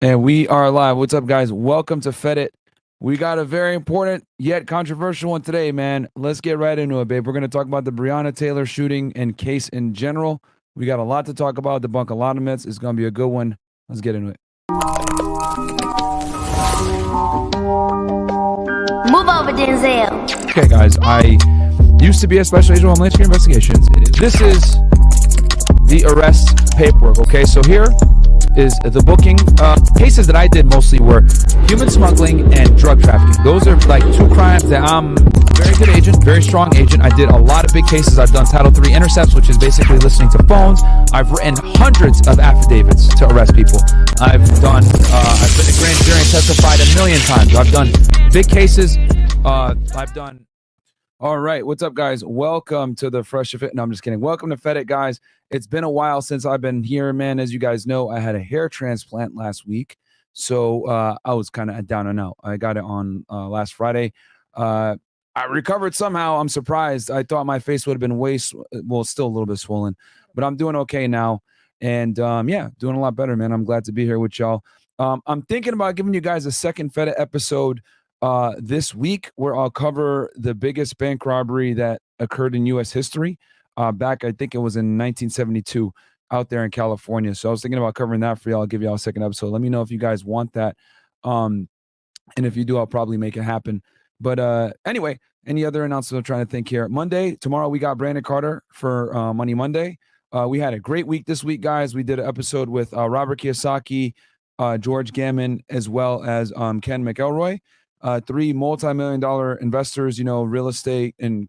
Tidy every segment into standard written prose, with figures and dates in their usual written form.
And we are live. What's up, guys? Welcome to Fed It. We got a very important yet controversial one today, man. Let's get right into it, babe. We're going to talk about the Breonna Taylor shooting and case in general. We got a lot to talk about, debunk a lot of myths. It's going to be a good one. Let's get into it. Move over, Denzel. Okay, guys. I used to be a special agent of Homeland Security Investigations. This is the arrest paperwork, okay? So here is the booking. Cases that I did mostly were human smuggling and drug trafficking. Those are like two crimes that I'm very good agent, very strong agent. I did a lot of big cases. I've done Title III intercepts, which is basically listening to phones. I've written hundreds of affidavits to arrest people. I've been a grand jury and testified a million times. I've done big cases. All right, what's up, guys? Welcome to the Fresh Fit. No, I'm just kidding. Welcome to Fed It, guys. It's been a while since I've been here, man. As you guys know, I had a hair transplant last week, so I was kind of down and out. I got it on last Friday. I recovered somehow. I'm surprised. I thought my face would have been still a little bit swollen, but I'm doing okay now. And yeah, doing a lot better, man. I'm glad to be here with y'all. I'm thinking about giving you guys a second Fed It episode this week, where I'll cover the biggest bank robbery that occurred in U.S. history back, I think it was in 1972 out there in California. So I was thinking about covering that for y'all. I'll give y'all a second episode. Let me know if you guys want that. And if you do, I'll probably make it happen. But anyway, any other announcements I'm trying to think here. Tomorrow, we got Brandon Carter for Money Monday. We had a great week this week, guys. We did an episode with Robert Kiyosaki, George Gammon, as well as Ken McElroy. Three multi-million-dollar investors, real estate, and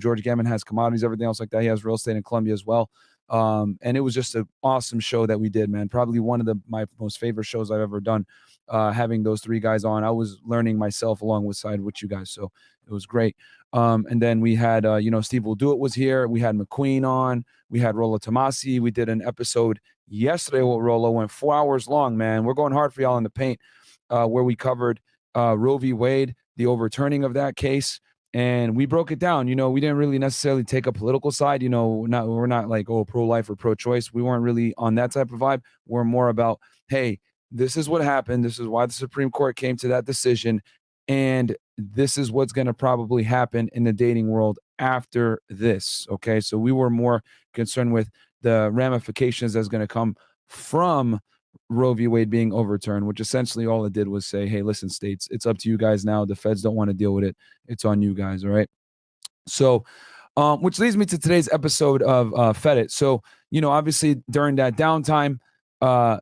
George Gammon has commodities, everything else like that. He has real estate in Colombia as well. And it was just an awesome show that we did, man. Probably one of my most favorite shows I've ever done, having those three guys on. I was learning myself alongside with you guys, so it was great. And then we had, Steve Will Do It was here. We had McQueen on. We had Rollo Tomasi. We did an episode yesterday with Rollo. Went 4 hours long, man. We're going hard for y'all in the paint, where we covered Roe v. Wade, the overturning of that case, and we broke it down. We didn't really necessarily take a political side. We're not like, pro-life or pro-choice. We weren't really on that type of vibe. We're more about, hey, this is what happened. This is why the Supreme Court came to that decision, and this is what's going to probably happen in the dating world after this. Okay, so we were more concerned with the ramifications that's going to come from Roe v. Wade being overturned, which essentially all it did was say, hey, listen, states, it's up to you guys now. The feds don't want to deal with it. It's on you guys. All right. So, which leads me to today's episode of Fed It. So, obviously during that downtime, I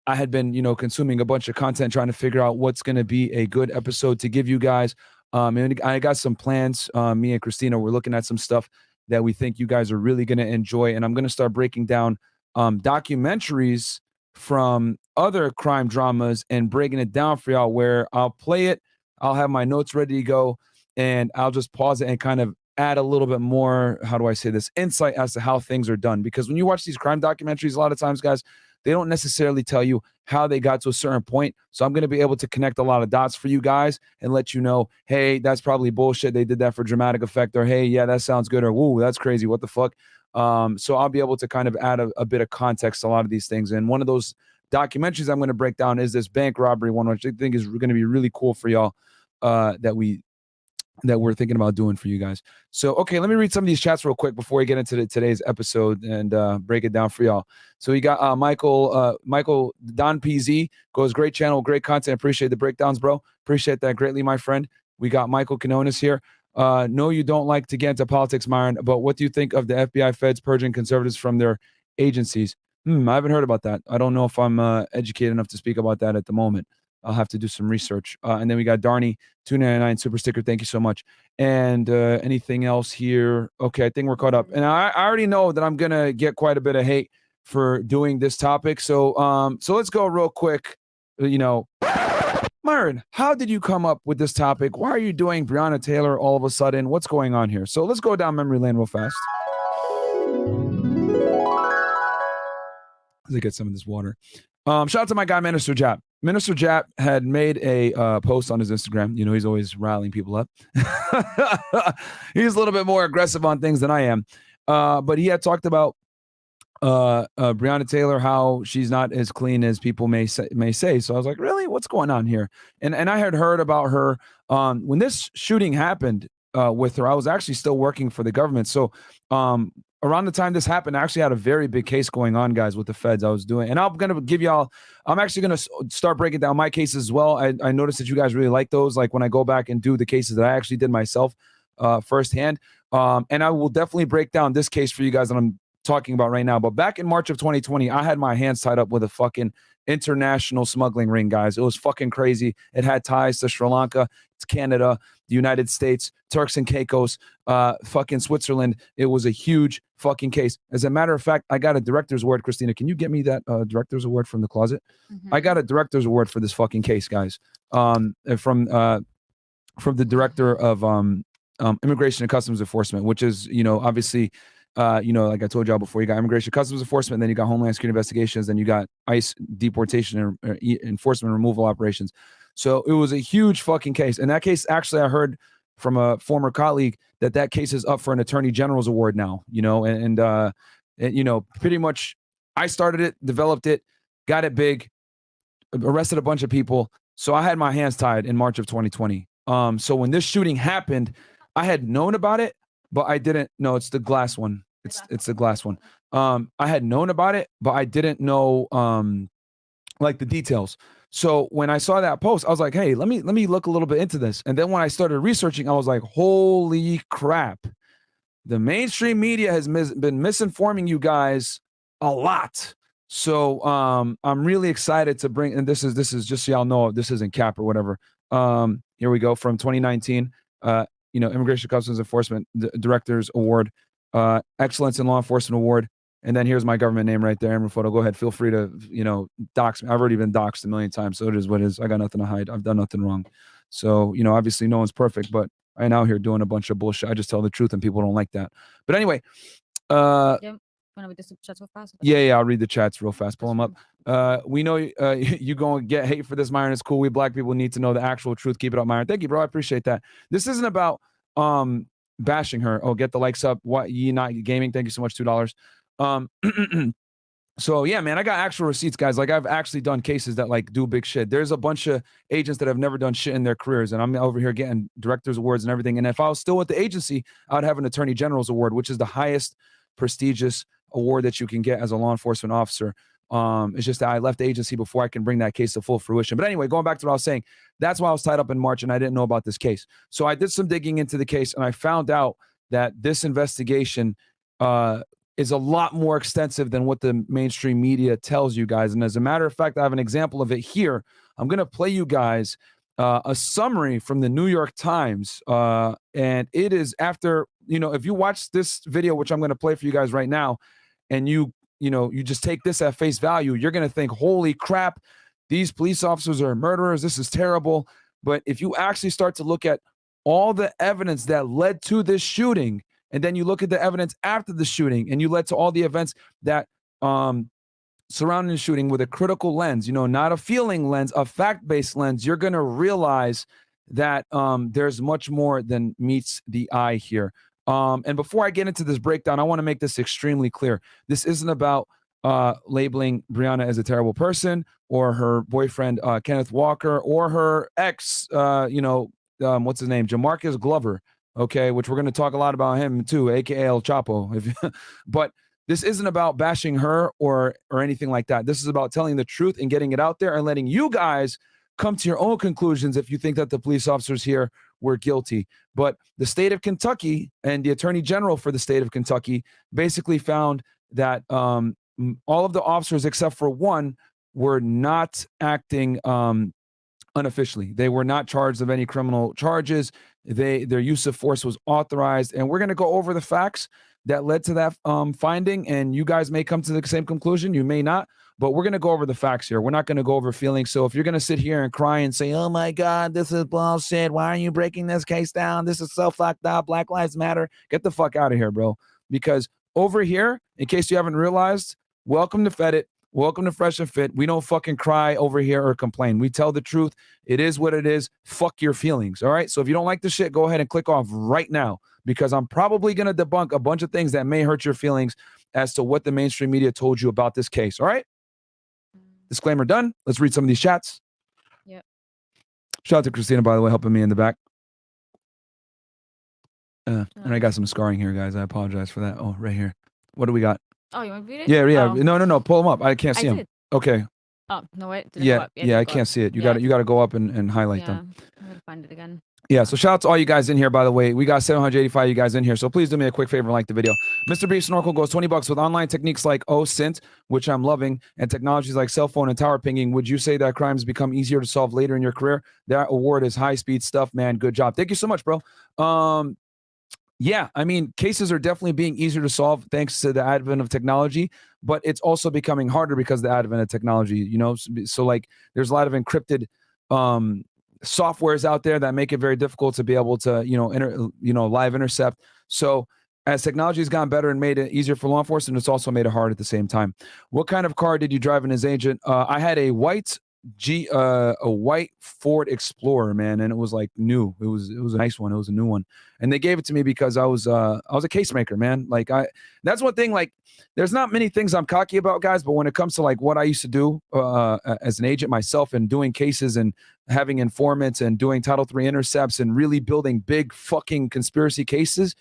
had been, consuming a bunch of content, trying to figure out what's going to be a good episode to give you guys. And I got some plans. Me and Christina, we're looking at some stuff that we think you guys are really going to enjoy. And I'm going to start breaking down documentaries from other crime dramas and breaking it down for y'all, where I'll play it, I'll have my notes ready to go, and I'll just pause it and kind of add a little bit more, how do I say this, insight as to how things are done. Because when you watch these crime documentaries, a lot of times, guys, they don't necessarily tell you how they got to a certain point. So I'm going to be able to connect a lot of dots for you guys and let you know, hey, that's probably bullshit. They did that for dramatic effect, or hey, yeah, that sounds good, or whoa, that's crazy. What the fuck? So I'll be able to kind of add a bit of context to a lot of these things. And one of those documentaries I'm going to break down is this bank robbery one, which I think is going to be really cool for y'all, that we're thinking about doing for you guys. So, okay, let me read some of these chats real quick before we get into today's episode and break it down for y'all. So we got Michael Don PZ goes, great channel, great content. Appreciate the breakdowns, bro. Appreciate that greatly, my friend. We got Michael Canonis here. No, you don't like to get into politics, Myron, but what do you think of the FBI feds purging conservatives from their agencies? I haven't heard about that. I don't know if I'm educated enough to speak about that at the moment. I'll have to do some research. And then we got Darnie, 299 super sticker. Thank you so much. And anything else here? Okay, I think we're caught up. And I already know that I'm going to get quite a bit of hate for doing this topic. So let's go real quick. Myron, how did you come up with this topic? Why are you doing Breonna Taylor all of a sudden? What's going on here? So let's go down memory lane real fast. Let's get some of this water. Shout out to my guy, Minster Jap. Minster Jap had made a post on his Instagram. He's always riling people up. He's a little bit more aggressive on things than I am. But he had talked about Breonna Taylor, how she's not as clean as people may say. So I was like, really, what's going on here? And I had heard about her when this shooting happened with her. I was actually still working for the government. So around the time this happened, I actually had a very big case going on, guys, with the feds. I was doing, and I'm gonna give y'all. I'm actually gonna start breaking down my cases as well. I noticed that you guys really like those. Like when I go back and do the cases that I actually did myself firsthand. And I will definitely break down this case for you guys that I'm talking about right now. But back in March of 2020, I had my hands tied up with a fucking international smuggling ring, guys. It was fucking crazy. It had ties to Sri Lanka, to Canada, the United States, Turks and Caicos, fucking Switzerland. It was a huge fucking case. As a matter of fact, I got a director's award. Christina, can you get me that director's award from the closet? I got a director's award for this fucking case, guys. From the director of Immigration and Customs Enforcement, which is, you know, obviously, like I told y'all before, you got Immigration Customs Enforcement, then you got Homeland Security Investigations, then you got ICE deportation and enforcement removal operations. So it was a huge fucking case. And that case, actually, I heard from a former colleague that case is up for an Attorney General's award now, you know, and you know, pretty much I started it, developed it, got it big, arrested a bunch of people. So I had my hands tied in March of 2020. So when this shooting happened, I had known about it, but I didn't know. It's the glass one. It's the glass one. I had known about it, but I didn't know like the details. So when I saw that post, I was like, hey, let me look a little bit into this. And then when I started researching, I was like, holy crap. The mainstream media has been misinforming you guys a lot. So I'm really excited to bring, and this is just so y'all know, this isn't cap or whatever. Here we go from 2019. You know, Immigration Customs Enforcement Director's Award, Excellence in Law Enforcement Award, and then here's my government name right there. Amber Photo. Go ahead, feel free to, you know, dox me. I've already been doxed a million times, so it is what it is. I got nothing to hide. I've done nothing wrong. So, you know, obviously no one's perfect, but I'm out here doing a bunch of bullshit. I just tell the truth, and people don't like that. But anyway, yeah, I'll read the chats real fast. Pull them up. We know you gonna get hate for this, Myron. It's cool. We black people need to know the actual truth. Keep it up, Myron. Thank you, bro. I appreciate that. This isn't about bashing her. Oh, get the likes up. What ye not gaming? Thank you so much. $2. So yeah, man, I got actual receipts, guys. Like I've actually done cases that like do big shit. There's a bunch of agents that have never done shit in their careers, and I'm over here getting directors awards and everything. And if I was still with the agency, I'd have an Attorney General's award, which is the highest prestigious award that you can get as a law enforcement officer. It's just that I left the agency before I can bring that case to full fruition. But anyway, going back to what I was saying, that's why I was tied up in March and I didn't know about this case. So I did some digging into the case and I found out that this investigation is a lot more extensive than what the mainstream media tells you guys. And as a matter of fact, I have an example of it here. I'm going to play you guys a summary from the New York Times. And it is after, you know, if you watch this video, which I'm going to play for you guys right now, and you just take this at face value, you're going to think, holy crap, these police officers are murderers. This is terrible. But if you actually start to look at all the evidence that led to this shooting, and then you look at the evidence after the shooting, and you led to all the events that surrounding the shooting with a critical lens, you know, not a feeling lens, a fact-based lens, you're going to realize that there's much more than meets the eye here. And before I get into this breakdown, I want to make this extremely clear. This isn't about labeling Breonna as a terrible person, or her boyfriend, Kenneth Walker, or her ex, what's his name? Jamarcus Glover. Okay, which we're going to talk a lot about him too, aka El Chapo. But this isn't about bashing her or anything like that. This is about telling the truth and getting it out there and letting you guys come to your own conclusions if you think that the police officers here were guilty. But the state of Kentucky and the Attorney General for the state of Kentucky basically found that all of the officers except for one were not acting unofficially. They were not charged of any criminal charges. Their use of force was authorized. And we're going to go over the facts that led to that finding. And you guys may come to the same conclusion. You may not. But we're going to go over the facts here. We're not going to go over feelings. So if you're going to sit here and cry and say, oh, my God, this is bullshit. Why are you breaking this case down? This is so fucked up. Black Lives Matter. Get the fuck out of here, bro. Because over here, in case you haven't realized, welcome to Fed It. Welcome to Fresh and Fit. We don't fucking cry over here or complain. We tell the truth. It is what it is. Fuck your feelings. All right. So if you don't like the shit, go ahead and click off right now, because I'm probably going to debunk a bunch of things that may hurt your feelings as to what the mainstream media told you about this case. All right? Disclaimer done. Let's read some of these chats. Yep. Shout out to Christina, by the way, helping me in the back. And I got some scarring here, guys. I apologize for that. Oh, right here. What do we got? Oh, you want to read it? Yeah. Oh. No. Pull them up. I can't see them. Okay. Oh, no, wait. Did it Yeah. go up? Yeah, I can't see it. You got to go up and highlight them. I'm going to find it again. Yeah, so shout out to all you guys in here, by the way. We got 785 you guys in here, so please do me a quick favor and like the video. Mr. Brief Snorkel goes $20 with online techniques like OSINT, which I'm loving, and technologies like cell phone and tower pinging. Would you say that crimes become easier to solve later in your career? That award is high-speed stuff, man. Good job. Thank you so much, bro. Yeah, I mean, cases are definitely being easier to solve thanks to the advent of technology, but it's also becoming harder because of the advent of technology, you know? So like, there's a lot of encrypted softwares out there that make it very difficult to be able to, live intercept. So as technology has gotten better and made it easier for law enforcement, it's also made it hard at the same time. What kind of car did you drive in as agent? I had a white Ford Explorer, man, and it was like new. It was a nice one. It was a new one, and they gave it to me because I was a case maker, man. Like that's one thing. Like, there's not many things I'm cocky about, guys, but when it comes to like what I used to do as an agent myself and doing cases and having informants and doing Title III intercepts and really building big fucking conspiracy cases,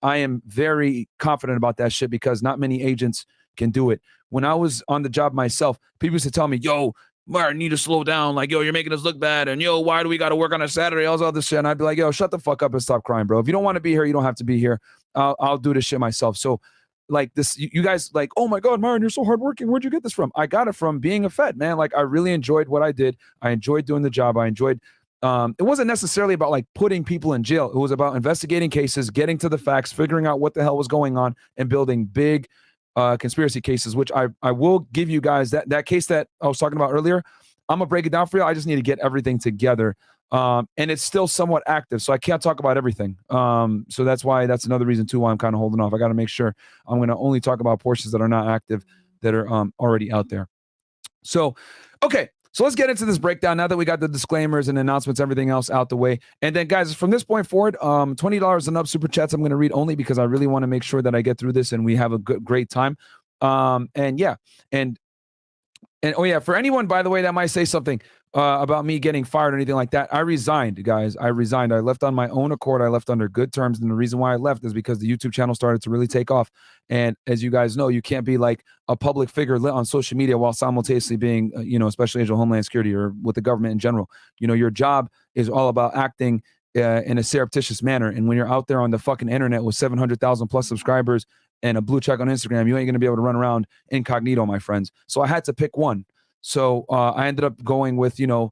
I am very confident about that shit because not many agents can do it. When I was on the job myself, people used to tell me, yo, Myron, need to slow down. Like, yo, you're making us look bad. And yo, why do we got to work on a Saturday? All this shit. And I'd be like, yo, shut the fuck up and stop crying, bro. If you don't want to be here, you don't have to be here. I'll do this shit myself. So like this, you guys like, oh my God, Myron, you're so hardworking. Where'd you get this from? I got it from being a Fed, man. Like, I really enjoyed what I did. I enjoyed doing the job. I enjoyed, it wasn't necessarily about like putting people in jail. It was about investigating cases, getting to the facts, figuring out what the hell was going on, and building big conspiracy cases, which I will give you guys that case that I was talking about earlier. I'm gonna break it down for you. I just need to get everything together. And it's still somewhat active, so I can't talk about everything. So that's another reason too why I'm kind of holding off. I got to make sure I'm going to only talk about portions that are not active, that are already out there. So, okay. So let's get into this breakdown now that we got the disclaimers and announcements, everything else out the way. And then, guys, from this point forward, $20 and up super chats I'm going to read only because I really want to make sure that I get through this and we have a great time. And oh yeah, for anyone, by the way, that might say something about me getting fired or anything like that, I resigned, guys. I resigned. I left on my own accord. I left under good terms. And the reason why I left is because the YouTube channel started to really take off. And as you guys know, you can't be like a public figure on social media while simultaneously being, a special agent of Homeland Security or with the government in general. You know, your job is all about acting in a surreptitious manner. And when you're out there on the fucking internet with 700,000 plus subscribers and a blue check on Instagram, you ain't going to be able to run around incognito, my friends. So I had to pick one. So I ended up going with, the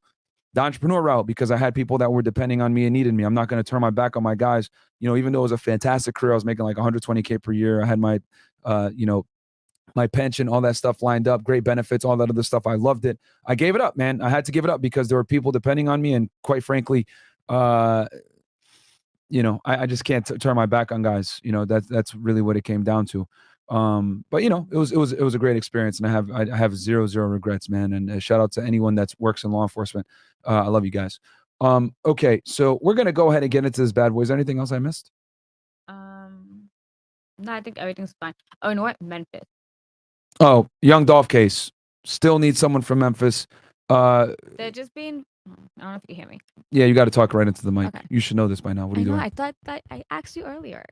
entrepreneur route because I had people that were depending on me and needed me. I'm not going to turn my back on my guys. Even though it was a fantastic career, I was making like $120K per year. I had my, my pension, all that stuff lined up, great benefits, all that other stuff. I loved it. I gave it up, man. I had to give it up because there were people depending on me. And quite frankly, I just can't turn my back on guys. That's really what it came down to. But it was a great experience, and I have zero regrets, man. And shout out to anyone that works in law enforcement. I love you guys. Okay, so we're gonna go ahead and get into this bad boy. Is there anything else I missed? No, I think everything's fine. Oh, you know what? Memphis. Oh, Young Dolph case. Still need someone from Memphis. They're just being. I don't know if you can hear me. Yeah, you got to talk right into the mic. Okay. You should know this by now. What are you doing? I thought that I asked you earlier.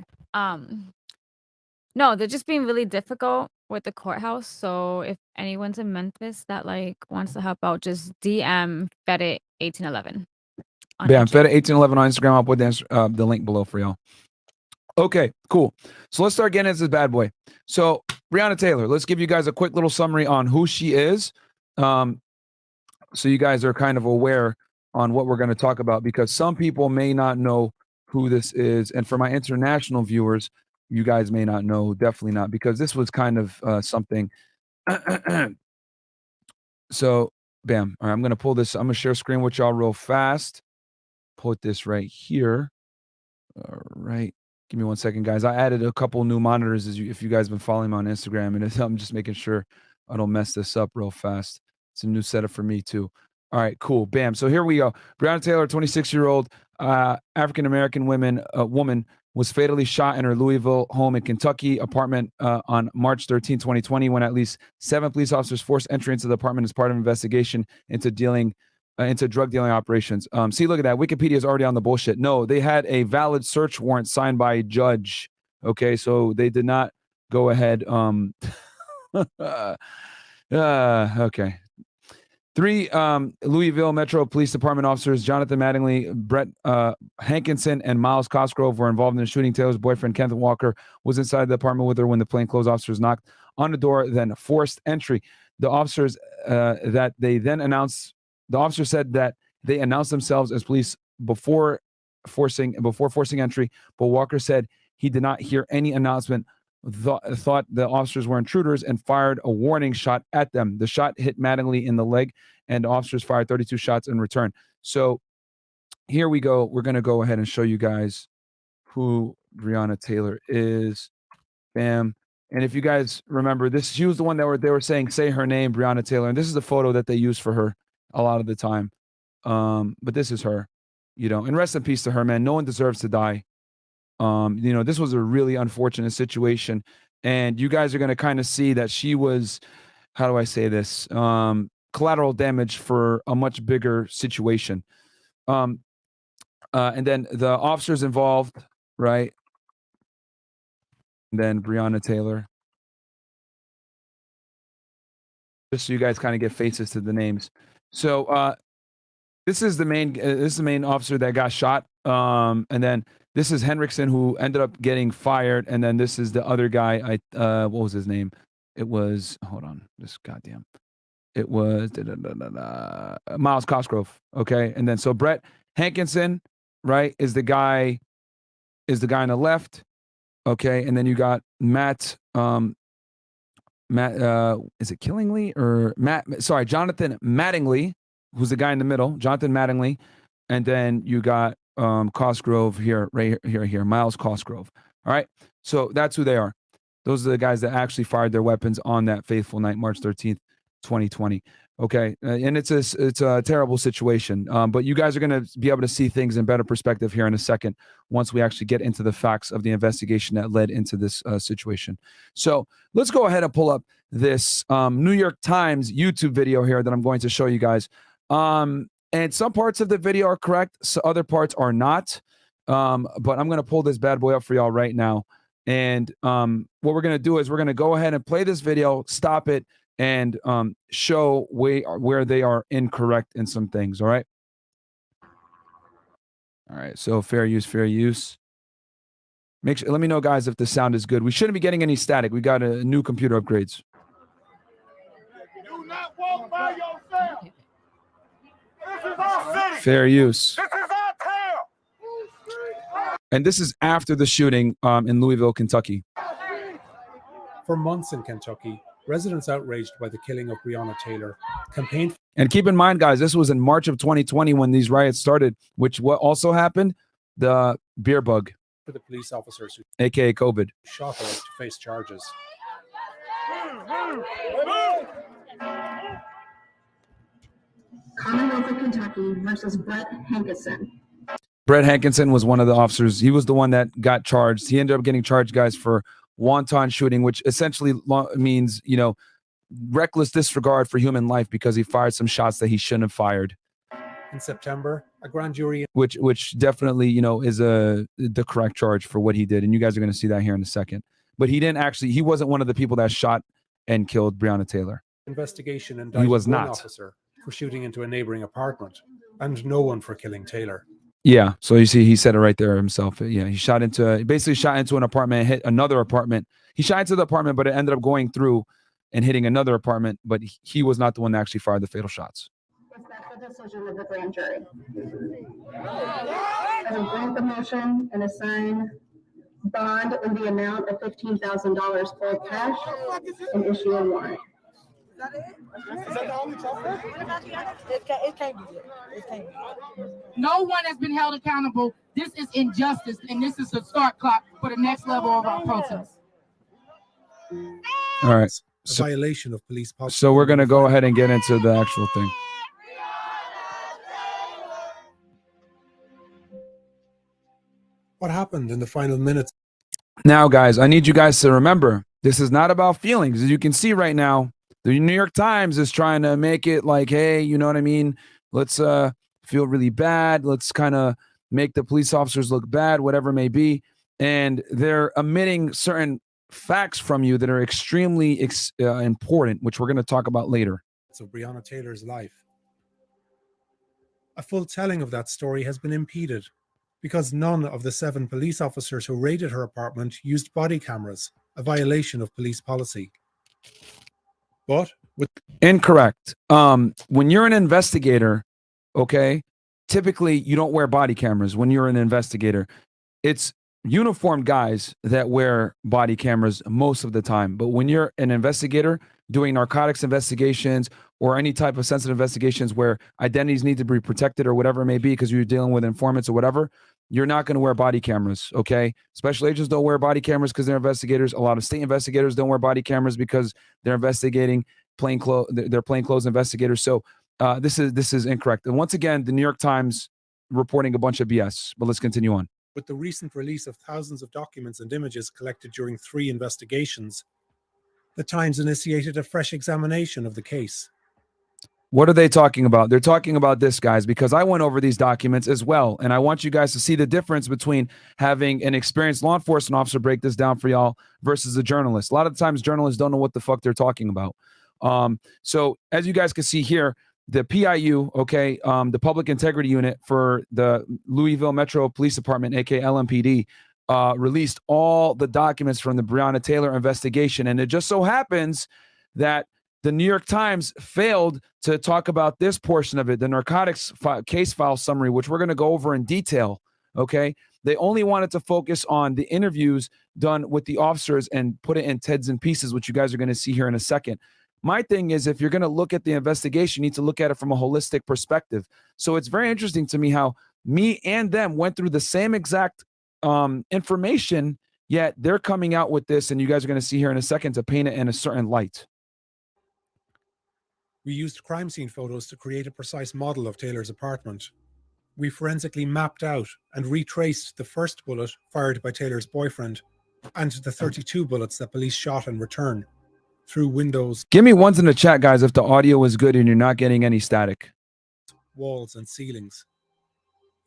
No, they're just being really difficult with the courthouse. So if anyone's in Memphis that like wants to help out, just DM Fedit 1811. Yeah, Fedit 1811 on Instagram. I'll put the link below for y'all. Okay, cool. So let's start getting into this bad boy. So Breonna Taylor, let's give you guys a quick little summary on who she is. So you guys are kind of aware on what we're going to talk about, because some people may not know who this is. And for my international viewers, you guys may not know, definitely not, because this was kind of something. So, bam. All right, I'm going to pull this. I'm going to share screen with y'all real fast. Put this right here. All right. Give me 1 second, guys. I added a couple new monitors if you guys been following me on Instagram, and I'm just making sure I don't mess this up real fast. It's a new setup for me too. All right, cool. Bam. So here we go. Breonna Taylor, 26-year-old African-American woman was fatally shot in her Louisville home in Kentucky apartment on March 13, 2020, when at least 7 police officers forced entry into the apartment as part of an investigation into drug dealing operations. See, look at that. Wikipedia is already on the bullshit. No, they had a valid search warrant signed by a judge. Okay, so they did not go ahead. Okay. 3 Louisville Metro Police Department officers, Jonathan Mattingly, Brett Hankinson, and Miles Cosgrove, were involved in the shooting. Taylor's boyfriend, Kenneth Walker, was inside the apartment with her when the plainclothes officers knocked on the door, then forced entry. The officers said that they announced themselves as police before forcing entry, but Walker said he did not hear any announcement, thought the officers were intruders, and fired a warning shot at them. The shot hit Mattingly in the leg, and the officers fired 32 shots in return. So here we go. We're going to go ahead and show you guys who Breonna Taylor is. Bam. And if you guys remember this, she was the one that they were saying, say her name, Breonna Taylor. And this is the photo that they use for her a lot of the time. But this is her, and rest in peace to her, man. No one deserves to die. This was a really unfortunate situation, and you guys are going to kind of see that she was, how do I say this, collateral damage for a much bigger situation. And then the officers involved, right? And then Breonna Taylor. Just so you guys kind of get faces to the names. So this is the main officer that got shot. And then this is Henriksen, who ended up getting fired, and then this is the other guy. What was his name? It was, hold on, it was Miles Cosgrove. Okay, and then so Brett Hankinson, right, is the guy on the left. Okay, and then you got Matt. Is it Killingly or Matt? Sorry, Jonathan Mattingly, who's the guy in the middle. Jonathan Mattingly, and then you got Cosgrove here, right here, Miles Cosgrove. All right, so that's who they are. Those are the guys that actually fired their weapons on that fateful night, March 13th, 2020. Okay, and it's a terrible situation, but you guys are going to be able to see things in better perspective here in a second once we actually get into the facts of the investigation that led into this situation. So let's go ahead and pull up this New York Times YouTube video here that I'm going to show you guys. And some parts of the video are correct, so other parts are not. But I'm going to pull this bad boy up for y'all right now. And what we're going to do is we're going to go ahead and play this video, stop it, and show where they are incorrect in some things. All right. All right. So fair use. Let me know, guys, if the sound is good. We shouldn't be getting any static. We got a new computer upgrades. Do not walk by yourself. This is our city. Fair use. This is our town. And this is after the shooting in Louisville, Kentucky. For months in Kentucky, residents outraged by the killing of Breonna Taylor campaigned. And keep in mind, guys, this was in March of 2020 when these riots started, what also happened? The beer bug. For the police officers who AKA COVID. shot her to face charges. Commonwealth of Kentucky versus Brett Hankinson. Brett Hankinson was one of the officers. He was the one that got charged. He ended up getting charged, guys, for wanton shooting, which essentially means, reckless disregard for human life because he fired some shots that he shouldn't have fired. In September, a grand jury, which definitely, is the correct charge for what he did. And you guys are going to see that here in a second. But he wasn't one of the people that shot and killed Breonna Taylor. Investigation indicted he was one not. officer for shooting into a neighboring apartment and no one for killing Taylor. Yeah, so you see, he said it right there himself. Yeah, he basically shot into an apartment, hit another apartment. He shot into the apartment, but it ended up going through and hitting another apartment. But he was not the one that actually fired the fatal shots. Respect the decision of the grand jury. I will grant the motion and assign bond in the amount of $15,000 full cash and issue a warrant. Is that the only chocolate? It can't be good. It can't be. No one has been held accountable. This is injustice, and this is the start clock for the next level of our protest. All right. A violation of police policy. So we're going to go ahead and get into the actual thing. What happened in the final minutes? Now, guys, I need you guys to remember, this is not about feelings. As you can see right now, the New York Times is trying to make it like, hey, you know what I mean? Let's feel really bad. Let's kind of make the police officers look bad, whatever it may be. And they're omitting certain facts from you that are extremely important, which we're going to talk about later. Of Breonna Taylor's life. A full telling of that story has been impeded because none of the 7 police officers who raided her apartment used body cameras, a violation of police policy. But incorrect. When you're an investigator, okay, typically you don't wear body cameras when you're an investigator. It's uniformed guys that wear body cameras most of the time. But when you're an investigator doing narcotics investigations or any type of sensitive investigations where identities need to be protected or whatever it may be because you're dealing with informants or whatever, you're not going to wear body cameras, okay? Special agents don't wear body cameras because they're investigators. A lot of state investigators don't wear body cameras because they're investigating they're plainclothes investigators. So this is incorrect. And once again, the New York Times reporting a bunch of BS. But let's continue on. With the recent release of thousands of documents and images collected during 3 investigations, the Times initiated a fresh examination of the case. What are they talking about? They're talking about this, guys, because I went over these documents as well. And I want you guys to see the difference between having an experienced law enforcement officer break this down for y'all versus a journalist. A lot of times journalists don't know what the fuck they're talking about. So as you guys can see here, the PIU, okay, the Public Integrity Unit for the Louisville Metro Police Department, aka LMPD, released all the documents from the Breonna Taylor investigation. And it just so happens that the New York Times failed to talk about this portion of it, the narcotics case file summary, which we're going to go over in detail, okay? They only wanted to focus on the interviews done with the officers and put it in Teds and pieces, which you guys are going to see here in a second. My thing is, if you're going to look at the investigation, you need to look at it from a holistic perspective. So it's very interesting to me how me and them went through the same exact information, yet they're coming out with this, and you guys are going to see here in a second, to paint it in a certain light. We used crime scene photos to create a precise model of Taylor's apartment. We forensically mapped out and retraced the first bullet fired by Taylor's boyfriend and the 32 bullets that police shot in return through windows. Give me ones in the chat, guys, if the audio is good and you're not getting any static. Walls and ceilings.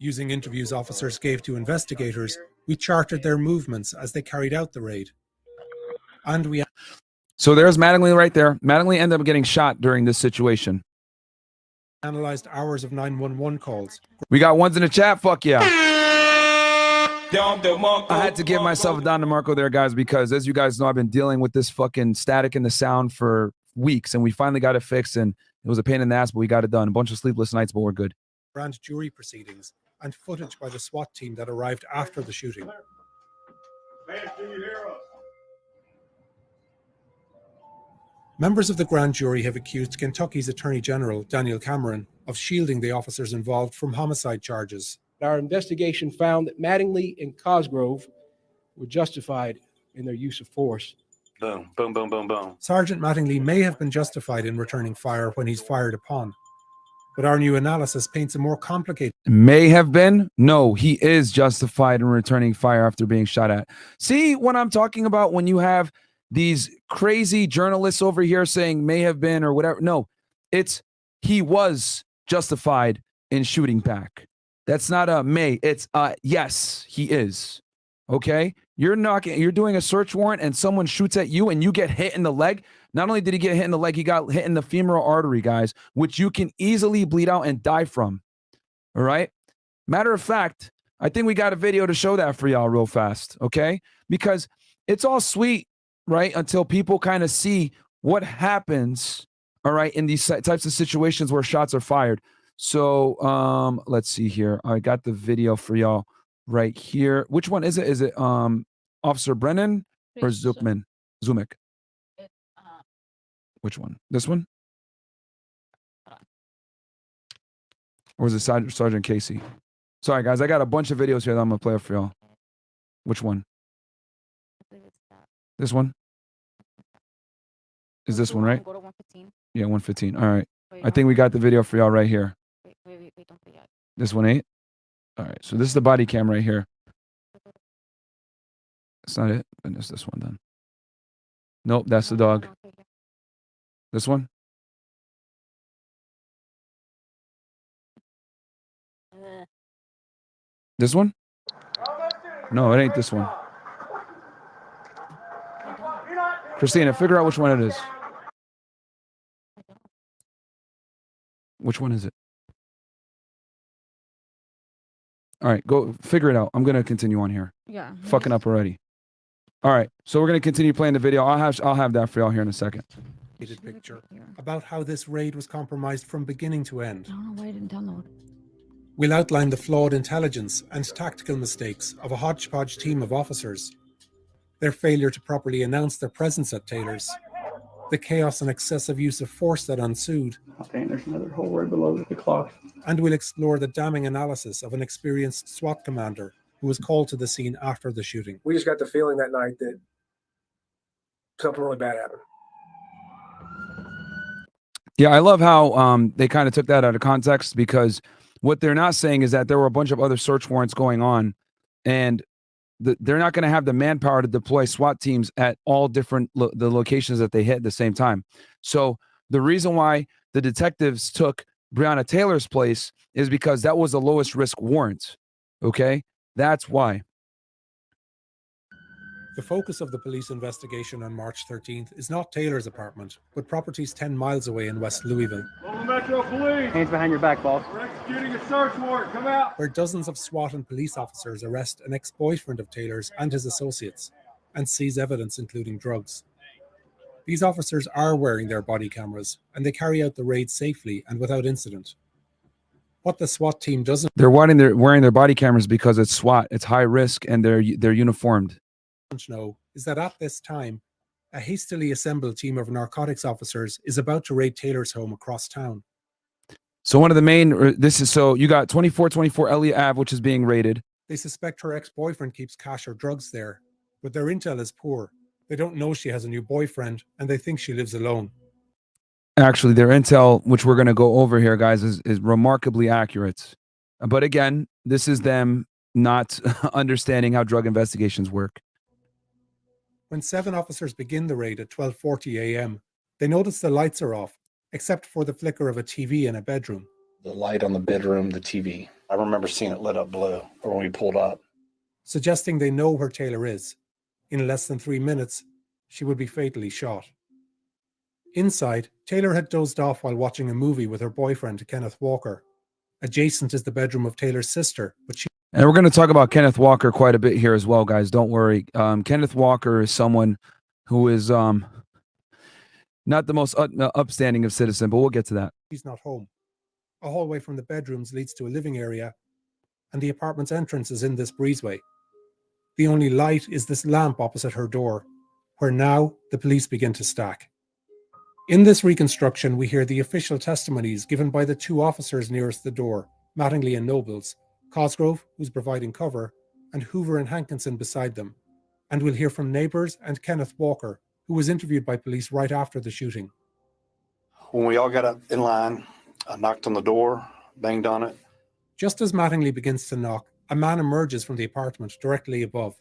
Using interviews officers gave to investigators, we charted their movements as they carried out the raid. And we... So there's Mattingly right there. Mattingly ended up getting shot during this situation. Analyzed hours of 911 calls. We got ones in the chat. Fuck yeah. I had to give myself a Don DeMarco there, guys, because as you guys know, I've been dealing with this fucking static in the sound for weeks, and we finally got it fixed, and it was a pain in the ass, but we got it done. A bunch of sleepless nights, but we're good. Grand jury proceedings and footage by the SWAT team that arrived after the shooting. Members of the grand jury have accused Kentucky's Attorney General, Daniel Cameron, of shielding the officers involved from homicide charges. Our investigation found that Mattingly and Cosgrove were justified in their use of force. Boom, boom, boom, boom, boom. Sergeant Mattingly may have been justified in returning fire when he's fired upon, but our new analysis paints a more complicated... May have been? No, he is justified in returning fire after being shot at. See what I'm talking about when you have these crazy journalists over here saying may have been or whatever? No, it's he was justified in shooting back. That's not a may. It's yes, he is. Okay? You're doing a search warrant and someone shoots at you and you get hit in the leg. Not only did he get hit in the leg, he got hit in the femoral artery, guys, which you can easily bleed out and die from. All right? Matter of fact, I think we got a video to show that for y'all real fast, okay? Because it's all sweet, right? Until people kind of see what happens, all right, in these types of situations where shots are fired. So let's see here. I got the video for y'all right here. Which one is it? Is it Officer Brennan or Zumick? Which one? This one? Or is it Sergeant Casey? Sorry, guys. I got a bunch of videos here that I'm going to play for y'all. Which one? This one? Is this one, right? Go to 115. Yeah, 115. All right. I think we got the video for y'all right here. Wait, don't forget. This one ain't? All right. So this is the body cam right here. That's not it. And it's this one then. Nope, that's the dog. This one? This one? No, it ain't this one. Christina, figure out which one it is. Which one is it? All right, go figure it out. I'm gonna continue on here. Yeah. Fucking up already. All right, so we're gonna continue playing the video. I'll have that for y'all here in a second. Picture about how this raid was compromised from beginning to end. I don't know why I didn't download. We'll outline the flawed intelligence and tactical mistakes of a hodgepodge team of officers, their failure to properly announce their presence at Taylor's, the chaos and excessive use of force that ensued. Okay, there's another hole right below the clock. And we'll explore the damning analysis of an experienced SWAT commander who was called to the scene after the shooting. We just got the feeling that night that something really bad happened. Yeah, I love how they kind of took that out of context, because what they're not saying is that there were a bunch of other search warrants going on, and they're not going to have the manpower to deploy SWAT teams at all different the locations that they hit at the same time. So the reason why the detectives took Breonna Taylor's place is because that was the lowest risk warrant. Okay, that's why. The focus of the police investigation on March 13th is not Taylor's apartment, but properties 10 miles away in West Louisville. Metro Police. Hands behind your back, boss. We're executing a search warrant. Come out. Where dozens of SWAT and police officers arrest an ex-boyfriend of Taylor's and his associates and seize evidence including drugs. These officers are wearing their body cameras, and they carry out the raid safely and without incident. What the SWAT team doesn't... They're wearing their body cameras because it's SWAT. It's high risk, and they're uniformed. ...know is that at this time, a hastily assembled team of narcotics officers is about to raid Taylor's home across town. So one of the main... so you got 2424 Elliott Ave, which is being raided. They suspect her ex-boyfriend keeps cash or drugs there, but their intel is poor. They don't know she has a new boyfriend, and they think she lives alone. Actually, their intel, which we're going to go over here, guys, is remarkably accurate. But again, this is them not understanding how drug investigations work. When 7 officers begin the raid at 12:40 a.m., they notice the lights are off, except for the flicker of a TV in a bedroom. The light on the bedroom, the TV. I remember seeing it lit up blue when we pulled up. Suggesting they know where Taylor is. In less than 3 minutes, she would be fatally shot. Inside, Taylor had dozed off while watching a movie with her boyfriend, Kenneth Walker. Adjacent is the bedroom of Taylor's sister, but she... And we're going to talk about Kenneth Walker quite a bit here as well, guys. Don't worry. Kenneth Walker is someone who is not the most upstanding of citizen, but we'll get to that. She's not home. A hallway from the bedrooms leads to a living area, and the apartment's entrance is in this breezeway. The only light is this lamp opposite her door, where now the police begin to stack. In this reconstruction, we hear the official testimonies given by the 2 officers nearest the door, Mattingly and Nobles, Cosgrove, who's providing cover, and Hoover and Hankinson beside them. And we'll hear from neighbors and Kenneth Walker, who was interviewed by police right after the shooting. When we all got up in line, I knocked on the door, banged on it. Just as Mattingly begins to knock, a man emerges from the apartment directly above.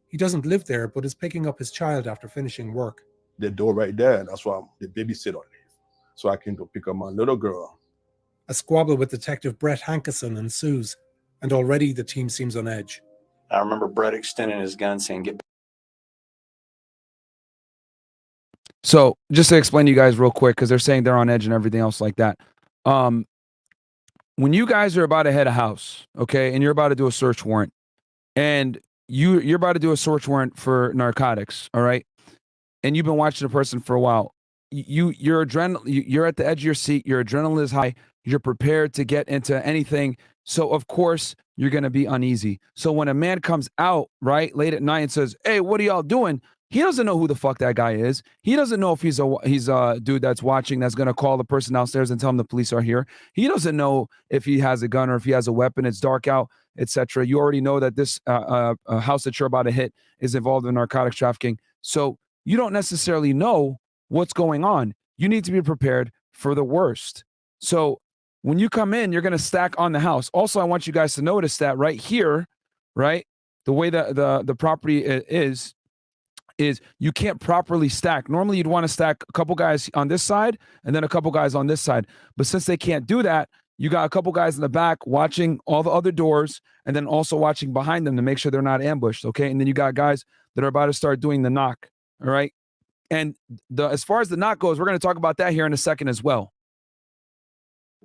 He doesn't live there, but is picking up his child after finishing work. The door right there, that's why the babysitter live. So I came to pick up my little girl. A squabble with Detective Brett Hankinson ensues, and already the team seems on edge. I remember Brett extending his gun saying, "Get." So just to explain to you guys real quick, because they're saying they're on edge and everything else like that. When you guys are about to head a house, okay, and you're about to do a search warrant, and you're about to do a search warrant for narcotics, all right, and you've been watching a person for a while, you're at the edge of your seat, your adrenaline is high, you're prepared to get into anything, so of course you're going to be uneasy. So when a man comes out, right, late at night and says, "Hey, what are y'all doing?" He doesn't know who the fuck that guy is. He doesn't know if he's a dude that's watching, that's going to call the person downstairs and tell him the police are here. He doesn't know if he has a gun or if he has a weapon. It's dark out, etc. You already know that this house that you're about to hit is involved in narcotics trafficking. So you don't necessarily know what's going on. You need to be prepared for the worst. So when you come in, you're going to stack on the house. Also, I want you guys to notice that right here, right? the way that the property is you can't properly stack. Normally you'd want to stack a couple guys on this side and then a couple guys on this side. But since they can't do that, you got a couple guys in the back watching all the other doors and then also watching behind them to make sure they're not ambushed. Okay. And then you got guys that are about to start doing the knock. All right. And as far as the knock goes, we're going to talk about that here in a second as well.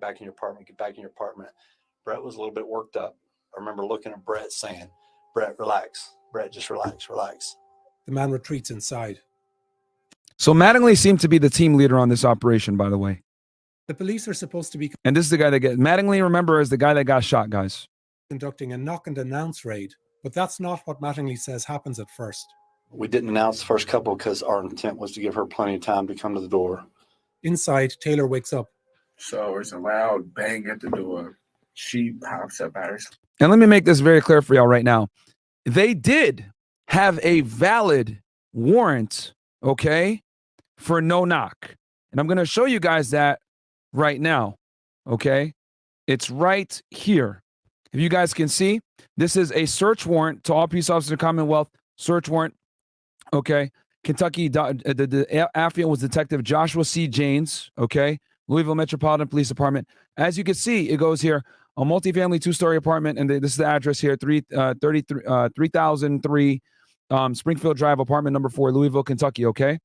Back in your apartment, get back in your apartment. Brett was a little bit worked up. I remember looking at Brett saying, Brett, relax. Brett, just relax, relax. The man retreats inside. So Mattingly seemed to be the team leader on this operation, by the way. The police are supposed to be And this is the guy that Mattingly, remember, is the guy that got shot, guys. conducting a knock and announce raid, but that's not what Mattingly says happens at first. We didn't announce the first couple because our intent was to give her plenty of time to come to the door. Inside, Taylor wakes up. So it's a loud bang at the door. She pops up at her. And let me make this very clear for y'all right now. They did have a valid warrant, okay, for no knock. And I'm going to show you guys that right now, okay? It's right here. If you guys can see, this is a search warrant to all peace officers in the Commonwealth, search warrant, okay? Kentucky, the affiant was Detective Joshua C. Janes, okay? Louisville Metropolitan Police Department. As you can see, it goes here, a multifamily two-story apartment, and this is the address here, 3003 Springfield Drive, apartment number 4, Louisville, Kentucky, okay?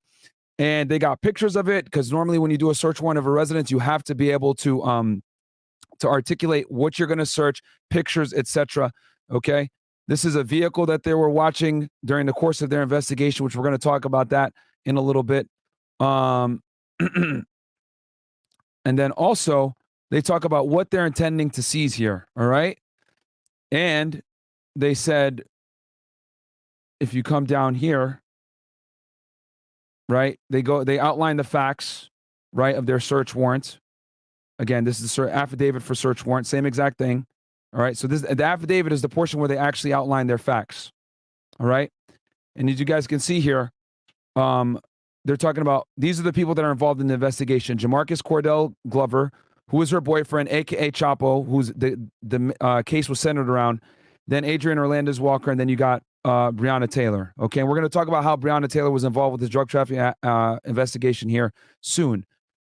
And they got pictures of it, because normally when you do a search warrant of a residence, you have to be able to articulate what you're going to search, pictures, etc., okay? This is a vehicle that they were watching during the course of their investigation, which we're going to talk about that in a little bit. And then also, they talk about what they're intending to seize here, all right? And they said, if you come down here, right, they outline the facts, right, of their search warrant. Again, this is the affidavit for search warrant, same exact thing, all right? So the affidavit is the portion where they actually outline their facts, all right? And as you guys can see here, they're talking about, these are the people that are involved in the investigation. Jamarcus Cordell Glover, who is her boyfriend, a.k.a. Chapo, who's the case was centered around. Then Adrian Orlandez Walker, and then you got Breonna Taylor. Okay, and we're going to talk about how Breonna Taylor was involved with the drug trafficking investigation here soon.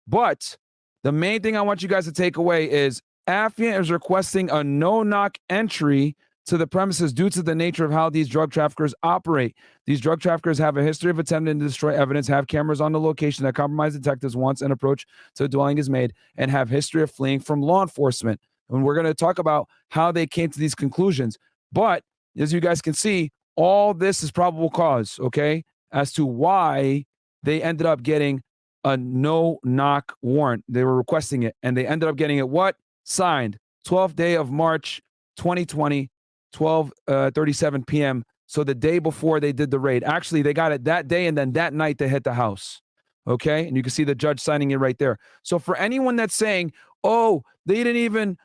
But the main thing I want you guys to take away is Affiant is requesting a no-knock entry to the premises due to the nature of how these drug traffickers operate. These drug traffickers have a history of attempting to destroy evidence, have cameras on the location that compromise detectives once an approach to a dwelling is made, and have history of fleeing from law enforcement. And we're going to talk about how they came to these conclusions. But as you guys can see, all this is probable cause, okay, as to why they ended up getting a no-knock warrant. They were requesting it, and they ended up getting it what? Signed 12th day of March, 2020, 12:37 p.m. So the day before they did the raid. Actually, they got it that day, and then that night they hit the house. Okay, and you can see the judge signing it right there. So for anyone that's saying, "Oh, they didn't even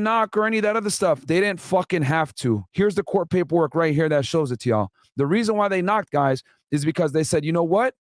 knock or any of that other stuff," they didn't fucking have to. Here's the court paperwork right here that shows it to y'all. The reason why they knocked, guys, is because they said, "You know what?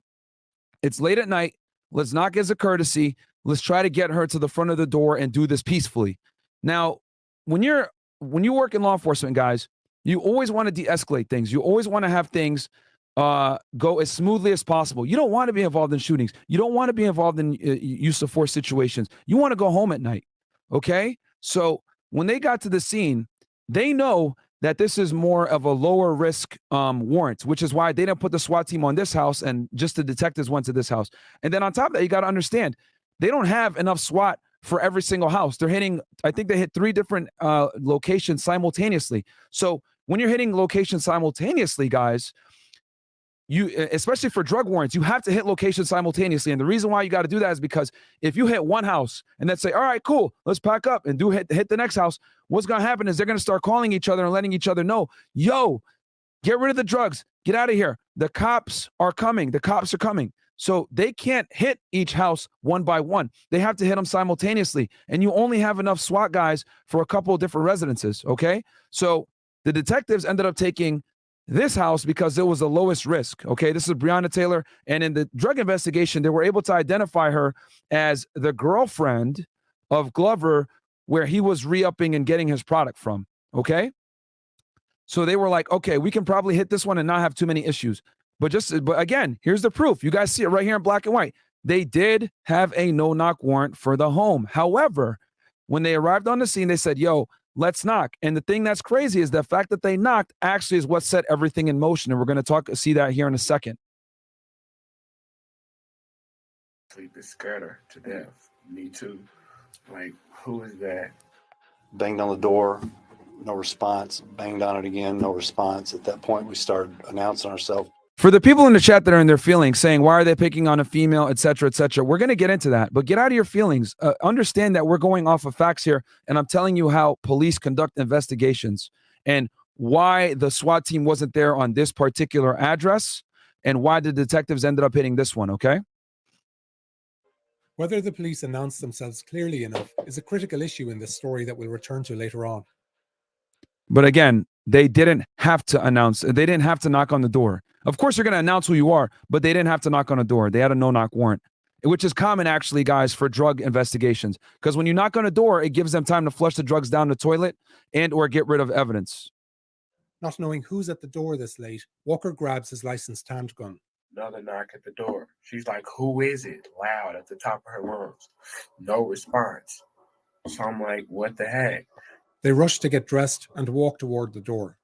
It's late at night. Let's knock as a courtesy. Let's try to get her to the front of the door and do this peacefully." Now, when you work in law enforcement, guys, you always want to de-escalate things. You always want to have things go as smoothly as possible. You don't want to be involved in shootings. You don't want to be involved in use of force situations. You want to go home at night, okay? So when they got to the scene, they know that this is more of a lower risk warrant, which is why they didn't put the SWAT team on this house and just the detectives went to this house. And then on top of that, you got to understand, they don't have enough SWAT for every single house. They're hitting, I think they hit 3 different locations simultaneously. So when you're hitting locations simultaneously, guys, you, especially for drug warrants, you have to hit locations simultaneously. And the reason why you got to do that is because if you hit one house and then say, all right, cool, let's pack up and hit the next house, what's going to happen is they're going to start calling each other and letting each other know, yo, get rid of the drugs, get out of here. The cops are coming. The cops are coming. So they can't hit each house one by one. They have to hit them simultaneously. And you only have enough SWAT guys for a couple of different residences, okay? So the detectives ended up taking this house because it was the lowest risk, okay? This is Breonna Taylor. And in the drug investigation, they were able to identify her as the girlfriend of Glover, where he was re-upping and getting his product from, okay? So they were like, okay, we can probably hit this one and not have too many issues. But again, here's the proof. You guys see it right here in black and white. They did have a no-knock warrant for the home. However, when they arrived on the scene, they said, yo, let's knock. And the thing that's crazy is the fact that they knocked actually is what set everything in motion. And we're going to see that here in a second. Sleep is scared her to death. Me too. Like, who is that? Banged on the door, no response. Banged on it again, no response. At that point, we started announcing ourselves. For the people in the chat that are in their feelings saying, why are they picking on a female, et cetera, we're going to get into that. But get out of your feelings. Understand that we're going off of facts here. And I'm telling you how police conduct investigations and why the SWAT team wasn't there on this particular address and why the detectives ended up hitting this one, okay? Whether the police announced themselves clearly enough is a critical issue in this story that we'll return to later on. But again, they didn't have to announce. They didn't have to knock on the door. Of course, you're going to announce who you are, but they didn't have to knock on a door. They had a no-knock warrant, which is common, actually, guys, for drug investigations. Because when you knock on a door, it gives them time to flush the drugs down the toilet and or get rid of evidence. Not knowing who's at the door this late, Walker grabs his licensed handgun. Another knock at the door. She's like, who is it? Loud at the top of her lungs. No response. So I'm like, what the heck? They rush to get dressed and walk toward the door.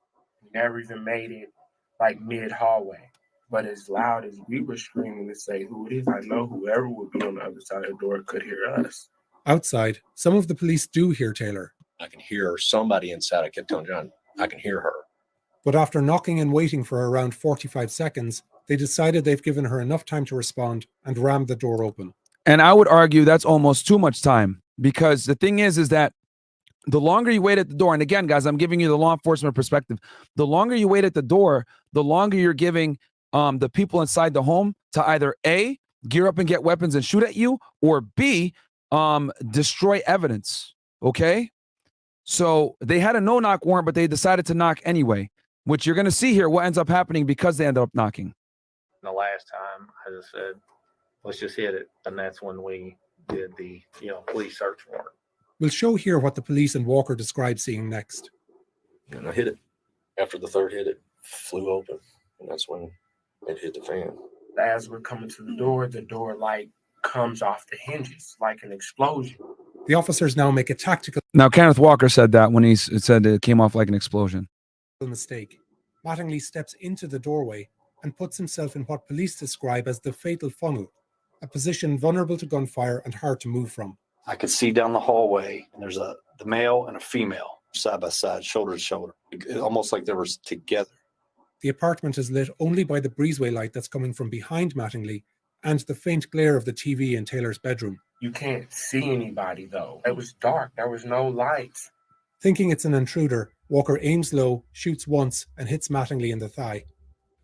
We never even made it like mid-hallway. But as loud as we were screaming to say who it is, I know whoever would be on the other side of the door could hear us. Outside, some of the police do hear Taylor. I can hear somebody inside. I kept telling John, I can hear her. But after knocking and waiting for around 45 seconds, they decided they've given her enough time to respond and rammed the door open. And I would argue that's almost too much time, because the thing is that the longer you wait at the door, and again, guys, I'm giving you the law enforcement perspective. The longer you wait at the door, the longer you're giving the people inside the home to either A, gear up and get weapons and shoot at you, or B, destroy evidence. Okay? So they had a no-knock warrant, but they decided to knock anyway, which you're going to see here what ends up happening because they ended up knocking. The last time, I just said, let's just hit it. And that's when we did the, police search warrant. We'll show here what the police and Walker described seeing next. And I hit it. After the third hit, it flew open. And that's when it hit the fan. As we're coming to the door like comes off the hinges like an explosion. The officers now make a tactical. Now, Kenneth Walker said that when he said it came off like an explosion. Mistake. Mattingly steps into the doorway and puts himself in what police describe as the fatal funnel, a position vulnerable to gunfire and hard to move from. I could see down the hallway, and there's the male and a female side by side, shoulder to shoulder, almost like they were together. The apartment is lit only by the breezeway light that's coming from behind Mattingly and the faint glare of the TV in Taylor's bedroom. You can't see anybody, though. It was dark. There was no lights. Thinking it's an intruder, Walker aims low, shoots once, and hits Mattingly in the thigh.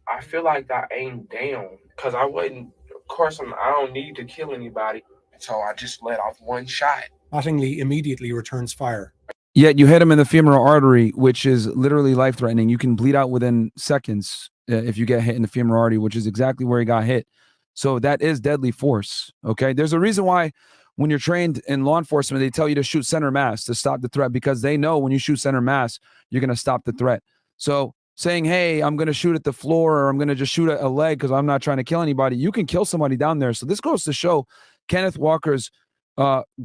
I feel like I aimed down because I wasn't, of course, I don't need to kill anybody. So I just let off one shot. Mattingly immediately returns fire. Yet you hit him in the femoral artery, which is literally life-threatening. You can bleed out within seconds if you get hit in the femoral artery, which is exactly where he got hit. So that is deadly force, okay? There's a reason why when you're trained in law enforcement, they tell you to shoot center mass to stop the threat, because they know when you shoot center mass, you're going to stop the threat. So saying, hey, I'm going to shoot at the floor, or I'm going to just shoot at a leg because I'm not trying to kill anybody, you can kill somebody down there. So this goes to show Kenneth Walker's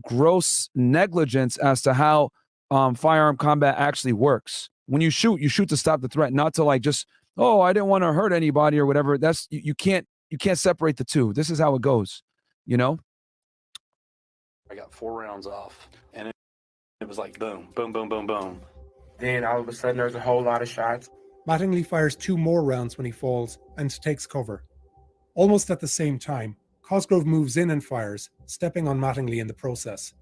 gross negligence as to how firearm combat actually works. When you shoot to stop the threat, not to like just, oh, I didn't want to hurt anybody or whatever. That's you can't separate the two. This is how it goes, I got 4 rounds off, and it was like boom, boom, boom, boom, boom. Then all of a sudden, there's a whole lot of shots. Mattingly fires 2 more rounds when he falls and takes cover. Almost at the same time, Cosgrove moves in and fires, stepping on Mattingly in the process.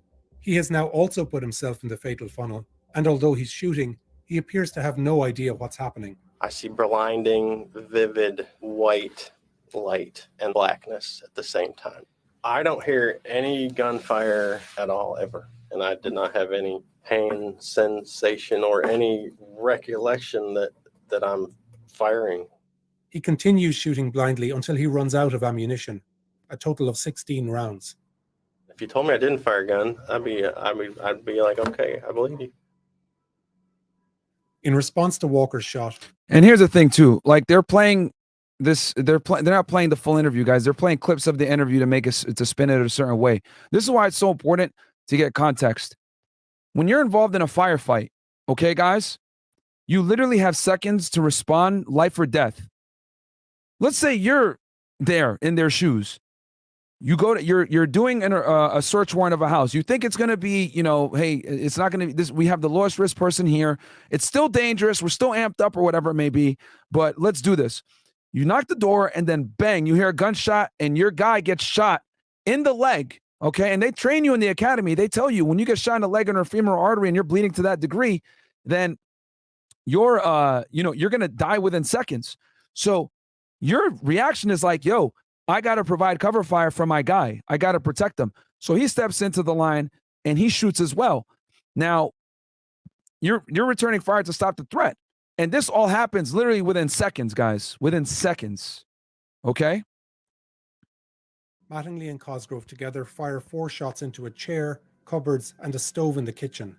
He has now also put himself in the fatal funnel, and although he's shooting, he appears to have no idea what's happening. I see blinding, vivid white light and blackness at the same time. I don't hear any gunfire at all ever, and I did not have any pain sensation or any recollection that I'm firing. He continues shooting blindly until he runs out of ammunition, a total of 16 rounds. If you told me I didn't fire a gun, I'd be like, okay, I believe you. In response to Walker's shot. And here's the thing too, like they're playing this, they're not playing the full interview, guys. They're playing clips of the interview to make us to spin it a certain way. This is why it's so important to get context. When you're involved in a firefight, okay, guys, you literally have seconds to respond, life or death. Let's say you're there in their shoes. You go to you're doing a search warrant of a house. You think it's going to be, you know, hey, it's not going to be this. We have the lowest risk person here. It's still dangerous. We're still amped up or whatever it may be, but let's do this. You knock the door and then bang, you hear a gunshot and your guy gets shot in the leg. Okay. And they train you in the academy. They tell you when you get shot in the leg or a femoral artery and you're bleeding to that degree, then you're, you're going to die within seconds. So your reaction is like, yo, I got to provide cover fire for my guy. I got to protect him. So he steps into the line and he shoots as well. Now, you're returning fire to stop the threat. And this all happens literally within seconds, guys. Within seconds. Okay? Mattingly and Cosgrove together fire 4 shots into a chair, cupboards, and a stove in the kitchen.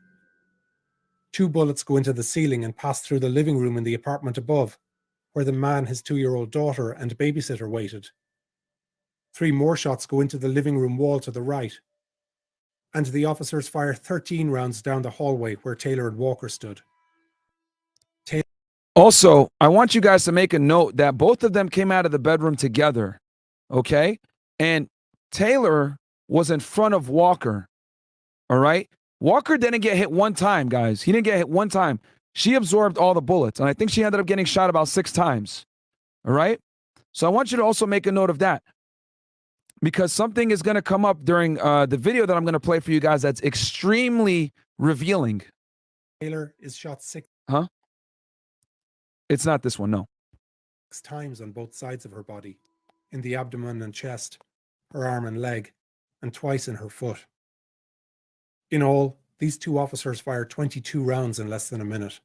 2 bullets go into the ceiling and pass through the living room in the apartment above, where the man, his 2-year-old daughter, and babysitter waited. 3 more shots go into the living room wall to the right. And the officers fire 13 rounds down the hallway where Taylor and Walker stood. Also, I want you guys to make a note that both of them came out of the bedroom together, okay? And Taylor was in front of Walker, all right? Walker didn't get hit one time, guys. He didn't get hit one time. She absorbed all the bullets, and I think she ended up getting shot about 6 times, all right? So I want you to also make a note of that because something is going to come up during the video that I'm going to play for you guys that's extremely revealing. Taylor is shot 6 It's not this one, no. times on both sides of her body, in the abdomen and chest, her arm and leg, and twice in her foot. In all, these 2 officers fired 22 rounds in less than a minute.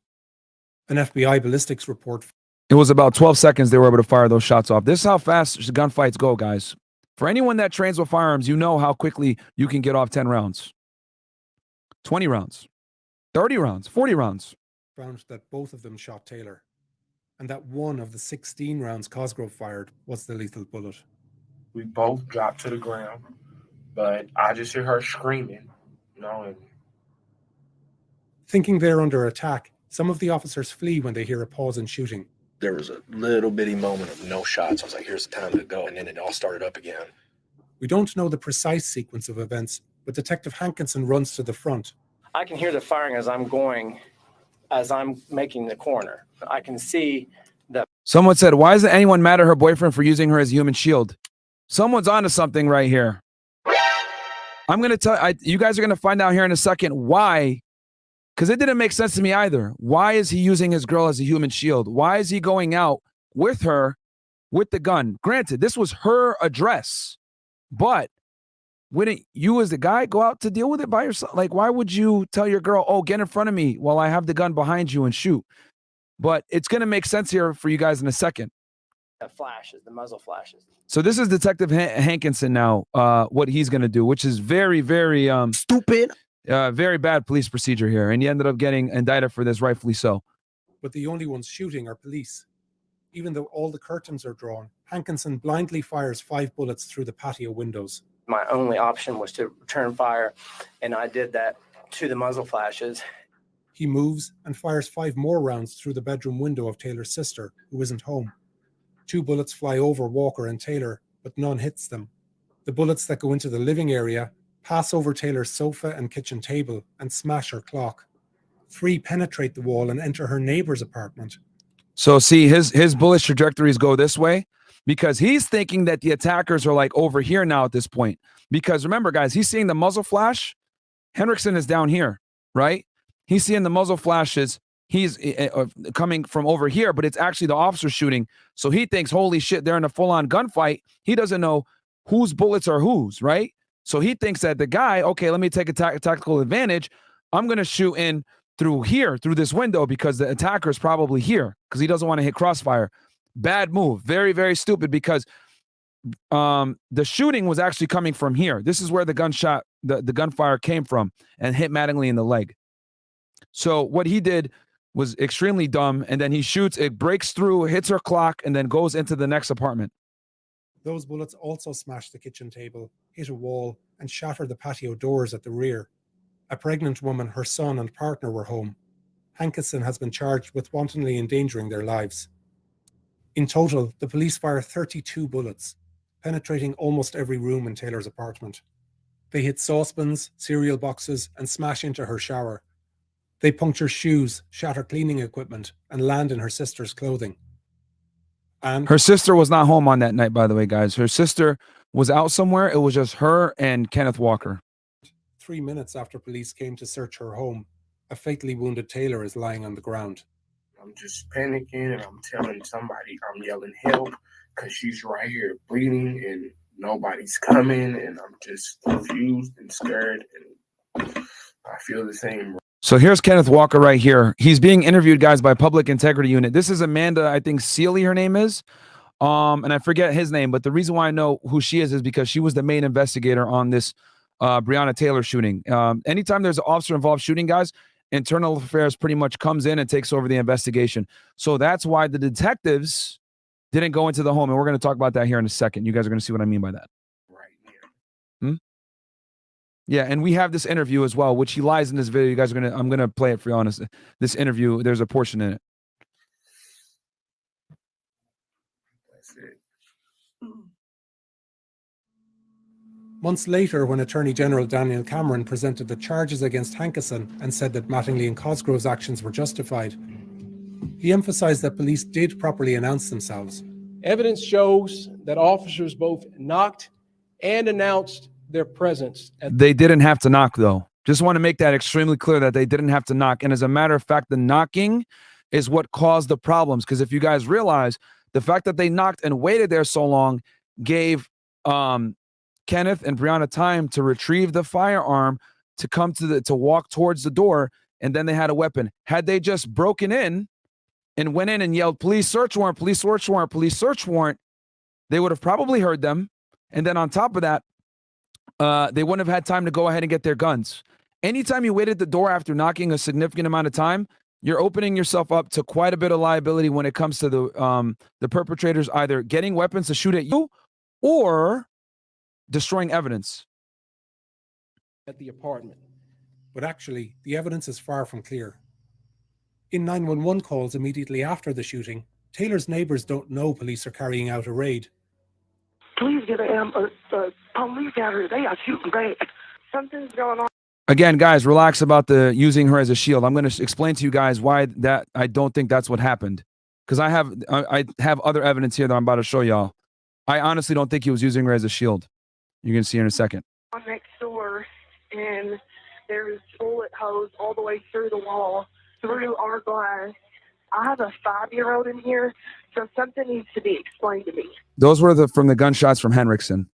An FBI ballistics report. It was about 12 seconds they were able to fire those shots off. This is how fast gunfights go, guys. For anyone that trains with firearms, you know how quickly you can get off 10 rounds, 20 rounds, 30 rounds, 40 rounds. Found that both of them shot Taylor, and that one of the 16 rounds Cosgrove fired was the lethal bullet. We both dropped to the ground, but I just hear her screaming, and thinking they're under attack, some of the officers flee when they hear a pause in shooting. There was a little bitty moment of no shots. I was like, here's the time to go. And then it all started up again. We don't know the precise sequence of events, but Detective Hankinson runs to the front. I can hear the firing as I'm making the corner. I can see the... Someone said, why isn't anyone mad at her boyfriend for using her as a human shield? Someone's onto something right here. I'm going to tell you guys are going to find out here in a second why, because it didn't make sense to me either. Why is he using his girl as a human shield? Why is he going out with her with the gun? Granted, this was her address, but wouldn't you as the guy go out to deal with it by yourself? Like, why would you tell your girl, oh, get in front of me while I have the gun behind you and shoot? But it's going to make sense here for you guys in a second. flashes, the muzzle flashes. So this is Detective Hankinson now, what he's going to do, which is very, very stupid, very bad police procedure here. And he ended up getting indicted for this, rightfully so. But the only ones shooting are police. Even though all the curtains are drawn, Hankinson blindly fires 5 bullets through the patio windows. My only option was to return fire, and I did that to the muzzle flashes. He moves and fires 5 more rounds through the bedroom window of Taylor's sister, who isn't home. 2 bullets fly over Walker and Taylor, but none hits them. The bullets that go into the living area pass over Taylor's sofa and kitchen table and smash her clock. 3 penetrate the wall and enter her neighbor's apartment. So see, his bullet trajectories go this way because he's thinking that the attackers are like over here now at this point. Because remember, guys, he's seeing the muzzle flash. Hendrickson is down here, right? He's seeing the muzzle flashes. He's coming from over here, but it's actually the officer shooting. So he thinks, holy shit, they're in a full-on gunfight. He doesn't know whose bullets are whose, right? So he thinks that the guy, okay, let me take a tactical advantage. I'm going to shoot in through here, through this window, because the attacker is probably here because he doesn't want to hit crossfire. Bad move. Very, very stupid because the shooting was actually coming from here. This is where the gunshot, the gunfire came from and hit Mattingly in the leg. So what he did was extremely dumb. And then he shoots, it breaks through, hits her clock, and then goes into the next apartment. Those bullets also smashed the kitchen table, hit a wall, and shattered the patio doors at the rear. A pregnant woman, her son, and partner were home. Hankinson has been charged with wantonly endangering their lives. In total, the police fire 32 bullets, penetrating almost every room in Taylor's apartment. They hit saucepans, cereal boxes, and smash into her shower. They puncture shoes, shatter cleaning equipment, and land in her sister's clothing. And her sister was not home on that night, by the way, guys. Her sister was out somewhere. It was just her and Kenneth Walker. 3 minutes after police came to search her home, a fatally wounded Taylor is lying on the ground. I'm just panicking and I'm telling somebody, I'm yelling help because she's right here bleeding and nobody's coming, and I'm just confused and scared, and I feel the same. So here's Kenneth Walker right here. He's being interviewed, guys, by Public Integrity Unit. This is Amanda, I think Sealy, her name is. And I forget his name, but the reason why I know who she is because she was the main investigator on this Breonna Taylor shooting. Anytime there's an officer involved shooting, guys, internal affairs pretty much comes in and takes over the investigation. So that's why the detectives didn't go into the home. And we're going to talk about that here in a second. You guys are going to see what I mean by that. Yeah, and we have this interview as well, which he lies in this video. You guys are I'm gonna play it for you. Honest, this interview, there's a portion in it. That's it. Months later, when Attorney General Daniel Cameron presented the charges against Hankinson and said that Mattingly and Cosgrove's actions were justified, he emphasized that police did properly announce themselves. Evidence shows that officers both knocked and announced their presence. They didn't have to knock, though. Just want to make that extremely clear that they didn't have to knock. And as a matter of fact, the knocking is what caused the problems. Because if you guys realize, the fact that they knocked and waited there so long gave Kenneth and Breonna time to retrieve the firearm, to come to walk towards the door, and then they had a weapon. Had they just broken in and went in and yelled, "Police search warrant, police search warrant, police search warrant," they would have probably heard them. And then on top of that, they wouldn't have had time to go ahead and get their guns. Anytime you wait at the door after knocking a significant amount of time, you're opening yourself up to quite a bit of liability when it comes to the perpetrators either getting weapons to shoot at you or destroying evidence at the apartment. But actually, the evidence is far from clear. In 911 calls immediately after the shooting, Taylor's neighbors don't know police are carrying out a raid. Please get a police out here. They are shooting bad. Something's going on. Again, guys, relax about the using her as a shield. I'm going to explain to you guys why that I don't think that's what happened. Because I have other evidence here that I'm about to show y'all. I honestly don't think he was using her as a shield. You're going to see her in a second. Next door, and there's bullet holes all the way through the wall, through our glass. I have a 5-year-old in here, so something needs to be explained to me. Those were from the gunshots from Henriksen.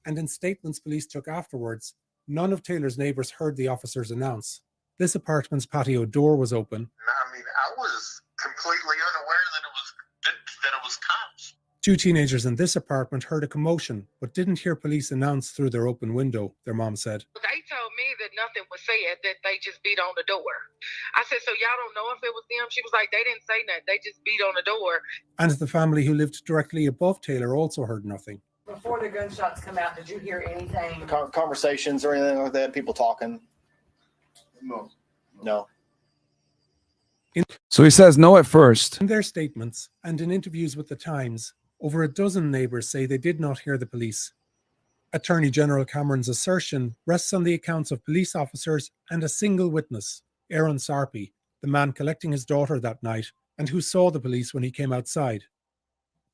And in statements police took afterwards, none of Taylor's neighbors heard the officers announce. This apartment's patio door was open. I mean, I was completely unaware that it was cops. 2 teenagers in this apartment heard a commotion, but didn't hear police announce through their open window, their mom said. They told me that nothing was said, that they just beat on the door. I said, so y'all don't know if it was them? She was like, they didn't say nothing. They just beat on the door. And the family who lived directly above Taylor also heard nothing. Before the gunshots come out, did you hear anything? Conversations or anything like that? People talking? No. So he says no at first. In their statements and in interviews with the Times, over a dozen neighbors say they did not hear the police. Attorney General Cameron's assertion rests on the accounts of police officers and a single witness, Aaron Sarpy, the man collecting his daughter that night and who saw the police when he came outside.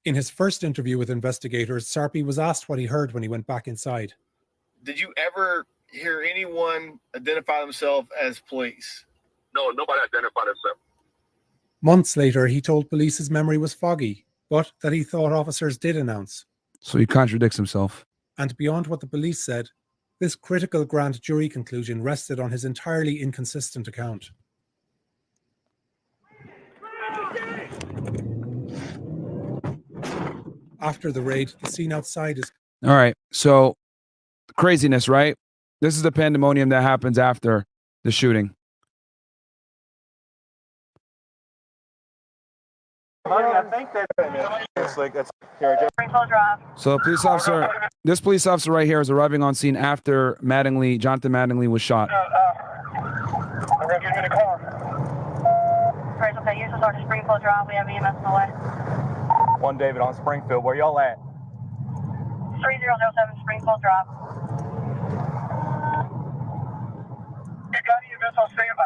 In his first interview with investigators, Sarpy was asked what he heard when he went back inside. Did you ever hear anyone identify themselves as police? No, nobody identified themselves. Months later, he told police his memory was foggy, but that he thought officers did announce. So he contradicts himself. And beyond what the police said, this critical grand jury conclusion rested on his entirely inconsistent account. After the raid, the scene outside is... All right, so craziness, right? This is the pandemonium that happens after the shooting. I think that's like that's here. So this police officer right here is arriving on scene after Jonathan Mattingly was shot. We're gonna get in the car. Right, okay, use the Springfield Drive. We have EMS on the way. 1 David on Springfield. Where y'all at? 3007 Springfield Drive. You got EMS on standby.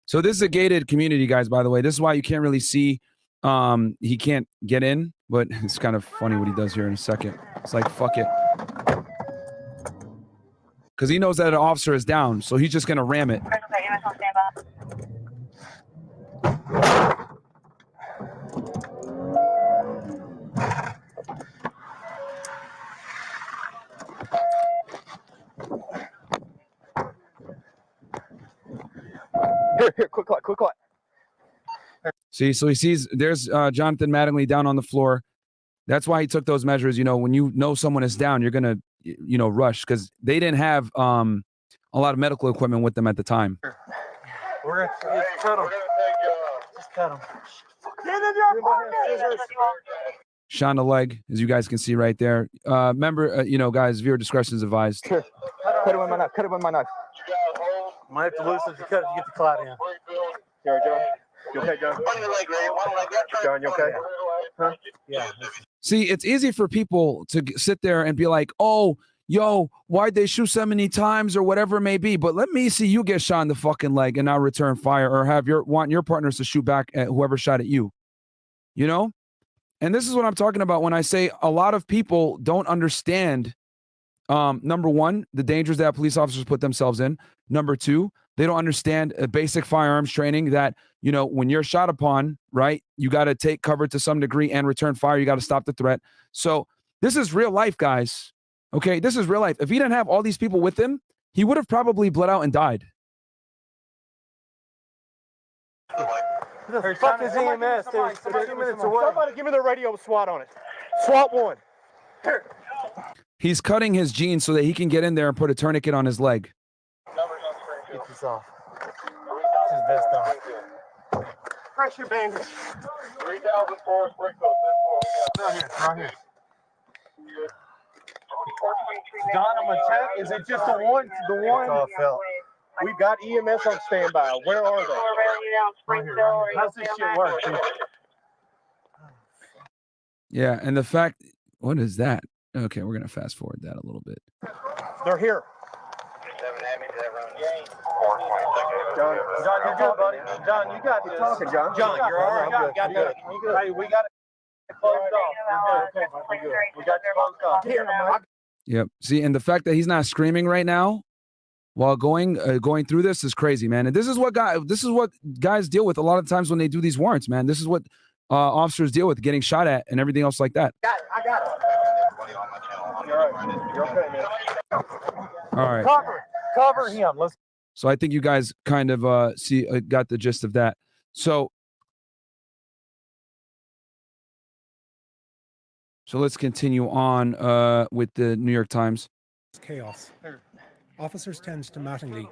So this is a gated community, guys, by the way. This is why you can't really see. He can't get in, but it's kind of funny what he does here in a second. It's like, fuck it. Because he knows that an officer is down, so he's just going to ram it. Okay, EMS on standby. Here, quick light. See, so he sees there's Jonathan Mattingly down on the floor. That's why he took those measures. You know, when you know someone is down, you're going to, rush because they didn't have a lot of medical equipment with them at the time. We're gonna cut him. Just cut him. Shot in the leg, as you guys can see right there. Remember, guys, viewer discretion is advised. Cut it with my knife. Cut it with my knife. Might have to loosen it to cut it to get the clot in. Here, John. You okay, John? John, you okay? Huh? Yeah. See, it's easy for people to sit there and be like, oh, yo, why'd they shoot so many times or whatever it may be. But let me see you get shot in the fucking leg and now return fire or want your partners to shoot back at whoever shot at you. You know? And this is what I'm talking about when I say a lot of people don't understand, number one, the dangers that police officers put themselves in. Number two, they don't understand basic firearms training that, when you're shot upon, right, you got to take cover to some degree and return fire. You got to stop the threat. So this is real life, guys. Okay, this is real life. If he didn't have all these people with him, he would have probably bled out and died. Who the fuck is EMS? There's 2 minutes away. Somebody give me the radio with SWAT on it. SWAT 1. Here. He's cutting his jeans so that he can get in there and put a tourniquet on his leg. Get this off. This is best off. Pressure bandage. 3004 Springfield. Right here. Don, I'm gonna check. Is it just the one? The one? It's all felt. We got EMS on standby. Where are they? Right here. How's this shit work? Yeah, and the fact, what is that? Okay, we're gonna fast forward that a little bit. They're here. John, you're good, buddy. John, you got this. Talking, John. John, you're all right. Got good. Hey, we got it closed off. We're good. Okay, we're good. We got you closed off. Here, Yep. See, and the fact that he's not screaming right now while going through this is crazy, man. And this is what guys deal with a lot of times when they do these warrants, man. This is what officers deal with, getting shot at and everything else like that. I got it. You're all right. You're okay, man. All right. Cover him. Let's. So I think you guys kind of got the gist of that. So let's continue on with the New York Times. It's chaos. Officers tend to Mattingly,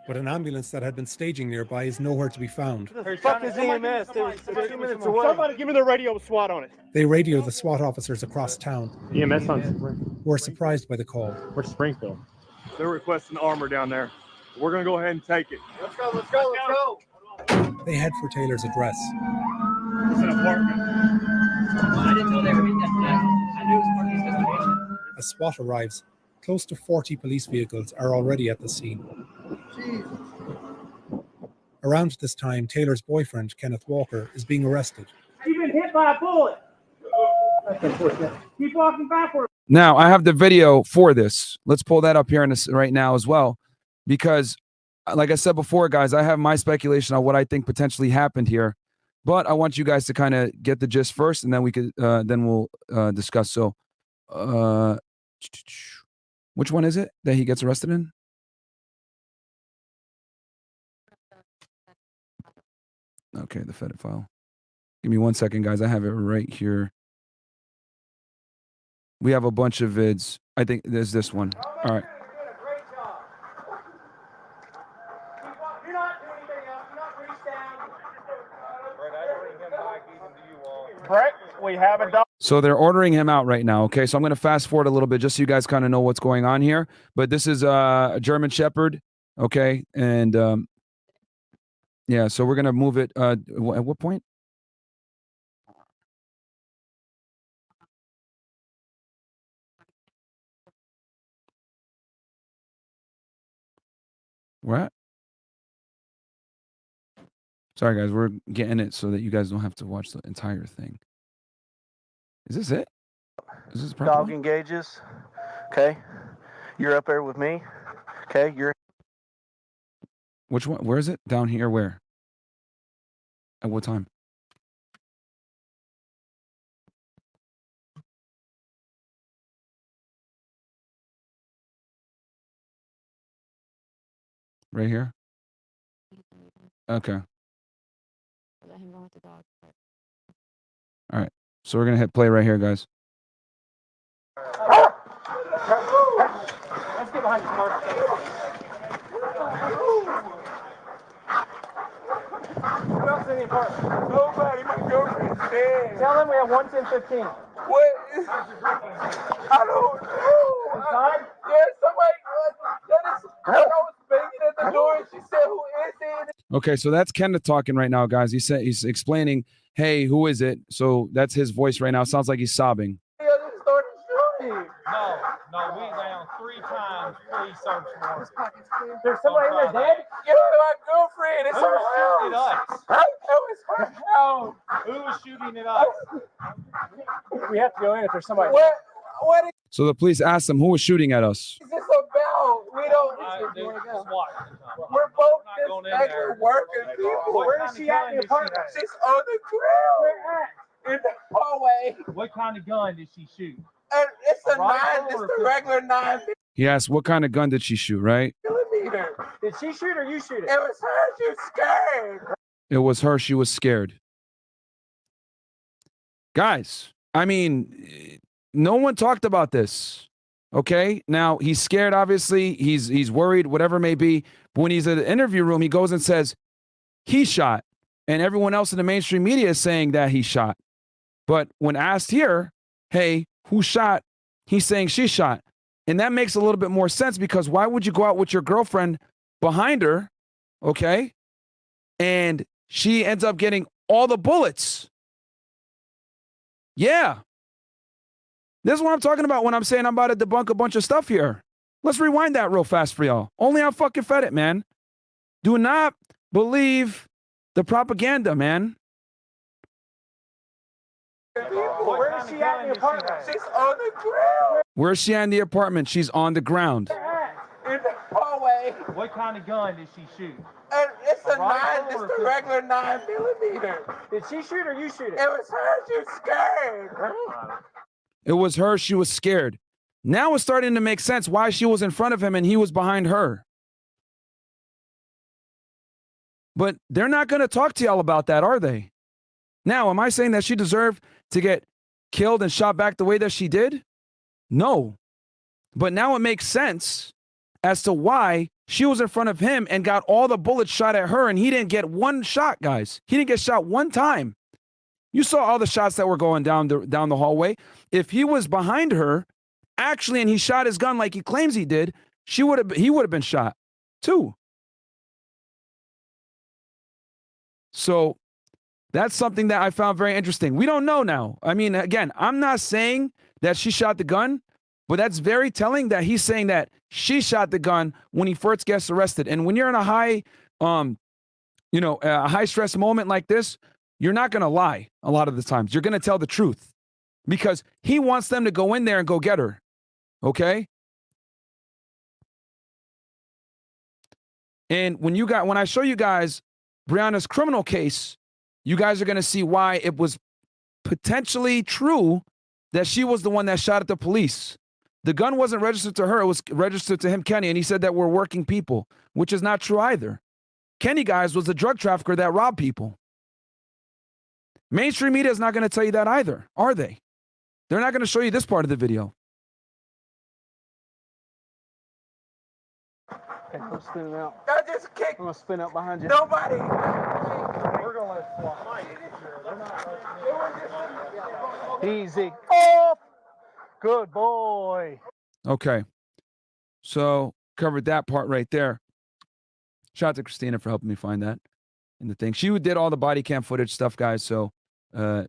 but an ambulance that had been staging nearby is nowhere to be found. Who the fuck is EMS? There's 2 minutes away. Somebody give me the radio with SWAT on it. They radio the SWAT officers across town, EMS on Springfield. who are surprised by the call. Where's Springfield? They're requesting armor down there. We're gonna go ahead and take it. Let's go. Let's go. Let's go. They head for Taylor's address. It's an apartment. I didn't know they were in that yet. I knew it was part of his destination. As SWAT arrives, close to 40 police vehicles are already at the scene. Around this time, Taylor's boyfriend, Kenneth Walker, is being arrested. You've been hit by a bullet. Keep walking backwards. Now, I have the video for this. Let's pull that up here right now as well, because like I said before, guys, I have my speculation on what I think potentially happened here, but I want you guys to kind of get the gist first, and then we'll discuss. So, which one is it that he gets arrested in? Okay, the Affidavit file. Give me 1 second, guys. I have it right here. We have a bunch of vids. I think there's this one. All right. You're not doing anything else. You're not reached down. Brett, I bring him back even to you all. Brett, we have a dog. So they're ordering him out right now. Okay, so I'm going to fast forward a little bit just so you guys kind of know what's going on here. But this is a German Shepherd. Okay, and yeah, so we're going to move it. At what point? Where at? Sorry, guys, we're getting it so that you guys don't have to watch the entire thing. Is this it? Is this Dog engages. Okay. You're up there with me. Okay. You're. Which one? Where is it? Down here? Where? At what time? Right here? Okay. Let him go with the dog. All right. So we're going to hit play right here, guys. Let's get behind the car. Who else in the apartment? Nobody. My girlfriend's dead. Tell them we have 11015. What is? I don't know. Inside? Yeah, somebody. When I was banging at the door, and she said, "Who is it?" Okay, so that's Kenneth talking right now, guys. He's explaining, hey, who is it? So that's his voice right now. Sounds like he's sobbing. Yeah, they started shooting. No, we down 3 times. Please search warrant. There's somebody in there dead? Yeah, my girlfriend. It's her house. Shooting at us? It was her house. Who was shooting at us? We have to go in if there's somebody. What is So the police asked him who was shooting at us. this about? We don't. We're both just regular working people. Where is she at in the apartment? She's on the ground. Where at? In the hallway. What kind of gun did she shoot? It's a 9. It's the regular 9 He asked, what kind of gun did she shoot, right? millimeter. Did she shoot or you shoot it? It was her. She was scared. It was her. She was scared. Guys, I mean, no one talked about this. Okay, now he's scared, obviously. He's worried, whatever it may be. But when he's in the interview room, he goes and says, he shot. And everyone else in the mainstream media is saying that he shot. But when asked here, hey, who shot? He's saying she shot. And that makes a little bit more sense because why would you go out with your girlfriend behind her, okay? And she ends up getting all the bullets. Yeah. This is what I'm talking about when I'm saying I'm about to debunk a bunch of stuff here. Let's rewind that real fast for y'all. Only on fucking Fed it, man. Do not believe the propaganda, man. Where is she at in the apartment? She's on the ground. Where's she at in the apartment? She's on the ground. In the hallway. What kind of gun did she shoot? It's a 9. It's the regular 9 millimeter. Did she shoot or you shoot it? It was her. She was scared. It was her. She was scared. Now it's starting to make sense why she was in front of him and he was behind her. But they're not going to talk to y'all about that, are they? Now, am I saying that she deserved to get killed and shot back the way that she did? No. But now it makes sense as to why she was in front of him and got all the bullets shot at her and he didn't get one shot, guys. He didn't get shot one time. You saw all the shots that were going down the hallway. If he was behind her, actually, and he shot his gun like he claims he did, he would have been shot too. So that's something that I found very interesting. We don't know now. I mean, again, I'm not saying that she shot the gun, but that's very telling that he's saying that she shot the gun when he first gets arrested. And when you're in a high, a high stress moment like this, you're not going to lie a lot of the times. You're going to tell the truth because he wants them to go in there and go get her. Okay? And when I show you guys Breonna's criminal case, you guys are going to see why it was potentially true that she was the one that shot at the police. The gun wasn't registered to her. It was registered to him, Kenny, and he said that we're working people, which is not true either. Kenny, guys, was a drug trafficker that robbed people. Mainstream media is not going to tell you that either, are they? They're not going to show you this part of the video. Okay, I'm spinning out. I just kicked. I'm gonna spin out behind you. Nobody. We're gonna let it fly. Easy. Off. Good boy. Okay. So covered that part right there. Shout out to Christina for helping me find that in the thing. She did all the body cam footage stuff, guys. So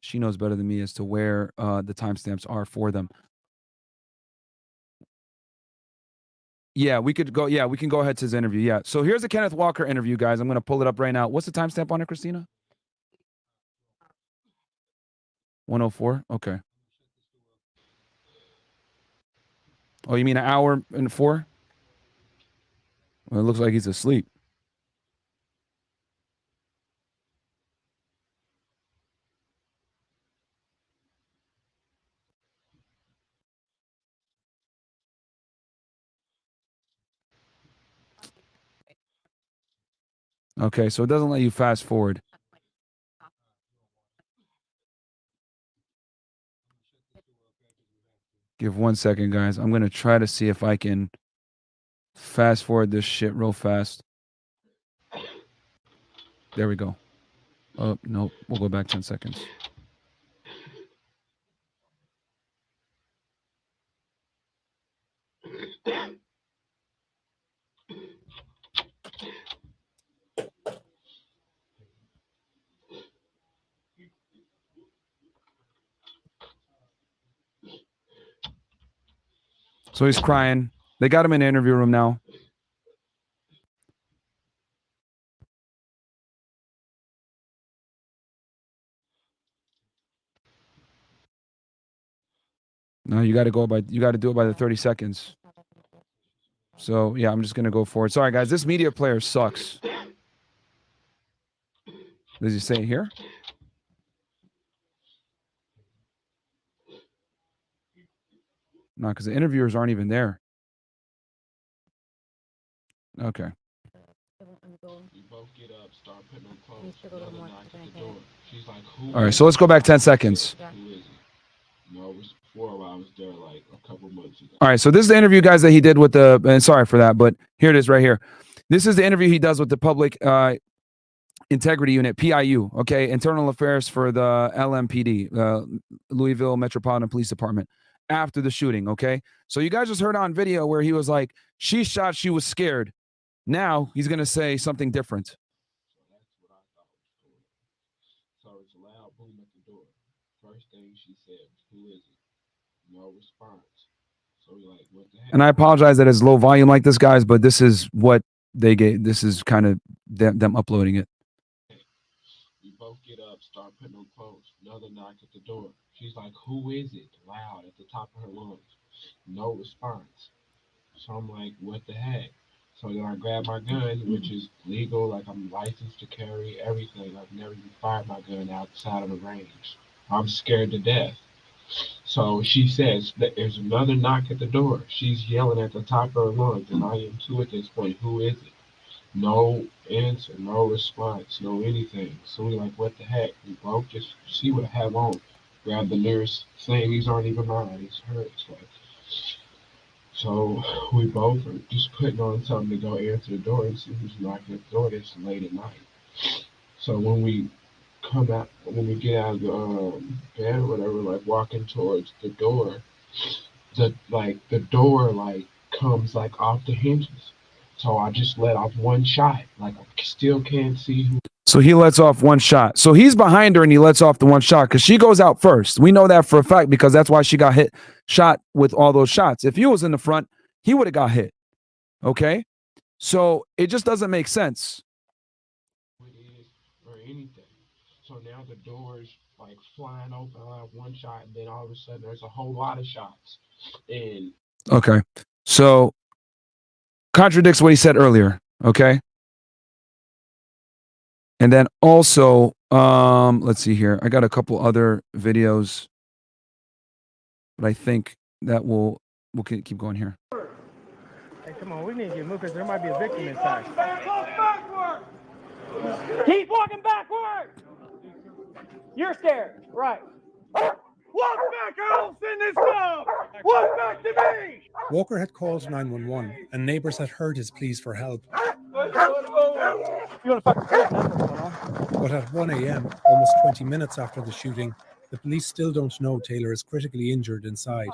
she knows better than me as to where the timestamps are for them. Yeah, we could go. Yeah, we can go ahead to his interview. Yeah. So here's the Kenneth Walker interview, guys. I'm going to pull it up right now. What's the timestamp on it, Christina? 104. Okay. Oh, you mean an hour and 4? Well, it looks like he's asleep. Okay, so it doesn't let you fast forward. Give 1 second, guys. I'm going to try to see if I can fast forward this shit real fast. There we go. Oh, no. We'll go back 10 seconds. So he's crying. They got him in the interview room now. No, you got to do it by the 30 seconds. So yeah, I'm just going to go forward. Sorry, guys. This media player sucks. Does he say it here? No, because the interviewers aren't even there. Okay. All right, so let's go back 10 seconds. All right, so this is the interview, guys, that he did with the, and sorry for that, but here it is right here. This is the interview he does with the Public Integrity Unit, PIU, okay, Internal Affairs for the LMPD, Louisville Metropolitan Police Department, after the shooting, okay? So you guys just heard on video where he was like, she shot, she was scared. Now he's going to say something different. So it's a loud boom at the door. First thing she said was, "Who is it?" No response. So we're like, "What the heck?" And I apologize that it's low volume like this, guys, but this is what they gave. This is kind of them uploading it. We both get up, start putting on clothes. Another knock at the door. She's like, "Who is it?" Loud at the top of her lungs. No response. So I'm like, "What the heck?" So then I grab my gun, which is legal, like I'm licensed to carry everything. I've never even fired my gun outside of the range. I'm scared to death. So she says that there's another knock at the door. She's yelling at the top of her lungs, and I am too at this point. Who is it? No answer, no response, no anything. So we're like, what the heck? We both just see what I have on. Grab the nurse, saying these aren't even mine, it's hers. Like, so we both are just putting on something to go answer the door and see who's knocking at the door. It's late at night. So when we get out of the bed or whatever, like walking towards the door, the door comes like off the hinges. So I just let off one shot. Like I still can't see who. So he lets off one shot. So he's behind her and he lets off the one shot because she goes out first. We know that for a fact because that's why she got shot with all those shots. If he was in the front, he would have got hit. Okay? So it just doesn't make sense. It is or anything. So now the door's like flying open. I have one shot, and then all of a sudden there's a whole lot of shots. And Okay. So contradicts what he said earlier. Okay. And then also, let's see here. I got a couple other videos, but I think that we'll keep going here. Hey, come on, we need to get moved because there might be a victim inside. Keep walking backward. You're scared, right? Walk back, I don't send this dog! Walk back to me! Walker had called 911 and neighbors had heard his pleas for help. You wanna fucking prison? That's what's going on. But at 1 a.m., almost 20 minutes after the shooting, the police still don't know Taylor is critically injured inside.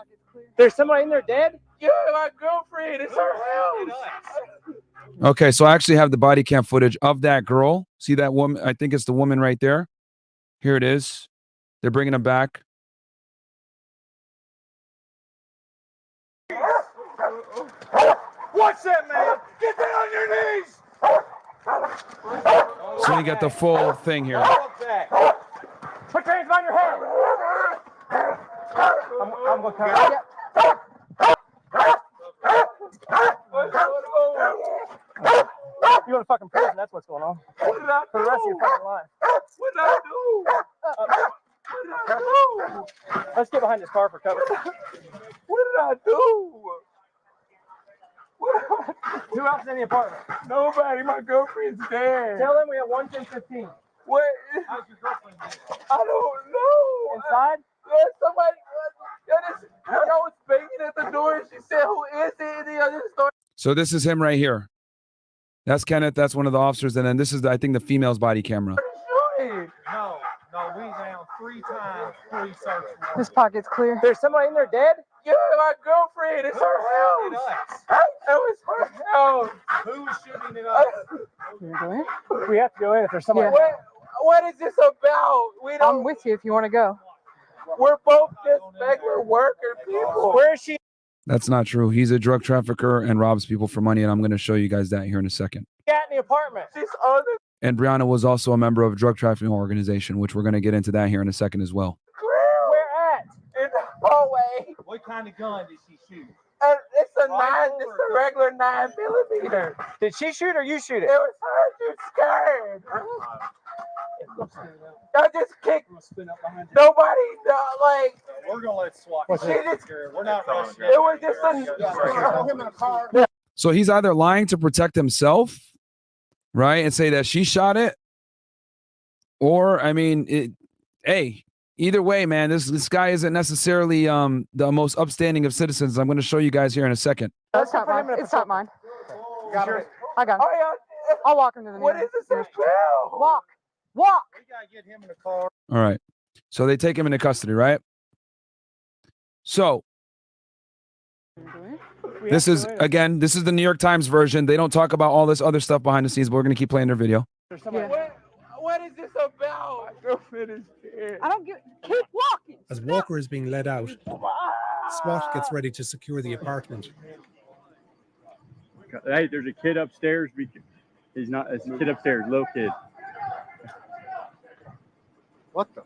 There's somebody in there dead? Yeah, my girlfriend. It's her house. Okay, so I actually have the body cam footage of that girl. See that woman? I think it's the woman right there. Here it is. They're bringing him back. Watch that, man. Get down on your knees. So you get the full thing here. Put your hands behind your head. I'm going to come. You want to fucking prison? That's what's going on. What did I do? For the rest of your fucking life. What did I do? What did I do? Let's get behind this car for cover. What did I do? Who else is in the apartment? Nobody. My girlfriend's dead. Tell them we have 11015. What? How's your girlfriend dead? I don't know. Inside? Yeah, somebody. I was banging at the door and she said, "Who is it?" And the other store. So this is him right here. That's Kenneth. That's one of the officers. And then this is, I think, the female's body camera. No, we down 3 times, 3 search warrants. This pocket's clear. There's somebody in there dead? Yeah, my girlfriend. It's her house. It was her house. Who was shooting it up? We have to go in if there's somebody. Yeah. What is this about? I'm with you if you want to go. We're both just regular worker people. Where is she That's not true. He's a drug trafficker and robs people for money. And I'm going to show you guys that here in a second. at in the apartment? She's on the And Breonna was also a member of a drug trafficking organization, which we're going to get into that here in a second as well. Where at? In the hallway. What kind of gun did she shoot? It's a regular 9mm. Did she shoot or you shoot it? It was her. She's scared. I just kicked. Nobody, like. We're gonna let SWAT. We're not rushing. It was just him in a car. So he's either lying to protect himself, right, and say that she shot it, or I mean, hey, either way, man, this guy isn't necessarily the most upstanding of citizens. I'm going to show you guys here in a second. That's not mine. It's not mine. Sure. I got him. Oh, yeah. I'll walk him to the What is this about? Walk. We gotta get him in the car. All right. So they take him into custody, right? So this is, again, this is the New York Times version. They don't talk about all this other stuff behind the scenes, but we're going to keep playing their video. What is this about? My girlfriend is dead. I don't get. Keep walking. As Walker is being led out, SWAT gets ready to secure the apartment. Hey, there's a kid upstairs. He's not. It's a kid upstairs, little kid. What the?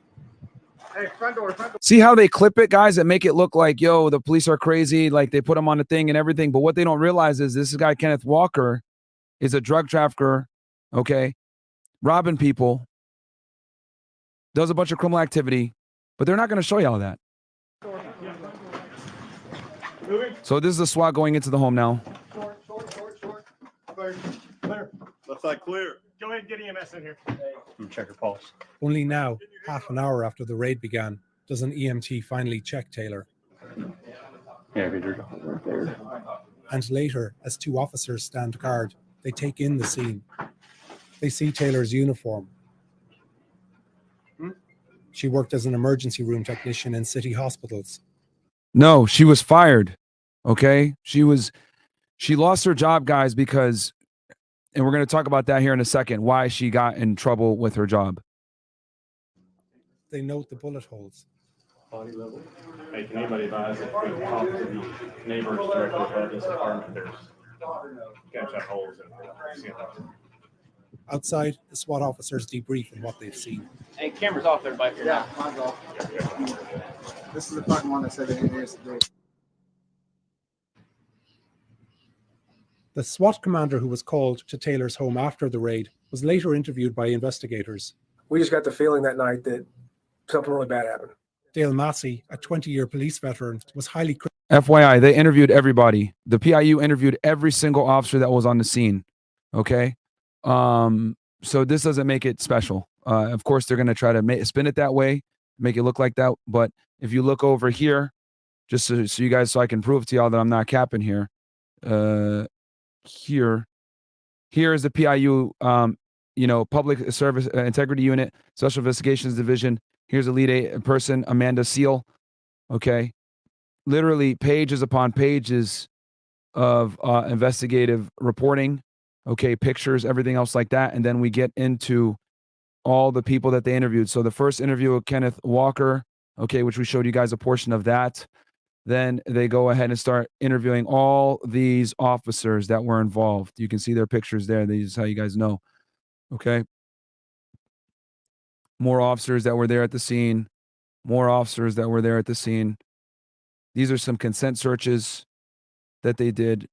Hey, front door, front door. See how they clip it, guys, and make it look like, yo, the police are crazy. Like they put him on the thing and everything. But what they don't realize is this guy, Kenneth Walker, is a drug trafficker, okay, robbing people, does a bunch of criminal activity, but they're not going to show you all that. So this is the SWAT going into the home now. Short. Clear. Left side clear. Go ahead and get EMS in here. Check her pulse. Only now, half an hour after the raid began, does an EMT finally check Taylor. Yeah, there's a hole right there. And later, as two officers stand guard, they take in the scene. They see Taylor's uniform. She worked as an emergency room technician in city hospitals. No, she was fired. Okay. She lost her job, guys, because, and we're going to talk about that here in a second, why she got in trouble with her job. They note the bullet holes. Body level. Hey, can anybody advise if we talk to the neighbors directly about this apartment? There's gunshot holes in it. Outside, the SWAT officers debrief on what they've seen. Hey, camera's off there, Mike. Yeah, mine's off. This is the fucking one that said it in yesterday. The SWAT commander who was called to Taylor's home after the raid was later interviewed by investigators. We just got the feeling that night that something really bad happened. Dale Massey, a 20-year police veteran, was highly critical. FYI, they interviewed everybody. The PIU interviewed every single officer that was on the scene. Okay. So this doesn't make it special. Of course, they're going to try to spin it that way make it look like that. But if you look over here, just so you guys, so I can prove to y'all that I'm not capping here. Here is the PIU, Public Service Integrity Unit, Special Investigations Division. Here's the lead person, Amanda Seal. Okay. Literally pages upon pages of investigative reporting. Okay. Pictures, everything else like that. And then we get into all the people that they interviewed. So the first interview with Kenneth Walker, okay, which we showed you guys a portion of that. Then they go ahead and start interviewing all these officers that were involved. You can see their pictures there. This is how you guys know. Okay. More officers that were there at the scene. More officers that were there at the scene. These are some consent searches that they did.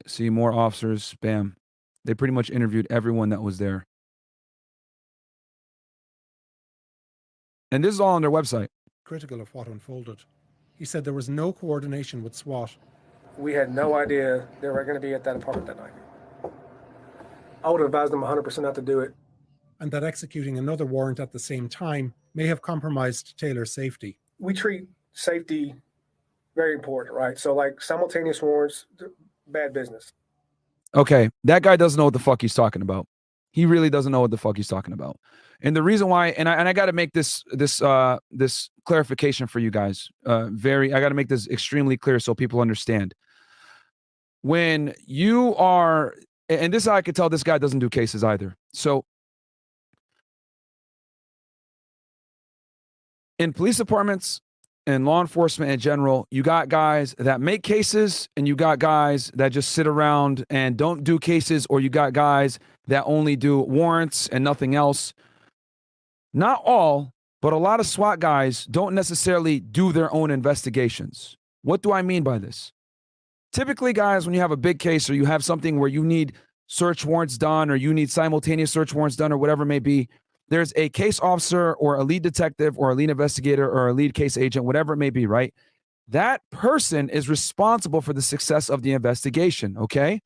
See, more officers. Bam. They pretty much interviewed everyone that was there. And this is all on their website. Critical of what unfolded. He said there was no coordination with SWAT. We had no idea they were going to be at that apartment that night. I would have advised them 100% not to do it. And that executing another warrant at the same time may have compromised Taylor's safety. We treat safety very important, right? So like simultaneous warrants, bad business. Okay, that guy doesn't know what the fuck he's talking about. He really doesn't know what the fuck he's talking about. And the reason why, and I got to make this clarification for you guys. I got to make this extremely clear so people understand. When you are, and this I could tell this guy doesn't do cases either. So in police departments and law enforcement in general, you got guys that make cases and you got guys that just sit around and don't do cases, or you got guys that only do warrants and nothing else. Not all, but a lot of SWAT guys don't necessarily do their own investigations. What do I mean by this? Typically, guys, when you have a big case or you have something where you need search warrants done or you need simultaneous search warrants done or whatever it may be, there's a case officer or a lead detective or a lead investigator or a lead case agent, whatever it may be, right? That person is responsible for the success of the investigation, okay?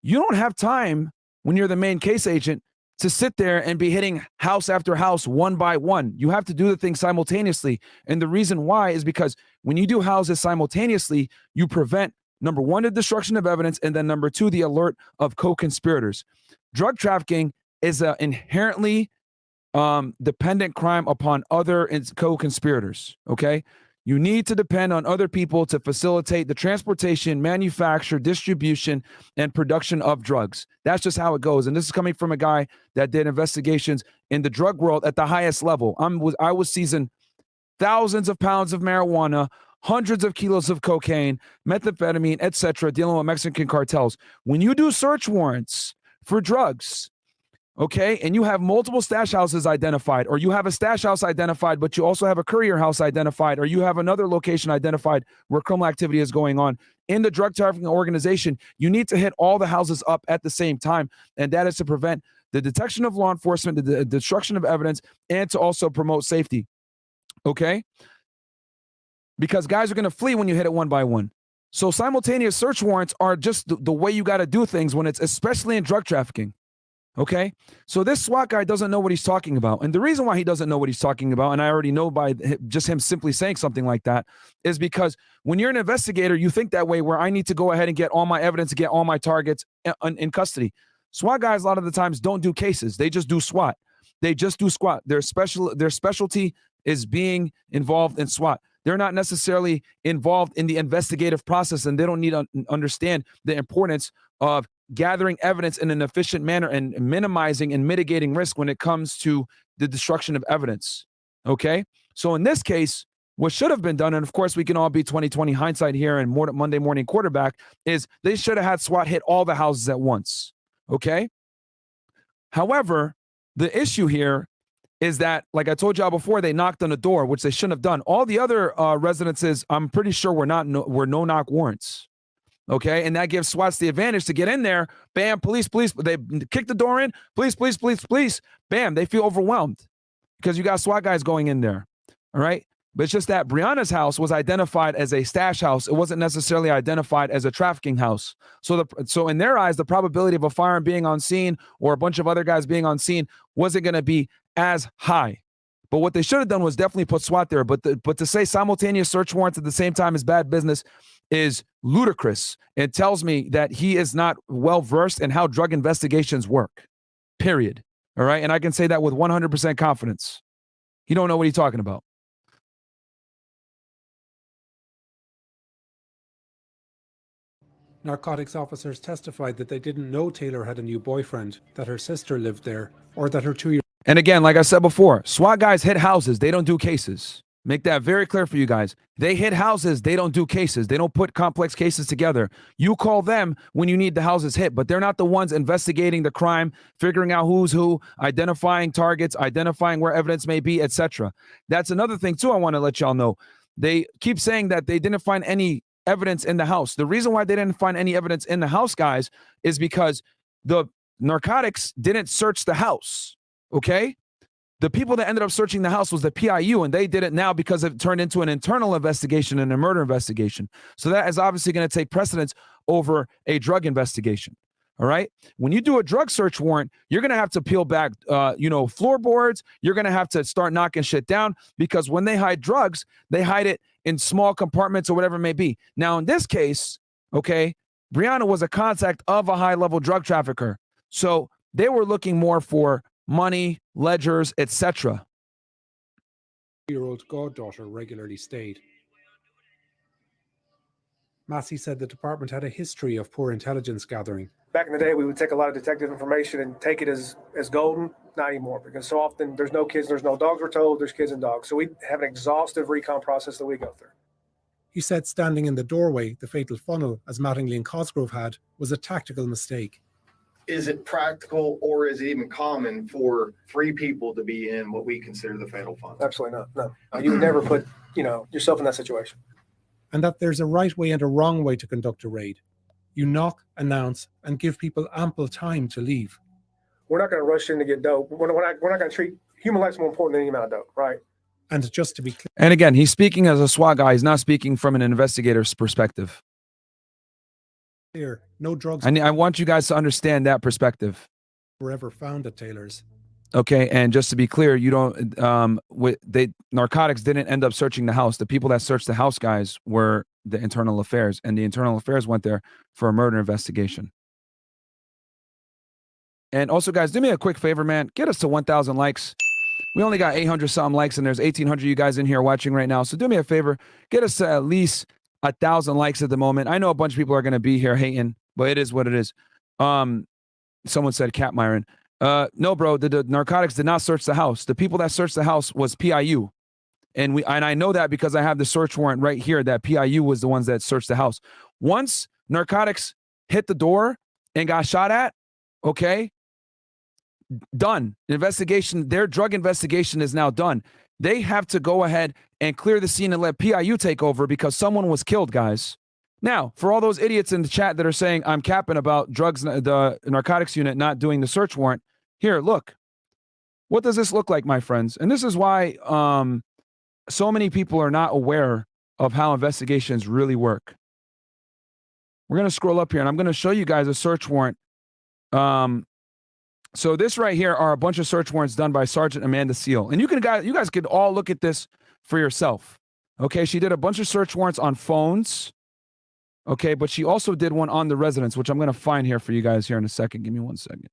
You don't have time when you're the main case agent to sit there and be hitting house after house one by one. You have to do the thing simultaneously. And the reason why is because when you do houses simultaneously, you prevent, number one, the destruction of evidence, and then number two, the alert of co-conspirators. Drug trafficking is an inherently dependent crime upon other co-conspirators, okay? You need to depend on other people to facilitate the transportation, manufacture, distribution, and production of drugs. That's just how it goes. And this is coming from a guy that did investigations in the drug world at the highest level. I was seizing thousands of pounds of marijuana, hundreds of kilos of cocaine, methamphetamine, etc., dealing with Mexican cartels. When you do search warrants for drugs, okay, and you have multiple stash houses identified, or you have a stash house identified, but you also have a courier house identified, or you have another location identified where criminal activity is going on in the drug trafficking organization, you need to hit all the houses up at the same time. And that is to prevent the detection of law enforcement, the destruction of evidence, and to also promote safety. Okay? Because guys are going to flee when you hit it one by one. So simultaneous search warrants are just the way you got to do things when it's, especially in drug trafficking. Okay, so this SWAT guy doesn't know what he's talking about. And the reason why he doesn't know what he's talking about, and I already know by just him simply saying something like that, is because when you're an investigator, you think that way, where I need to go ahead and get all my evidence, get all my targets in custody. SWAT guys, a lot of the times, don't do cases. They just do SWAT. They just do SWAT. Their specialty is being involved in SWAT. They're not necessarily involved in the investigative process, and they don't need to understand the importance of gathering evidence in an efficient manner and minimizing and mitigating risk when it comes to the destruction of evidence. Okay, so in this case, what should have been done, and of course we can all be 20/20 hindsight here and Monday morning quarterback, is they should have had SWAT hit all the houses at once. Okay, however, the issue here is that, like I told y'all before, they knocked on the door, which they shouldn't have done. All the other residences, I'm pretty sure, were no-knock warrants. Okay, and that gives SWATs the advantage to get in there. Bam, police. They kick the door in. Police. Bam, they feel overwhelmed because you got SWAT guys going in there. All right, but it's just that Breonna's house was identified as a stash house. It wasn't necessarily identified as a trafficking house. So in their eyes, the probability of a firearm being on scene or a bunch of other guys being on scene wasn't going to be as high. But what they should have done was definitely put SWAT there. But to say simultaneous search warrants at the same time is bad business is ludicrous. It tells me that he is not well versed in how drug investigations work. Period. All right. And I can say that with 100% confidence. He don't know what he's talking about. Narcotics officers testified that they didn't know Taylor had a new boyfriend, that her sister lived there, or that her 2-year-old. And again, like I said before, SWAT guys hit houses. They don't do cases. Make that very clear for you guys. They hit houses. They don't do cases. They don't put complex cases together. You call them when you need the houses hit, but they're not the ones investigating the crime, figuring out who's who, identifying targets, identifying where evidence may be, etc. That's another thing too I want to let y'all know. They keep saying that they didn't find any evidence in the house. The reason why they didn't find any evidence in the house, guys, is because the narcotics didn't search the house. Okay? The people that ended up searching the house was the PIU, and they did it now because it turned into an internal investigation and a murder investigation. So that is obviously going to take precedence over a drug investigation. All right? When you do a drug search warrant, you're going to have to peel back, floorboards. You're going to have to start knocking shit down because when they hide drugs, they hide it in small compartments or whatever it may be. Now, in this case, okay, Breonna was a contact of a high-level drug trafficker. So they were looking more for money, ledgers, etc. 2-year-old goddaughter regularly stayed. Massey said the department had a history of poor intelligence gathering. Back in the day, we would take a lot of detective information and take it as golden. Not anymore, because so often there's no kids, there's no dogs, we're told, there's kids and dogs. So we have an exhaustive recon process that we go through. He said standing in the doorway, the fatal funnel, as Mattingly and Cosgrove had, was a tactical mistake. Is it practical or is it even common for 3 people to be in what we consider the fatal funnel? Absolutely not. No, you would never put, yourself in that situation. And that there's a right way and a wrong way to conduct a raid. You knock, announce, and give people ample time to leave. We're not going to rush in to get dope. We're not going to treat human life's more important than any amount of dope, right? And just to be clear. And again, he's speaking as a SWAT guy. He's not speaking from an investigator's perspective. No drugs. I want you guys to understand that perspective. Were ever found at Taylor's. Okay, and just to be clear, you don't. Narcotics didn't end up searching the house. The people that searched the house, guys, were the internal affairs, and the internal affairs went there for a murder investigation. And also, guys, do me a quick favor, man. Get us to 1,000 likes. We only got 800 something likes, and there's 1,800 you guys in here watching right now. So do me a favor, get us to at least 1,000 likes at the moment. I know a bunch of people are going to be here hating, but it is what it is. Someone said Cat Myron. No, bro, the narcotics did not search the house. The people that searched the house was PIU. And I know that because I have the search warrant right here that PIU was the ones that searched the house. Once narcotics hit the door and got shot at, okay, done. Investigation, their drug investigation is now done. They have to go ahead and clear the scene and let PIU take over because someone was killed, guys. Now, for all those idiots in the chat that are saying I'm capping about drugs, the narcotics unit not doing the search warrant, here, look. What does this look like, my friends? And this is why so many people are not aware of how investigations really work. We're going to scroll up here, and I'm going to show you guys a search warrant. So this right here are a bunch of search warrants done by Sergeant Amanda Seal. And you guys could all look at this for yourself. Okay, she did a bunch of search warrants on phones. Okay, but she also did one on the residence, which I'm going to find here for you guys here in a second. Give me 1 second.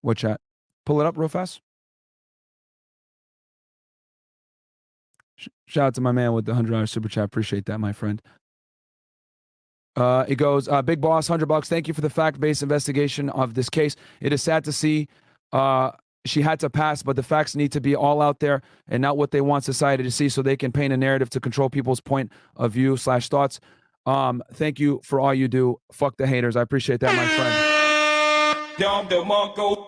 What chat? Pull it up real fast. Shout out to my man with the $100 super chat. Appreciate that, my friend. It goes, Big Boss, $100. Thank you for the fact-based investigation of this case. It is sad to see she had to pass, but the facts need to be all out there and not what they want society to see so they can paint a narrative to control people's point of view / thoughts. Thank you for all you do. Fuck the haters. I appreciate that, my friend.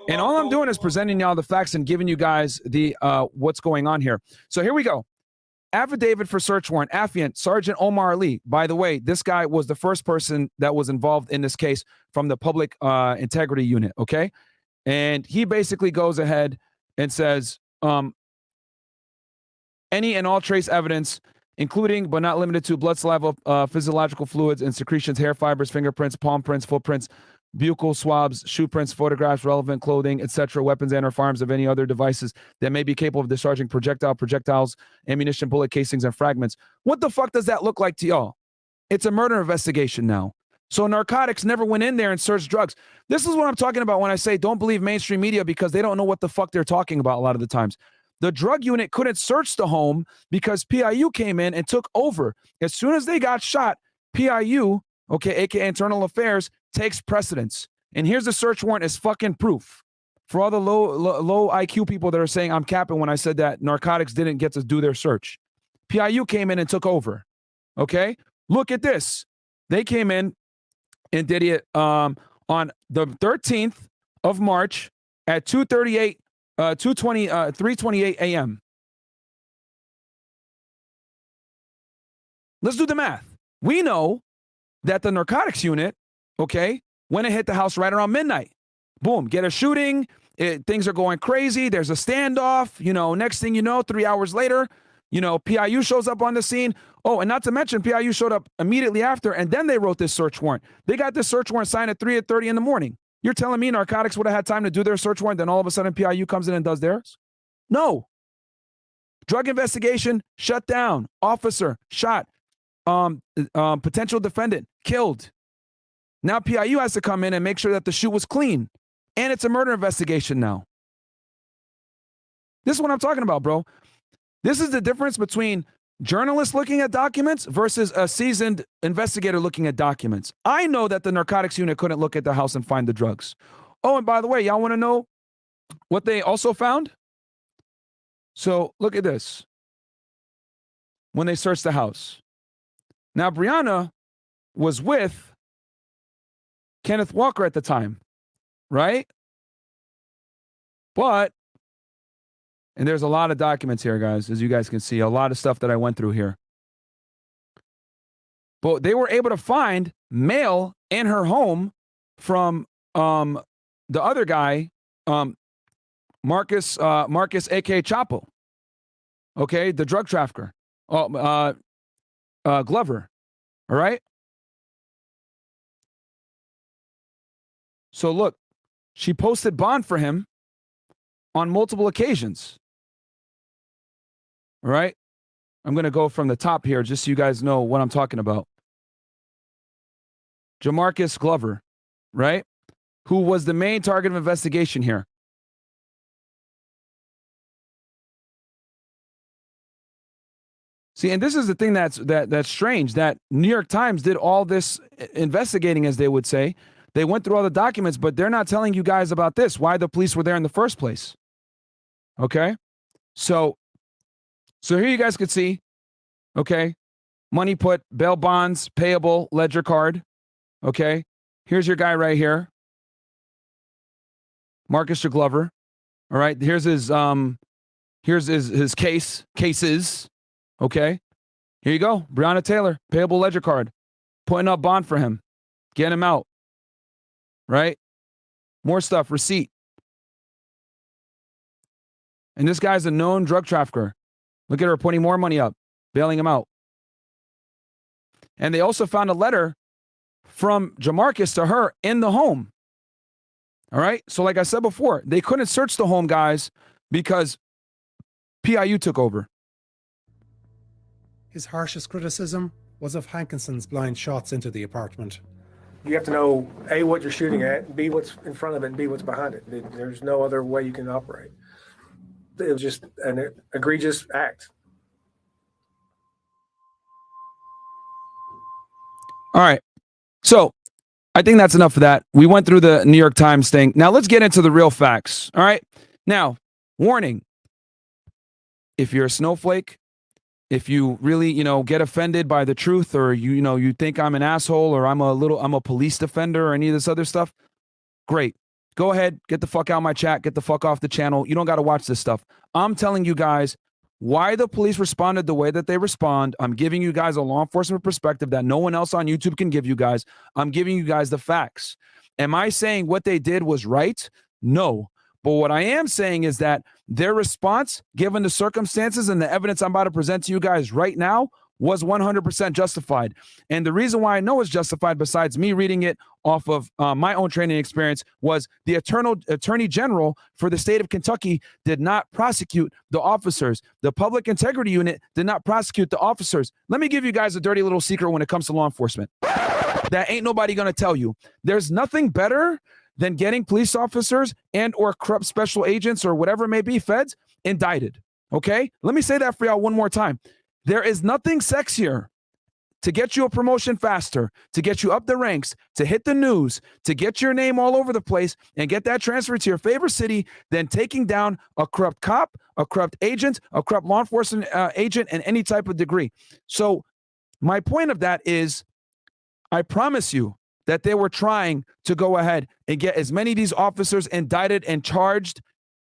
And all I'm doing is presenting y'all the facts and giving you guys the what's going on here. So here we go. Affidavit for search warrant. Affiant, Sergeant Omar Ali. By the way, this guy was the first person that was involved in this case from the public integrity unit, okay? And he basically goes ahead and says, any and all trace evidence, including but not limited to blood, saliva, physiological fluids and secretions, hair fibers, fingerprints, palm prints, footprints, buccal swabs, shoe prints, photographs, relevant clothing, etc., weapons and or firearms of any other devices that may be capable of discharging projectiles, ammunition, bullet casings, and fragments. What the fuck does that look like to y'all? It's a murder investigation now. So narcotics never went in there and searched drugs. This is what I'm talking about when I say don't believe mainstream media, because they don't know what the fuck they're talking about a lot of the times. The drug unit couldn't search the home because PIU came in and took over. As soon as they got shot, PIU, okay, aka Internal Affairs, takes precedence. And here's the search warrant as fucking proof. For all the low IQ people that are saying I'm capping when I said that narcotics didn't get to do their search. PIU came in and took over. Okay? Look at this. They came in and did it on the 13th of March at 3:28 a.m. Let's do the math. We know that the narcotics unit, okay, went and hit the house right around midnight. Boom, get a shooting. Things are going crazy. There's a standoff. You know, next thing you know, 3 hours later, you know, PIU shows up on the scene. Oh, and not to mention, PIU showed up immediately after, and then they wrote this search warrant. They got this search warrant signed at 3:30 in the morning. You're telling me narcotics would have had time to do their search warrant, then all of a sudden PIU comes in and does theirs? No. Drug investigation, shut down. Officer, shot. Potential defendant, killed. Now PIU has to come in and make sure that the shoot was clean. And it's a murder investigation now. This is what I'm talking about, bro. This is the difference between journalists looking at documents versus a seasoned investigator looking at documents. I know that the narcotics unit couldn't look at the house and find the drugs. Oh, and by the way, y'all want to know what they also found? So look at this. When they searched the house. Now, Breonna was with Kenneth Walker at the time, right? But, and there's a lot of documents here, guys, as you guys can see, a lot of stuff that I went through here. But they were able to find mail in her home from the other guy, Marcus, aka Chapo, okay, the drug trafficker, Glover, all right? So look, she posted bond for him on multiple occasions. All right? I'm going to go from the top here just so you guys know what I'm talking about. Jamarcus Glover, right? Who was the main target of investigation here. See, and this is the thing that's strange, that New York Times did all this investigating, as they would say. They went through all the documents, but they're not telling you guys about this, why the police were there in the first place. Okay? So here you guys could see, okay, money put, bail bonds, payable, ledger card. Okay? Here's your guy right here. Marcus Glover. All right? Here's his cases. Okay? Here you go. Breonna Taylor, payable ledger card. Putting up bond for him. Get him out. Right? More stuff, receipt. And this guy's a known drug trafficker. Look at her putting more money up, bailing him out. And they also found a letter from Jamarcus to her in the home. All right? So like I said before, they couldn't search the home, guys, because PIU took over. His harshest criticism was of Hankinson's blind shots into the apartment. You have to know, A, what you're shooting at, B, what's in front of it, and B, what's behind it. There's no other way you can operate. It was just an egregious act. All right. So I think that's enough of that. We went through the New York Times thing. Now let's get into the real facts. All right. Now, warning. If you're a snowflake, if you really, get offended by the truth, or you think I'm an asshole, or I'm a police defender, or any of this other stuff, great. Go ahead, get the fuck out of my chat, get the fuck off the channel. You don't got to watch this stuff. I'm telling you guys why the police responded the way that they respond. I'm giving you guys a law enforcement perspective that no one else on YouTube can give you guys. I'm giving you guys the facts. Am I saying what they did was right? No. But what I am saying is that their response, given the circumstances and the evidence I'm about to present to you guys right now, was 100% justified. And the reason why I know it's justified, besides me reading it off of my own training experience, was the Attorney General for the state of Kentucky did not prosecute the officers. The Public Integrity Unit did not prosecute the officers. Let me give you guys a dirty little secret when it comes to law enforcement that ain't nobody going to tell you. There's nothing better than getting police officers and or corrupt special agents or whatever it may be, feds, indicted. Okay? Let me say that for y'all one more time. There is nothing sexier to get you a promotion faster, to get you up the ranks, to hit the news, to get your name all over the place and get that transferred to your favorite city than taking down a corrupt cop, a corrupt agent, a corrupt law enforcement agent in any type of degree. So my point of that is, I promise you that they were trying to go ahead and get as many of these officers indicted and charged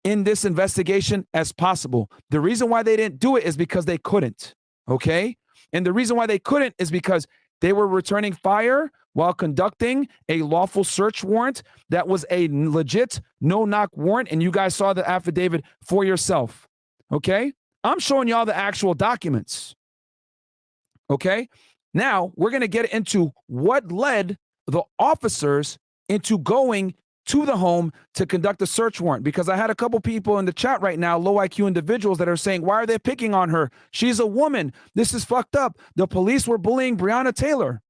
in this investigation as possible. The reason why they didn't do it is because they couldn't, okay? And the reason why they couldn't is because they were returning fire while conducting a lawful search warrant that was a legit no-knock warrant, and you guys saw the affidavit for yourself, okay? I'm showing y'all the actual documents, okay? Now, we're going to get into what led the officers into going to the home to conduct a search warrant, because I had a couple people in the chat right now, low IQ individuals, that are saying, why are they picking on her? She's a woman. This is fucked up. The police were bullying Breonna Taylor.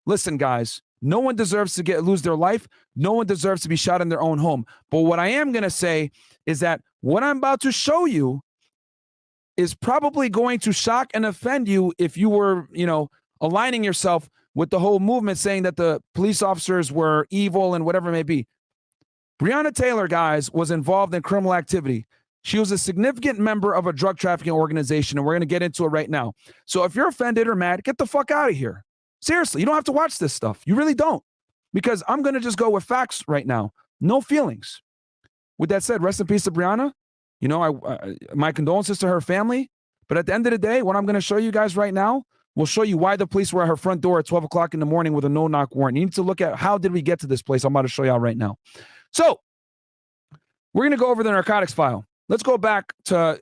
Listen, guys, no one deserves to lose their life. No one deserves to be shot in their own home. But what I am going to say is that what I'm about to show you is probably going to shock and offend you if you were, aligning yourself with the whole movement saying that the police officers were evil and whatever it may be. Breonna Taylor, guys, was involved in criminal activity. She was a significant member of a drug trafficking organization, and we're going to get into it right now. So if you're offended or mad, get the fuck out of here. Seriously, you don't have to watch this stuff. You really don't, because I'm going to just go with facts right now. No feelings. With that said, rest in peace to Breonna. My condolences to her family. But at the end of the day, what I'm going to show you guys right now will show you why the police were at her front door at 12 o'clock in the morning with a no-knock warrant. You need to look at how did we get to this place. I'm about to show y'all right now. So we're going to go over the narcotics file. Let's go back to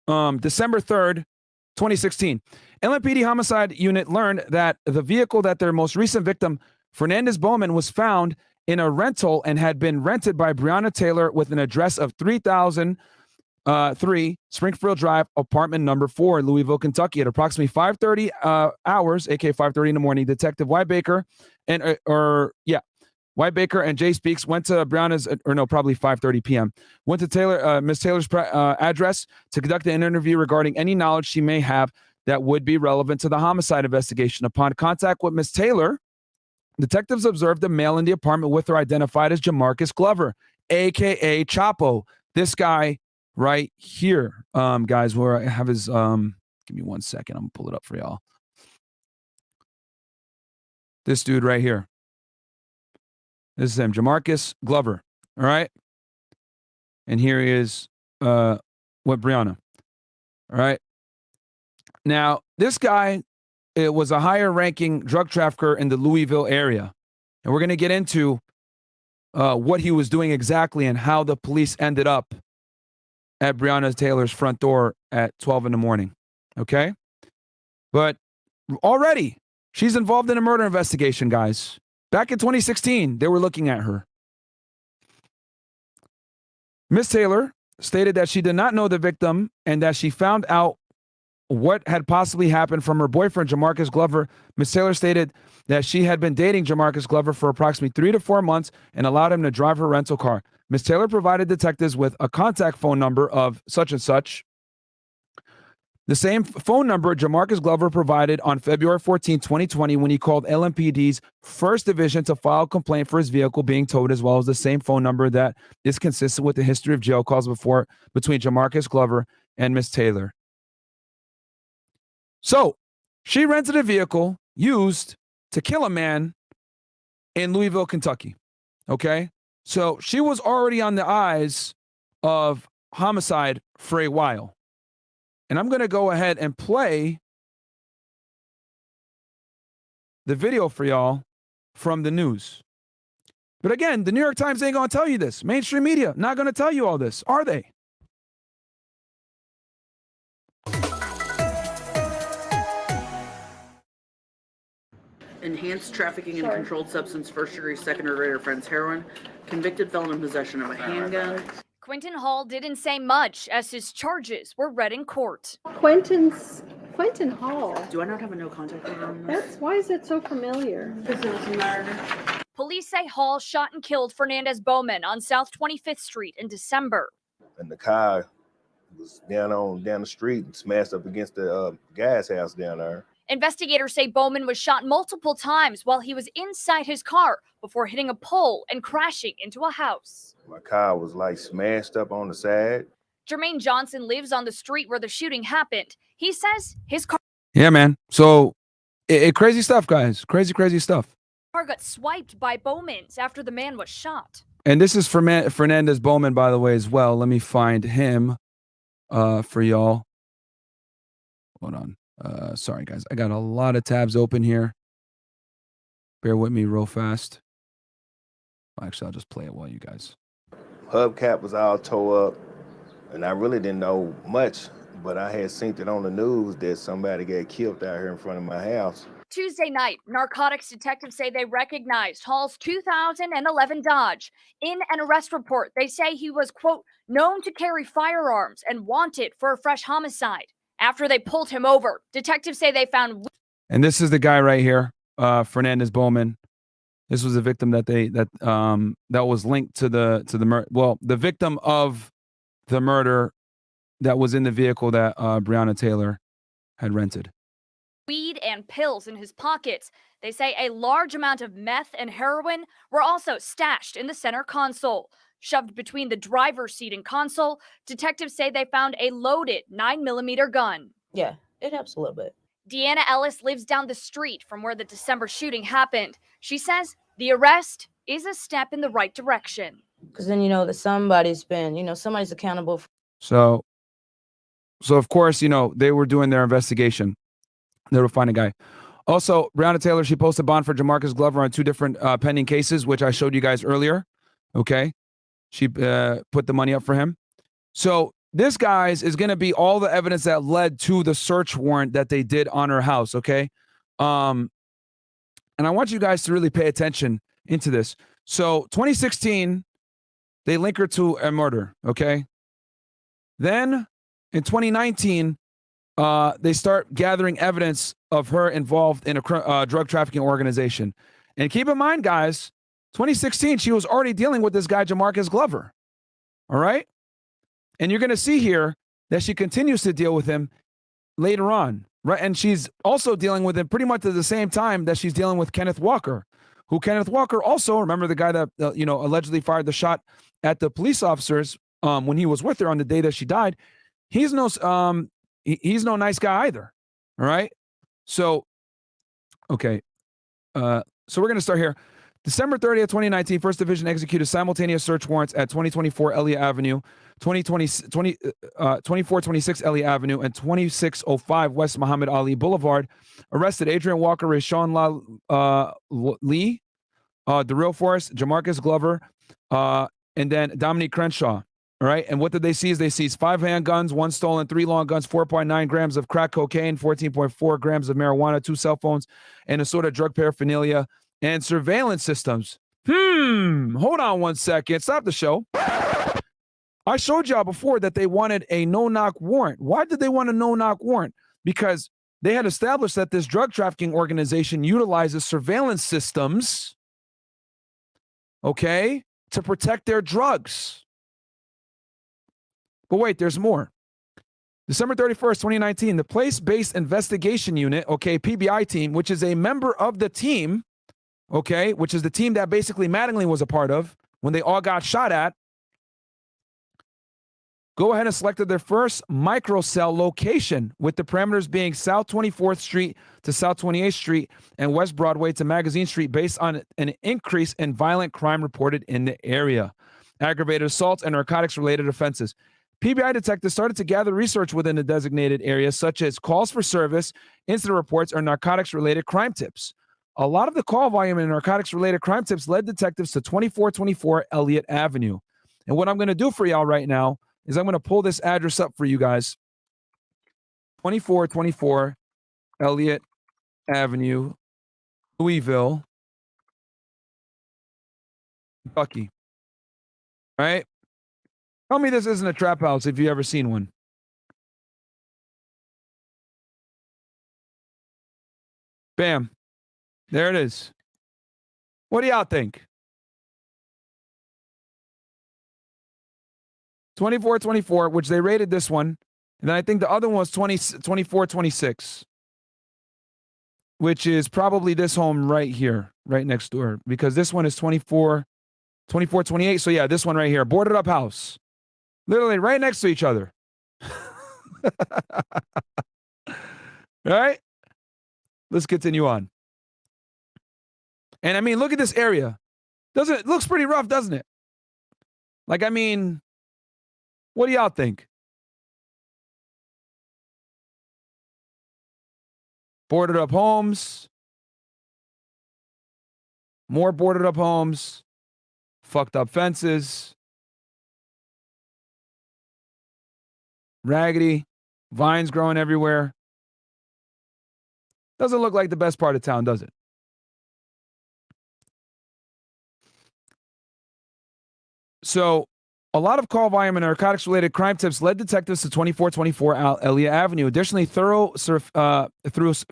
December 3rd, 2016. LMPD homicide unit learned that the vehicle that their most recent victim, Fernandez Bowman, was found in a rental and had been rented by Breonna Taylor with an address of 3003 Springfield Drive, apartment number 4, Louisville, Kentucky, at approximately 5:30 hours, aka 5:30 in the morning. Detective Whitebaker Whitebaker and Jay Speaks went to Breonna's, probably 5:30 p.m. Went to Miss Taylor's address to conduct an interview regarding any knowledge she may have that would be relevant to the homicide investigation. Upon contact with Miss Taylor, detectives observed a male in the apartment with her identified as Jamarcus Glover, aka Chapo. This guy right here, guys, where I have his, give me 1 second. I'm gonna pull it up for y'all. This dude right here. This is him, Jamarcus Glover. All right. And here he is with Breonna. All right. Now, this guy, it was a higher ranking drug trafficker in the Louisville area. And we're going to get into what he was doing exactly and how the police ended up at Breonna Taylor's front door at 12 in the morning. Okay. But already she's involved in a murder investigation, guys. Back in 2016, they were looking at her. Miss Taylor stated that she did not know the victim and that she found out what had possibly happened from her boyfriend, Jamarcus Glover. Miss Taylor stated that she had been dating Jamarcus Glover for approximately 3 to 4 months and allowed him to drive her rental car. Miss Taylor provided detectives with a contact phone number of such and such. The same phone number Jamarcus Glover provided on February 14, 2020, when he called LMPD's first division to file a complaint for his vehicle being towed, as well as the same phone number that is consistent with the history of jail calls between Jamarcus Glover and Miss Taylor. So she rented a vehicle used to kill a man in Louisville, Kentucky. Okay. So she was already on the eyes of homicide for a while. And I'm going to go ahead and play the video for y'all from the news. But again, the New York Times ain't going to tell you this. Mainstream media not going to tell you all this, are they? enhanced trafficking in controlled substance, first-degree, second-degree offense, heroin, convicted felon in possession of a handgun. Quentin Hall didn't say much as his charges were read in court. Quentin Hall. Do I not have a no contact order on this? Why is it so familiar? Because it was a murder. Police say Hall shot and killed Fernandez Bowman on South 25th Street in December. And the car was down the street and smashed up against the gas house down there. Investigators say Bowman was shot multiple times while he was inside his car before hitting a pole and crashing into a house. My car was like smashed up on the side. Jermaine Johnson lives on the street where the shooting happened. He says his car Yeah, man. So crazy stuff, guys. Crazy stuff. got swiped by Bowman's after the man was shot. And this is Fernandez Bowman, by the way, as well. Let me find him for y'all. Hold on. Sorry, guys. I got a lot of tabs open here. Bear with me real fast. Actually, I'll just play it while you guys. Hubcap was all tore up, and I really didn't know much, but I had seen it on the news that somebody got killed out here in front of my house. Tuesday night, narcotics detectives say they recognized Hall's 2011 Dodge. In an arrest report, they say he was, quote, known to carry firearms and wanted for a fresh homicide. After they pulled him over, detectives say they found... And this is the guy right here, Fernandez Bowman. This was a victim that was linked to the murder. Well, the victim of the murder that was in the vehicle that Breonna Taylor had rented. Weed and pills in his pockets. They say a large amount of meth and heroin were also stashed in the center console. Shoved between the driver's seat and console, detectives say they found a loaded 9mm gun. Yeah, it helps a little bit. Deanna Ellis lives down the street from where the December shooting happened. She says the arrest is a step in the right direction. Because then you know that somebody's accountable. So of course, they were doing their investigation. They were finding a guy. Also, Breonna Taylor, she posted bond for Jamarcus Glover on 2 different pending cases, which I showed you guys earlier. Okay. She put the money up for him. So this, guys, is going to be all the evidence that led to the search warrant that they did on her house. Okay. And I want you guys to really pay attention into this. So 2016, they link her to a murder. Okay. Then in 2019, they start gathering evidence of her involved in a drug trafficking organization. And keep in mind, guys, 2016, she was already dealing with this guy, Jamarcus Glover. All right. And you're going to see here that she continues to deal with him later on. Right. And she's also dealing with him pretty much at the same time that she's dealing with Kenneth Walker, who Kenneth Walker also, remember the guy that, allegedly fired the shot at the police officers when he was with her on the day that she died. He's no nice guy either. All right. So, okay. So we're going to start here. December 30th, 2019, First Division executed simultaneous search warrants at 2024 Elliott Avenue, 2426 Elliott Avenue, and 2605 West Muhammad Ali Boulevard. Arrested Adrian Walker, Rashawn Lee, Darrell Forrest, Jamarcus Glover, and then Dominique Crenshaw. All right. And what did they seize? They seized 5 handguns, 1 stolen, 3 long guns, 4.9 grams of crack cocaine, 14.4 grams of marijuana, 2 cell phones, and assorted drug paraphernalia and surveillance systems. Hold on one second. Stop the show. I showed y'all before that they wanted a no-knock warrant. Why did they want a no-knock warrant? Because they had established that this drug trafficking organization utilizes surveillance systems, okay, to protect their drugs. But wait, there's more. December 31st, 2019, the Place-Based Investigation Unit, okay, PBI team, which is a member of the team, okay, which is the team that basically Mattingly was a part of when they all got shot at, go ahead and selected their first microcell location, with the parameters being South 24th Street to South 28th Street and West Broadway to Magazine Street, based on an increase in violent crime reported in the area, aggravated assaults, and narcotics-related offenses. PBI detectives started to gather research within the designated areas, such as calls for service, incident reports, or narcotics-related crime tips. A lot of the call volume and narcotics-related crime tips led detectives to 2424 Elliott Avenue. And what I'm going to do for y'all right now is I'm going to pull this address up for you guys. 2424 Elliott Avenue. Louisville, Kentucky. Right? Tell me this isn't a trap house if you've ever seen one. Bam. There it is. What do y'all think? 24-24, which they rated this one. And then I think the other one was 24-26, which is probably this home right here, right next door, because this one is 24-28. So yeah, this one right here, boarded up house, literally right next to each other. All right, let's continue on. And I mean, look at this area. It looks pretty rough, doesn't it? Like, I mean, what do y'all think? Boarded up homes. More boarded up homes. Fucked up fences. Raggedy. Vines growing everywhere. Doesn't look like the best part of town, does it? So, a lot of call volume and narcotics-related crime tips led detectives to 2424 Elliott Avenue. Additionally, through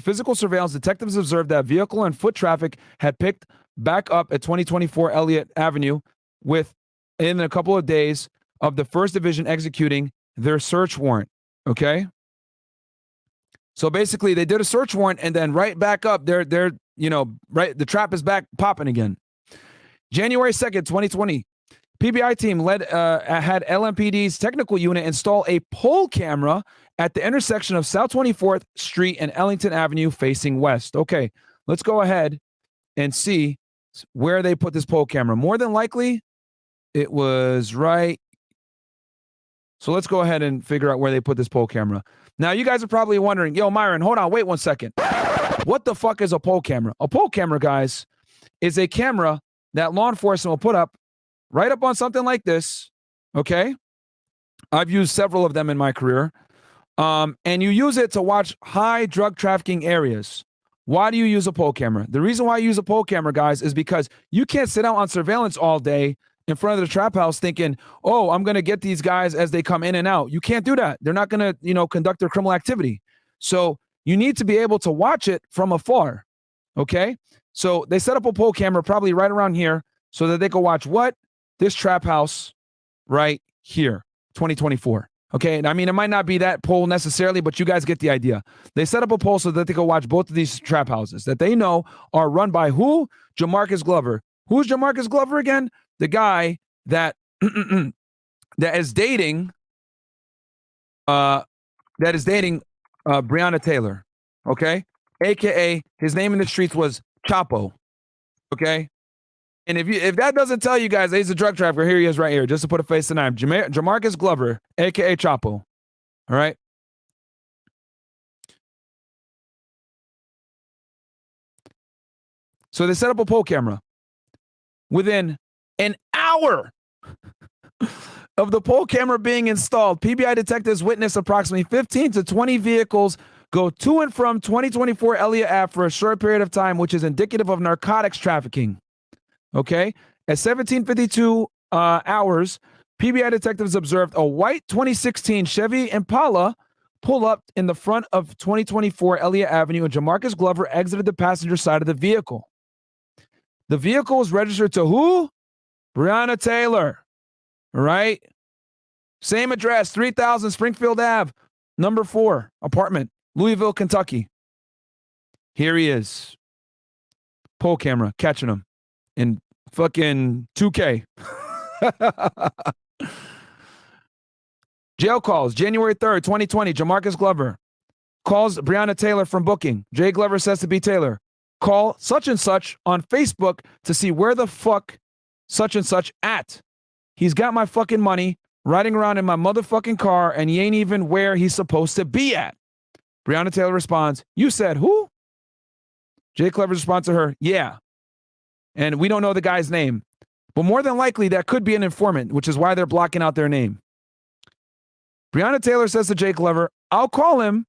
physical surveillance, detectives observed that vehicle and foot traffic had picked back up at 2024 Elliott Avenue within a couple of days of the 1st Division executing their search warrant. Okay? So basically, they did a search warrant, and then right back up, the trap is back popping again. January 2nd, 2020. PBI team had LMPD's technical unit install a pole camera at the intersection of South 24th Street and Ellington Avenue facing west. Okay, let's go ahead and see where they put this pole camera. More than likely, it was right. So let's go ahead and figure out where they put this pole camera. Now, you guys are probably wondering, yo, Myron, hold on, wait 1 second. What the fuck is a pole camera? A pole camera, guys, is a camera that law enforcement will put up right up on something like this, okay? I've used several of them in my career. And you use it to watch high drug trafficking areas. Why do you use a pole camera? The reason why I use a pole camera, guys, is because you can't sit out on surveillance all day in front of the trap house thinking, oh, I'm going to get these guys as they come in and out. You can't do that. They're not going to, conduct their criminal activity. So you need to be able to watch it from afar, okay? So they set up a pole camera probably right around here so that they can watch what? This trap house right here, 2024. Okay, and I mean, it might not be that pole necessarily, but you guys get the idea. They set up a pole so that they can watch both of these trap houses that they know are run by who? Jamarcus Glover. Who's Jamarcus Glover again? The guy that that is dating Breonna Taylor. Okay, aka his name in the streets was Chapo. Okay. And if that doesn't tell you guys that he's a drug trafficker, here he is right here, just to put a face to name. Jamarcus Glover, a.k.a. Chapo. All right? So they set up a pole camera. Within an hour of the pole camera being installed, PBI detectives witnessed approximately 15 to 20 vehicles go to and from 2024 Elliott Ave for a short period of time, which is indicative of narcotics trafficking. Okay, at 17:52 hours, PBI detectives observed a white 2016 Chevy Impala pull up in the front of 2024 Elliott Avenue, and Jamarcus Glover exited the passenger side of the vehicle. The vehicle was registered to who? Breonna Taylor. All right, same address, 3000 Springfield Ave, number 4, apartment, Louisville, Kentucky. Here he is, pole camera catching him in fucking 2K. Jail calls, January 3rd, 2020, Jamarcus Glover calls Breonna Taylor from booking. Jay Glover says to B. Taylor, call such and such on Facebook to see where the fuck such and such at. He's got my fucking money riding around in my motherfucking car and he ain't even where he's supposed to be at. Breonna Taylor responds, you said who? Jay Glover's response to her, yeah. And we don't know the guy's name. But more than likely, that could be an informant, which is why they're blocking out their name. Breonna Taylor says to Jay Glover, I'll call him.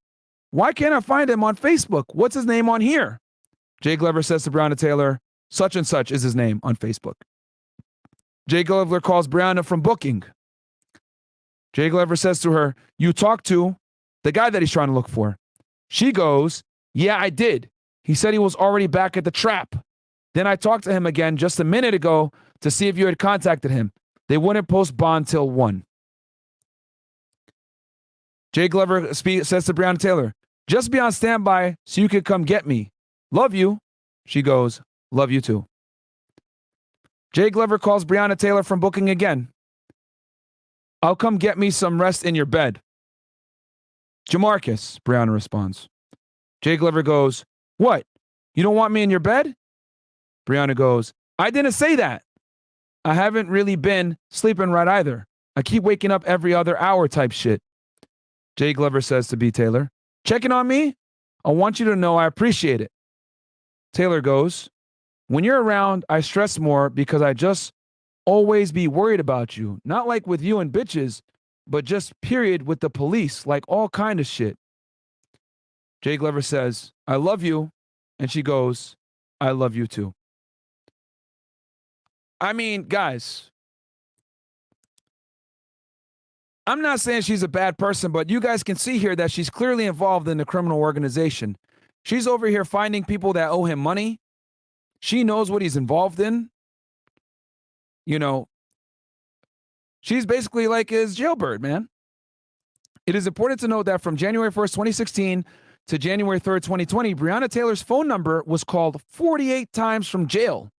Why can't I find him on Facebook? What's his name on here? Jay Glover says to Breonna Taylor, such and such is his name on Facebook. Jay Glover calls Breonna from booking. Jay Glover says to her, you talked to the guy that he's trying to look for. She goes, yeah, I did. He said he was already back at the trap. Then I talked to him again just a minute ago to see if you had contacted him. They wouldn't post bond till 1. Jay Glover says to Breonna Taylor, just be on standby so you could come get me. Love you. She goes, love you too. Jay Glover calls Breonna Taylor from booking again. I'll come get me some rest in your bed. Jamarcus, Breonna responds. Jay Glover goes, what? You don't want me in your bed? Breonna goes, I didn't say that. I haven't really been sleeping right either. I keep waking up every other hour type shit. Jay Glover says to B. Taylor, checking on me? I want you to know I appreciate it. Taylor goes, when you're around, I stress more because I just always be worried about you. Not like with you and bitches, but just period with the police, like all kind of shit. Jay Glover says, I love you. And she goes, I love you too. I mean, guys, I'm not saying she's a bad person, but you guys can see here that she's clearly involved in the criminal organization. She's over here finding people that owe him money. She knows what he's involved in. You know, she's basically like his jailbird, man. It is important to note that from January 1st, 2016 to January 3rd, 2020, Breonna Taylor's phone number was called 48 times from jail.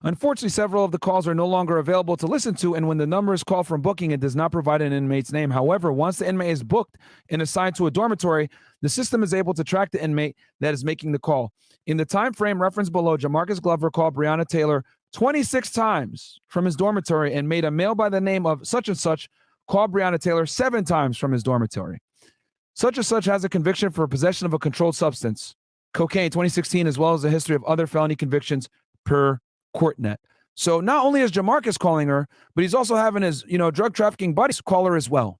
Unfortunately, several of the calls are no longer available to listen to, and when the number is called from booking, it does not provide an inmate's name. However, once the inmate is booked and assigned to a dormitory, the system is able to track the inmate that is making the call. In the time frame referenced below, Jamarcus Glover called Breonna Taylor 26 times from his dormitory and made a male by the name of such and such call Breonna Taylor 7 times from his dormitory. Such and such has a conviction for possession of a controlled substance, cocaine, 2016, as well as a history of other felony convictions per CourtNet. So not only is Jamarcus calling her, but he's also having his, drug trafficking buddies call her as well.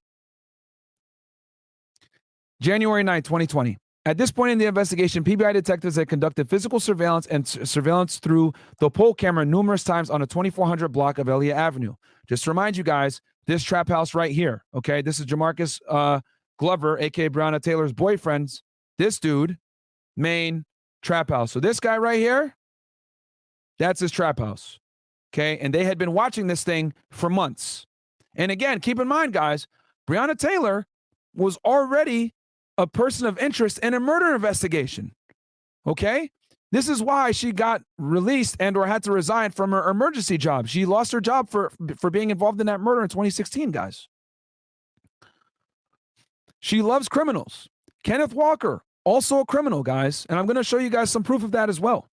January 9th, 2020. At this point in the investigation, PBI detectives had conducted physical surveillance and surveillance through the pole camera numerous times on a 2400 block of Elliott Avenue. Just to remind you guys, this trap house right here, okay? This is Jamarcus Glover, a.k.a. Breonna Taylor's boyfriend's, this dude, main trap house. So this guy right here, that's his trap house, okay? And they had been watching this thing for months. And again, keep in mind, guys, Breonna Taylor was already a person of interest in a murder investigation, okay? This is why she got released and or had to resign from her emergency job. She lost her job for being involved in that murder in 2016, guys. She loves criminals. Kenneth Walker, also a criminal, guys. And I'm going to show you guys some proof of that as well.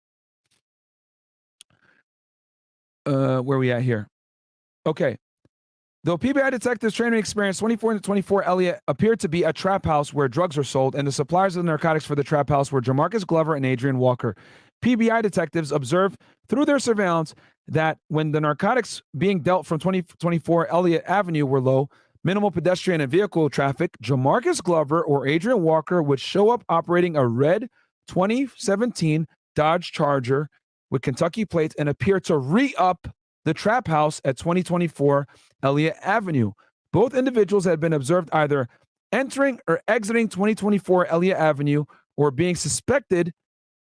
Where are we at here? Okay. Though PBI detectives training experience 24 to 24 Elliott appeared to be a trap house where drugs are sold, and the suppliers of the narcotics for the trap house were Jamarcus Glover and Adrian Walker. PBI detectives observed through their surveillance that when the narcotics being dealt from 2024 Elliott Avenue were low, minimal pedestrian and vehicle traffic, Jamarcus Glover or Adrian Walker would show up operating a red 2017 Dodge Charger with Kentucky plates and appear to re-up the trap house at 2024 Elliott Avenue. Both individuals had been observed either entering or exiting 2024 Elliott Avenue or being suspected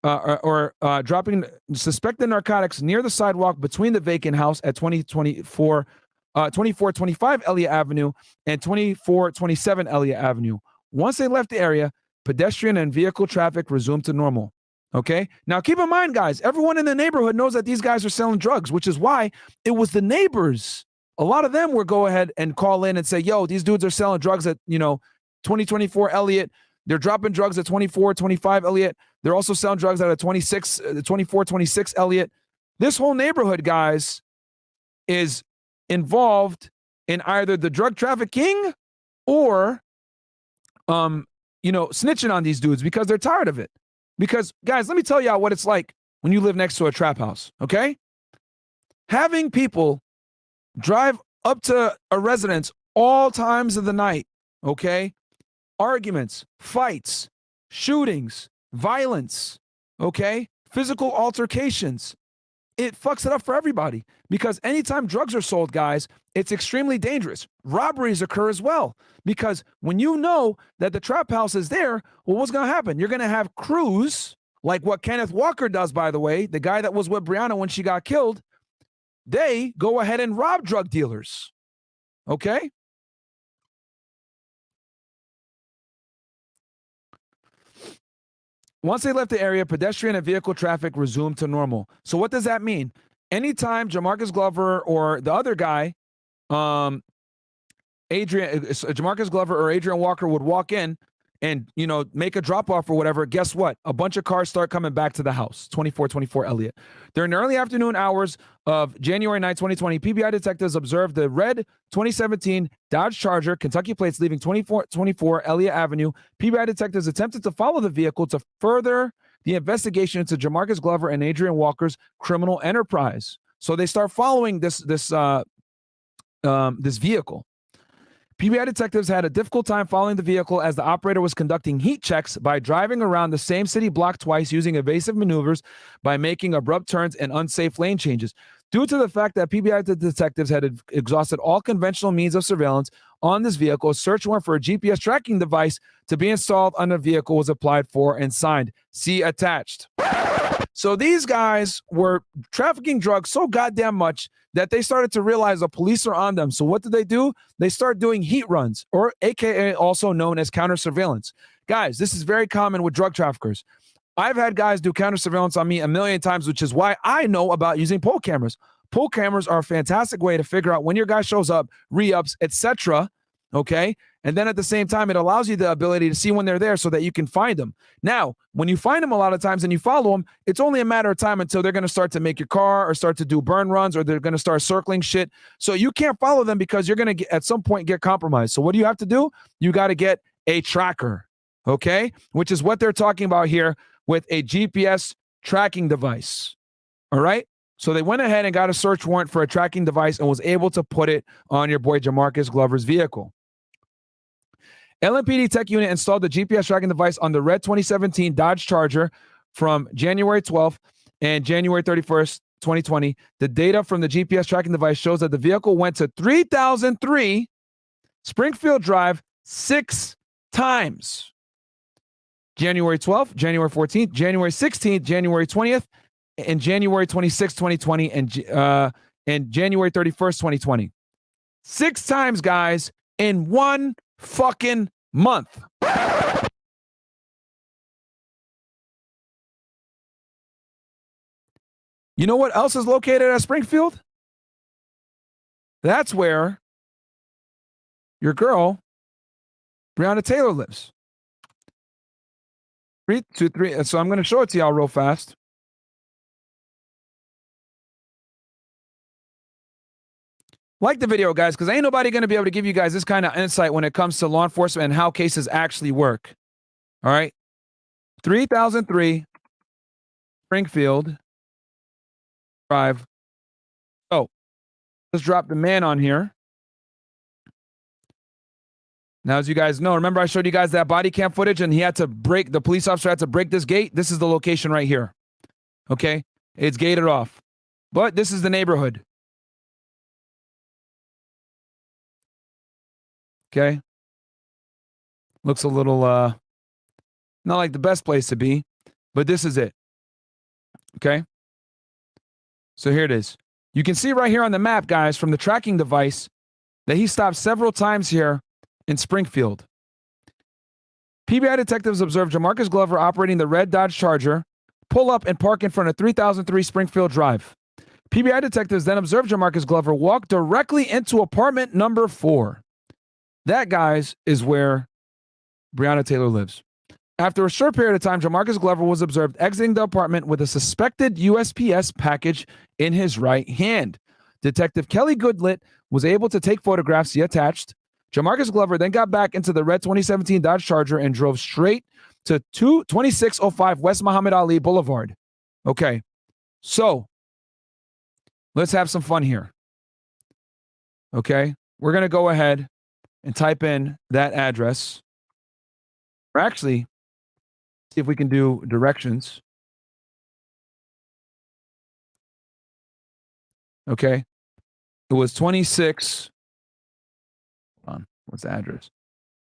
dropping suspected narcotics near the sidewalk between the vacant house at 2425 Elliott Avenue and 2427 Elliott Avenue. Once they left the area, pedestrian and vehicle traffic resumed to normal. Okay. Now, keep in mind, guys, everyone in the neighborhood knows that these guys are selling drugs, which is why it was the neighbors. A lot of them would go ahead and call in and say, yo, these dudes are selling drugs at, 2024 Elliott. They're dropping drugs at 2425 Elliott. They're also selling drugs at a 2426 Elliott. This whole neighborhood, guys, is involved in either the drug trafficking or, snitching on these dudes because they're tired of it. Because, guys, let me tell y'all what it's like when you live next to a trap house, okay? Having people drive up to a residence all times of the night, okay? Arguments, fights, shootings, violence, okay? physical altercations. It fucks it up for everybody because anytime drugs are sold, guys, it's extremely dangerous. Robberies occur as well because when you know that the trap house is there, well, what's going to happen? You're going to have crews like what Kenneth Walker does, by the way, the guy that was with Breonna when she got killed. They go ahead and rob drug dealers. Okay? Once they left the area, pedestrian and vehicle traffic resumed to normal. So what does that mean? Anytime Jamarcus Glover or the other guy, Jamarcus Glover or Adrian Walker would walk in and, you know, make a drop off or whatever, guess what? A bunch of cars start coming back to the house. 2424 Elliott. During the early afternoon hours of January 9, 2020, PBI detectives observed the red 2017 Dodge Charger, Kentucky plates, leaving 2424 Elliott Avenue. PBI detectives attempted to follow the vehicle to further the investigation into Jamarcus Glover and Adrian Walker's criminal enterprise. So they start following this vehicle. PBI detectives had a difficult time following the vehicle as the operator was conducting heat checks by driving around the same city block twice using evasive maneuvers by making abrupt turns and unsafe lane changes. Due to the fact that PBI detectives had exhausted all conventional means of surveillance on this vehicle, a search warrant for a GPS tracking device to be installed on the vehicle was applied for and signed. See attached. So these guys were trafficking drugs so goddamn much that they started to realize the police are on them. So what did they do? They start doing heat runs, or AKA also known as counter surveillance. Guys, this is very common with drug traffickers. I've had guys do counter surveillance on me a million times, which is why I know about using poll cameras. Poll cameras are a fantastic way to figure out when your guy shows up, re-ups, etc. Okay? And then at the same time, it allows you the ability to see when they're there so that you can find them. Now, when you find them a lot of times and you follow them, it's only a matter of time until they're going to start to make your car or start to do burn runs or they're going to start circling shit. So you can't follow them because you're going to at some point get compromised. So what do you have to do? You got to get a tracker, okay? Which is what they're talking about here with a GPS tracking device, all right? So they went ahead and got a search warrant for a tracking device and was able to put it on your boy Jamarcus Glover's vehicle. LMPD Tech Unit installed the GPS tracking device on the red 2017 Dodge Charger from January 12th and January 31st, 2020. The data from the GPS tracking device shows that the vehicle went to 3003 Springfield Drive 6 times. January 12th, January 14th, January 16th, January 20th, and January 26th, 2020, and January 31st, 2020. 6 times, guys, in one fucking month. You know what else is located at Springfield? That's where your girl, Breonna Taylor, lives. 3, 2, 3. So I'm going to show it to y'all real fast. Like the video, guys, because ain't nobody going to be able to give you guys this kind of insight when it comes to law enforcement and how cases actually work. All right. 3003 Springfield Drive. So let's drop the man on here. Now, as you guys know, remember I showed you guys that body cam footage and the police officer had to break this gate? This is the location right here. Okay. It's gated off. But this is the neighborhood. Okay. Looks a little, not like the best place to be, but this is it. Okay. So here it is. You can see right here on the map, guys, from the tracking device that he stopped several times here in Springfield. PBI detectives observed Jamarcus Glover operating the red Dodge Charger pull up and park in front of 3003 Springfield Drive. PBI detectives then observed Jamarcus Glover walk directly into apartment number 4. That, guys, is where Breonna Taylor lives. After a short period of time, Jamarcus Glover was observed exiting the apartment with a suspected USPS package in his right hand. Detective Kelly Goodlit was able to take photographs, see attached. Jamarcus Glover then got back into the red 2017 Dodge Charger and drove straight to 2605 West Muhammad Ali Boulevard. Okay, so let's have some fun here. Okay, we're going to go ahead and type in that address. Or actually, see if we can do directions. Okay. It was 26. Hold on. What's the address?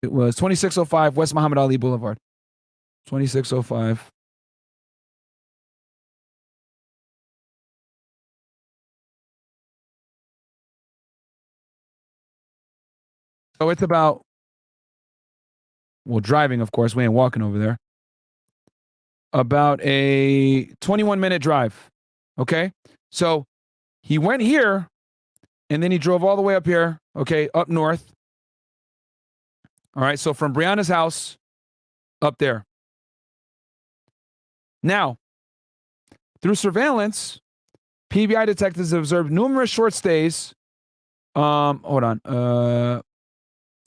It was 2605 West Muhammad Ali Boulevard. 2605. So it's about, well, driving, of course. We ain't walking over there. About a 21-minute drive. Okay. So he went here and then he drove all the way up here. Okay. Up north. All right. So from Breonna's house up there. Now, through surveillance, PBI detectives observed numerous short stays. Hold on.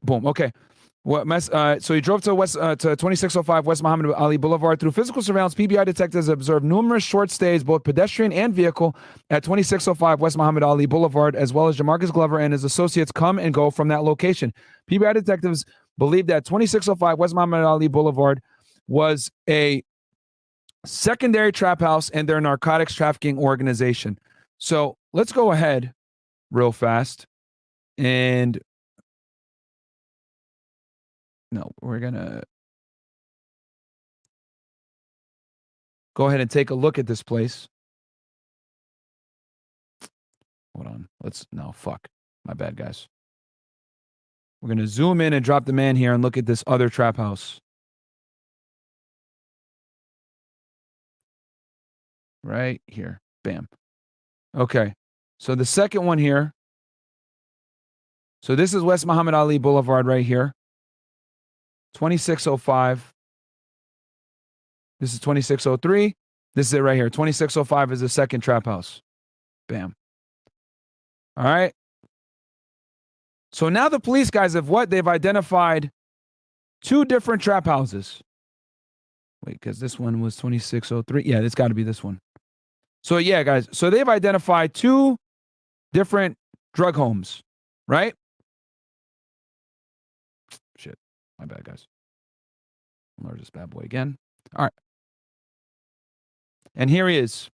Boom. Okay. So he drove to 2605 West Muhammad Ali Boulevard. Through physical surveillance, PBI detectives observed numerous short stays, both pedestrian and vehicle, at 2605 West Muhammad Ali Boulevard, as well as Jamarcus Glover and his associates come and go from that location. PBI detectives believe that 2605 West Muhammad Ali Boulevard was a secondary trap house and their narcotics trafficking organization. So let's go ahead real fast and we're gonna go ahead and take a look at this place. Hold on. Fuck. My bad, guys. We're gonna zoom in and drop the man here and look at this other trap house. Right here. Bam. Okay. So the second one here. So this is West Muhammad Ali Boulevard right here. 2605. This is 2603. This is it right here. 2605 is the second trap house. Bam. All right. So now the police guys have what? They've identified two different trap houses. Wait, because this one was 2603. Yeah, it's got to be this one. So yeah, guys. So they've identified two different drug homes, right? Shit. My bad, guys. I'll load this bad boy again. All right. And here he is.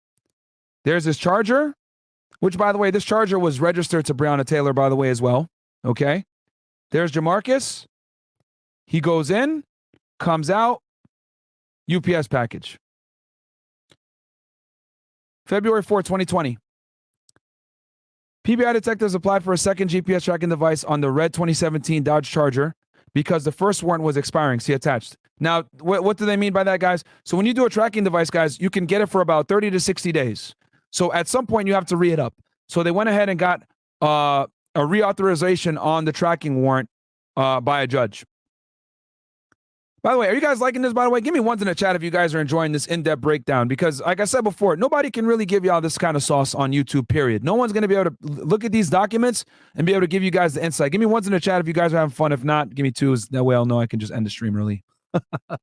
There's his charger, which, by the way, this charger was registered to Breonna Taylor, by the way, as well. Okay. There's Jamarcus. He goes in, comes out, UPS package. February 4, 2020. PBI detectives applied for a second GPS tracking device on the red 2017 Dodge Charger because the first warrant was expiring. See attached. Now, what do they mean by that, guys? So when you do a tracking device, guys, you can get it for about 30 to 60 days. So at some point, you have to re it up. So they went ahead and got a reauthorization on the tracking warrant by a judge. By the way, are you guys liking this, by the way? Give me ones in the chat if you guys are enjoying this in-depth breakdown, because like I said before, nobody can really give y'all this kind of sauce on YouTube, period. No one's going to be able to look at these documents and be able to give you guys the insight. Give me ones in the chat if you guys are having fun. If not, give me twos. That way I'll know I can just end the stream early. What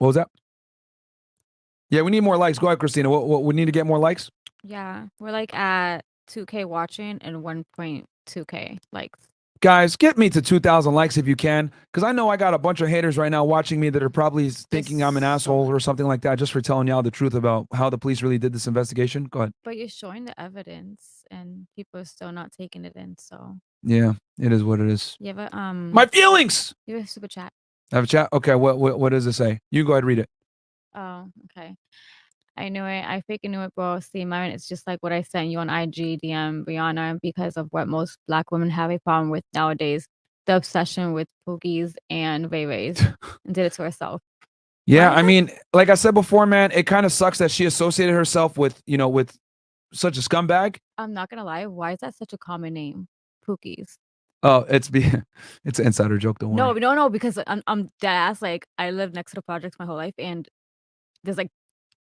was that? Yeah, we need more likes. Go ahead, Christina. What we need to get more likes? Yeah, we're like at 2K watching and 1.2K likes. Guys, get me to 2,000 likes if you can, because I know I got a bunch of haters right now watching me that are probably thinking I'm an asshole or something like that just for telling y'all the truth about how the police really did this investigation. Go ahead. But you're showing the evidence and people are still not taking it in, so. Yeah, it is what it is. You have a, My feelings! You have a super chat. I have a chat? Okay, what does it say? You go ahead and read it. Oh, okay. I knew it. I freaking knew it, bro. See, Myron, it's just like what I sent you on IG, DM, Breonna, because of what most Black women have a problem with nowadays. The obsession with pookies and Ray-Rays. And did it to herself. Yeah, I mean, like I said before, man, it kind of sucks that she associated herself with, with such a scumbag. I'm not going to lie. Why is that such a common name? Pookies. Oh, it's an insider joke, don't worry. No, because I'm dead ass. Like, I lived next to the projects my whole life, and there's like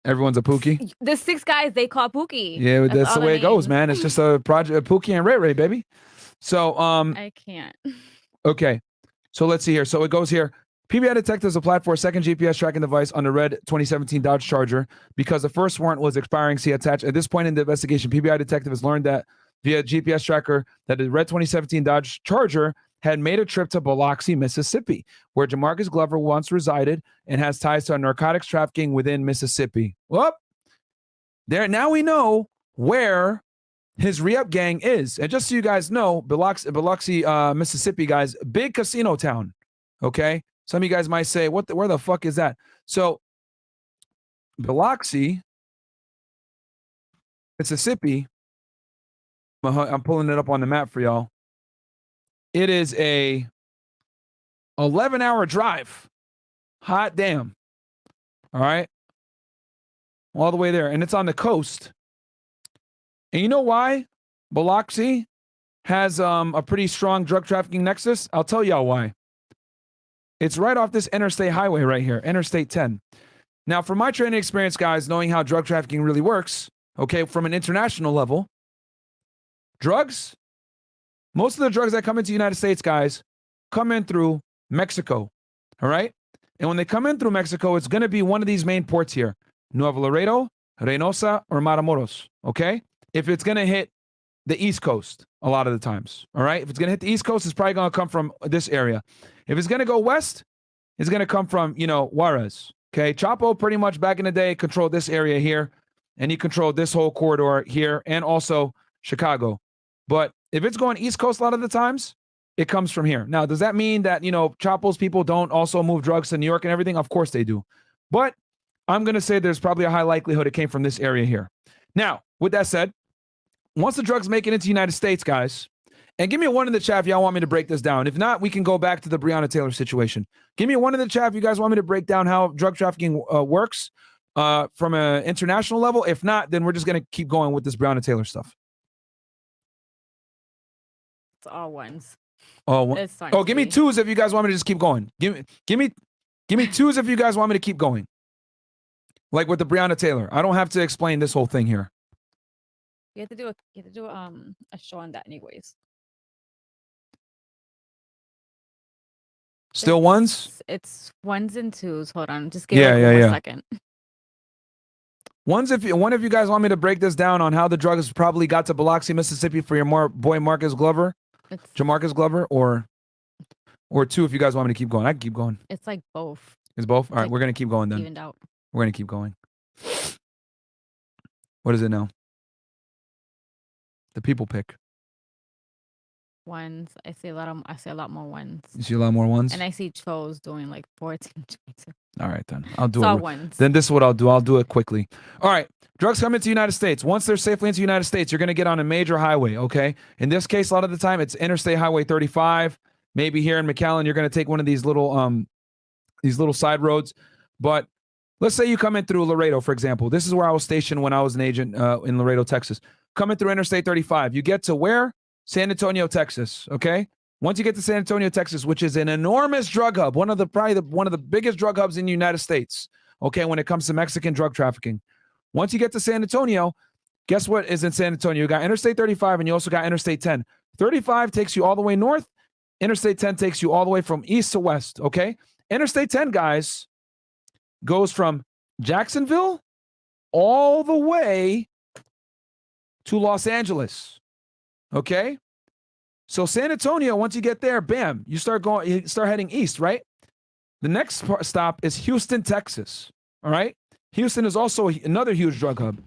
everyone's a Pookie. There's 6 guys they call Pookie. Yeah, that's the way it goes, man. It's just a project, Pookie and Ray Ray, baby. So I can't. Okay, so let's see here. So it goes here. PBI detectives applied for a second GPS tracking device on the red 2017 Dodge Charger because the first warrant was expiring. See attached. At this point in the investigation, PBI detectives learned that via GPS tracker that the red 2017 Dodge Charger had made a trip to Biloxi, Mississippi, where Jamarcus Glover once resided and has ties to narcotics trafficking within Mississippi. Whoop. There, now we know where his re-up gang is. And just so you guys know, Biloxi, Mississippi, guys, big casino town. Okay, some of you guys might say, where the fuck is that? So Biloxi, Mississippi, I'm pulling it up on the map for y'all. It is a 11-hour drive. Hot damn. All right. All the way there. And it's on the coast. And you know why Biloxi has a pretty strong drug trafficking nexus? I'll tell y'all why. It's right off this interstate highway right here, Interstate 10. Now, from my training experience, guys, knowing how drug trafficking really works, okay, from an international level, drugs, most of the drugs that come into the United States, guys, come in through Mexico, all right? And when they come in through Mexico, it's going to be one of these main ports here, Nuevo Laredo, Reynosa, or Matamoros, okay? If it's going to hit the East Coast a lot of the times, all right? If it's going to hit the East Coast, it's probably going to come from this area. If it's going to go west, it's going to come from, Juarez, okay? Chapo pretty much back in the day controlled this area here, and he controlled this whole corridor here, and also Chicago. But if it's going East Coast a lot of the times, it comes from here. Now, does that mean that, Chapo's people don't also move drugs to New York and everything? Of course they do. But I'm going to say there's probably a high likelihood it came from this area here. Now, with that said, once the drugs make it into the United States, guys, and give me a 1 in the chat if y'all want me to break this down. If not, we can go back to the Breonna Taylor situation. Give me a 1 in the chat if you guys want me to break down how drug trafficking works from an international level. If not, then we're just going to keep going with this Breonna Taylor stuff. It's all ones. Oh, give me 2s if you guys want me to just keep going. Give me 2s if you guys want me to keep going. Like with the Breonna Taylor. I don't have to explain this whole thing here. You have to do a show on that anyways. Still ones? It's 1s and 2s. Hold on, just give me a second. One of you guys want me to break this down on how the drugs probably got to Biloxi, Mississippi for your boy Marcus Glover, Jamarcus Glover, or 2 if you guys want me to keep going. I can keep going. It's like both. It's both? All right, we're going to keep going then. Evened out. We're going to keep going. What is it now? The people pick. 1s. I see a lot more 1s. You see a lot more 1s? And I see Cho's doing like 14, 22. All right, then. I'll do it's it. All 1s. Then this is what I'll do. I'll do it quickly. All right. Drugs come into the United States. Once they're safely into the United States, you're going to get on a major highway, okay? In this case, a lot of the time, it's Interstate Highway 35. Maybe here in McAllen, you're going to take one of these little side roads. But let's say you come in through Laredo, for example. This is where I was stationed when I was an agent in Laredo, Texas. Coming through Interstate 35. You get to where? San Antonio, Texas, okay? Once you get to San Antonio, Texas, which is an enormous drug hub, one of the biggest drug hubs in the United States, okay, when it comes to Mexican drug trafficking. Once you get to San Antonio, guess what is in San Antonio? You got Interstate 35 and you also got Interstate 10. 35 takes you all the way north. Interstate 10 takes you all the way from east to west, okay? Interstate 10, guys, goes from Jacksonville all the way to Los Angeles, okay? So San Antonio, once you get there, bam, you start heading east, right? The next stop is Houston, Texas, all right? Houston is also another huge drug hub.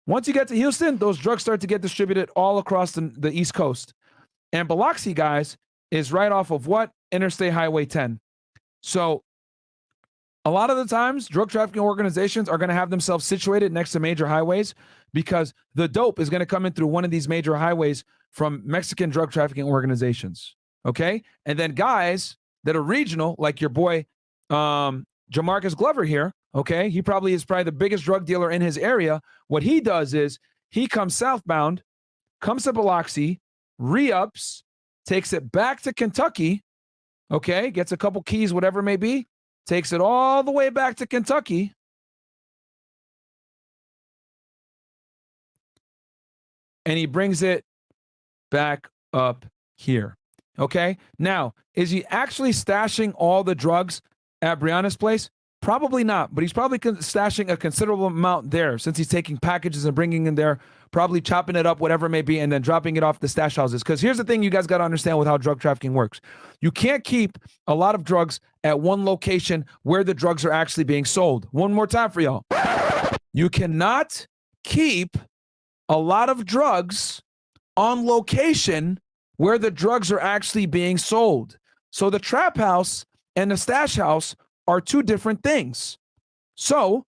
Once you get to Houston, those drugs start to get distributed all across the East Coast. And Biloxi, guys, is right off of what? Interstate Highway 10. So a lot of the times, drug trafficking organizations are going to have themselves situated next to major highways because the dope is going to come in through one of these major highways from Mexican drug trafficking organizations, okay? And then guys that are regional, like your boy Jamarcus Glover here, okay? He probably is the biggest drug dealer in his area. What he does is he comes southbound, comes to Biloxi, re-ups, takes it back to Kentucky, okay? Gets a couple keys, whatever it may be, takes it all the way back to Kentucky. And he brings it back up here. Okay? Now, is he actually stashing all the drugs at Breonna's place? Probably not, but he's probably stashing a considerable amount there since he's taking packages and bringing in there, probably chopping it up, whatever it may be, and then dropping it off the stash houses. Because here's the thing you guys got to understand with how drug trafficking works. You can't keep a lot of drugs at one location where the drugs are actually being sold. One more time for y'all. You cannot keep a lot of drugs on location where the drugs are actually being sold. So the trap house and the stash house are two different things. So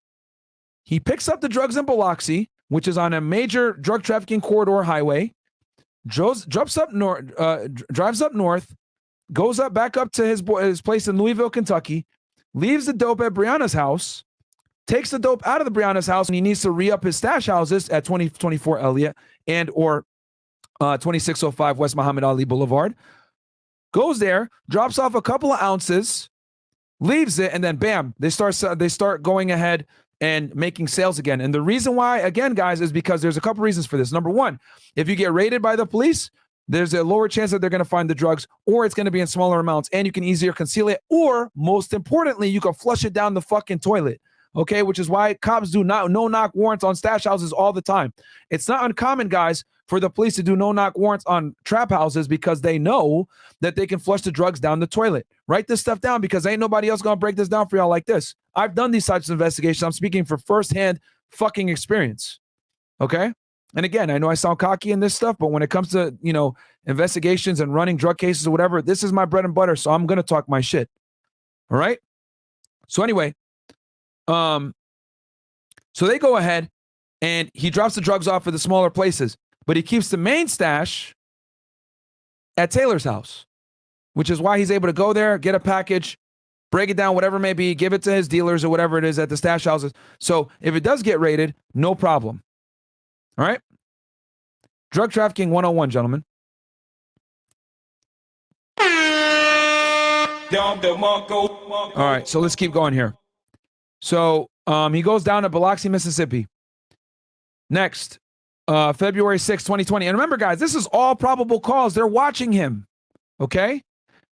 he picks up the drugs in Biloxi, which is on a major drug trafficking corridor highway, drives up north, goes back up to his place in Louisville, Kentucky, leaves the dope at Breonna's house, takes the dope out of the Breonna's house, and he needs to re-up his stash houses at 2024 Elliott and or 2605 West Muhammad Ali Boulevard. Goes there, drops off a couple of ounces, leaves it, and then bam, they start going ahead and making sales again. And the reason why, again, guys, is because there's a couple reasons for this. Number one, if you get raided by the police, there's a lower chance that they're going to find the drugs, or it's going to be in smaller amounts, and you can easier conceal it, or most importantly, you can flush it down the fucking toilet. Okay, which is why cops do no-knock warrants on stash houses all the time. It's not uncommon, guys, for the police to do no-knock warrants on trap houses because they know that they can flush the drugs down the toilet. Write this stuff down because ain't nobody else going to break this down for y'all like this. I've done these types of investigations. I'm speaking for firsthand fucking experience. Okay? And again, I know I sound cocky in this stuff, but when it comes to, investigations and running drug cases or whatever, this is my bread and butter, so I'm going to talk my shit. All right? So anyway, so they go ahead and he drops the drugs off at the smaller places, but he keeps the main stash at Taylor's house, which is why he's able to go there, get a package, break it down, whatever it may be, give it to his dealers or whatever it is at the stash houses. So if it does get raided, no problem. All right. Drug trafficking 101, gentlemen. All right. So let's keep going here. So he goes down to Biloxi, Mississippi. Next, February 6, 2020. And remember, guys, this is all probable cause. They're watching him. Okay?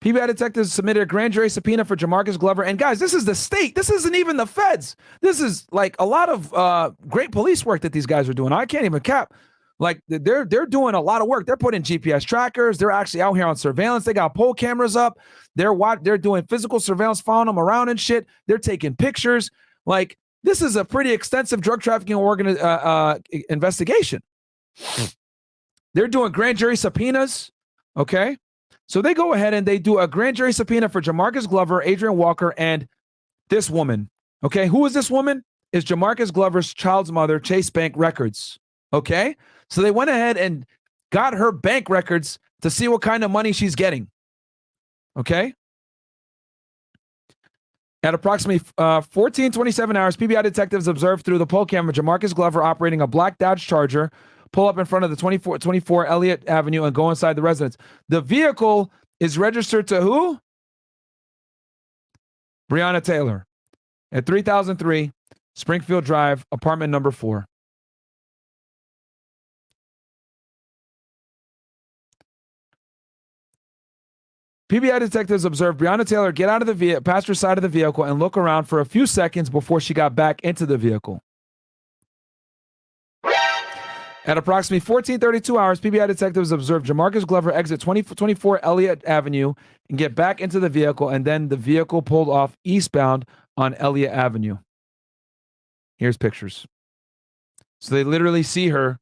PBI detectives submitted a grand jury subpoena for Jamarcus Glover. And guys, this is the state. This isn't even the feds. This is like a lot of great police work that these guys are doing. I can't even cap. Like they're doing a lot of work. They're putting GPS trackers. They're actually out here on surveillance. They got pole cameras up. They're doing physical surveillance, following them around and shit. They're taking pictures. Like this is a pretty extensive drug trafficking investigation. They're doing grand jury subpoenas. Okay. So they go ahead and they do a grand jury subpoena for Jamarcus Glover, Adrian Walker, and this woman. Okay. Who is this woman? Is Jamarcus Glover's child's mother, Chase Bank Records. Okay. So they went ahead and got her bank records to see what kind of money she's getting. Okay. At approximately 14:27 hours, PBI detectives observed through the poll camera Jamarcus Glover operating a black Dodge Charger pull up in front of the 24 Elliott Avenue and go inside the residence. The vehicle is registered to who? Breonna Taylor at 3003 Springfield Drive, apartment number 4. PBI detectives observed Breonna Taylor get out of the passenger side of the vehicle and look around for a few seconds before she got back into the vehicle. At approximately 14:32 hours, PBI detectives observed Jamarcus Glover exit 24 Elliott Avenue and get back into the vehicle, and then the vehicle pulled off eastbound on Elliott Avenue. Here's pictures. So they literally see her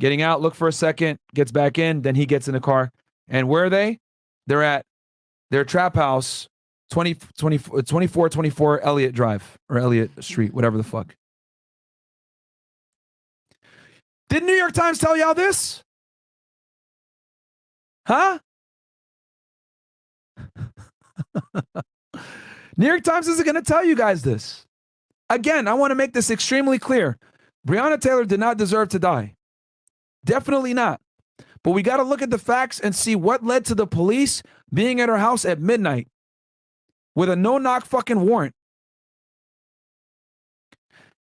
getting out, look for a second, gets back in, then he gets in the car. And where are they? They're at their trap house, 2424 Elliott Drive or Elliott Street, whatever the fuck. Did New York Times tell y'all this? Huh? New York Times isn't going to tell you guys this. Again, I want to make this extremely clear. Breonna Taylor did not deserve to die. Definitely not. But we got to look at the facts and see what led to the police being at her house at midnight with a no-knock fucking warrant.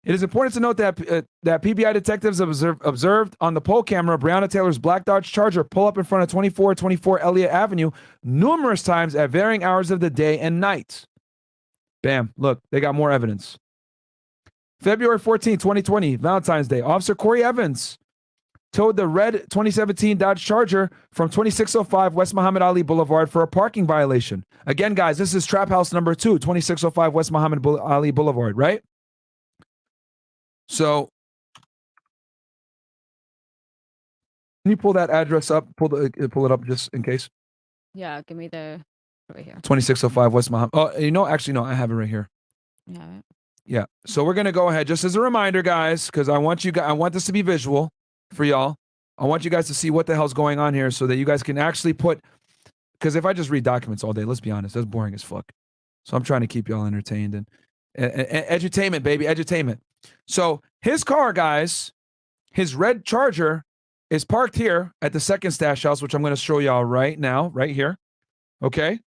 It is important to note that PBI detectives observed on the poll camera Breonna Taylor's black Dodge Charger pull up in front of 2424 Elliott Avenue numerous times at varying hours of the day and night. Bam. Look, they got more evidence. February 14, 2020, Valentine's Day. Officer Corey Evans towed the red 2017 Dodge Charger from 2605 West Muhammad Ali Boulevard for a parking violation. Again, guys, this is trap house number 2, 2605 West Muhammad Ali Boulevard, right? So Can you pull that address up? Pull it up just in case. Yeah, give me the right here. 2605 West Muhammad. Oh, actually, no, I have it right here. Yeah. Yeah. So we're gonna go ahead, just as a reminder, guys, because I want this to be visual for y'all. I want you guys to see what the hell's going on here, so that you guys can actually put. Because if I just read documents all day, let's be honest, that's boring as fuck. So I'm trying to keep y'all entertained and edutainment, baby, edutainment. So his car, guys, his red Charger is parked here at the second stash house, which I'm going to show y'all right now, right here. Okay.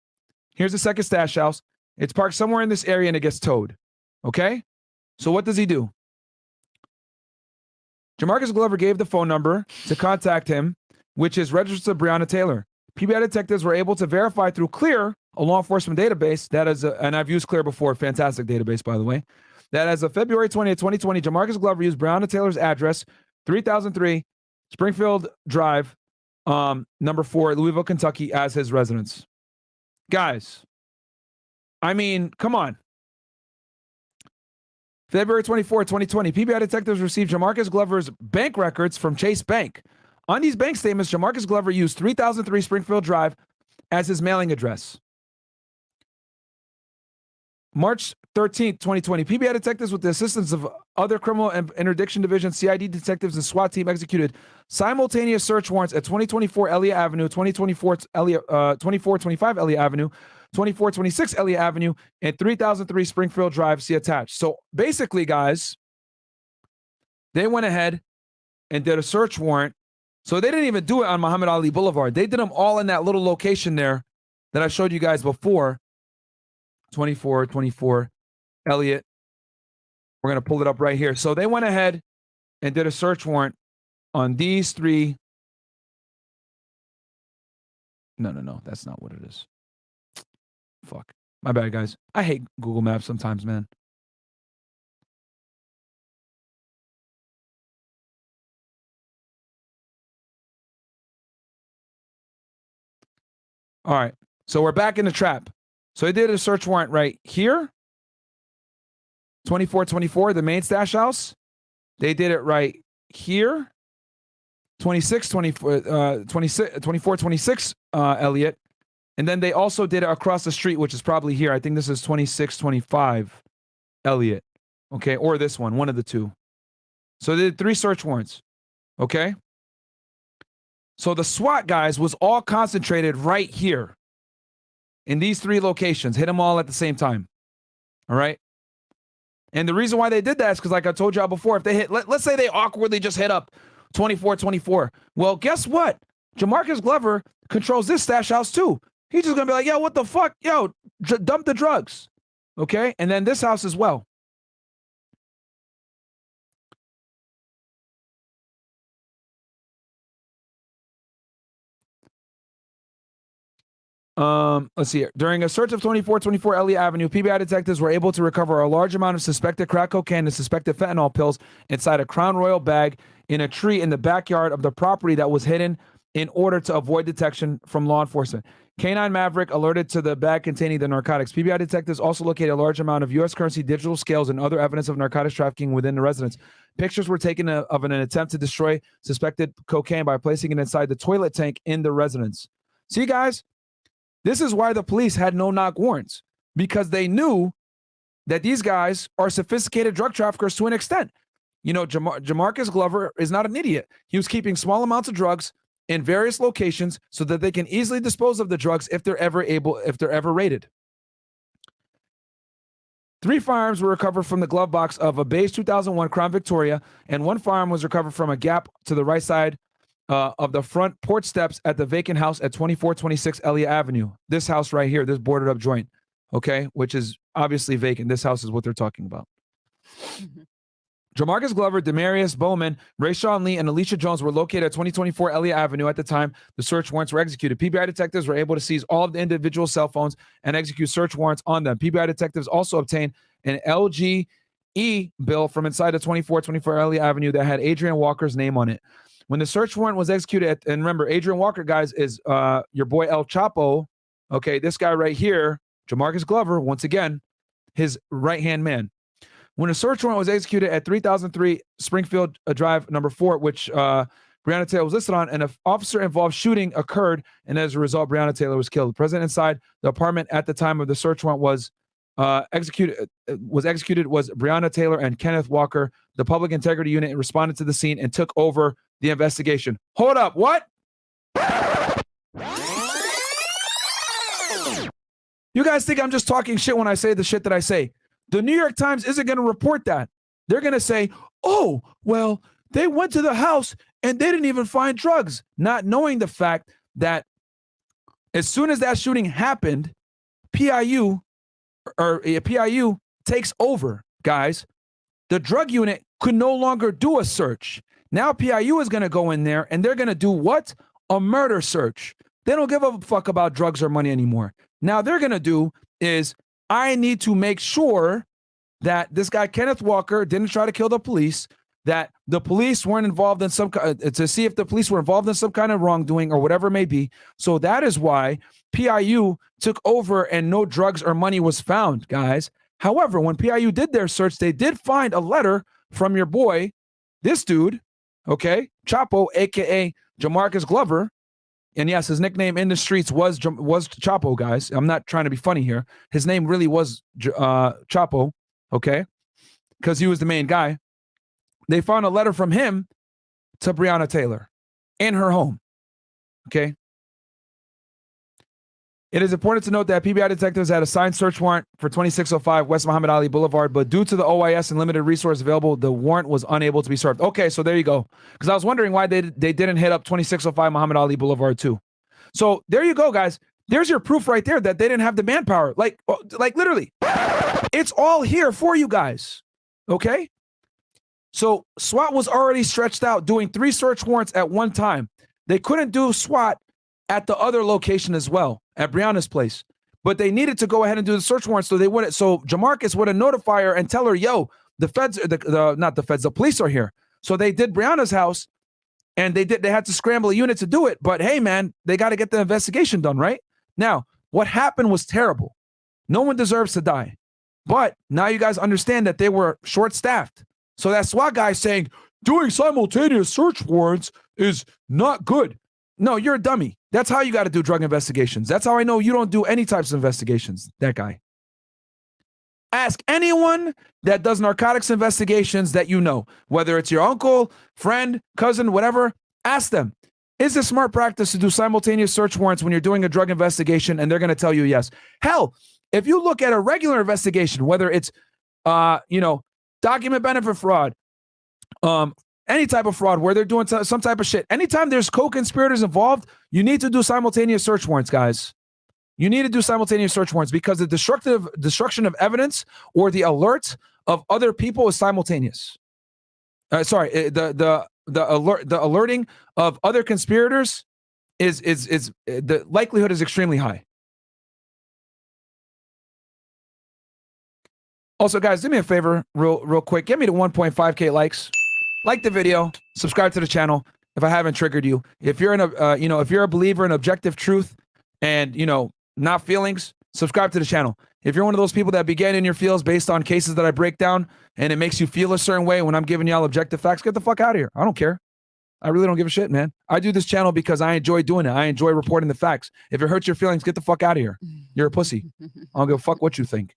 Here's the second stash house. It's parked somewhere in this area and it gets towed. Okay. So what does he do? Jamarcus Glover gave the phone number to contact him, which is registered to Breonna Taylor. PBI detectives were able to verify through Clear, a law enforcement database that is, and I've used Clear before, fantastic database, by the way, that as of February 20th, 2020, Jamarcus Glover used Breonna Taylor's address, 3003 Springfield Drive, number 4, Louisville, Kentucky, as his residence. Guys, I mean, come on. February 24, 2020, PBI detectives received Jamarcus Glover's bank records from Chase Bank. On these bank statements, Jamarcus Glover used 3003 Springfield Drive as his mailing address. March 13th, 2020, PBI detectives with the assistance of other criminal and interdiction division, CID detectives, and SWAT team executed simultaneous search warrants at 2024 Elliott Avenue, 2425 Elliott Avenue, 2426 Elliott Avenue, and 3003 Springfield Drive. See attached. So basically, guys, they went ahead and did a search warrant. So they didn't even do it on Muhammad Ali Boulevard. They did them all in that little location there that I showed you guys before. 2424 Elliott. We're going to pull it up right here. So they went ahead and did a search warrant on these three. No, that's not what it is. Fuck. My bad, guys. I hate Google Maps sometimes, man. All right. So we're back in the trap. So they did a search warrant right here. 2424, the main stash house. They did it right here. 2426 Elliott. And then they also did it across the street, which is probably here. I think this is 2625 Elliott. Okay, or this one of the two. So they did 3 search warrants. Okay. So the SWAT guys was all concentrated right here in these 3 locations. Hit them all at the same time. All right. And the reason why they did that is because, like I told y'all before, if they hit, let's say they awkwardly just hit up 2424. Well, guess what? Jamarcus Glover controls this stash house too. He's just going to be like, yo, what the fuck? Yo, dump the drugs. Okay. And then this house as well. Let's see here. During a search of 2424 Elliott Avenue, PBI detectives were able to recover a large amount of suspected crack cocaine and suspected fentanyl pills inside a Crown Royal bag in a tree in the backyard of the property that was hidden in order to avoid detection from law enforcement. K9 Maverick alerted to the bag containing the narcotics. PBI detectives also located a large amount of U.S. currency, digital scales, and other evidence of narcotics trafficking within the residence. Pictures were taken of an attempt to destroy suspected cocaine by placing it inside the toilet tank in the residence. See, guys? This is why the police had no knock warrants, because they knew that these guys are sophisticated drug traffickers to an extent. You know, Jamarcus Glover is not an idiot. He was keeping small amounts of drugs in various locations so that they can easily dispose of the drugs if they're ever raided. 3 firearms were recovered from the glove box of a beige 2001 Crown Victoria, and 1 firearm was recovered from a gap to the right side of the front porch steps at the vacant house at 2426 Elliott Avenue. This house right here, this boarded up joint, okay, which is obviously vacant. This house is what they're talking about. Mm-hmm. Jamarcus Glover, Demarius Bowman, Rayshawn Lee, and Alicia Jones were located at 2024 Elliott Avenue at the time the search warrants were executed. PBI detectives were able to seize all of the individual cell phones and execute search warrants on them. PBI detectives also obtained an LGE bill from inside the 2424 Elliott Avenue that had Adrian Walker's name on it. When the search warrant was executed, and remember, Adrian Walker, guys, is your boy El Chapo. Okay, this guy right here, Jamarcus Glover, once again, his right-hand man. When a search warrant was executed at 3003 Springfield Drive, number 4, which Breonna Taylor was listed on, and an officer-involved shooting occurred, and as a result, Breonna Taylor was killed. The president inside the apartment at the time of the search warrant was executed was Breonna Taylor and Kenneth Walker. The Public Integrity Unit responded to the scene and took over the investigation. Hold up, what? You guys think I'm just talking shit when I say the shit that I say. The New York Times isn't going to report that. They're going to say, oh, well, they went to the house and they didn't even find drugs, not knowing the fact that as soon as that shooting happened, PIU takes over, guys. The drug unit could no longer do a search. Now PIU is going to go in there and they're going to do what? A murder search. They don't give a fuck about drugs or money anymore. Now they're going to do is I need to make sure that this guy, Kenneth Walker, didn't try to kill the police, that the police weren't involved in to see if the police were involved in some kind of wrongdoing or whatever it may be. So that is why PIU took over and no drugs or money was found, guys. However, when PIU did their search, they did find a letter from your boy, this dude, okay, Chapo, a.k.a. Jamarcus Glover. And yes, his nickname in the streets was Chapo, guys. I'm not trying to be funny here. His name really was Chapo, okay, because he was the main guy. They found a letter from him to Breonna Taylor in her home, okay? It is important to note that PBI detectives had a signed search warrant for 2605 West Muhammad Ali Boulevard, but due to the OIS and limited resource available, the warrant was unable to be served. Okay, so there you go. Because I was wondering why they didn't hit up 2605 Muhammad Ali Boulevard too. So there you go, guys. There's your proof right there that they didn't have the manpower. Like literally, it's all here for you guys. Okay? So SWAT was already stretched out doing 3 search warrants at one time. They couldn't do SWAT at the other location as well, at Breonna's place. But they needed to go ahead and do the search warrant, so they wouldn't. So Jamarcus would notify her and tell her, yo, the feds, the police are here. So they did Breonna's house, and they had to scramble a unit to do it. But hey, man, they got to get the investigation done, right? Now, what happened was terrible. No one deserves to die. But now you guys understand that they were short-staffed. So that SWAT guy saying, doing simultaneous search warrants is not good. No, you're a dummy. That's how you got to do drug investigations. That's how I know you don't do any types of investigations, that guy. Ask anyone that does narcotics investigations that you know, whether it's your uncle, friend, cousin, whatever, ask them, is it smart practice to do simultaneous search warrants when you're doing a drug investigation? And they're going to tell you yes. Hell, if you look at a regular investigation, whether it's, document benefit fraud, any type of fraud where they're doing some type of shit. Anytime there's co-conspirators involved, you need to do simultaneous search warrants, guys. You need to do simultaneous search warrants because the destruction of evidence or the alert of other people is simultaneous. The alerting of other conspirators is the likelihood is extremely high. Also, guys, do me a favor, real quick. Get me to 1.5K likes. Like the video, subscribe to the channel if I haven't triggered you. If you're if you're a believer in objective truth and, not feelings, subscribe to the channel. If you're one of those people that begin in your feels based on cases that I break down and it makes you feel a certain way when I'm giving y'all objective facts, get the fuck out of here. I don't care. I really don't give a shit, man. I do this channel because I enjoy doing it. I enjoy reporting the facts. If it hurts your feelings, get the fuck out of here. You're a pussy. I don't give a fuck what you think.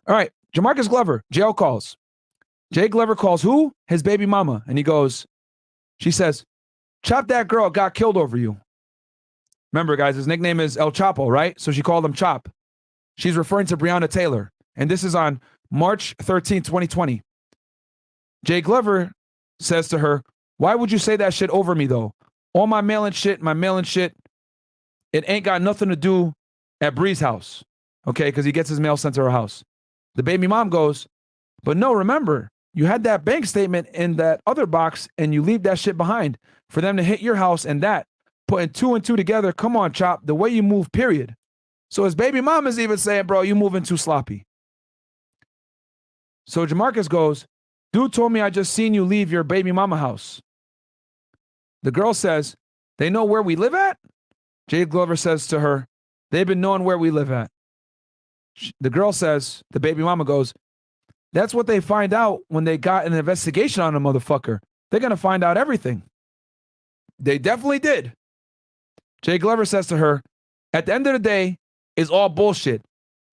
All right. Jamarcus Glover, jail calls. Jay Glover calls who? His baby mama. And he goes, she says, Chop that girl got killed over you. Remember, guys, his nickname is El Chapo, right? So she called him Chop. She's referring to Breonna Taylor. And this is on March 13, 2020. Jay Glover says to her, why would you say that shit over me, though? All my mailing shit, it ain't got nothing to do at Bree's house. Okay, because he gets his mail sent to her house. The baby mom goes, but no, remember, you had that bank statement in that other box and you leave that shit behind for them to hit your house and that. Putting 2 and 2 together, come on, Chop, the way you move, period. So his baby mom is even saying, bro, you moving too sloppy. So Jamarcus goes, dude told me I just seen you leave your baby mama house. The girl says, they know where we live at? Jay Glover says to her, they've been knowing where we live at. The girl says, the baby mama goes, that's what they find out when they got an investigation on a motherfucker. They're going to find out everything. They definitely did. Jay Glover says to her, at the end of the day, it's all bullshit.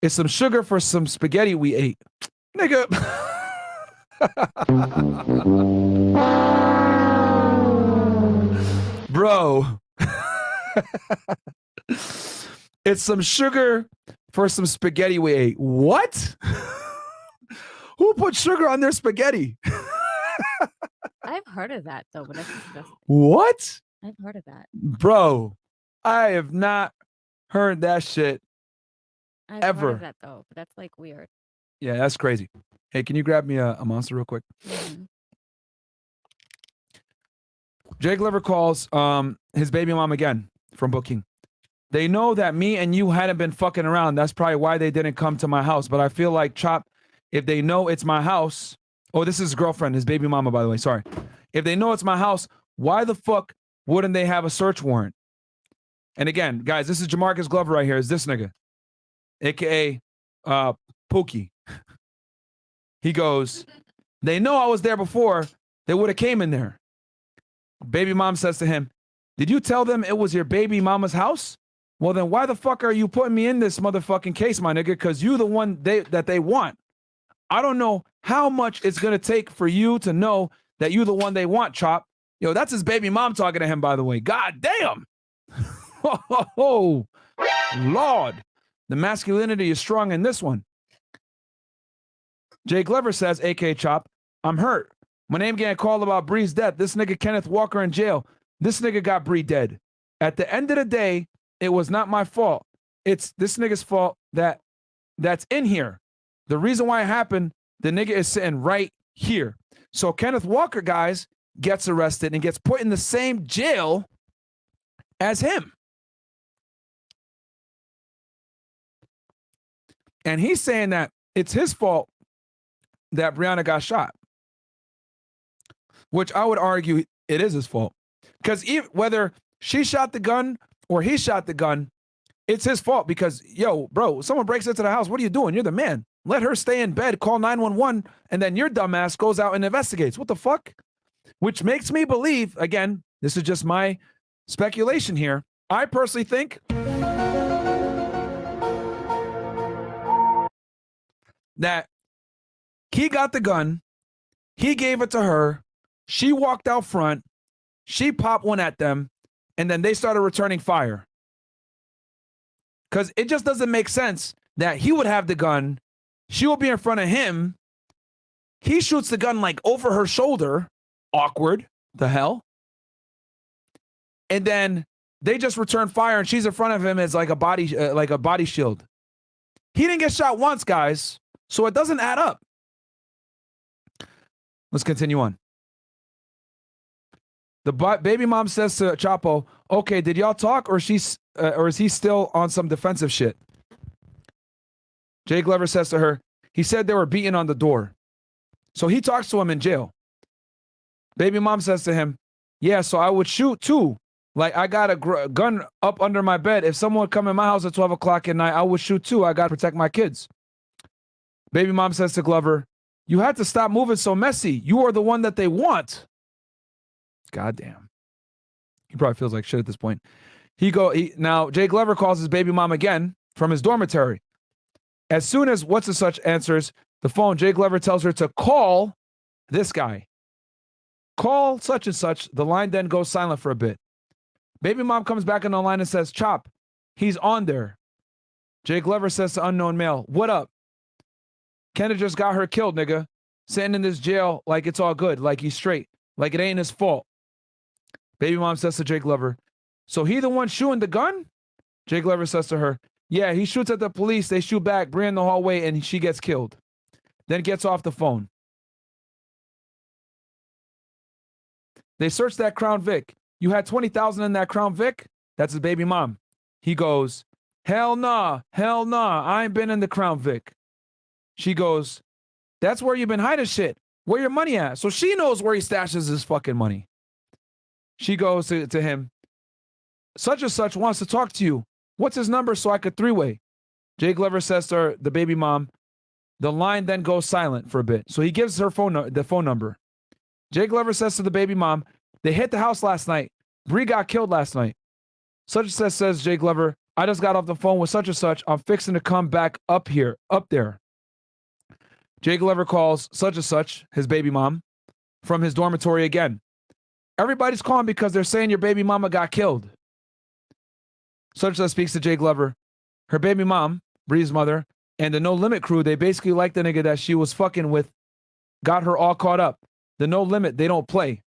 It's some sugar for some spaghetti we ate. Nigga. Bro. It's some sugar for some spaghetti we ate. What? Who put sugar on their spaghetti? I've heard of that though, but that's disgusting. What? I've heard of that. Bro, I have not heard that shit I've ever. heard of that though, but that's like weird. Yeah, that's crazy. Hey, can you grab me a Monster real quick? Mhm. Jay Glover calls his baby mom again from booking. They know that me and you hadn't been fucking around. That's probably why they didn't come to my house. But I feel like, Chop, if they know it's my house. Oh, this is his girlfriend, his baby mama, by the way. Sorry. If they know it's my house, why the fuck wouldn't they have a search warrant? And again, guys, this is Jamarcus Glover right here. Is this nigga, aka Pookie. He goes, they know I was there before. They would have came in there. Baby mom says to him, did you tell them it was your baby mama's house? Well, then why the fuck are you putting me in this motherfucking case, my nigga? Because you the one that they want. I don't know how much it's going to take for you to know that you the one they want, Chop. Yo, that's his baby mom talking to him, by the way. God damn. Oh, Lord. The masculinity is strong in this one. Jay Glover says, AK Chop, I'm hurt. My name getting called about Bree's death. This nigga Kenneth Walker in jail. This nigga got Bree dead. At the end of the day, it was not my fault. It's this nigga's fault that's in here. The reason why it happened, the nigga is sitting right here. So Kenneth Walker, guys, gets arrested and gets put in the same jail as him. And he's saying that it's his fault that Breonna got shot, which I would argue it is his fault. Because whether she shot the gun or he shot the gun, it's his fault because, yo, bro, someone breaks into the house. What are you doing? You're the man. Let her stay in bed, call 911, and then your dumbass goes out and investigates. What the fuck? Which makes me believe, again, this is just my speculation here. I personally think that he got the gun, he gave it to her, she walked out front, she popped one at them, and then they started returning fire. Because it just doesn't make sense that he would have the gun, she will be in front of him, he shoots the gun like over her shoulder, awkward, the hell, and then they just return fire and she's in front of him as like a body shield. He didn't get shot once, guys, so it doesn't add up. Let's continue on. The baby mom says to Chapo, okay, did y'all talk or is he still on some defensive shit? Jay Glover says to her, he said they were beating on the door. So he talks to him in jail. Baby mom says to him, yeah, so I would shoot too. Like I got a gun up under my bed. If someone would come in my house at 12 o'clock at night, I would shoot too. I got to protect my kids. Baby mom says to Glover, you had to stop moving so messy. You are the one that they want. Goddamn. He probably feels like shit at this point. Now, Jay Glover calls his baby mom again from his dormitory. As soon as what's-the-such answers the phone, Jay Glover tells her to call this guy. Call such and such. The line then goes silent for a bit. Baby mom comes back on the line and says, Chop, he's on there. Jay Glover says to unknown male, what up? Kenneth just got her killed, nigga. Sitting in this jail like it's all good, like he's straight, like it ain't his fault. Baby mom says to Jay Glover, so he the one shooting the gun? Jay Glover says to her, yeah, he shoots at the police, they shoot back, Bree in the hallway, and she gets killed. Then gets off the phone. They search that Crown Vic. You had 20,000 in that Crown Vic? That's his baby mom. He goes, hell nah, I ain't been in the Crown Vic. She goes, that's where you been hiding shit. Where your money at? So she knows where he stashes his fucking money. She goes to him, such and such wants to talk to you. What's his number so I could three-way? Jay Glover says to her, the baby mom, the line then goes silent for a bit. So he gives her the phone number. Jay Glover says to the baby mom, they hit the house last night. Bree got killed last night. Such and such says Jay Glover, I just got off the phone with such and such. I'm fixing to come back up there. Jay Glover calls such and such, his baby mom, from his dormitory again. Everybody's calling because they're saying your baby mama got killed. Such and such speaks to Jay Glover. Her baby mom, Bree's mother, and the No Limit crew, they basically like the nigga that she was fucking with, got her all caught up. The No Limit, they don't play.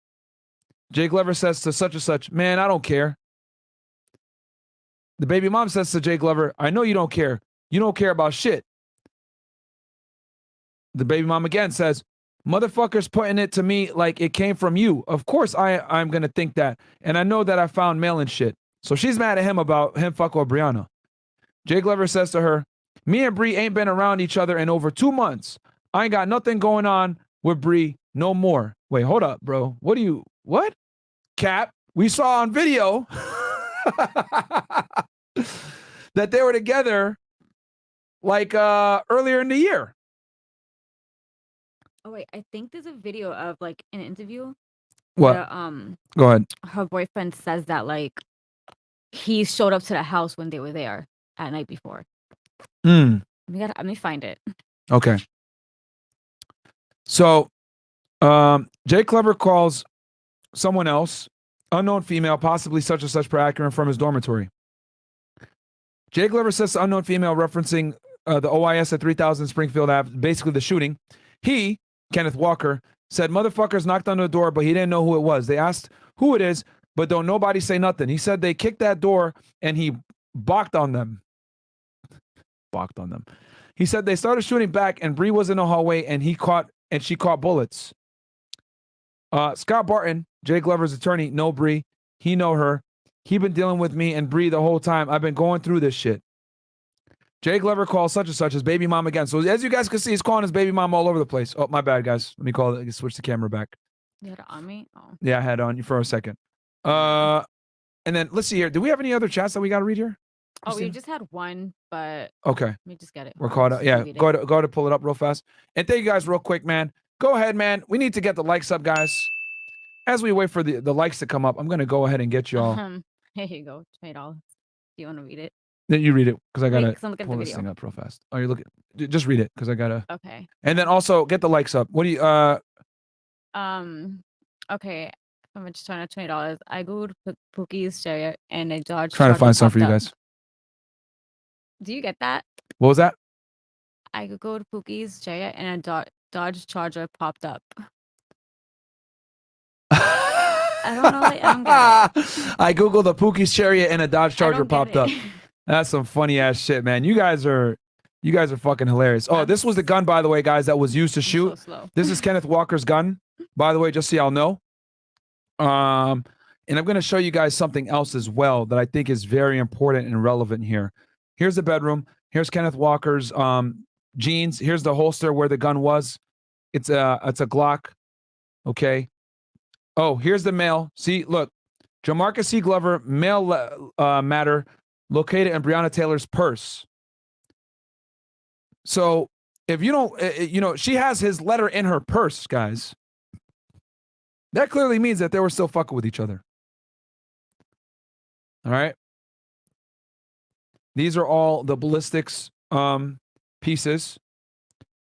Jay Glover says to such and such, man, I don't care. The baby mom says to Jay Glover, I know you don't care. You don't care about shit. The baby mom again says, motherfuckers putting it to me like it came from you. Of course I'm going to think that. And I know that I found mail and shit. So she's mad at him about him fucking with Breonna. Jay Glover says to her, me and Bree ain't been around each other in over 2 months. I ain't got nothing going on with Bree no more. Wait, hold up, bro. What? Cap, we saw on video that they were together like earlier in the year. Oh wait, I think there's a video of like an interview. What? Where, Go ahead. her boyfriend says that like he showed up to the house when they were there at night before. Let me find it. Okay. So, Jay Glover calls someone else, unknown female, possibly such and such per accurate from his dormitory. Jay Glover says to unknown female, referencing the OIS at 3000 Springfield Ave, basically the shooting. He, Kenneth Walker, said motherfuckers knocked on the door, but he didn't know who it was. They asked who it is, but don't nobody say nothing. He said they kicked that door and he balked on them. He said they started shooting back and Bree was in the hallway and she caught bullets. Scott Barton, Jay Glover's attorney, know Bree. He know her. He been dealing with me and Bree the whole time. I've been going through this shit. Jay Glover calls such and such his baby mom again. So as you guys can see, he's calling his baby mom all over the place. Oh, my bad, guys. Let me call it. Switch the camera back. You had it on me? Oh. Yeah, I had it on you for a second. And then let's see here. Do we have any other chats that we got to read here? Oh, we just had one, but okay. Let me just get it. We're caught up. Yeah, go ahead to pull it up real fast. And thank you guys real quick, man. Go ahead, man. We need to get the likes up, guys. As we wait for the likes to come up, I'm going to go ahead and get y'all. Here you go. $20. Do you want to read it? Then you read it because I got to pull this video. thing up real fast. Oh, you're looking. Just read it because I got to. Okay. And then also get the likes up. What do you. Okay. I'm just trying to $20. I googled Pookie's chariot and a Dodge. Trying to find some for you popped guys. up. Do you get that? What was that? I googled Pookie's chariot and a Dodge Charger popped up. I don't know. I don't get it. I googled the Pookie's chariot and a Dodge Charger popped up. it. That's some funny ass shit, man. You guys are fucking hilarious. Oh, this was the gun, by the way, guys, that was used to shoot. This is Kenneth Walker's gun, by the way, just so y'all know. And I'm going to show you guys something else as well that I think is very important and relevant here. Here's the bedroom. Here's Kenneth Walker's jeans. Here's the holster where the gun was. It's a Glock. Okay. Oh, here's the mail. See, look, Jamarcus C. Glover mail matter located in Breonna Taylor's purse. So if you don't, she has his letter in her purse, guys. That clearly means that they were still fucking with each other. All right. These are all the ballistics pieces.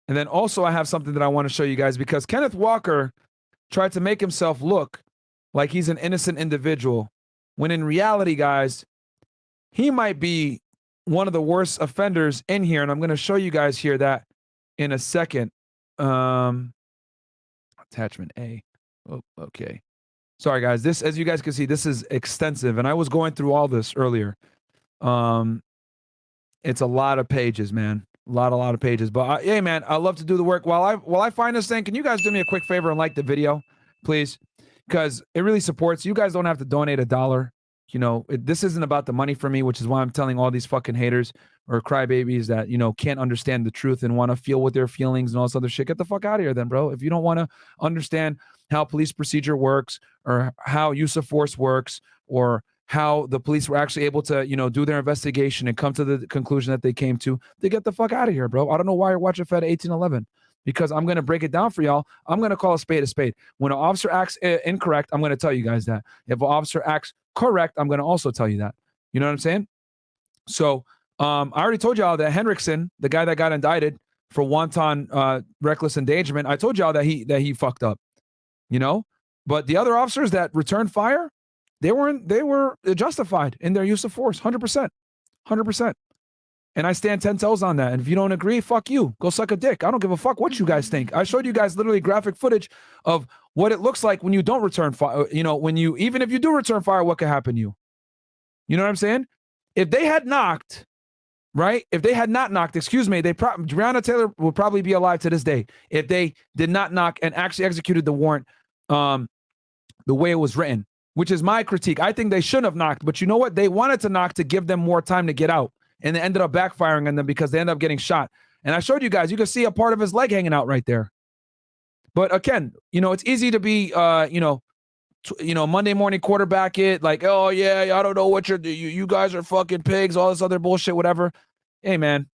And then also I have something that I want to show you guys because Kenneth Walker tried to make himself look like he's an innocent individual when in reality, guys, he might be one of the worst offenders in here. And I'm going to show you guys here that in a second. Attachment A. Oh, okay. Sorry, guys. This, as you guys can see, this is extensive. And I was going through all this earlier. It's a lot of pages, man. A lot of pages. But hey, man, I love to do the work. While I find this thing, can you guys do me a quick favor and like the video, please? Because it really supports. You guys don't have to donate $1. You know, this isn't about the money for me, which is why I'm telling all these fucking haters or crybabies that, can't understand the truth and want to feel what their feelings and all this other shit. Get the fuck out of here then, bro. If you don't want to understand how police procedure works or how use of force works or how the police were actually able to, do their investigation and come to the conclusion that they came to, they get the fuck out of here, bro. I don't know why you're watching Fed 1811. because I'm going to break it down for y'all. I'm going to call a spade a spade. When an officer acts incorrect, I'm going to tell you guys that. If an officer acts correct, I'm going to also tell you that. You know what I'm saying? So I already told y'all that Henriksen, the guy that got indicted for wanton reckless endangerment, I told y'all that he fucked up. You know? But the other officers that returned fire, they were justified in their use of force, 100%. 100%. And I stand 10 toes on that. And if you don't agree, fuck you. Go suck a dick. I don't give a fuck what you guys think. I showed you guys literally graphic footage of what it looks like when you don't return fire. You know, even if you do return fire, what could happen to you? You know what I'm saying? If they had knocked, right? If they had not knocked, excuse me, Breonna Taylor would probably be alive to this day if they did not knock and actually executed the warrant the way it was written, which is my critique. I think they shouldn't have knocked, but you know what? They wanted to knock to give them more time to get out. And they ended up backfiring on them because they ended up getting shot. And I showed you guys, you can see a part of his leg hanging out right there. But again, you know, it's easy to be, Monday morning quarterback it, like, oh yeah, I don't know what you guys are fucking pigs, all this other bullshit, whatever. Hey man,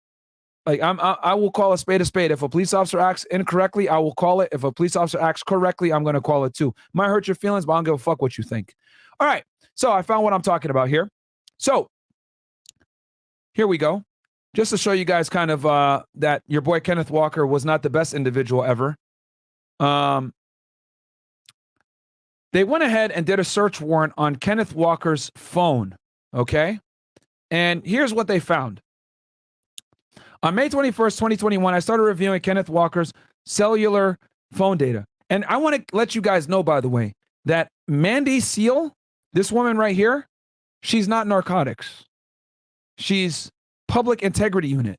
like I will call a spade a spade. If a police officer acts incorrectly, I will call it. If a police officer acts correctly, I'm going to call it too. Might hurt your feelings, but I don't give a fuck what you think. All right, so I found what I'm talking about here. So here we go. Just to show you guys kind of that your boy Kenneth Walker was not the best individual ever. They went ahead and did a search warrant on Kenneth Walker's phone, okay? And here's what they found. On May 21st, 2021, I started reviewing Kenneth Walker's cellular phone data. And I want to let you guys know, by the way, that Mandy Seal, this woman right here, she's not narcotics. She's public integrity unit.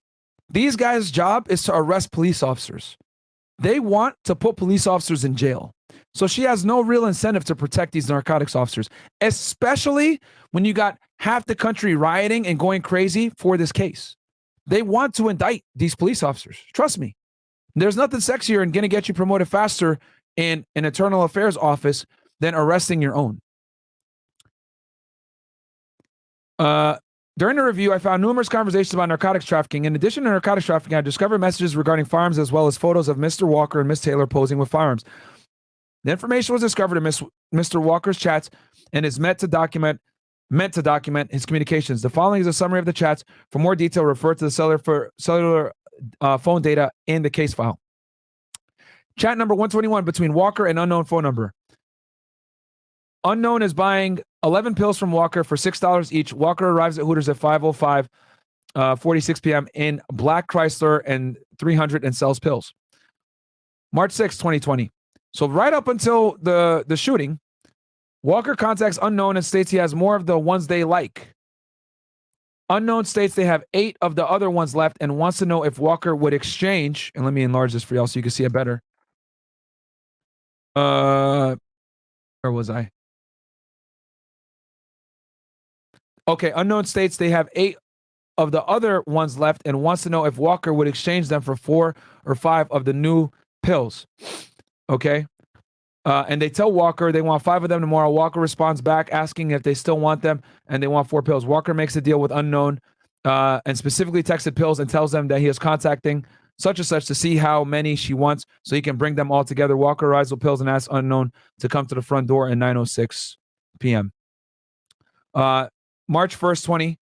These guys' job is to arrest police officers. They want to put police officers in jail. So she has no real incentive to protect these narcotics officers, especially when you got half the country rioting and going crazy for this case. They want to indict these police officers. Trust me. There's nothing sexier and going to get you promoted faster in an internal affairs office than arresting your own. During the review, I found numerous conversations about narcotics trafficking. In addition to narcotics trafficking, I discovered messages regarding firearms as well as photos of Mr. Walker and Miss Taylor posing with firearms. The information was discovered in Mr. Walker's chats and is meant to document his communications. The following is a summary of the chats. For more detail, refer to the cellular phone data in the case file. Chat number 121 between Walker and unknown phone number. Unknown is buying 11 pills from Walker for $6 each. Walker arrives at Hooters at 5:05, 46 p.m. in Black Chrysler and 300 and sells pills. March 6, 2020. So right up until the shooting, Walker contacts Unknown and states he has more of the ones they like. Unknown states they have 8 of the other ones left and wants to know if Walker would exchange, and let me enlarge this for y'all so you can see it better. Where was I? Okay, Unknown states they have 8 of the other ones left and wants to know if Walker would exchange them for 4 or 5 of the new pills. Okay. And they tell Walker they want 5 of them tomorrow. Walker responds back asking if they still want them and they want 4 pills. Walker makes a deal with Unknown and specifically texted pills and tells them that he is contacting such and such to see how many she wants so he can bring them all together. Walker arrives with pills and asks Unknown to come to the front door at 9:06 p.m. March 1st, 20.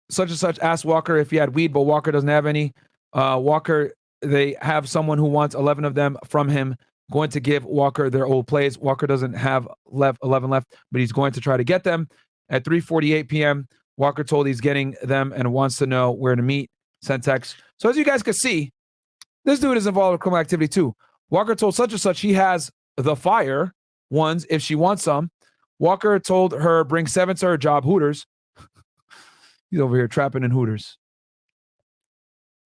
Such and such asked Walker if he had weed, but Walker doesn't have any. Walker, they have someone who wants 11 of them from him, going to give Walker their old plays. Walker doesn't have 11 left, but he's going to try to get them. At 3:48 p.m., Walker told he's getting them and wants to know where to meet. Sent text. So as you guys can see, this dude is involved with criminal activity too. Walker told such and such he has the fire ones if she wants some. Walker told her bring 7 to her job, Hooters. He's over here trapping in Hooters.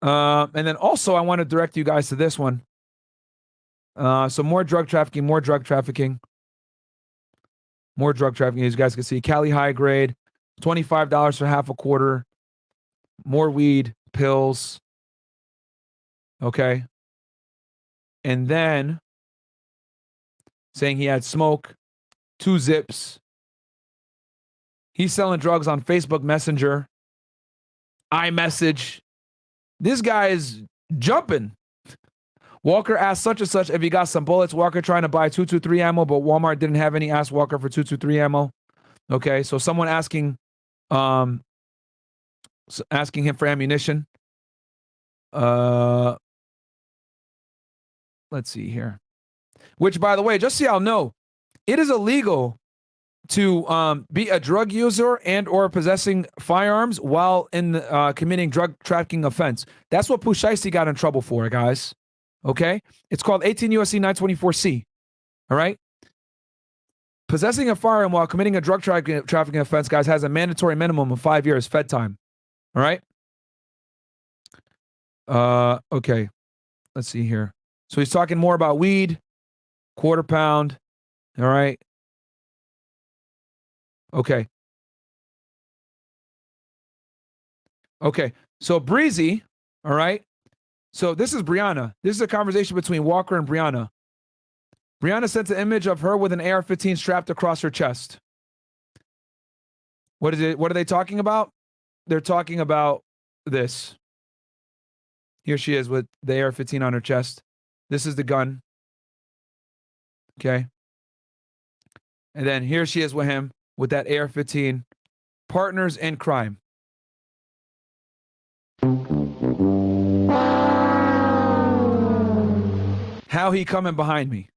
And then also I want to direct you guys to this one. So more drug trafficking. As you guys can see, Cali high grade, $25 for half a quarter. More weed, pills. Okay. And then saying he had smoke, 2 zips. He's selling drugs on Facebook Messenger, iMessage. This guy is jumping. Walker asked such and such if he got some bullets. Walker trying to buy 223 ammo, but Walmart didn't have any. Asked Walker for 223 ammo. Okay, so someone asking him for ammunition. Let's see here. Which, by the way, just so y'all know, it is illegal to be a drug user and or possessing firearms while in committing drug trafficking offense. That's what Pushaisi got in trouble for, guys. Okay? It's called 18 U.S.C. 924C. All right? Possessing a firearm while committing a drug trafficking offense, guys, has a mandatory minimum of 5 years fed time. All right? Okay. Let's see here. So he's talking more about weed, quarter pound. All right? Okay. Okay. So Breezy, all right? So this is Breonna. This is a conversation between Walker and Breonna. Breonna sent an image of her with an AR-15 strapped across her chest. What is it? What are they talking about? They're talking about this. Here she is with the AR-15 on her chest. This is the gun. Okay. And then here she is with him with that AR-15. Partners in crime. How he coming behind me.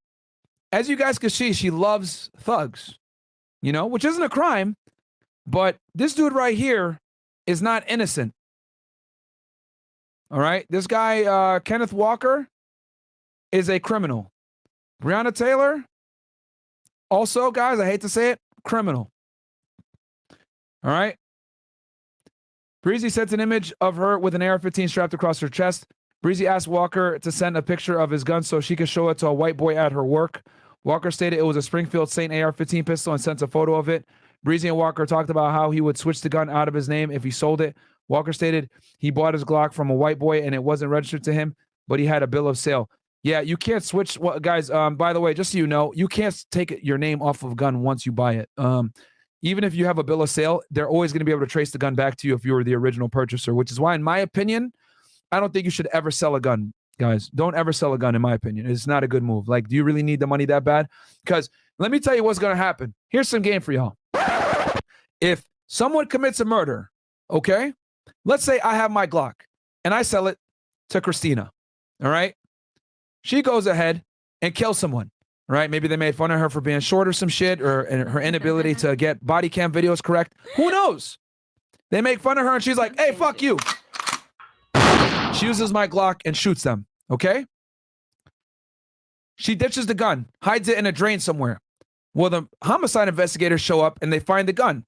As you guys can see, she loves thugs, you know, which isn't a crime, but this dude right here is not innocent. All right. This guy, Kenneth Walker, is a criminal. Breonna Taylor, also, guys, I hate to say it, criminal. All right. Breezy sent an image of her with an AR-15 strapped across her chest. Breezy asked Walker to send a picture of his gun so she could show it to a white boy at her work. Walker stated it was a Springfield Saint AR-15 pistol and sent a photo of it. Breezy and Walker talked about how he would switch the gun out of his name if he sold it. Walker stated he bought his Glock from a white boy and it wasn't registered to him, but he had a bill of sale. Yeah, you can't switch. Well, guys, by the way, just so you know, you can't take your name off of a gun once you buy it. Even if you have a bill of sale, they're always going to be able to trace the gun back to you if you were the original purchaser, which is why, in my opinion, I don't think you should ever sell a gun, guys. Don't ever sell a gun, in my opinion. It's not a good move. Like, do you really need the money that bad? Because let me tell you what's going to happen. Here's some game for y'all. If someone commits a murder, okay? Let's say I have my Glock and I sell it to Christina, all right? She goes ahead and kills someone, right? Maybe they made fun of her for being short or some shit, or her inability to get body cam videos correct. Who knows? They make fun of her and she's like, hey, fuck you. She uses my Glock and shoots them, okay? She ditches the gun, hides it in a drain somewhere. Well, the homicide investigators show up and they find the gun.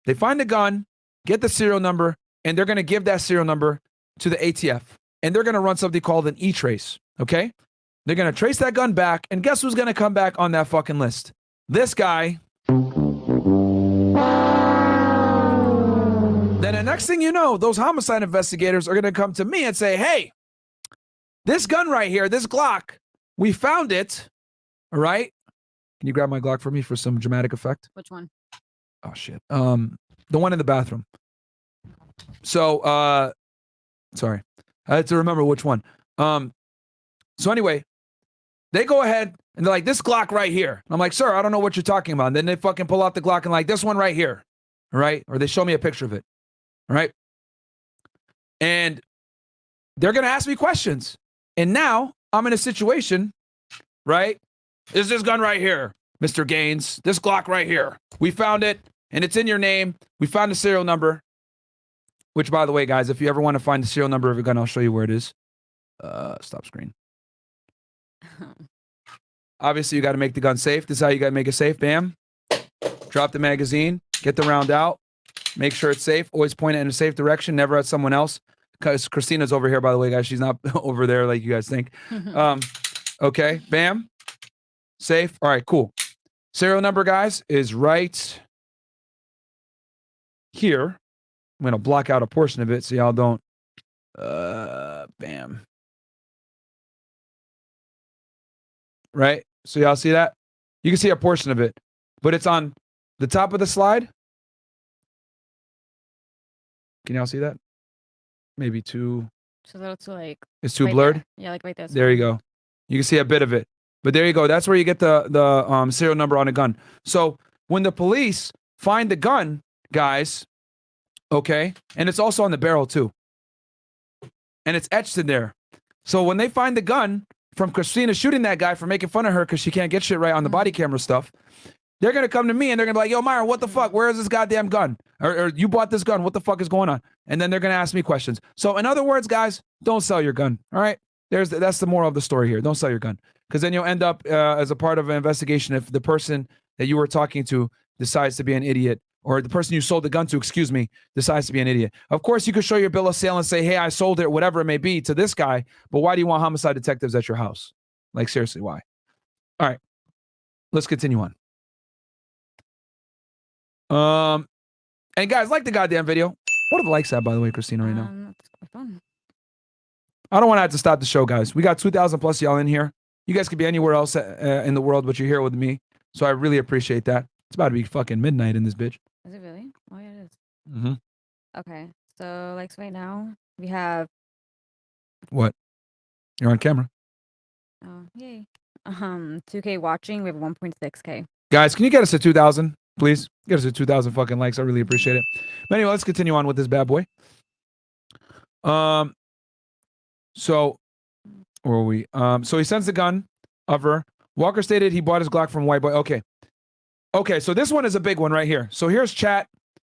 They find the gun, get the serial number, and they're going to give that serial number to the ATF. And they're going to run something called an E-trace, okay? They're going to trace that gun back, and guess who's going to come back on that fucking list? This guy. Then the next thing you know, those homicide investigators are going to come to me and say, hey, this gun right here, this Glock, we found it, all right? Can you grab my Glock for me for some dramatic effect? Which one? Oh, shit. The one in the bathroom. So, sorry. I had to remember which one. So anyway, they go ahead and they're like, this Glock right here. And I'm like, sir, I don't know what you're talking about. And then they fucking pull out the Glock and like, this one right here. All right? Or they show me a picture of it. All right? And they're going to ask me questions. And now I'm in a situation, right? Is this gun right here, Mr. Gaines? This Glock right here. We found it, and it's in your name. We found the serial number. Which, by the way, guys, if you ever want to find the serial number of a gun, I'll show you where it is. Stop screen. Obviously, you got to make the gun safe. This is how you got to make it safe. Bam. Drop the magazine. Get the round out. Make sure it's safe. Always point it in a safe direction. Never at someone else. Because Christina's over here, by the way, guys. She's not over there like you guys think. Okay. Bam. Safe. All right, cool. Serial number, guys, is right here. I'm going to block out a portion of it so y'all don't. Bam. Right? So y'all see that? You can see a portion of it, but it's on the top of the slide. Can y'all see that? Maybe two. So that's like. It's too right blurred? there. Yeah, like right there. There you go. You can see a bit of it. But there you go. That's where you get the serial number on a gun. So when the police find the gun, guys, okay, and it's also on the barrel too. And it's etched in there. So when they find the gun from Christina shooting that guy for making fun of her because she can't get shit right on the body camera stuff, they're going to come to me and they're going to be like, yo, Myron, what the fuck? Where is this goddamn gun? Or you bought this gun. What the fuck is going on? And then they're going to ask me questions. So in other words, guys, don't sell your gun. All right? That's the moral of the story here. Don't sell your gun. Because then you'll end up as a part of an investigation if the person that you were talking to decides to be an idiot, or the person you sold the gun to, excuse me, decides to be an idiot. Of course, you could show your bill of sale and say, hey, I sold it, whatever it may be, to this guy, but why do you want homicide detectives at your house? Like, seriously, why? All right, let's continue on. And guys, like the goddamn video. What are the likes at, by the way, Christina, right now? I don't want to have to stop the show, guys. We got 2,000 plus y'all in here. You guys could be anywhere else in the world, but you're here with me. So I really appreciate that. It's about to be fucking midnight in this bitch. Is it really? Oh, yeah, it is. Mm-hmm. Okay. So, like, right now, we have. What? You're on camera. Oh, yay. 2K watching. We have 1.6K. Guys, can you get us to 2,000, please? Get us to 2,000 fucking likes. I really appreciate it. But anyway, let's continue on with this bad boy. So, where were we? So he sends the gun of her. Walker stated he bought his Glock from White Boy. Okay, so this one is a big one right here. So here's chat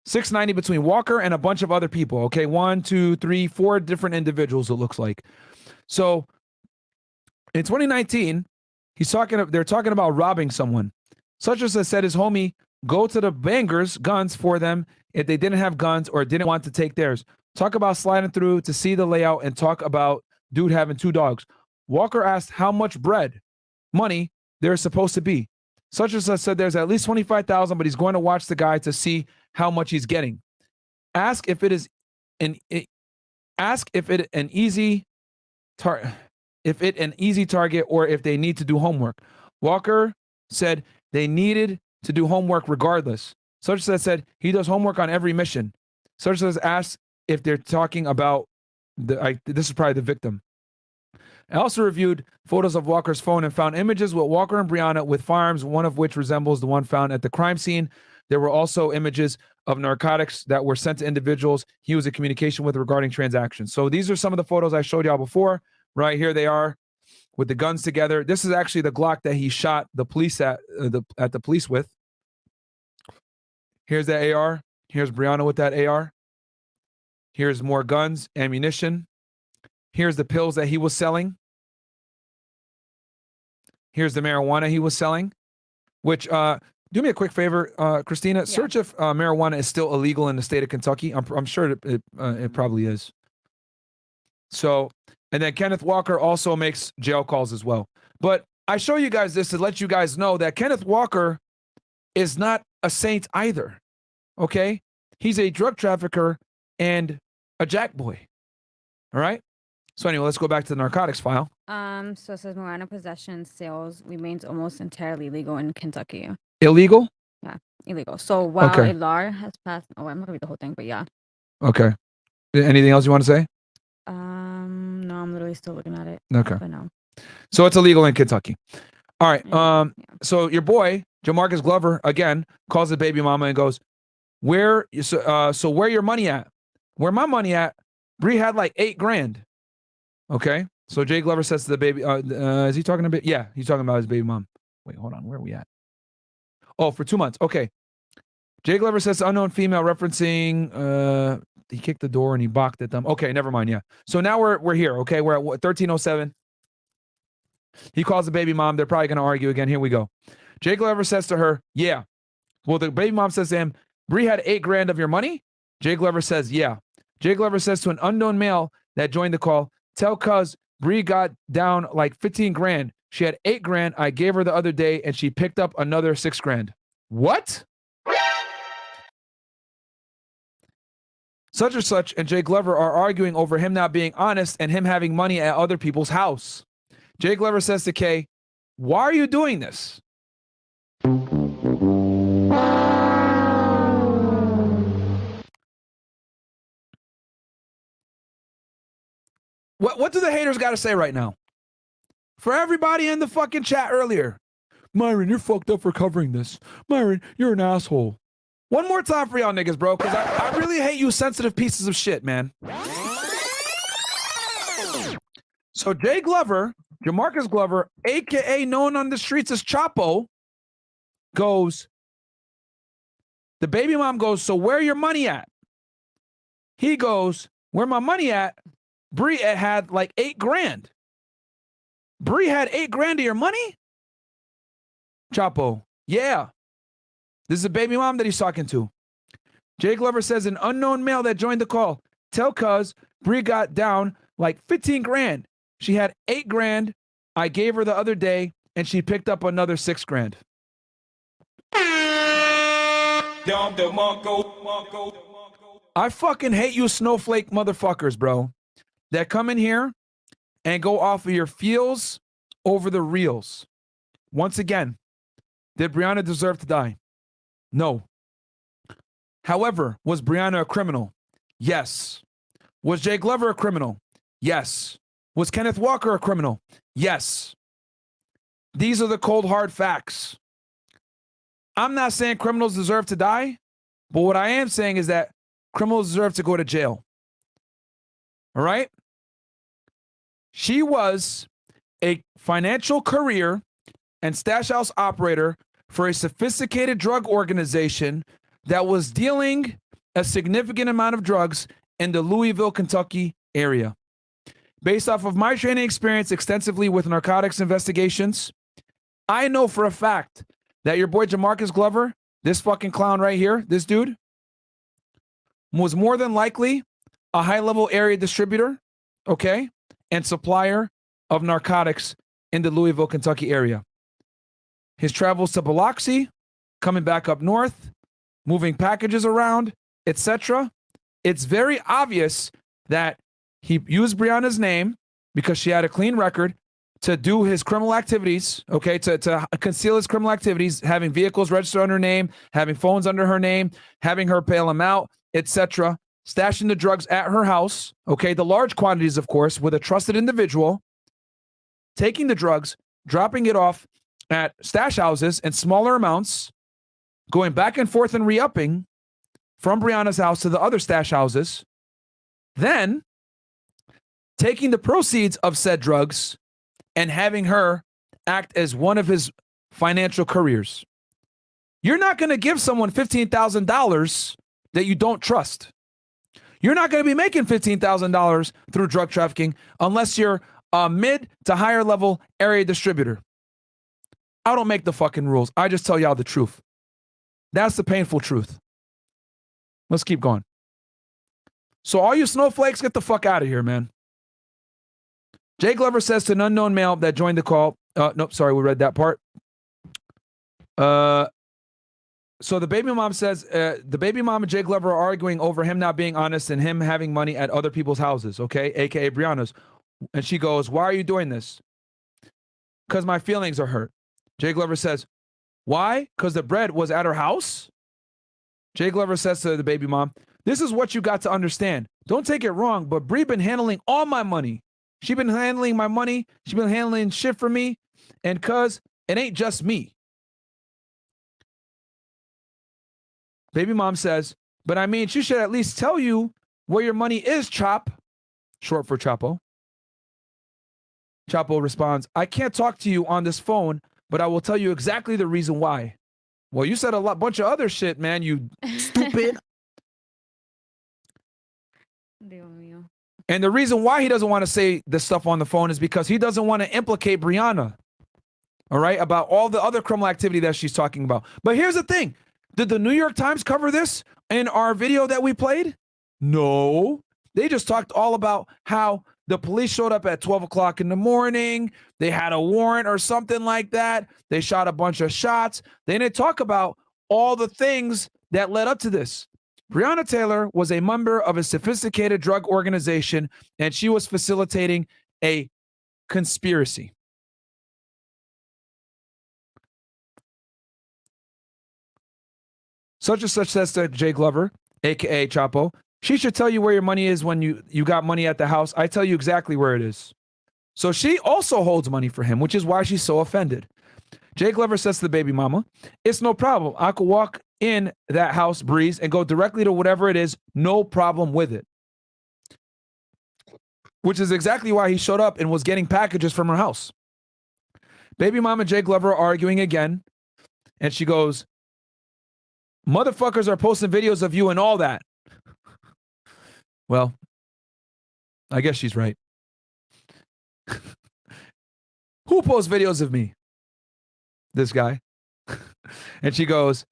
690 between Walker and a bunch of other people. Okay, 1, 2, 3, 4 different individuals, it looks like. So in 2019, they're talking about robbing someone. Such as said his homie go to the bangers guns for them if they didn't have guns or didn't want to take theirs. Talk about sliding through to see the layout and talk about dude having 2 dogs. Walker asked how much money there's supposed to be. Such as said there's at least 25,000, but he's going to watch the guy to see how much he's getting. Ask if it an easy target or if they need to do homework. Walker said they needed to do homework regardless. Such as said he does homework on every mission. Such as asked if they're talking about this is probably the victim. I also reviewed photos of Walker's phone and found images with Walker and Breonna with firearms, one of which resembles the one found at the crime scene. There were also images of narcotics that were sent to individuals he was in communication with regarding transactions. So these are some of the photos I showed y'all before. Right here they are with the guns together. This is actually the Glock that he shot the police at the police with. Here's the AR. Here's Breonna with that AR. Here's more guns, ammunition. Here's the pills that he was selling. Here's the marijuana he was selling, which, do me a quick favor, Christina, search if marijuana is still illegal in the state of Kentucky. I'm sure it probably is. So, and then Kenneth Walker also makes jail calls as well. But I show you guys this to let you guys know that Kenneth Walker is not a saint either. Okay? He's a drug trafficker and a jack boy. All right? So anyway, let's go back to the narcotics file. So it says marijuana possession sales remains almost entirely legal in Kentucky. Illegal? Yeah, illegal. So while a law has passed, I'm not gonna read the whole thing, but yeah. Okay. Anything else you want to say? No, I'm literally still looking at it. Okay. But no. So it's illegal in Kentucky. All right. So your boy, Jamarcus Glover, again, calls the baby mama and goes, where your money at? Where my money at? Bree had like $8,000. Okay. So Jay Glover says to the baby, is he talking a bit? Yeah, he's talking about his baby mom. Wait, hold on. Where are we at? Oh, for 2 months. Okay. Jay Glover says to unknown female referencing, he kicked the door and he balked at them. Okay, never mind. Yeah. So now we're here. Okay. We're at 1307. He calls the baby mom. They're probably going to argue again. Here we go. Jay Glover says to her, yeah. Well, the baby mom says to him, Bree had $8,000 of your money? Jay Glover says, yeah. Jay Glover says to an unknown male that joined the call, tell cuz Bree got down like $15,000. She had $8,000. I gave her the other day and she picked up another $6,000. What? Such or such and Jay Glover are arguing over him not being honest and him having money at other people's house. Jay Glover says to Kay, why are you doing this? What do the haters got to say right now? For everybody in the fucking chat earlier, Myron, you're fucked up for covering this. Myron, you're an asshole. One more time for y'all niggas, bro, because I really hate you sensitive pieces of shit, man. So Jay Glover, Jamarcus Glover, a.k.a. known on the streets as Chapo, goes, the baby mom goes, so where your money at? He goes, where my money at? Bree had like $8 grand. Bree had $8 grand of your money? Chapo, yeah. This is a baby mom that he's talking to. Jay Glover says an unknown male that joined the call. Tell cuz Bree got down like 15 grand. She had $8 grand. I gave her the other day and she picked up another $6 grand. I fucking hate you snowflake motherfuckers, bro, that come in here and go off of your feels over the reels. Once again, did Breonna deserve to die? No. However, was Breonna a criminal? Yes. Was Jay Glover a criminal? Yes. Was Kenneth Walker a criminal? Yes. These are the cold, hard facts. I'm not saying criminals deserve to die, but what I am saying is that criminals deserve to go to jail. All right? She was a financial career and stash house operator for a sophisticated drug organization that was dealing a significant amount of drugs in the Louisville, Kentucky area. Based off of my training experience extensively with narcotics investigations, I know for a fact that your boy Jamarcus Glover, this fucking clown right here, this dude, was more than likely a high-level area distributor, okay, and supplier of narcotics in the Louisville, Kentucky area. His travels to Biloxi, coming back up north, moving packages around, etc. It's very obvious that he used Breonna's name because she had a clean record to do his criminal activities, okay, to conceal his criminal activities, having vehicles registered under her name, having phones under her name, having her bail him out, etc., stashing the drugs at her house, okay, the large quantities, of course, with a trusted individual, taking the drugs, dropping it off at stash houses in smaller amounts, going back and forth and re-upping from Breonna's house to the other stash houses, then taking the proceeds of said drugs and having her act as one of his financial careers. You're not going to give someone $15,000 that you don't trust. You're not going to be making $15,000 through drug trafficking unless you're a mid to higher level area distributor. I don't make the fucking rules. I just tell y'all the truth. That's the painful truth. Let's keep going. So all you snowflakes, get the fuck out of here, man. Jay Glover says to an unknown male that joined the call. Nope, sorry, we read that part. So the baby mom says, the baby mom and Jay Glover are arguing over him not being honest and him having money at other people's houses, okay, aka Breonna's. And she goes, why are you doing this? Because my feelings are hurt. Jay Glover says, why? Because the bread was at her house? Jay Glover says to the baby mom, this is what you got to understand. Don't take it wrong, but Bree been handling all my money. She been handling my money. She been handling shit for me. And cuz it ain't just me. Baby mom says, but I mean, she should at least tell you where your money is, Chop. Short for Chapo. Chapo responds, I can't talk to you on this phone, but I will tell you exactly the reason why. Well, you said a bunch of other shit, man, you stupid. And the reason why he doesn't want to say this stuff on the phone is because he doesn't want to implicate Breonna, all right, about all the other criminal activity that she's talking about. But here's the thing. Did the New York Times cover this in our video that we played? No. They just talked all about how the police showed up at 12 o'clock in the morning. They had a warrant or something like that. They shot a bunch of shots. They didn't talk about all the things that led up to this. Breonna Taylor was a member of a sophisticated drug organization, and she was facilitating a conspiracy. Such and such says to Jay Glover, a.k.a. Chapo, She should tell you where your money is when you got money at the house. I tell you exactly where it is. So she also holds money for him, which is why she's so offended. Jay Glover says to the baby mama, it's no problem. I could walk in that house, Breeze, and go directly to whatever it is. No problem with it. Which is exactly why he showed up and was getting packages from her house. Baby mama and Jay Glover are arguing again. And she goes, motherfuckers are posting videos of you and all that. Well, I guess she's right. Who posts videos of me? This guy. And she goes,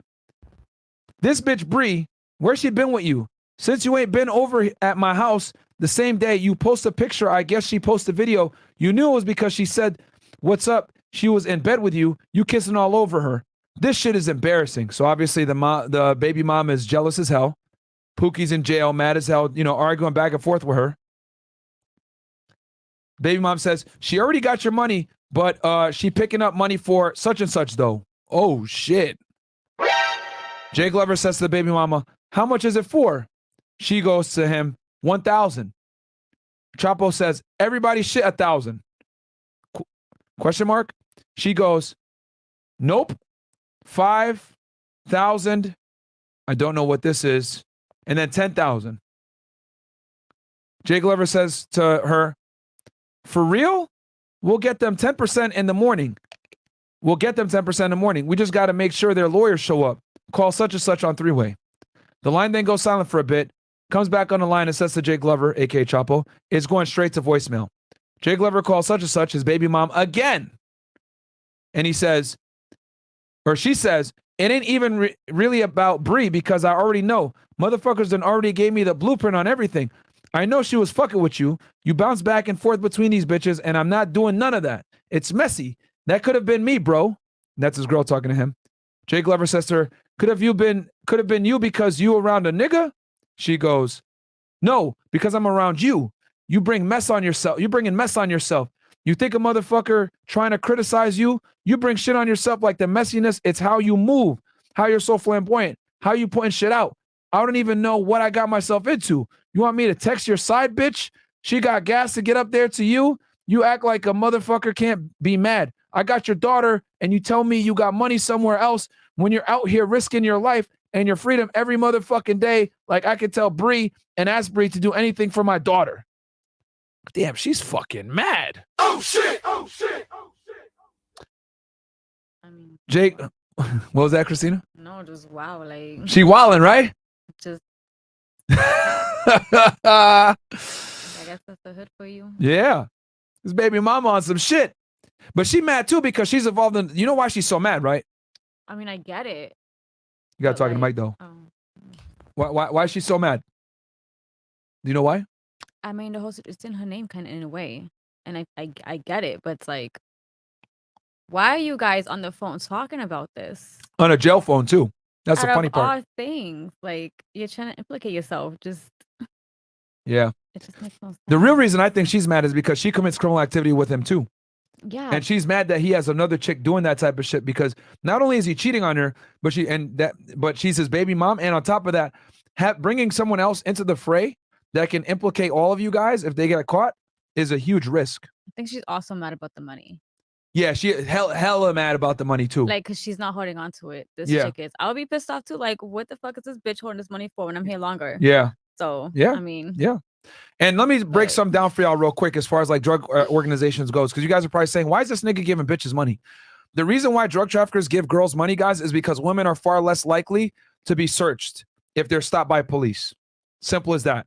this bitch Bree, where's she been with you? Since you ain't been over at my house the same day you post a picture, I guess she posted a video. You knew it was because she said, what's up? She was in bed with you. You kissing all over her. This shit is embarrassing. So obviously the baby mom is jealous as hell. Pookie's in jail, mad as hell, arguing back and forth with her. Baby mom says, she already got your money, but she picking up money for such and such though. Oh shit. Jay Glover says to the baby mama, how much is it for? She goes to him, 1,000. Chapo says, everybody shit 1,000. Question mark? She goes, nope. 5,000. I don't know what this is. And then 10,000. Jay Glover says to her, for real? We'll get them 10% in the morning. We'll get them 10% in the morning. We just got to make sure their lawyers show up. Call such and such on three-way. The line then goes silent for a bit. Comes back on the line and says to Jay Glover, a.k.a. Chapo, it's going straight to voicemail. Jay Glover calls such and such, his baby mom, again. And he says, or she says, it ain't even really about Bree because I already know. Motherfuckers done already gave me the blueprint on everything. I know she was fucking with you. You bounce back and forth between these bitches, and I'm not doing none of that. It's messy. That could have been me, bro. That's his girl talking to him. Jay Glover says to her, could have been you because you around a nigga? She goes, no, because I'm around you. You bring mess on yourself. You're bringing mess on yourself. You think a motherfucker trying to criticize you? You bring shit on yourself like the messiness. It's how you move, how you're so flamboyant, how you putting shit out. I don't even know what I got myself into. You want me to text your side bitch? She got gas to get up there to you? You act like a motherfucker can't be mad. I got your daughter and you tell me you got money somewhere else when you're out here risking your life and your freedom every motherfucking day. Like I could tell Bree and ask Bree to do anything for my daughter. Damn, she's fucking mad. Oh shit! Oh shit! Oh shit! Jake, what was that, Christina? No, just wow, like she wilding, right? Just I guess that's the hood for you. Yeah. This baby mama on some shit. But she mad too because she's involved in, you know why she's so mad, right? I mean, I get it. You gotta talk to Mike though. Why is she so mad? Do you know why? I mean, the whole it's in her name kind of in a way. And I get it, but it's like, why are you guys on the phone talking about this? On a jail phone too. That's the funny part. All things, like you're trying to implicate yourself. Just yeah. It just makes no sense. The real reason I think she's mad is because she commits criminal activity with him too. Yeah. And she's mad that he has another chick doing that type of shit because not only is he cheating on her, but she's his baby mom, and on top of that, bringing someone else into the fray that can implicate all of you guys if they get caught is a huge risk. I think she's also mad about the money. Yeah, she hella mad about the money too. Like, because she's not holding on to it. This Yeah. chick is. I'll be pissed off too. Like, what the fuck is this bitch holding this money for when I'm here longer? Yeah. So, yeah, I mean, yeah. And let me break some down for y'all real quick as far as like drug organizations goes, because you guys are probably saying, why is this nigga giving bitches money? The reason why drug traffickers give girls money, guys, is because women are far less likely to be searched if they're stopped by police. Simple as that.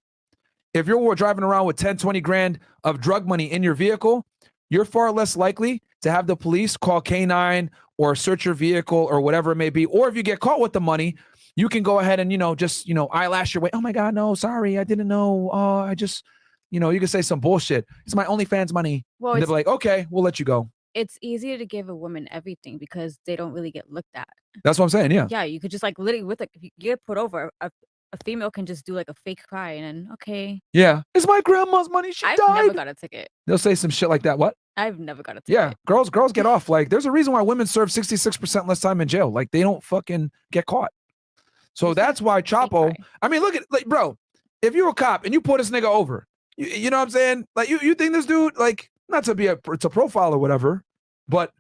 If you're driving around with 10, 20 grand of drug money in your vehicle, you're far less likely to have the police call K9 or search your vehicle or whatever it may be. Or if you get caught with the money, you can go ahead and, just, eyelash your way. Oh my God, no, sorry, I didn't know. I just, you can say some bullshit. It's my OnlyFans money. Well, and they'll be like, okay, we'll let you go. It's easier to give a woman everything because they don't really get looked at. That's what I'm saying, yeah. Yeah, you could just like literally if you get put over, a female can just do like a fake cry and then, okay. Yeah, it's my grandma's money. She died. I've never got a ticket. They'll say some shit like that. What? I've never got a ticket. Yeah, girls get off. Like, there's a reason why women serve 66% less time in jail. Like, they don't fucking get caught. So that's why Chapo, I mean, look at, like, bro, if you're a cop and you pull this nigga over, you know what I'm saying? Like you think this dude, like, not to be it's a profile or whatever, but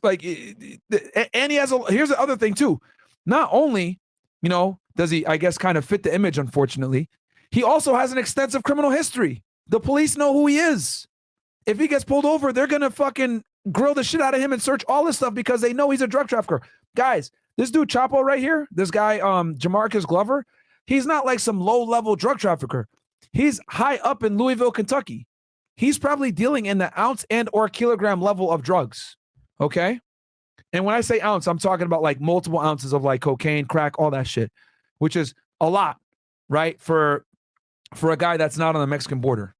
like, and he has here's the other thing too. Not only, you know, does he, I guess, kind of fit the image, unfortunately, he also has an extensive criminal history. The police know who he is. If he gets pulled over, they're going to fucking grill the shit out of him and search all this stuff because they know he's a drug trafficker. Guys, this dude Chapo right here, this guy, Jamarcus Glover, he's not like some low-level drug trafficker. He's high up in Louisville, Kentucky. He's probably dealing in the ounce and or kilogram level of drugs, okay? And when I say ounce, I'm talking about like multiple ounces of like cocaine, crack, all that shit, which is a lot, right? For a guy that's not on the Mexican border.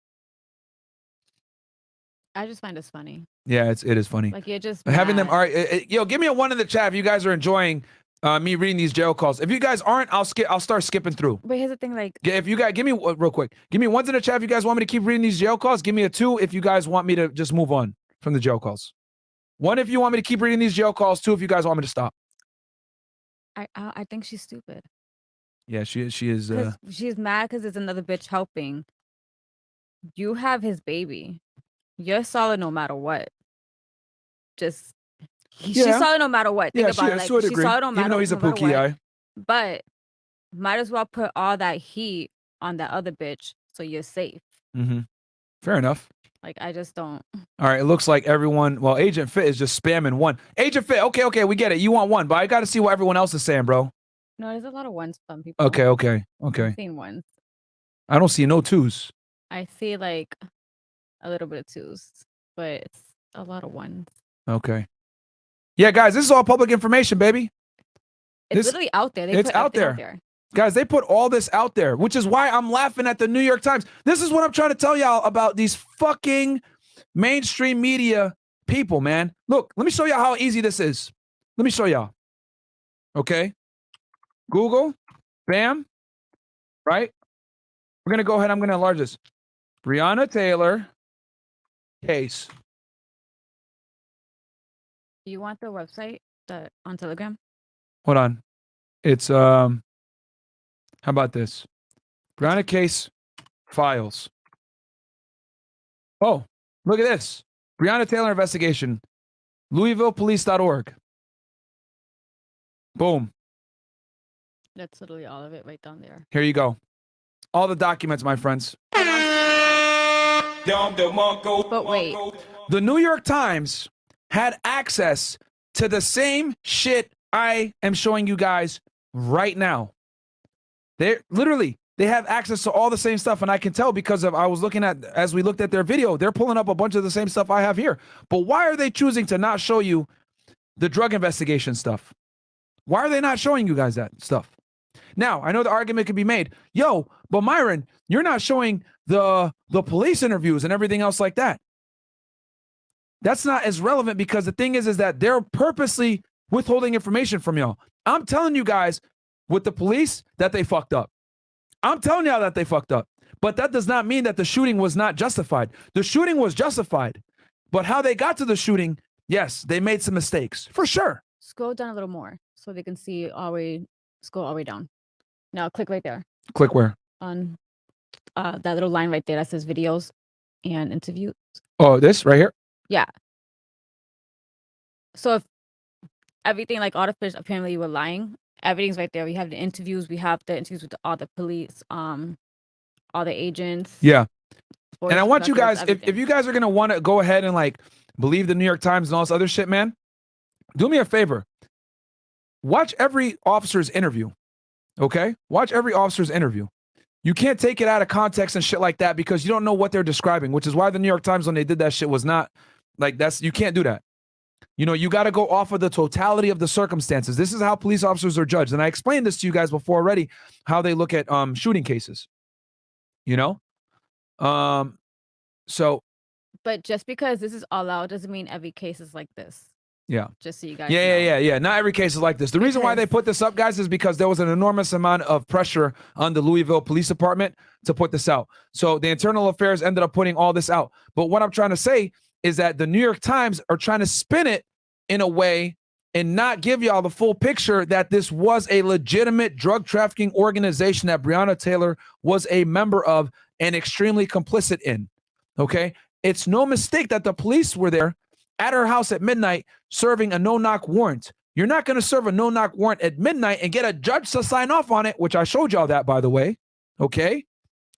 I just find this funny. Yeah, it is funny. Like, you're just having them. mad. All right, yo, give me a 1 in the chat if you guys are enjoying me reading these jail calls. If you guys aren't, I'll start skipping through. But here's the thing, like, If you guys give me real quick, give me 1s in the chat if you guys want me to keep reading these jail calls. Give me a 2 if you guys want me to just move on from the jail calls. 1 if you want me to keep reading these jail calls. 2 if you guys want me to stop. I think she's stupid. Yeah, she is. 'Cause she's mad because there's another bitch helping. You have his baby. You're solid no matter what. Just she's solid no matter what. Think Yeah, about it. Like, she's solid no matter, even though he's a no matter pookie what. eye. But might as well put all that heat on that other bitch so you're safe. Mm-hmm. Fair enough. Like, I just don't. All right, it looks like everyone. Well, Agent Fit is just spamming 1. Agent Fit, okay, we get it. You want 1, but I got to see what everyone else is saying, bro. No, there's a lot of ones from people. Okay. I've seen ones. I don't see no 2s. I see like a little bit of 2s, but it's a lot of 1s. Okay. Yeah, guys, this is all public information, baby. It's literally out there. It's out there. Guys, they put all this out there, which is why I'm laughing at the New York Times. This is what I'm trying to tell y'all about these fucking mainstream media people, man. Look, let me show y'all how easy this is. Let me show y'all. Okay. Google, bam, right? We're going to go ahead. I'm going to enlarge this. Breonna Taylor case. Do you want the website on Telegram? Hold on. It's, how about this? Breonna case files. Oh, look at this. Breonna Taylor investigation. LouisvillePolice.org. Boom. That's literally all of it right down there. Here you go. All the documents, my friends. But wait. The New York Times had access to the same shit I am showing you guys right now. They have access to all the same stuff, and I can tell because I was looking at, as we looked at their video, they're pulling up a bunch of the same stuff I have here. But why are they choosing to not show you the drug investigation stuff? Why are they not showing you guys that stuff? Now, I know the argument could be made, yo, but Myron, you're not showing the police interviews and everything else like that. That's not as relevant because the thing is that they're purposely withholding information from y'all. I'm telling you guys with the police that they fucked up. I'm telling y'all that they fucked up. But that does not mean that the shooting was not justified. The shooting was justified. But how they got to the shooting, yes, they made some mistakes, for sure. Scroll down a little more so they can see scroll all the way down. Now click right there. Click where? On that little line right there that says videos and interviews. Oh, this right here? Yeah. So if everything, like all the fish apparently were lying, everything's right there. We have the interviews. We have the interviews with all the police, all the agents. Yeah. voice And I want you records, guys, if you guys are going to want to go ahead and like believe the New York Times and all this other shit, man, do me a favor. Watch every officer's interview. Okay? Watch every officer's interview. You can't take it out of context and shit like that because you don't know what they're describing, which is why the New York Times, when they did that shit, was not like you can't do that. You know, you got to go off of the totality of the circumstances. This is how police officers are judged. And I explained this to you guys before already, how they look at shooting cases. You know? So. But just because this is all out doesn't mean every case is like this. Yeah. Just so you guys Yeah. Not every case is like this. The reason why they put this up, guys, is because there was an enormous amount of pressure on the Louisville Police Department to put this out. So the Internal Affairs ended up putting all this out. But what I'm trying to say is that the New York Times are trying to spin it in a way and not give y'all the full picture that this was a legitimate drug trafficking organization that Breonna Taylor was a member of and extremely complicit in. Okay? It's no mistake that the police were there at her house at midnight serving a no-knock warrant. You're not going to serve a no-knock warrant at midnight and get a judge to sign off on it, which I showed y'all that, by the way, okay,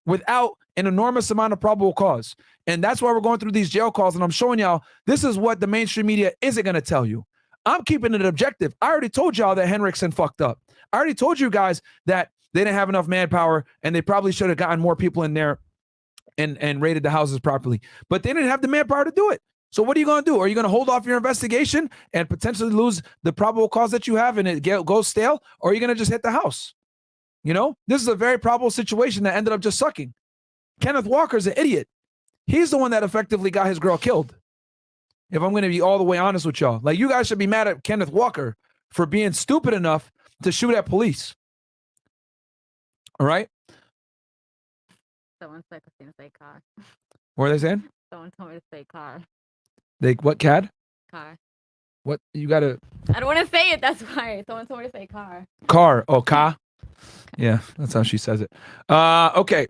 without an enormous amount of probable cause. And that's why we're going through these jail calls, and I'm showing y'all this is what the mainstream media isn't going to tell you. I'm keeping it objective. I already told y'all that Henriksen fucked up. I already told you guys that they didn't have enough manpower, and they probably should have gotten more people in there and raided the houses properly. But they didn't have the manpower to do it. So what are you going to do? Are you going to hold off your investigation and potentially lose the probable cause that you have and it goes stale? Or are you going to just hit the house? You know, this is a very probable situation that ended up just sucking. Kenneth Walker's an idiot. He's the one that effectively got his girl killed. If I'm going to be all the way honest with y'all, like, you guys should be mad at Kenneth Walker for being stupid enough to shoot at police. All right. Someone said to say car. What are they saying? Someone told me to say car. They what, CAD? Car. What you gotta? I don't want to say it. That's why someone told me to say car. Car. Oh, car. Yeah, that's how she says it. Okay.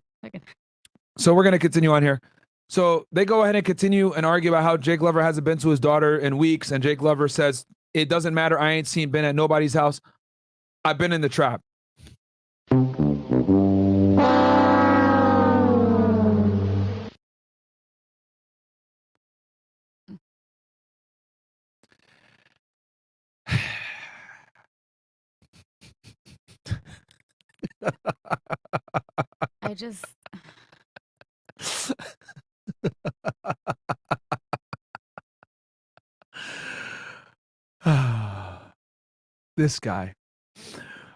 So we're gonna continue on here. So they go ahead and continue and argue about how Jake Glover hasn't been to his daughter in weeks, and Jake Glover says it doesn't matter. I ain't been at nobody's house. I've been in the trap. I just. This guy.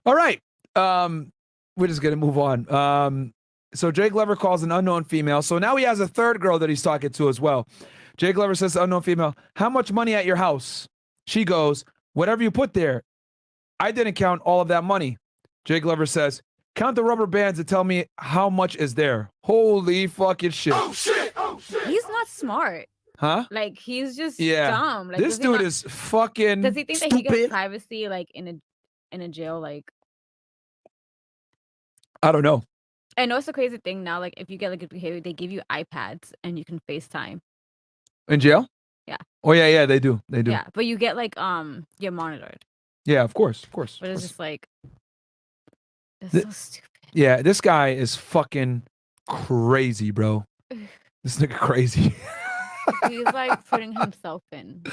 All right. We're just gonna move on. So Jake Glover calls an unknown female. So now he has a third girl that he's talking to as well. Jake Glover says to unknown female, "How much money at your house?" She goes, "Whatever you put there." "I didn't count all of that money." Jake Glover says, "Count the rubber bands and tell me how much is there." Holy fucking shit. Oh shit. Oh shit. He's not smart. Huh? Like, he's just Yeah. dumb. Like, this dude is fucking Does he think that he stupid. gets privacy like in a jail? Like, I don't know. I know it's a crazy thing now. Like, if you get like good behavior, they give you iPads and you can FaceTime. In jail? Yeah. Oh yeah, they do. They do. Yeah, but you get like you're monitored. Yeah, of course. But it's just like, it's Th- so stupid. Yeah, this guy is fucking crazy, bro. This nigga crazy. He's like putting himself in.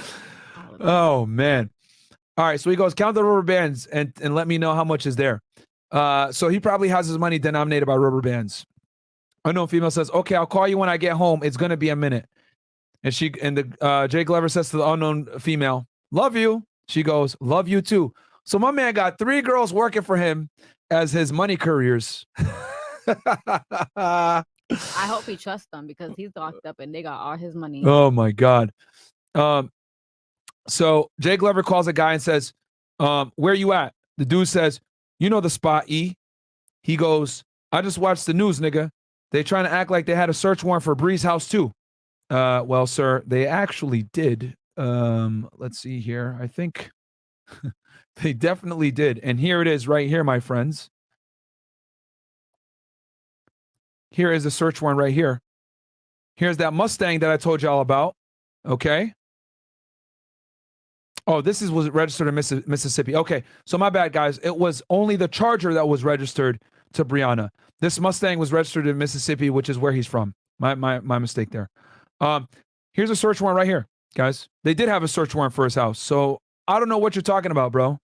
Oh man. All right, so he goes, count the rubber bands and let me know how much is there. So he probably has his money denominated by rubber bands. Unknown female says, "Okay, I'll call you when I get home. It's gonna be a minute." And Jake Glover says to the unknown female, "Love you." She goes, "Love you too." So my man got 3 girls working for him as his money couriers. I hope he trusts them because he's locked up and they got all his money. Oh my God. So Jake Glover calls a guy and says, "Where you at?" The dude says, "You know the spot, E." He goes, "I just watched the news, nigga. They trying to act like they had a search warrant for Bree's house too." Well, sir, they actually did. Let's see here. I think they definitely did. And here it is right here, my friends. Here is a search warrant right here. Here's that Mustang that I told y'all about. Okay. Oh, was registered in Mississippi. Okay. So my bad, guys. It was only the Charger that was registered to Breonna. This Mustang was registered in Mississippi, which is where he's from. My mistake there. Here's a search warrant right here, guys. They did have a search warrant for his house. So I don't know what you're talking about, bro.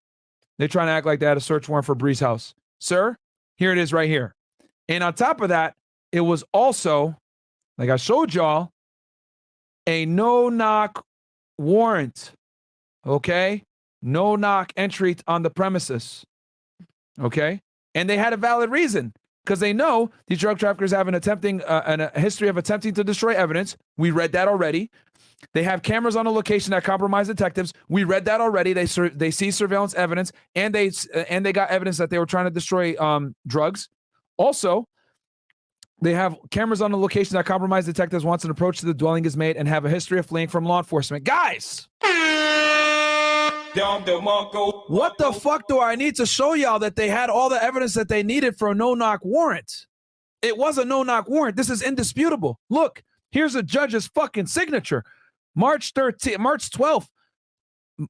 They're trying to act like they had a search warrant for Bree's house. Sir, here it is right here. And on top of that, it was also, like I showed y'all, a no-knock warrant. Okay? No-knock entry on the premises. Okay? And they had a valid reason because they know these drug traffickers have a history of attempting to destroy evidence. We read that already. They have cameras on a location that compromise detectives. We read that already. They see surveillance evidence, and they got evidence that they were trying to destroy drugs. Also, they have cameras on the location that compromise detectives once an approach to the dwelling is made and have a history of fleeing from law enforcement. Guys, What the fuck do I need to show y'all that they had all the evidence that they needed for a no-knock warrant? It was a no-knock warrant. This is indisputable. Look, here's a judge's fucking signature. March 12th,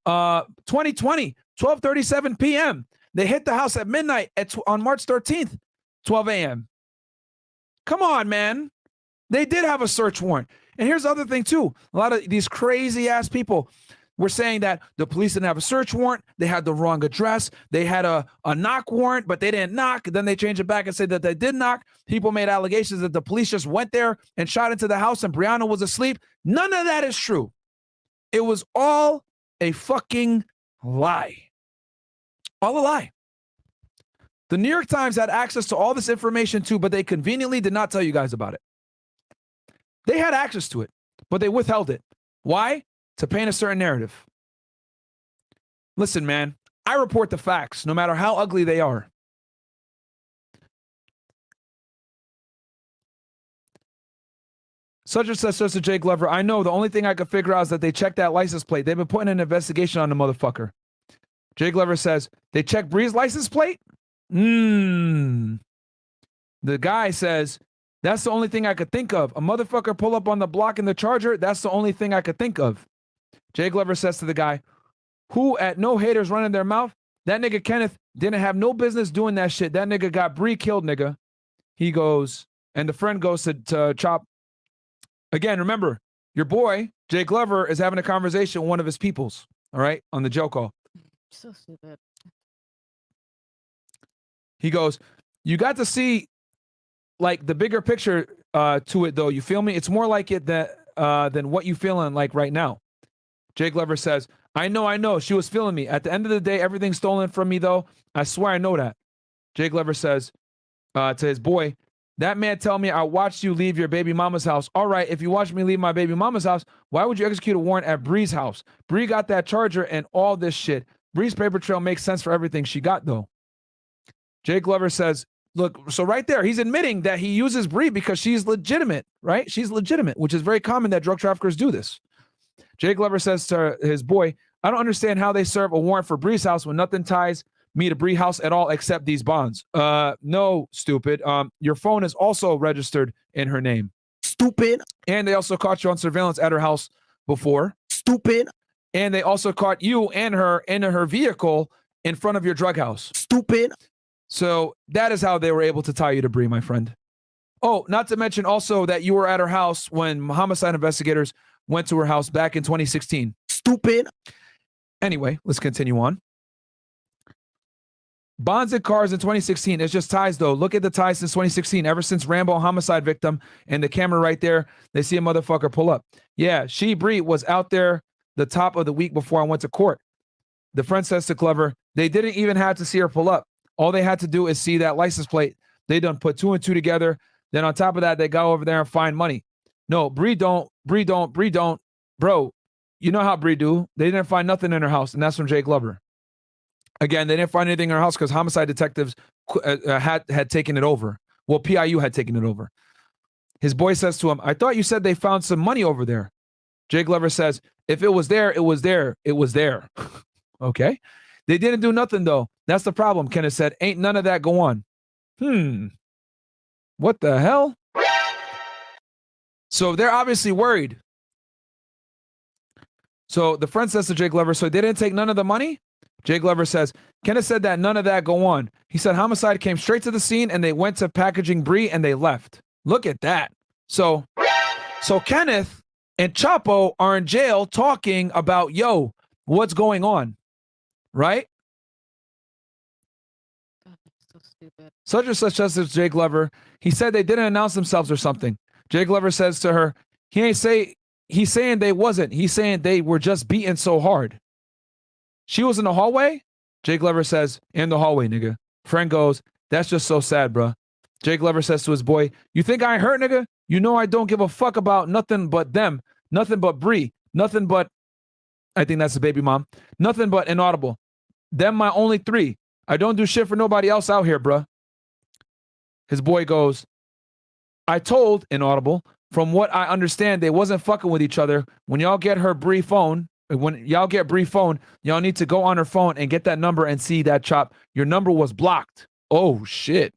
2020, 12:37 p.m. They hit the house at midnight on March 13th, 12 a.m. Come on, man. They did have a search warrant. And here's the other thing, too. A lot of these crazy-ass people were saying that the police didn't have a search warrant. They had the wrong address. They had a knock warrant, but they didn't knock. Then they changed it back and said that they did knock. People made allegations that the police just went there and shot into the house and Breonna was asleep. None of that is true. It was all a fucking lie. All a lie. The New York Times had access to all this information too, but they conveniently did not tell you guys about it. They had access to it, but they withheld it. Why? To paint a certain narrative. Listen, man, I report the facts, no matter how ugly they are. Such and such, says to Jay Glover, I know the only thing I could figure out is that they checked that license plate. They've been putting an investigation on the motherfucker. Jay Glover says, they checked Bree's license plate? The guy says, that's the only thing I could think of. A motherfucker pull up on the block in the Charger, that's the only thing I could think of. Jay Glover says to the guy, who at no haters running their mouth, that nigga Kenneth didn't have no business doing that shit. That nigga got Bree killed, nigga. He goes, and the friend goes to Chop. Again, remember, your boy, Jay Glover, is having a conversation with one of his peoples, all right, on the jail call. So stupid. He goes, you got to see like the bigger picture to it, though. You feel me? It's more like it than what you feeling like right now. Jay Glover says, I know. She was feeling me. At the end of the day, everything's stolen from me, though. I swear I know that. Jay Glover says to his boy, that man tell me I watched you leave your baby mama's house. All right, if you watched me leave my baby mama's house, why would you execute a warrant at Bree's house? Bree got that Charger and all this shit. Bree's paper trail makes sense for everything she got, though. Jay Glover says, look, so right there, he's admitting that he uses Bree because she's legitimate, right? She's legitimate, which is very common that drug traffickers do this. Jay Glover says to his boy, I don't understand how they serve a warrant for Bree's house when nothing ties me to Bree house at all except these bonds. No, stupid. Your phone is also registered in her name. Stupid. And they also caught you on surveillance at her house before. Stupid. And they also caught you and her in her vehicle in front of your drug house. Stupid. So that is how they were able to tie you to Bree, my friend. Oh, not to mention also that you were at her house when homicide investigators went to her house back in 2016. Stupid. Anyway, let's continue on. Bonds and cars in 2016. It's just ties, though. Look at the ties since 2016. Ever since Rambo homicide victim and the camera right there, they see a motherfucker pull up. Yeah, Bree was out there the top of the week before I went to court. The friend says to Glover, they didn't even have to see her pull up. All they had to do is see that license plate. They done put 2 and 2 together. Then on top of that, they go over there and find money. No, Bree don't. Bro, you know how Bree do. They didn't find nothing in her house, and that's from Jay Glover. Again, they didn't find anything in her house because homicide detectives had taken it over. Well, PIU had taken it over. His boy says to him, I thought you said they found some money over there. Jay Glover says, if it was there, it was there. It was there. Okay. They didn't do nothing, though. That's the problem, Kenneth said. Ain't none of that go on. What the hell? So they're obviously worried. So the friend says to Jay Glover, so they didn't take none of the money? Jay Glover says, Kenneth said that none of that go on. He said homicide came straight to the scene and they went to packaging Bree and they left. Look at that. So Kenneth and Chapo are in jail talking about, yo, what's going on? Right? So stupid. Such and such as Jay Glover. He said they didn't announce themselves or something. Jay Glover says to her, he's saying they wasn't. He's saying they were just beaten so hard. She was in the hallway? Jay Glover says, in the hallway, nigga. Friend goes, that's just so sad, bruh. Jay Glover says to his boy, you think I ain't hurt, nigga? You know I don't give a fuck about nothing but them. Nothing but Bree. Nothing but, I think that's the baby mom. Nothing but Inaudible. Them my only 3. I don't do shit for nobody else out here, bruh. His boy goes, I told Inaudible, from what I understand, they wasn't fucking with each other. When y'all get her Bree phone, when y'all get Bree phone, y'all need to go on her phone and get that number and see that chop. Your number was blocked. Oh shit.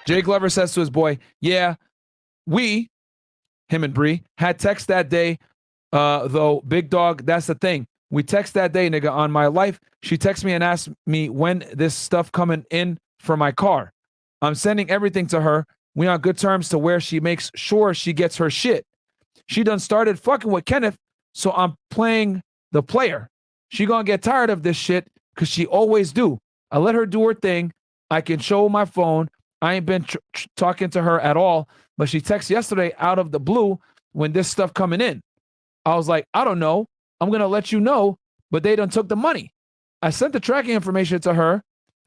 Jay Glover says to his boy, yeah, him and Bree, had text that day. Though, big dog, that's the thing. We text that day, nigga, on my life. She texted me and asked me when this stuff coming in for my car. I'm sending everything to her. We on good terms to where she makes sure she gets her shit. She done started fucking with Kenneth, so I'm playing the player. She gonna get tired of this shit because she always do. I let her do her thing. I can show my phone. I ain't been talking to her at all, but she texted yesterday out of the blue when this stuff coming in. I was like, I don't know. I'm going to let you know, but they done took the money. I sent the tracking information to her.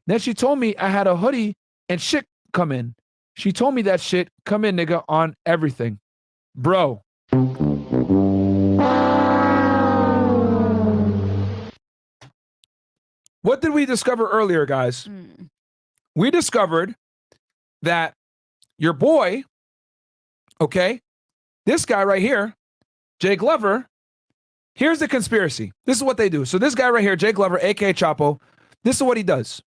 Then she told me I had a hoodie and shit come in. She told me that shit come in, nigga, on everything. Bro. What did we discover earlier, guys? We discovered that your boy, okay, this guy right here, Jay Glover, here's the conspiracy. This is what they do. So this guy right here, Jay Glover, aka Chapo, this is what he does.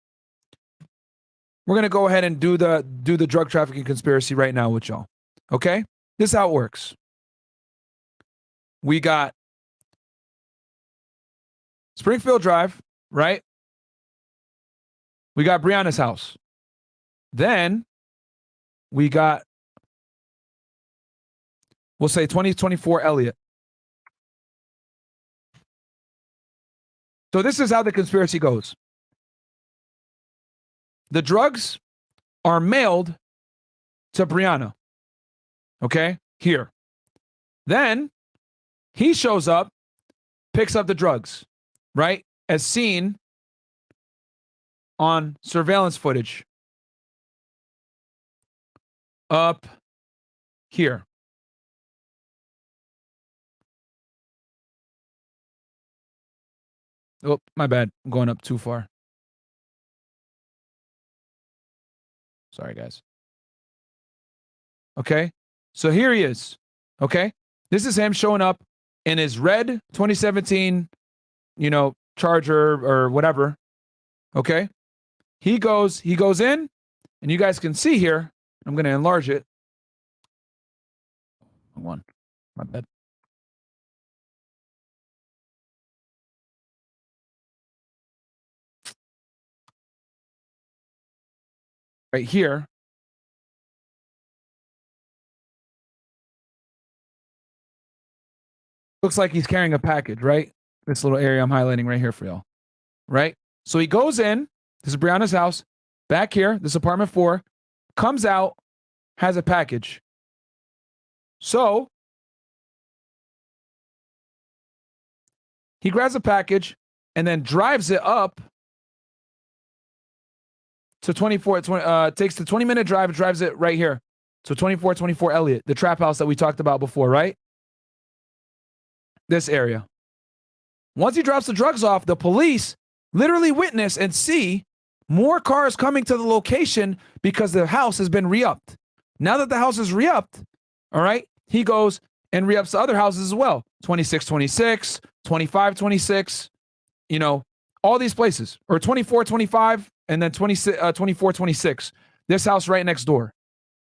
We're gonna go ahead and do the drug trafficking conspiracy right now with y'all. Okay? This is how it works. We got Springfield Drive, right? We got Breonna's house. Then we got, we'll say 2024 Elliott. So this is how the conspiracy goes. The drugs are mailed to Breonna. Okay? Here. Then he shows up, picks up the drugs, right? As seen on surveillance footage. Up here. Oh, my bad. I'm going up too far. Sorry, guys. Okay. So here he is. Okay. This is him showing up in his red 2017, Charger or whatever. Okay. He goes in, and you guys can see here. I'm going to enlarge it. One. My bad. Right here. Looks like he's carrying a package, right? This little area I'm highlighting right here for y'all. Right? So he goes in. This is Breonna's house. Back here, this apartment 4. Comes out, has a package. So he grabs a package and then drives it up to 24. Takes the 20-minute drive and drives it right here. So 2424 Elliott, the trap house that we talked about before, right? This area. Once he drops the drugs off, the police literally witness and see more cars coming to the location because the house has been re-upped. Now that the house is re-upped, all right, he goes and re-ups the other houses as well. 2626, 2526, all these places. Or 2425 and then 2426. This house right next door.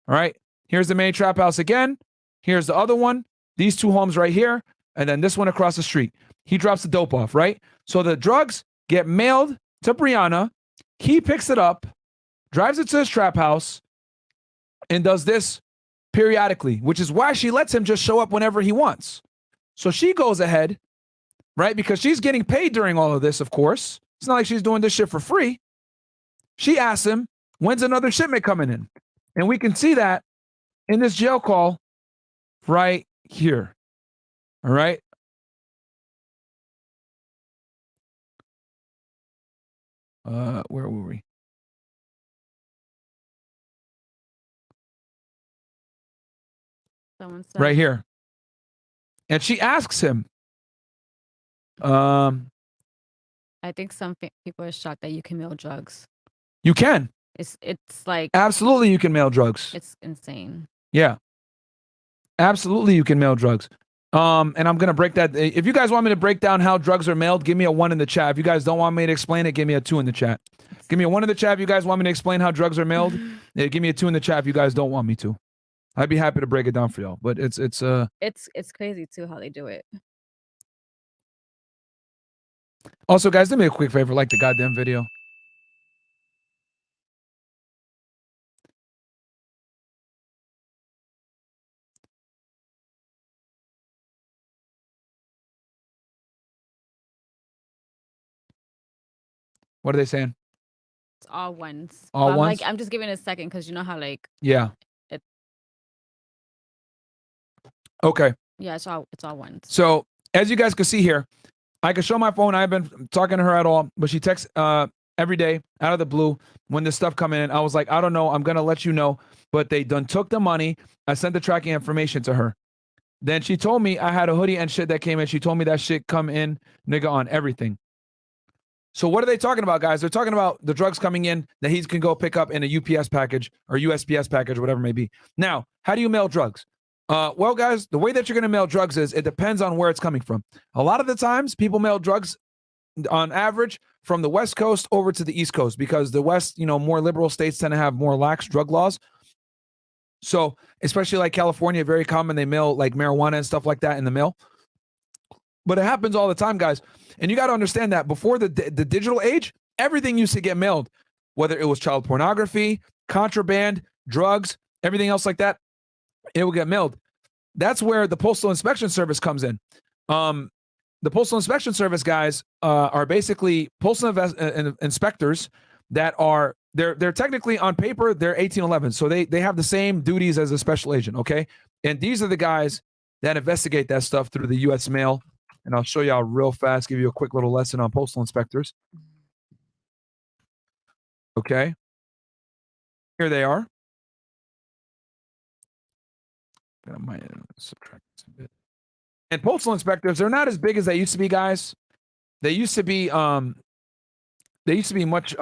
All right, here's the main trap house again. Here's the other one. These 2 homes right here. And then this one across the street. He drops the dope off, right? So the drugs get mailed to Breonna. He picks it up, drives it to his trap house, and does this periodically, which is why she lets him just show up whenever he wants. So she goes ahead, right? Because she's getting paid during all of this, of course. It's not like she's doing this shit for free. She asks him, when's another shipment coming in? And we can see that in this jail call right here. All right. Where were we? Someone said Right here. And she asks him. I think some people are shocked that you can mail drugs. You can. It's like Absolutely you can mail drugs. it's insane. Yeah. Absolutely you can mail drugs. And I'm gonna break that. If you guys want me to break down how drugs are mailed, give me a 1 in the chat. If you guys don't want me to explain it, give me a 2 in the chat. Give me a 1 in the chat if you guys want me to explain how drugs are mailed. Give me a 2 in the chat if you guys don't want me to. I'd be happy to break it down for y'all. But it's crazy too how they do it. Also, guys, do me a quick favor, like the goddamn video. What are they saying? It's all ones. All But ones? I'm just giving it a second because you know how like Yeah. it. Okay. Yeah, it's all ones. So as you guys can see here, I can show my phone. I've been talking to her at all, but she texts every day out of the blue when this stuff come in. I was like, I don't know. I'm gonna let you know. But they done took the money. I sent the tracking information to her. Then she told me I had a hoodie and shit that came in. She told me that shit come in, nigga, on everything. So what are they talking about, guys? They're talking about the drugs coming in that he can go pick up in a UPS package or USPS package, whatever it may be. Now, how do you mail drugs? Well, guys, the way that you're going to mail drugs is it depends on where it's coming from. A lot of the times, people mail drugs on average from the West Coast over to the East Coast because the West, more liberal states tend to have more lax drug laws. So, especially like California, very common, they mail like marijuana and stuff like that in the mail. But it happens all the time, guys. And you got to understand that before the digital age, everything used to get mailed, whether it was child pornography, contraband, drugs, everything else like that, it will get mailed. That's where the Postal Inspection Service comes in. The Postal Inspection Service guys are basically postal inspectors that are, they're technically on paper, they're 1811. So they have the same duties as a special agent, okay? And these are the guys that investigate that stuff through the U.S. mail. And I'll show y'all real fast, give you a quick little lesson on postal inspectors. Okay. Here they are. I might subtract this a bit. And postal inspectors, they're not as big as they used to be, guys. They used to be much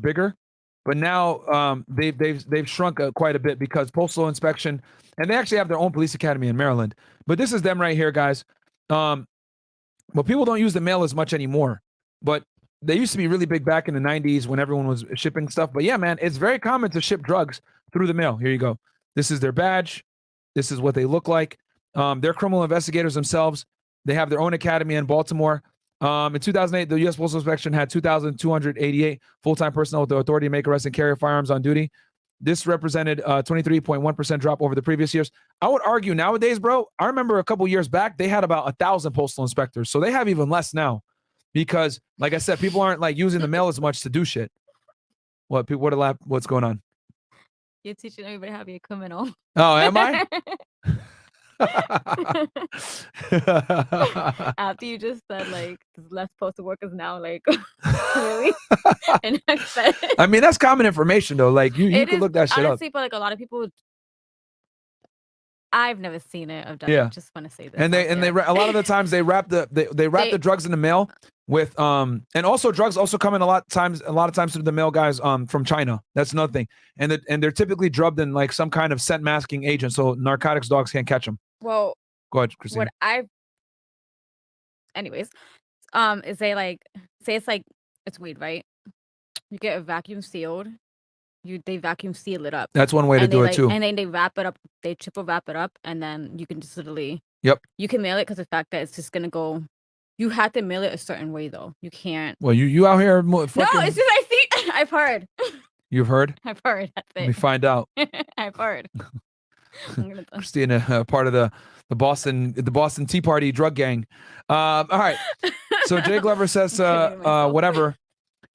bigger, but now they've shrunk quite a bit because postal inspection, and they actually have their own police academy in Maryland. But this is them right here, guys. But people don't use the mail as much anymore. But they used to be really big back in the 90s when everyone was shipping stuff. But yeah, man, it's very common to ship drugs through the mail. Here you go. This is their badge. This is what they look like. They're criminal investigators themselves. They have their own academy in Baltimore. In 2008, the U.S. Postal Inspection had 2,288 full-time personnel with the authority to make arrests and carry firearms on duty. This represented a 23.1% drop over the previous years. I would argue nowadays, bro, I remember a couple years back, they had about 1,000 postal inspectors. So they have even less now because, like I said, people aren't like using the mail as much to do shit. What's going on? You're teaching everybody how to be a criminal. Oh, am I? After you just said like there's less postal workers now, like really? And I said, I mean, that's common information though. Like you can look that shit honestly, up. but like a lot of people, I've never seen it. I've done Yeah. it. Just want to say this. And they a lot of the times they wrap the drugs in the mail with and also drugs also come in a lot of times through the mail, guys, from China. That's another thing. And they're typically drubbed in like some kind of scent masking agent, so narcotics dogs can't catch them. Well, go ahead, Christina. Anyways, is they like say it's weed, right? You get a vacuum sealed. They vacuum seal it up. That's one way to do it too. And then they wrap it up. They triple wrap it up, and then you can just literally. Yep. You can mail it because the fact that it's just gonna go. You have to mail it a certain way though. You can't. Well, you out here No, it's just I see. I've heard. You've heard? I've heard. That's it. Let me find out. I've heard. Christina, part of the Boston Tea Party drug gang. All right. So Jay Glover says, whatever.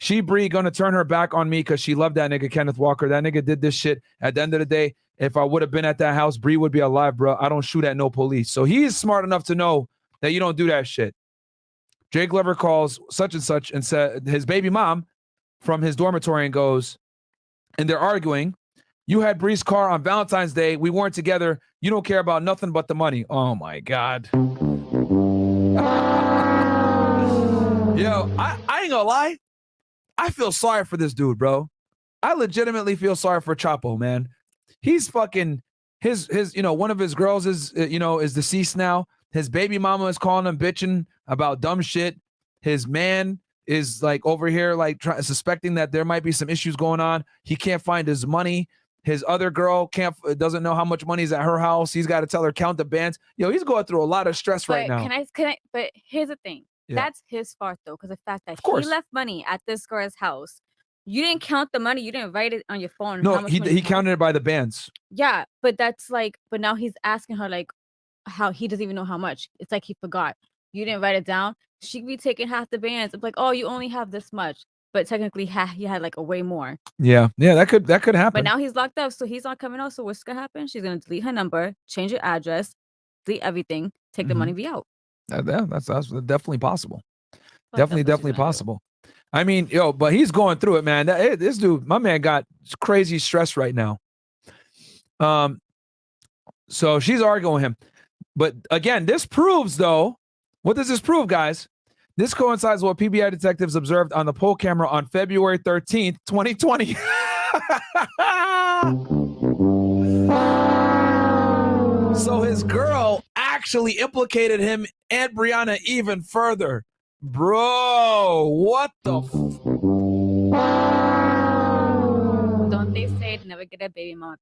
She Bree gonna turn her back on me because she loved that nigga Kenneth Walker. That nigga did this shit. At the end of the day, if I would have been at that house, Bree would be alive, bro. I don't shoot at no police. So he is smart enough to know that you don't do that shit. Jay Glover calls such and such and said his baby mom from his dormitory and goes, and they're arguing. You had Bree's car on Valentine's Day. We weren't together. You don't care about nothing but the money. Oh my God. Yo, I ain't gonna lie. I feel sorry for this dude, bro. I legitimately feel sorry for Chapo, man. He's fucking his one of his girls is is deceased now. His baby mama is calling him bitching about dumb shit. His man is like over here like suspecting that there might be some issues going on. He can't find his money. His other girl doesn't know how much money's at her house. He's got to tell her count the bands. Yo, he's going through a lot of stress right now. But here's the thing. Yeah. That's his fault though, because the fact that course. he left money at this girl's house, you didn't count the money. You didn't write it on your phone. No, how much money he you had. counted it by the bands. Yeah, but that's like, but now he's asking her like, how he doesn't even know how much. It's like he forgot. You didn't write it down. She could be taking half the bands. It's like, oh, you only have this much, but technically he had like a way more. Yeah, that could happen. But now he's locked up, so he's not coming out. So what's gonna happen? She's gonna delete her number, change her address, delete everything, take the money, be out. That's definitely possible. Definitely possible. I mean, yo, but he's going through it, man. This dude, my man, got crazy stress right now. So she's arguing with him. But again, this proves, though, what does this prove, guys? This coincides with what PBI detectives observed on the poll camera on February 13th, 2020. So his girl actually implicated him and Breonna even further. Bro, what the Don't they say never get a baby mama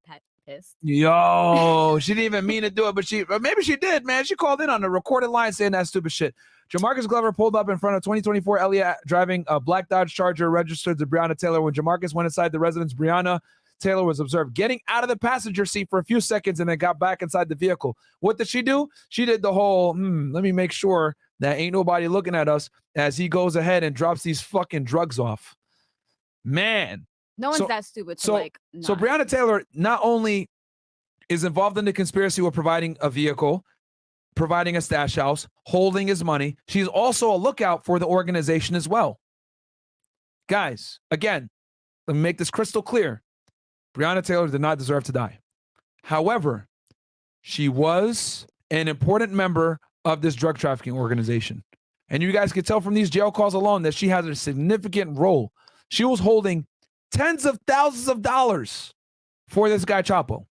pissed? Yo, she didn't even mean to do it, but maybe she did, man. She called in on a recorded line saying that stupid shit. Jamarcus Glover pulled up in front of 2024 Elliott driving a black Dodge Charger registered to Breonna Taylor. When Jamarcus went inside the residence, Breonna Taylor was observed getting out of the passenger seat for a few seconds and then got back inside the vehicle. What did she do? She did the whole, let me make sure that ain't nobody looking at us as he goes ahead and drops these fucking drugs off. Man. No one's that stupid to So Breonna Taylor not only is involved in the conspiracy with providing a vehicle, providing a stash house, holding his money, she's also a lookout for the organization as well. Guys, again, let me make this crystal clear. Breonna Taylor did not deserve to die. However, she was an important member of this drug trafficking organization. And you guys can tell from these jail calls alone that she has a significant role. She was holding tens of thousands of dollars for this guy Chapo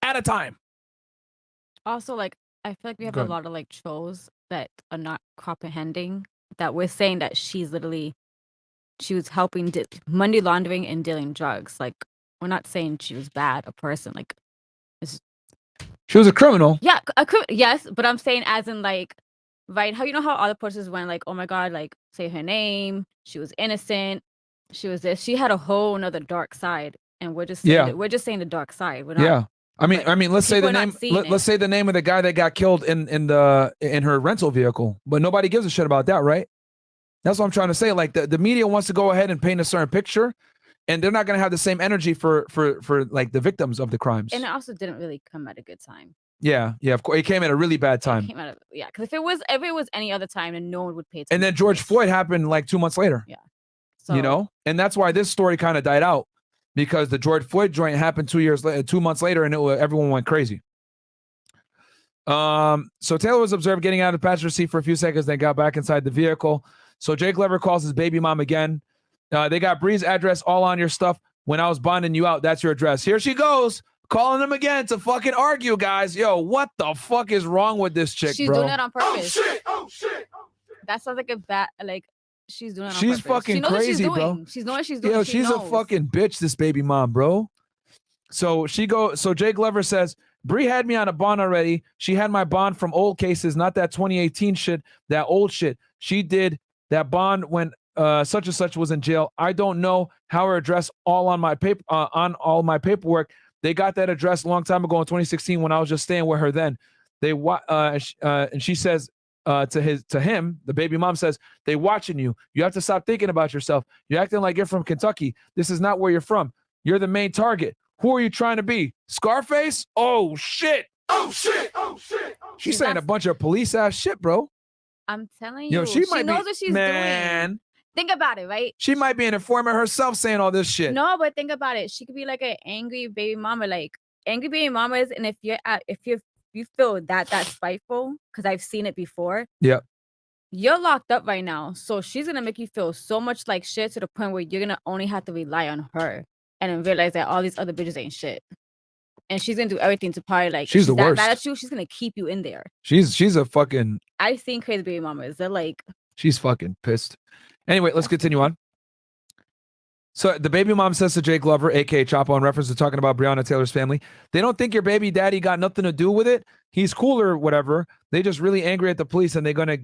at a time. Also, like, I feel like we have a lot of like trolls that are not comprehending that we're saying that she was helping money laundering and dealing drugs. Like, we're not saying she was bad, a person. Like, she was a criminal. Yeah, yes, but I'm saying as in like, right? How you know how other persons went like, oh my god, like say her name, she was innocent, she was this. She had a whole another dark side, and we're just saying we're just saying the dark side. We're not, I mean, let's say the name. Let's say the name of the guy that got killed in her rental vehicle, but nobody gives a shit about that, right? That's what I'm trying to say. Like the media wants to go ahead and paint a certain picture, and they're not going to have the same energy for like the victims of the crimes. And it also didn't really come at a good time. Yeah, of course, it came at a really bad time. Because if it was any other time, then no one would pay attention. And then George Floyd happened like 2 months later. Yeah, so, and that's why this story kind of died out, because the George Floyd joint happened 2 months later, and everyone went crazy. So Taylor was observed getting out of the passenger seat for a few seconds, then got back inside the vehicle. So Jake Lever calls his baby mom again. They got Bree's address all on your stuff. When I was bonding you out, that's your address. Here she goes, calling them again to fucking argue, guys. Yo, what the fuck is wrong with this chick, She's bro? doing it on purpose. Oh shit. That sounds like a bad, like, she's doing it on purpose. She's fucking crazy, bro. She's knowing what she's doing. Yo, she's a fucking bitch, this baby mom, bro. So Jake Lever says, Bree had me on a bond already. She had my bond from old cases, not that 2018 shit, that old shit. She did that bond when such and such was in jail. I don't know how her address all on my paper on all my paperwork. They got that address a long time ago in 2016 when I was just staying with her then. And she says to him, the baby mom says, they watching you. You have to stop thinking about yourself. You're acting like you're from Kentucky. This is not where you're from. You're the main target. Who are you trying to be? Scarface? Oh shit. Oh shit. Oh shit. She's saying a bunch of police ass shit, bro. I'm telling Yo, you. she might knows be, what she's man. doing. Think about it, right? She might be an informant herself saying all this shit. No, but think about it. She could be like an angry baby mama, like angry baby mamas. And if you feel that's spiteful, because I've seen it before. Yeah. You're locked up right now. So she's gonna make you feel so much like shit to the point where you're gonna only have to rely on her and then realize that all these other bitches ain't shit. And she's gonna do everything to probably like She's the worst. That's true. She's gonna keep you in there. She's a fucking. I've seen crazy baby mamas. They're like. She's fucking pissed. Anyway, let's continue on. So the baby mom says to Jay Glover, aka Chapo, in reference to talking about Breonna Taylor's family, they don't think your baby daddy got nothing to do with it. He's cool or whatever. They just really angry at the police and they're gonna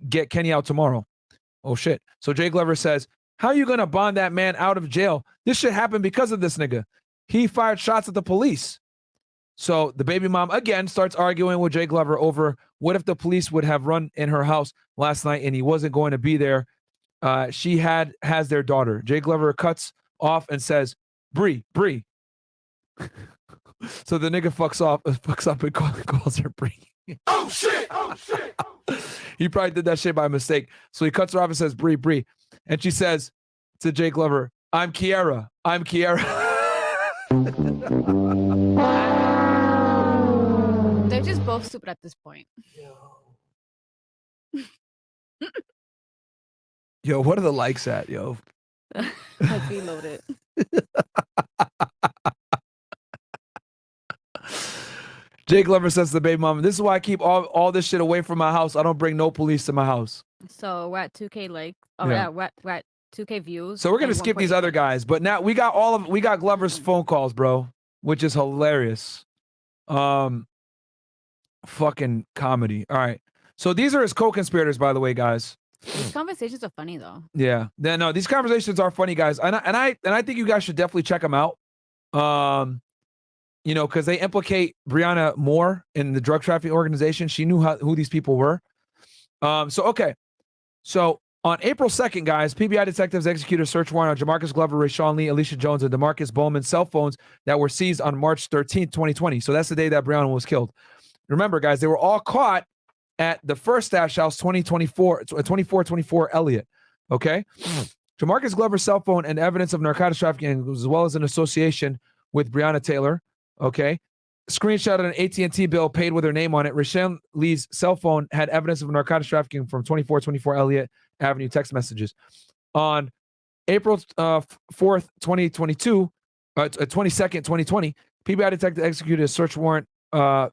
get Kenny out tomorrow. Oh shit. So Jay Glover says, how are you gonna bond that man out of jail? This shit happened because of this nigga. He fired shots at the police. So the baby mom again starts arguing with Jay Glover over what if the police would have run in her house last night and he wasn't going to be there. She has their daughter. Jay Glover cuts off and says, Bree. So the nigga fucks up and calls her Bree. Oh shit! He probably did that shit by mistake. So he cuts her off and says, Bree. And she says to Jay Glover, I'm Kiara. They're just both stupid at this point. Yo, what are the likes at, yo? Let's reload it. Jay Glover says to the baby mama, this is why I keep all this shit away from my house. I don't bring no police to my house. So we're at 2K likes. We're at 2K views. So we're gonna skip these other guys, but now we got Glover's phone calls, bro, which is hilarious. Fucking comedy. All right. So these are his co-conspirators, by the way, guys. These conversations are funny though. Yeah. No, these conversations are funny, guys. And I think you guys should definitely check them out. You know, because they implicate Breonna more in the drug trafficking organization. She knew who these people were. So on April 2nd, guys, PBI detectives executed a search warrant on Jamarcus Glover, Rayshawn Lee, Alicia Jones, and DeMarcus Bowman's cell phones that were seized on March 13th, 2020. So that's the day that Breonna was killed. Remember, guys, they were all caught at the first stash house, 2424 Elliott. Okay? Jamarcus Glover's cell phone and evidence of narcotics trafficking, as well as an association with Breonna Taylor. Okay? Screenshot of an AT&T bill paid with her name on it. Rayshawn Lee's cell phone had evidence of narcotics trafficking from 2424 Elliott Avenue text messages. On April 4th, 2022, 22nd, 2020, PBI detective executed a search warrant and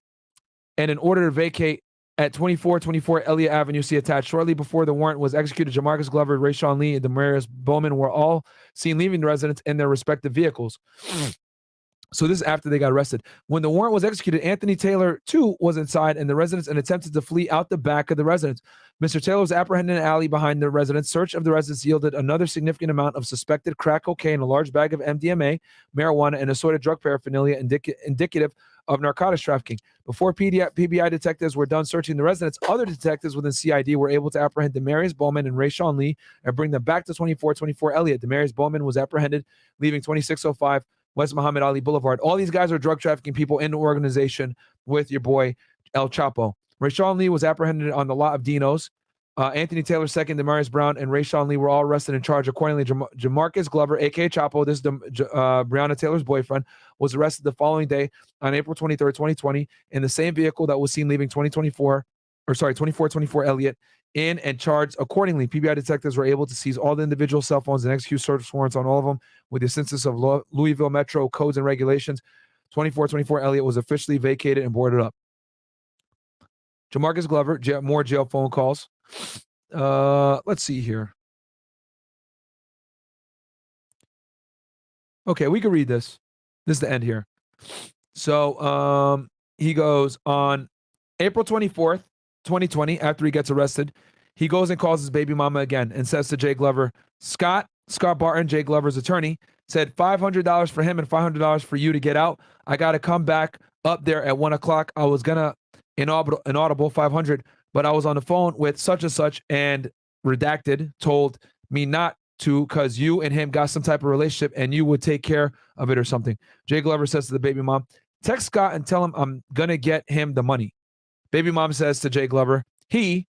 an order to vacate at 2424 Elliott Avenue. See attached. Shortly before the warrant was executed, Jamarcus Glover, Rayshawn Lee, and Demarius Bowman were all seen leaving the residence in their respective vehicles. So this is after they got arrested. When the warrant was executed, Anthony Taylor, too, was inside in the residence and attempted to flee out the back of the residence. Mr. Taylor was apprehended in an alley behind the residence. Search of the residence yielded another significant amount of suspected crack cocaine, a large bag of MDMA, marijuana, and assorted drug paraphernalia indicative of narcotics trafficking. Before PBI detectives were done searching the residence, other detectives within CID were able to apprehend Demarius Bowman and Rayshawn Lee and bring them back to 2424 Elliott. Demarius Bowman was apprehended, leaving 2605 West Muhammad Ali Boulevard. All these guys are drug trafficking people in the organization with your boy El Chapo. Rayshawn Lee was apprehended on the lot of Dino's. Anthony Taylor II, Demarius Brown, and Rayshawn Lee were all arrested and charged accordingly. Jamarcus Glover, a.k.a. Chapo, this is Breonna Taylor's boyfriend, was arrested the following day on April 23rd, 2020, in the same vehicle that was seen leaving 2424 Elliott in and charged accordingly. PBI detectives were able to seize all the individual cell phones and execute search warrants on all of them with the assistance of Louisville Metro codes and regulations. 2424 Elliott was officially vacated and boarded up. Jamarcus Glover, more jail phone calls. Let's see here. Okay, we can read this. This is the end here. So he goes on April 24th, 2020, after he gets arrested, he goes and calls his baby mama again and says to Jay Glover, Scott Barton, Jay Glover's attorney, said $500 for him and $500 for you to get out. I got to come back up there at 1 o'clock. I was going to inaudible 500, but I was on the phone with such and such and redacted told me not to because you and him got some type of relationship and you would take care of it or something. Jay Glover says to the baby mom, text Scott and tell him I'm going to get him the money. Baby mom says to Jay Glover,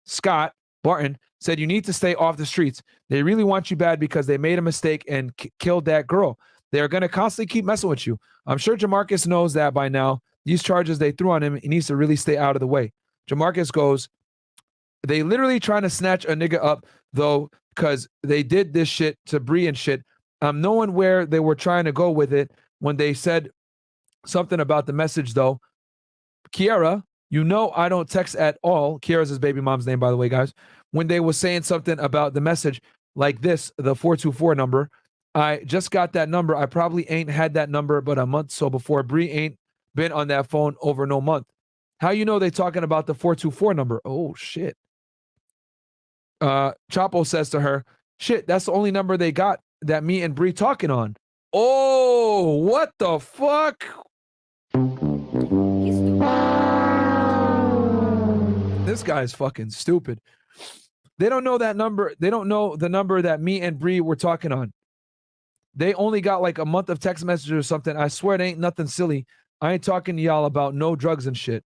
Scott Barton, said you need to stay off the streets. They really want you bad because they made a mistake and killed that girl. They're going to constantly keep messing with you. I'm sure Jamarcus knows that by now. These charges they threw on him, he needs to really stay out of the way. Jamarcus goes, they literally trying to snatch a nigga up, though, because they did this shit to Bree and shit. Knowing where they were trying to go with it when they said something about the message though. Kiara, you know I don't text at all. Kiara's his baby mom's name, by the way, guys. When they was saying something about the message like this, the 424 number, I just got that number. I probably ain't had that number but a month so before. Bree ain't been on that phone over no month. How you know they talking about the 424 number? Oh, shit. Chapo says to her, shit, that's the only number they got that me and Bree talking on. Oh, what the fuck? This guy's fucking stupid. They don't know that number. They don't know the number that me and Bree were talking on. They only got like a month of text messages or something. I swear it ain't nothing silly. I ain't talking to y'all about no drugs and shit.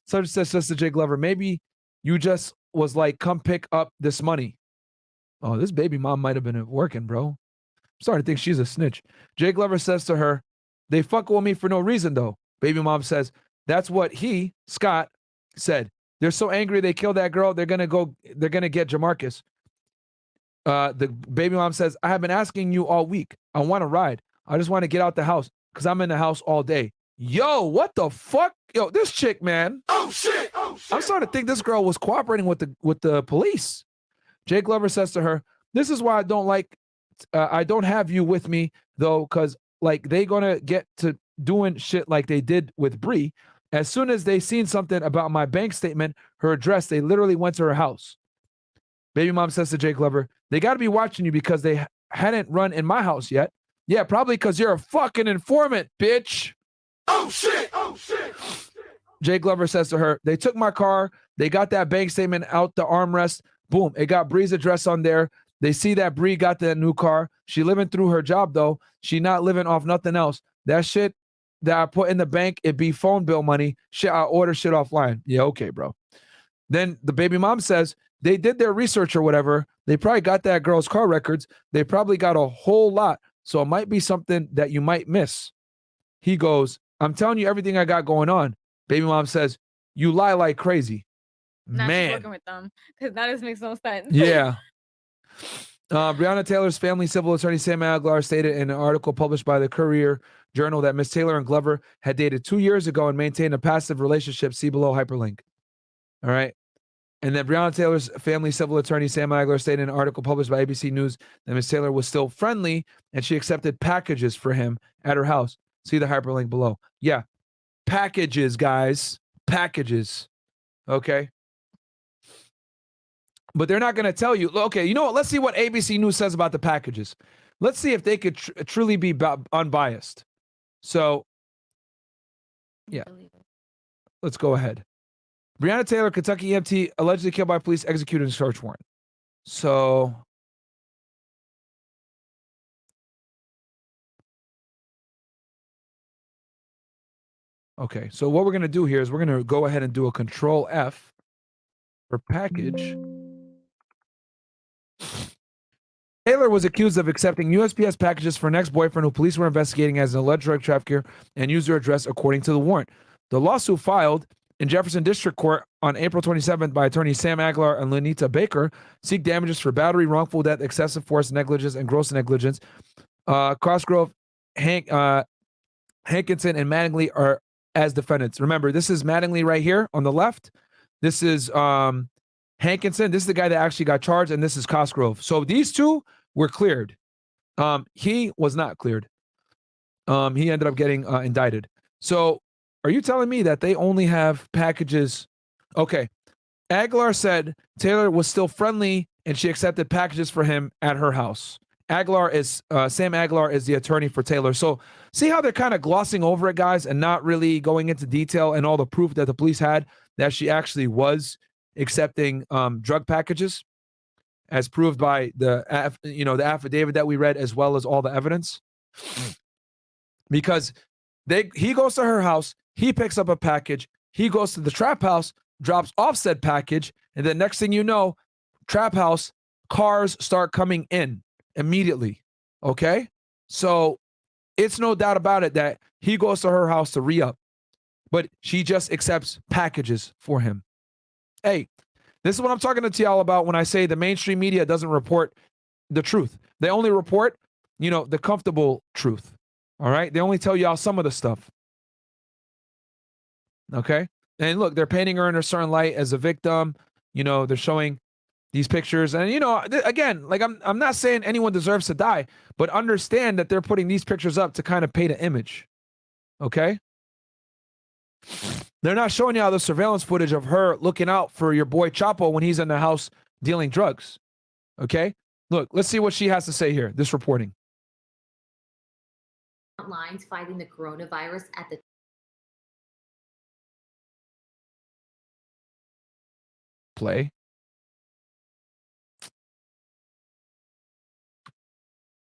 Such says Sister J. Glover, maybe you just was like, come pick up this money. Oh, this baby mom might have been working, bro. I'm starting to think she's a snitch. Jay Glover says to her, they fuck with me for no reason though. Baby mom says, that's what he, Scott, said. They're so angry they killed that girl, they're gonna get Jamarcus. The baby mom says, I have been asking you all week. I want to ride. I just want to get out the house because I'm in the house all day. Yo, what the fuck? Yo, this chick, man. Oh shit. I'm starting to think this girl was cooperating with the police. Jay Glover says to her, this is why I don't have you with me though, because like they gonna get to doing shit like they did with Bree. As soon as they seen something about my bank statement, her address, they literally went to her house. Baby mom says to Jay Glover, they got to be watching you because they hadn't run in my house yet. Yeah, probably because you're a fucking informant, bitch. Oh shit. Jay Glover says to her, they took my car. They got that bank statement out the armrest. Boom. It got Bree's address on there. They see that Bree got that new car. She living through her job though. She not living off nothing else. That shit that I put in the bank, it be phone bill money. Shit, I order shit offline. Yeah, okay, bro. Then the baby mom says they did their research or whatever. They probably got that girl's car records. They probably got a whole lot. So it might be something that you might miss. He goes, I'm telling you everything I got going on. Baby mom says, you lie like crazy. Not Man. working with them because that just makes no sense. Yeah. Breonna Taylor's family civil attorney Sam Aguilar stated in an article published by the Courier Journal that Miss Taylor and Glover had dated 2 years ago and maintained a passive relationship. See below hyperlink. All right. And then Breonna Taylor's family civil attorney Sam Aguilar stated in an article published by ABC News that Miss Taylor was still friendly and she accepted packages for him at her house. See the hyperlink below. Yeah. Packages, guys. Packages. Okay. But they're not going to tell you. Okay, you know what? Let's see what ABC News says about the packages. Let's see if they could truly be unbiased. So, yeah. Let's go ahead. Breonna Taylor, Kentucky EMT, allegedly killed by police, executed in search warrant. So, okay. So what we're going to do here is we're going to go ahead and do a Control F for package. Taylor was accused of accepting USPS packages for an ex-boyfriend who police were investigating as an alleged drug trafficker and used their address according to the warrant. The lawsuit filed in Jefferson District Court on April 27th by attorneys Sam Aguilar and Lenita Baker seek damages for battery, wrongful death, excessive force, negligence, and gross negligence. Cosgrove, Hankinson, and Mattingly are as defendants. Remember, this is Mattingly right here on the left. This is Hankinson. This is the guy that actually got charged, and this is Cosgrove. So these two were cleared. He was not cleared. He ended up getting indicted. So are you telling me that they only have packages? Okay. Aguilar said Taylor was still friendly and she accepted packages for him at her house. Sam Aguilar is the attorney for Taylor. So see how they're kind of glossing over it, guys, and not really going into detail and all the proof that the police had that she actually was accepting drug packages, as proved by the affidavit that we read, as well as all the evidence. Because he goes to her house, he picks up a package, he goes to the trap house, drops off said package, and then next thing you know, trap house, cars start coming in immediately. Okay? So it's no doubt about it that he goes to her house to re-up, but she just accepts packages for him. Hey, this is what I'm talking to y'all about when I say the mainstream media doesn't report the truth. They only report, the comfortable truth. All right. They only tell y'all some of the stuff. Okay. And look, they're painting her in a certain light as a victim. You know, they're showing these pictures. And, you know, again, like I'm not saying anyone deserves to die, but understand that they're putting these pictures up to kind of paint an image. Okay. They're not showing you all the surveillance footage of her looking out for your boy Chapo when he's in the house dealing drugs. Okay. Look, let's see what she has to say here. This reporting. Lines fighting the coronavirus at the Play.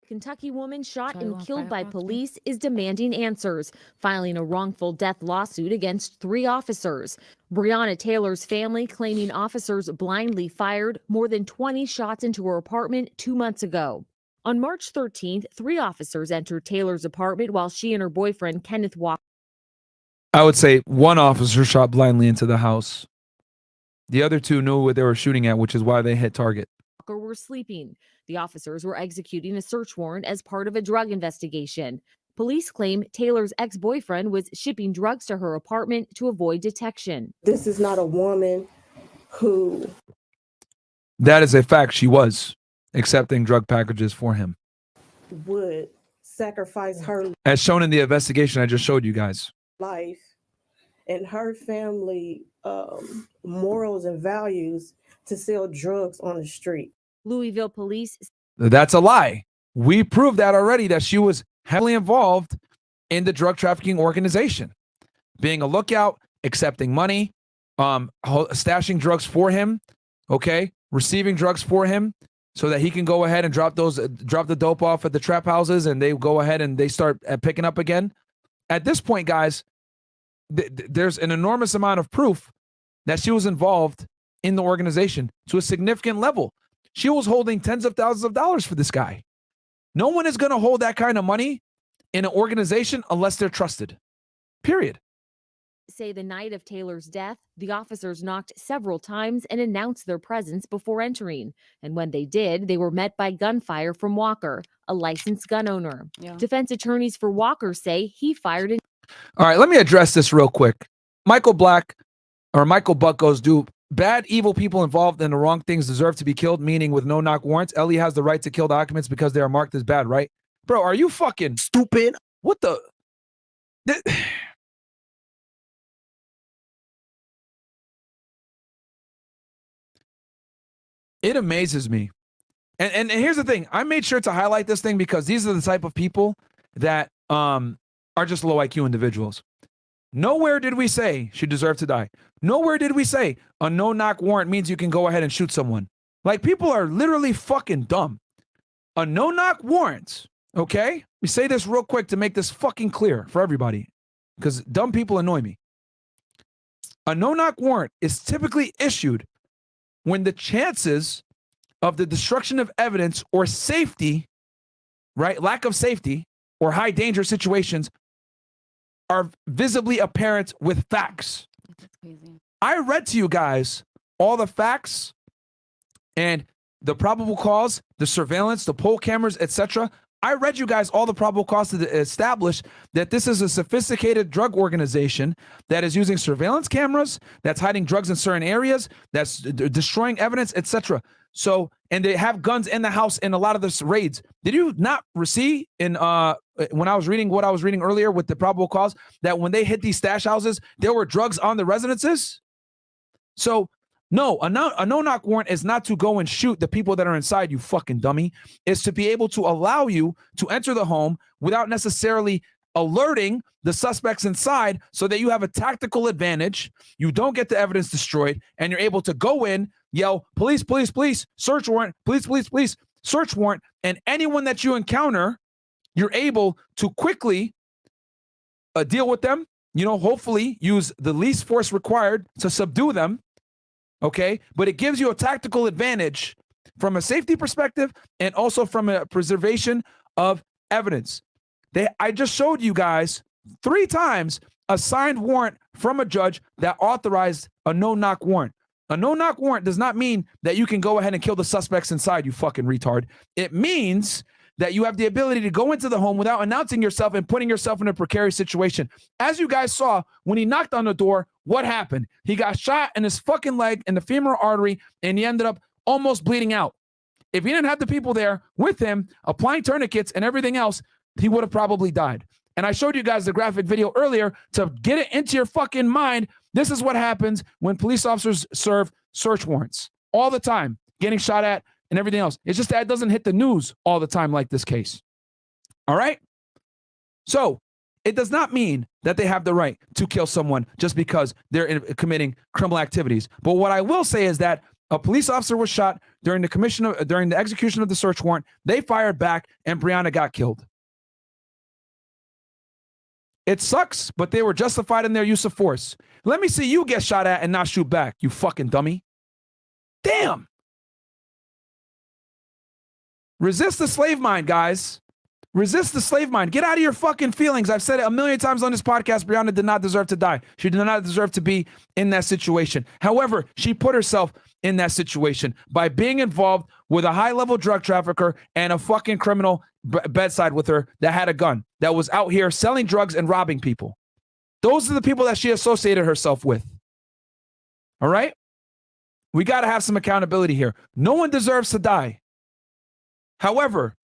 Kentucky woman shot and killed by police is demanding answers, filing a wrongful death lawsuit against 3 officers. Breonna Taylor's family claiming officers blindly fired more than 20 shots into her apartment 2 months ago. On March 13th, 3 officers entered Taylor's apartment while she and her boyfriend, Kenneth Walker, I would say 1 officer shot blindly into the house. The other 2 knew what they were shooting at, which is why they hit target. were sleeping. The officers were executing a search warrant as part of a drug investigation. Police claim Taylor's ex-boyfriend was shipping drugs to her apartment to avoid detection. This is not a woman who... That is a fact. She was accepting drug packages for him. would sacrifice her As shown in the investigation I just showed you guys. life and her family morals and values to sell drugs on the street. Louisville police. That's a lie. We proved that already, that she was heavily involved in the drug trafficking organization, being a lookout, accepting money, stashing drugs for him, okay, receiving drugs for him so that he can go ahead and drop the dope off at the trap houses, and they go ahead and they start picking up again. At this point, guys, there's an enormous amount of proof that she was involved in the organization to a significant level. She was holding tens of thousands of dollars for this guy. No one is going to hold that kind of money in an organization unless they're trusted. Period. Say the night of Taylor's death, the officers knocked several times and announced their presence before entering. And when they did, they were met by gunfire from Walker, a licensed gun owner. Defense attorneys for Walker say he fired in. All right, let me address this real quick. Michael Buck goes, do bad, evil people involved in the wrong things deserve to be killed, meaning with no knock warrants? Ellie has the right to kill the occupants because they are marked as bad, right? Bro, are you fucking stupid? What the? It amazes me. And here's the thing. I made sure to highlight this thing because these are the type of people that are just low IQ individuals. Nowhere did we say she deserved to die. Nowhere did we say a no-knock warrant means you can go ahead and shoot someone. Like, people are literally fucking dumb. A no-knock warrant, okay? Let me say this real quick to make this fucking clear for everybody, because dumb people annoy me. A no-knock warrant is typically issued when the chances of the destruction of evidence or safety, right, lack of safety or high danger situations are visibly apparent with facts. I read to you guys all the facts and the probable cause, the surveillance, the poll cameras, etc. I read you guys all the probable cause to establish that this is a sophisticated drug organization that is using surveillance cameras, that's hiding drugs in certain areas, that's destroying evidence, etc. So, and they have guns in the house in a lot of the raids. Did you not see in when I was reading what I was reading earlier with the probable cause that when they hit these stash houses, there were drugs on the residences? So, no, a no-knock warrant is not to go and shoot the people that are inside, you fucking dummy. It's to be able to allow you to enter the home without necessarily alerting the suspects inside so that you have a tactical advantage, you don't get the evidence destroyed, and you're able to go in, yell, police, police, police, search warrant, police, police, police, search warrant, and anyone that you encounter, you're able to quickly deal with them, hopefully use the least force required to subdue them, okay? But it gives you a tactical advantage from a safety perspective and also from a preservation of evidence. I just showed you guys 3 times a signed warrant from a judge that authorized a no-knock warrant. A no-knock warrant does not mean that you can go ahead and kill the suspects inside, you fucking retard. It means that you have the ability to go into the home without announcing yourself and putting yourself in a precarious situation. As you guys saw, when he knocked on the door, what happened? He got shot in his fucking leg in the femoral artery, and he ended up almost bleeding out. If he didn't have the people there with him applying tourniquets and everything else, he would have probably died. And I showed you guys the graphic video earlier to get it into your fucking mind. This is what happens when police officers serve search warrants all the time, getting shot at and everything else. It's just that it doesn't hit the news all the time like this case. All right? So it does not mean that they have the right to kill someone just because they're committing criminal activities. But what I will say is that a police officer was shot during the execution of the search warrant. They fired back, and Breonna got killed. It sucks, but they were justified in their use of force. Let me see you get shot at and not shoot back, you fucking dummy. Damn. Resist the slave mind, guys. Resist the slave mind. Get out of your fucking feelings. I've said it a million times on this podcast. Breonna did not deserve to die. She did not deserve to be in that situation. However, she put herself in that situation by being involved with a high-level drug trafficker and a fucking criminal bedside with her that had a gun, that was out here selling drugs and robbing people. Those are the people that she associated herself with. All right? We got to have some accountability here. No one deserves to die. However,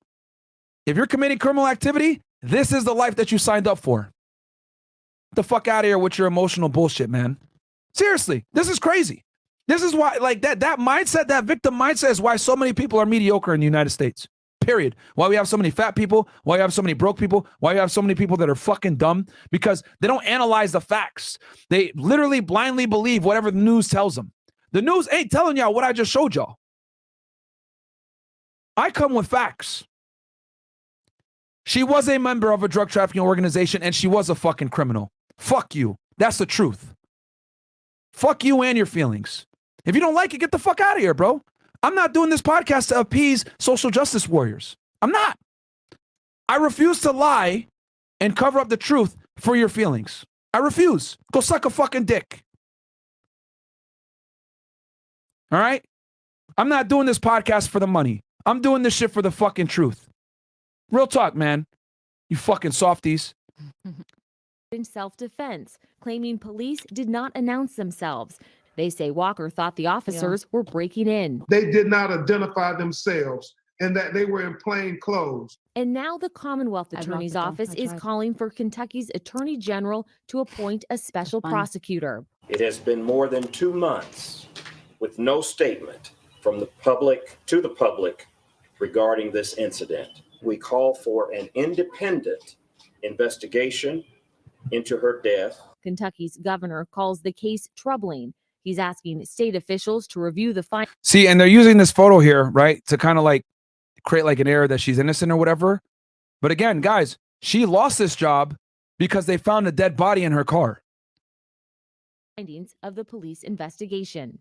if you're committing criminal activity, this is the life that you signed up for. Get the fuck out of here with your emotional bullshit, man. Seriously, this is crazy. This is why, like, that mindset, that victim mindset is why so many people are mediocre in the United States. Period. Why we have so many fat people, why you have so many broke people, why you have so many people that are fucking dumb, because they don't analyze the facts. They literally blindly believe whatever the news tells them. The news ain't telling y'all what I just showed y'all. I come with facts. She was a member of a drug trafficking organization, and she was a fucking criminal. Fuck you. That's the truth. Fuck you and your feelings. If you don't like it, get the fuck out of here, bro. I'm not doing this podcast to appease social justice warriors. I'm not. I refuse to lie and cover up the truth for your feelings. I refuse. Go suck a fucking dick. All right? I'm not doing this podcast for the money. I'm doing this shit for the fucking truth. Real talk, man. You fucking softies. In self-defense, claiming police did not announce themselves. They say Walker thought the officers were breaking in. They did not identify themselves and that they were in plain clothes. And now the Commonwealth Attorney's Office is calling for Kentucky's Attorney General to appoint a special prosecutor. It has been more than 2 months with no statement from the public to the public regarding this incident. We call for an independent investigation into her death. Kentucky's governor calls the case troubling. He's asking state officials to review the findings. See, and they're using this photo here, right, to kind of like create like an error that she's innocent or whatever. But again, guys, she lost this job because they found a dead body in her car. Findings of the police investigation.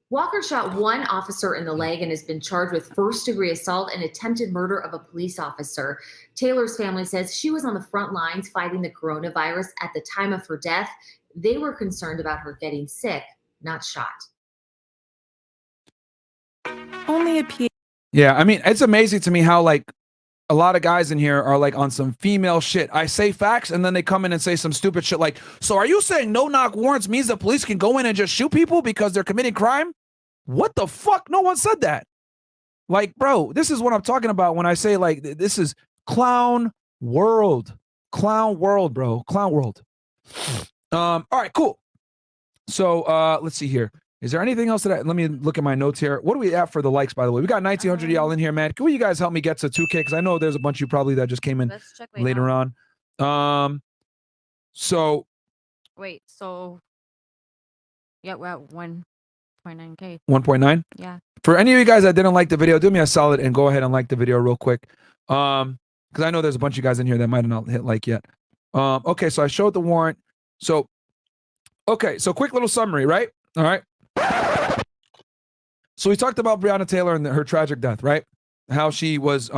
Walker shot one officer in the leg and has been charged with first-degree assault and attempted murder of a police officer. Taylor's family says she was on the front lines fighting the coronavirus at the time of her death. They were concerned about her getting sick, not shot. Only a P. Yeah, I mean, it's amazing to me how like a lot of guys in here are like on some female shit. I say facts and then they come in and say some stupid shit like, so are you saying no-knock warrants means that police can go in and just shoot people because they're committing crime? What the fuck? No one said that. Like, bro, this is what I'm talking about when I say like, this is clown world. Clown world, bro. Clown world. All right, cool. So let's see here. Is there anything else let me look at my notes here. What do we have for the likes, by the way? We got 1,900 y'all in here, man. Can you guys help me get to 2K? Because I know there's a bunch of you probably that just came in later on. So. Wait, so. Yeah, we're at 1.9K. 1.9? Yeah. For any of you guys that didn't like the video, do me a solid and go ahead and like the video real quick. Because I know there's a bunch of guys in here that might have not hit like yet. Okay, so I showed the warrant. So, okay, so quick little summary, right? All right. So we talked about Breonna Taylor and her tragic death, right? How she was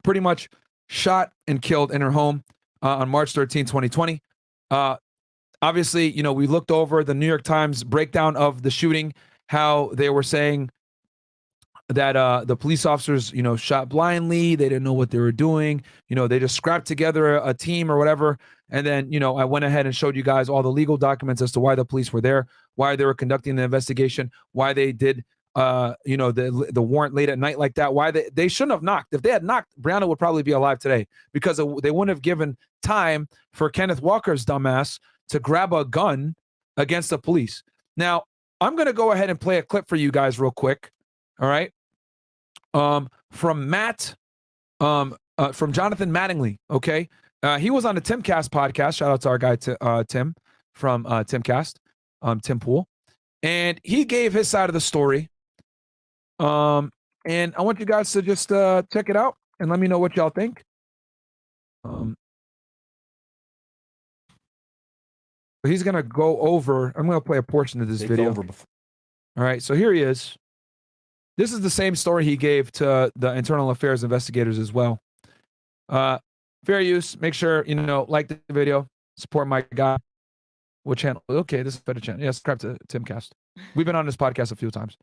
pretty much shot and killed in her home on March 13, 2020. Obviously, you know, we looked over the New York Times breakdown of the shooting, how they were saying that the police officers, shot blindly. They didn't know what they were doing. They just scrapped together a team or whatever. And then, I went ahead and showed you guys all the legal documents as to why the police were there, why they were conducting the investigation, why they did, the warrant late at night like that, why they shouldn't have knocked. If they had knocked, Breonna would probably be alive today, because they wouldn't have given time for Kenneth Walker's dumbass to grab a gun against the police. Now, I'm going to go ahead and play a clip for you guys real quick. All right. From Matt, from Jonathan Mattingly. Okay. He was on the Timcast podcast. Shout out to our guy, Tim from Timcast, Tim Pool. And he gave his side of the story. And I want you guys to just check it out and let me know what y'all think. He's going to go over, I'm going to play a portion of this video. All right. So here he is. This is the same story he gave to the internal affairs investigators as well. Fair use. Make sure, like the video, support my guy. What channel? Okay, this is a better channel. Yeah, subscribe to Timcast. We've been on this podcast a few times.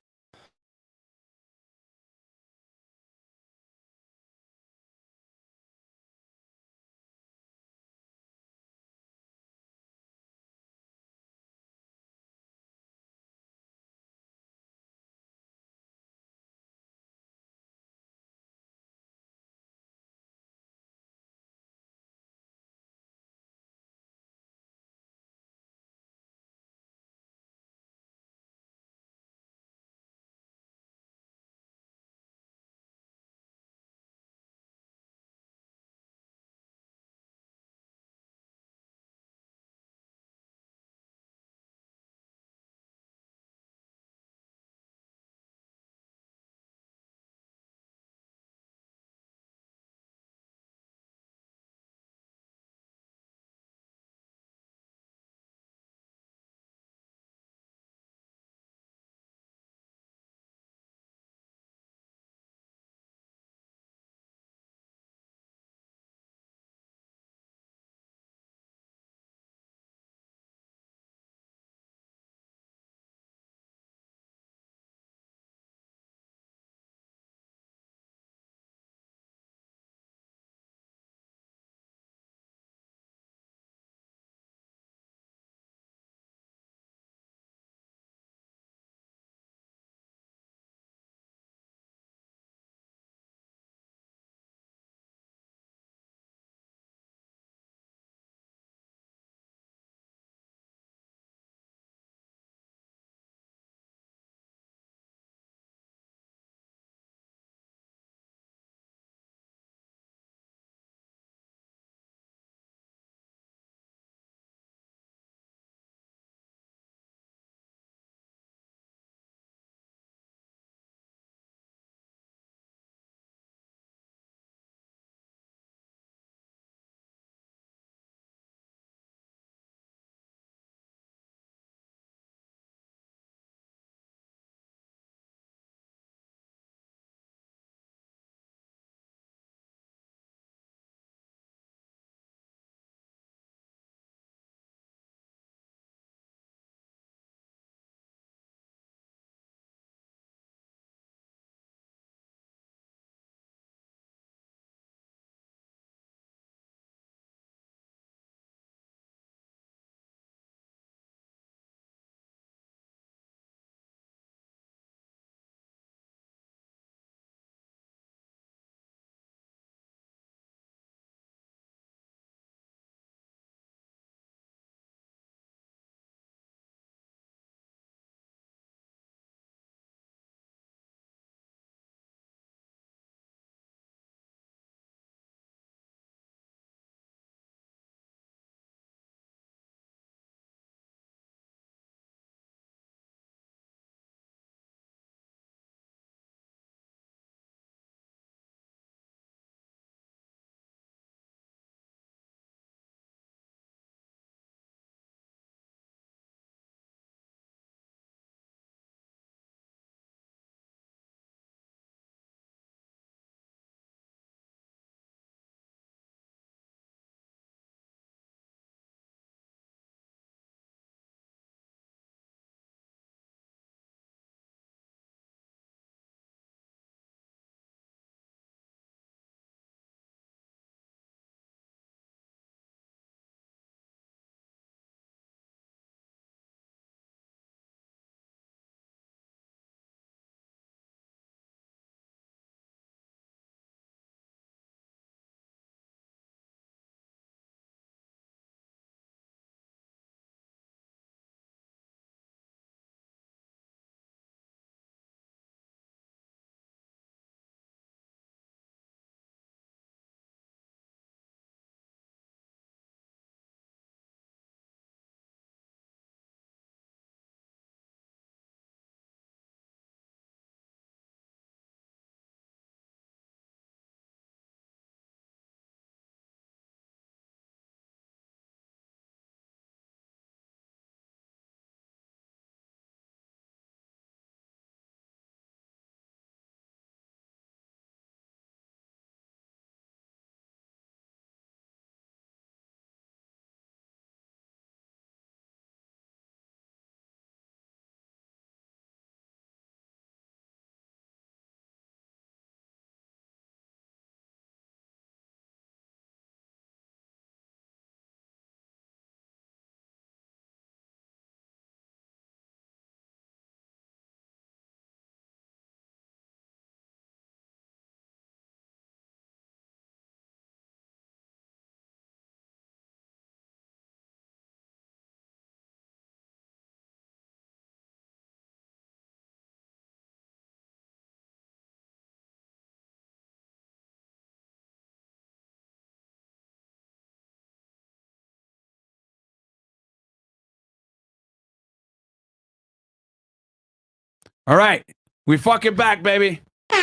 All right. We fucking back, baby. They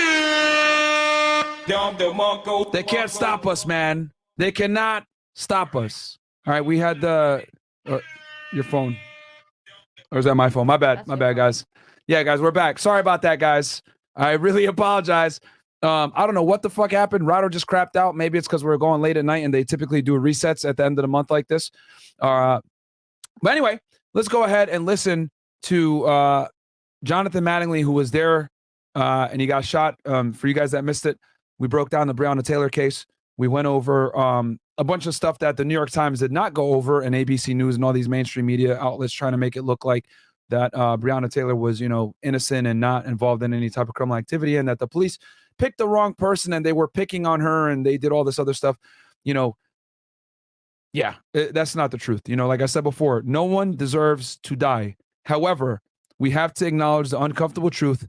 can't stop us, man. They cannot stop us. All right. We had the your phone. Or is that my phone? My bad. My bad, guys. Yeah, guys, we're back. Sorry about that, guys. I really apologize. I don't know what the fuck happened. Router just crapped out. Maybe it's because we're going late at night and they typically do resets at the end of the month like this. But anyway, let's go ahead and listen to Jonathan Mattingly, who was there and he got shot. For you guys that missed it, we broke down the Breonna Taylor case. We went over a bunch of stuff that the New York Times did not go over, and ABC News and all these mainstream media outlets trying to make it look like that Breonna Taylor was, innocent and not involved in any type of criminal activity, and that the police picked the wrong person and they were picking on her and they did all this other stuff. Yeah, that's not the truth. Like I said before, no one deserves to die. However, we have to acknowledge the uncomfortable truth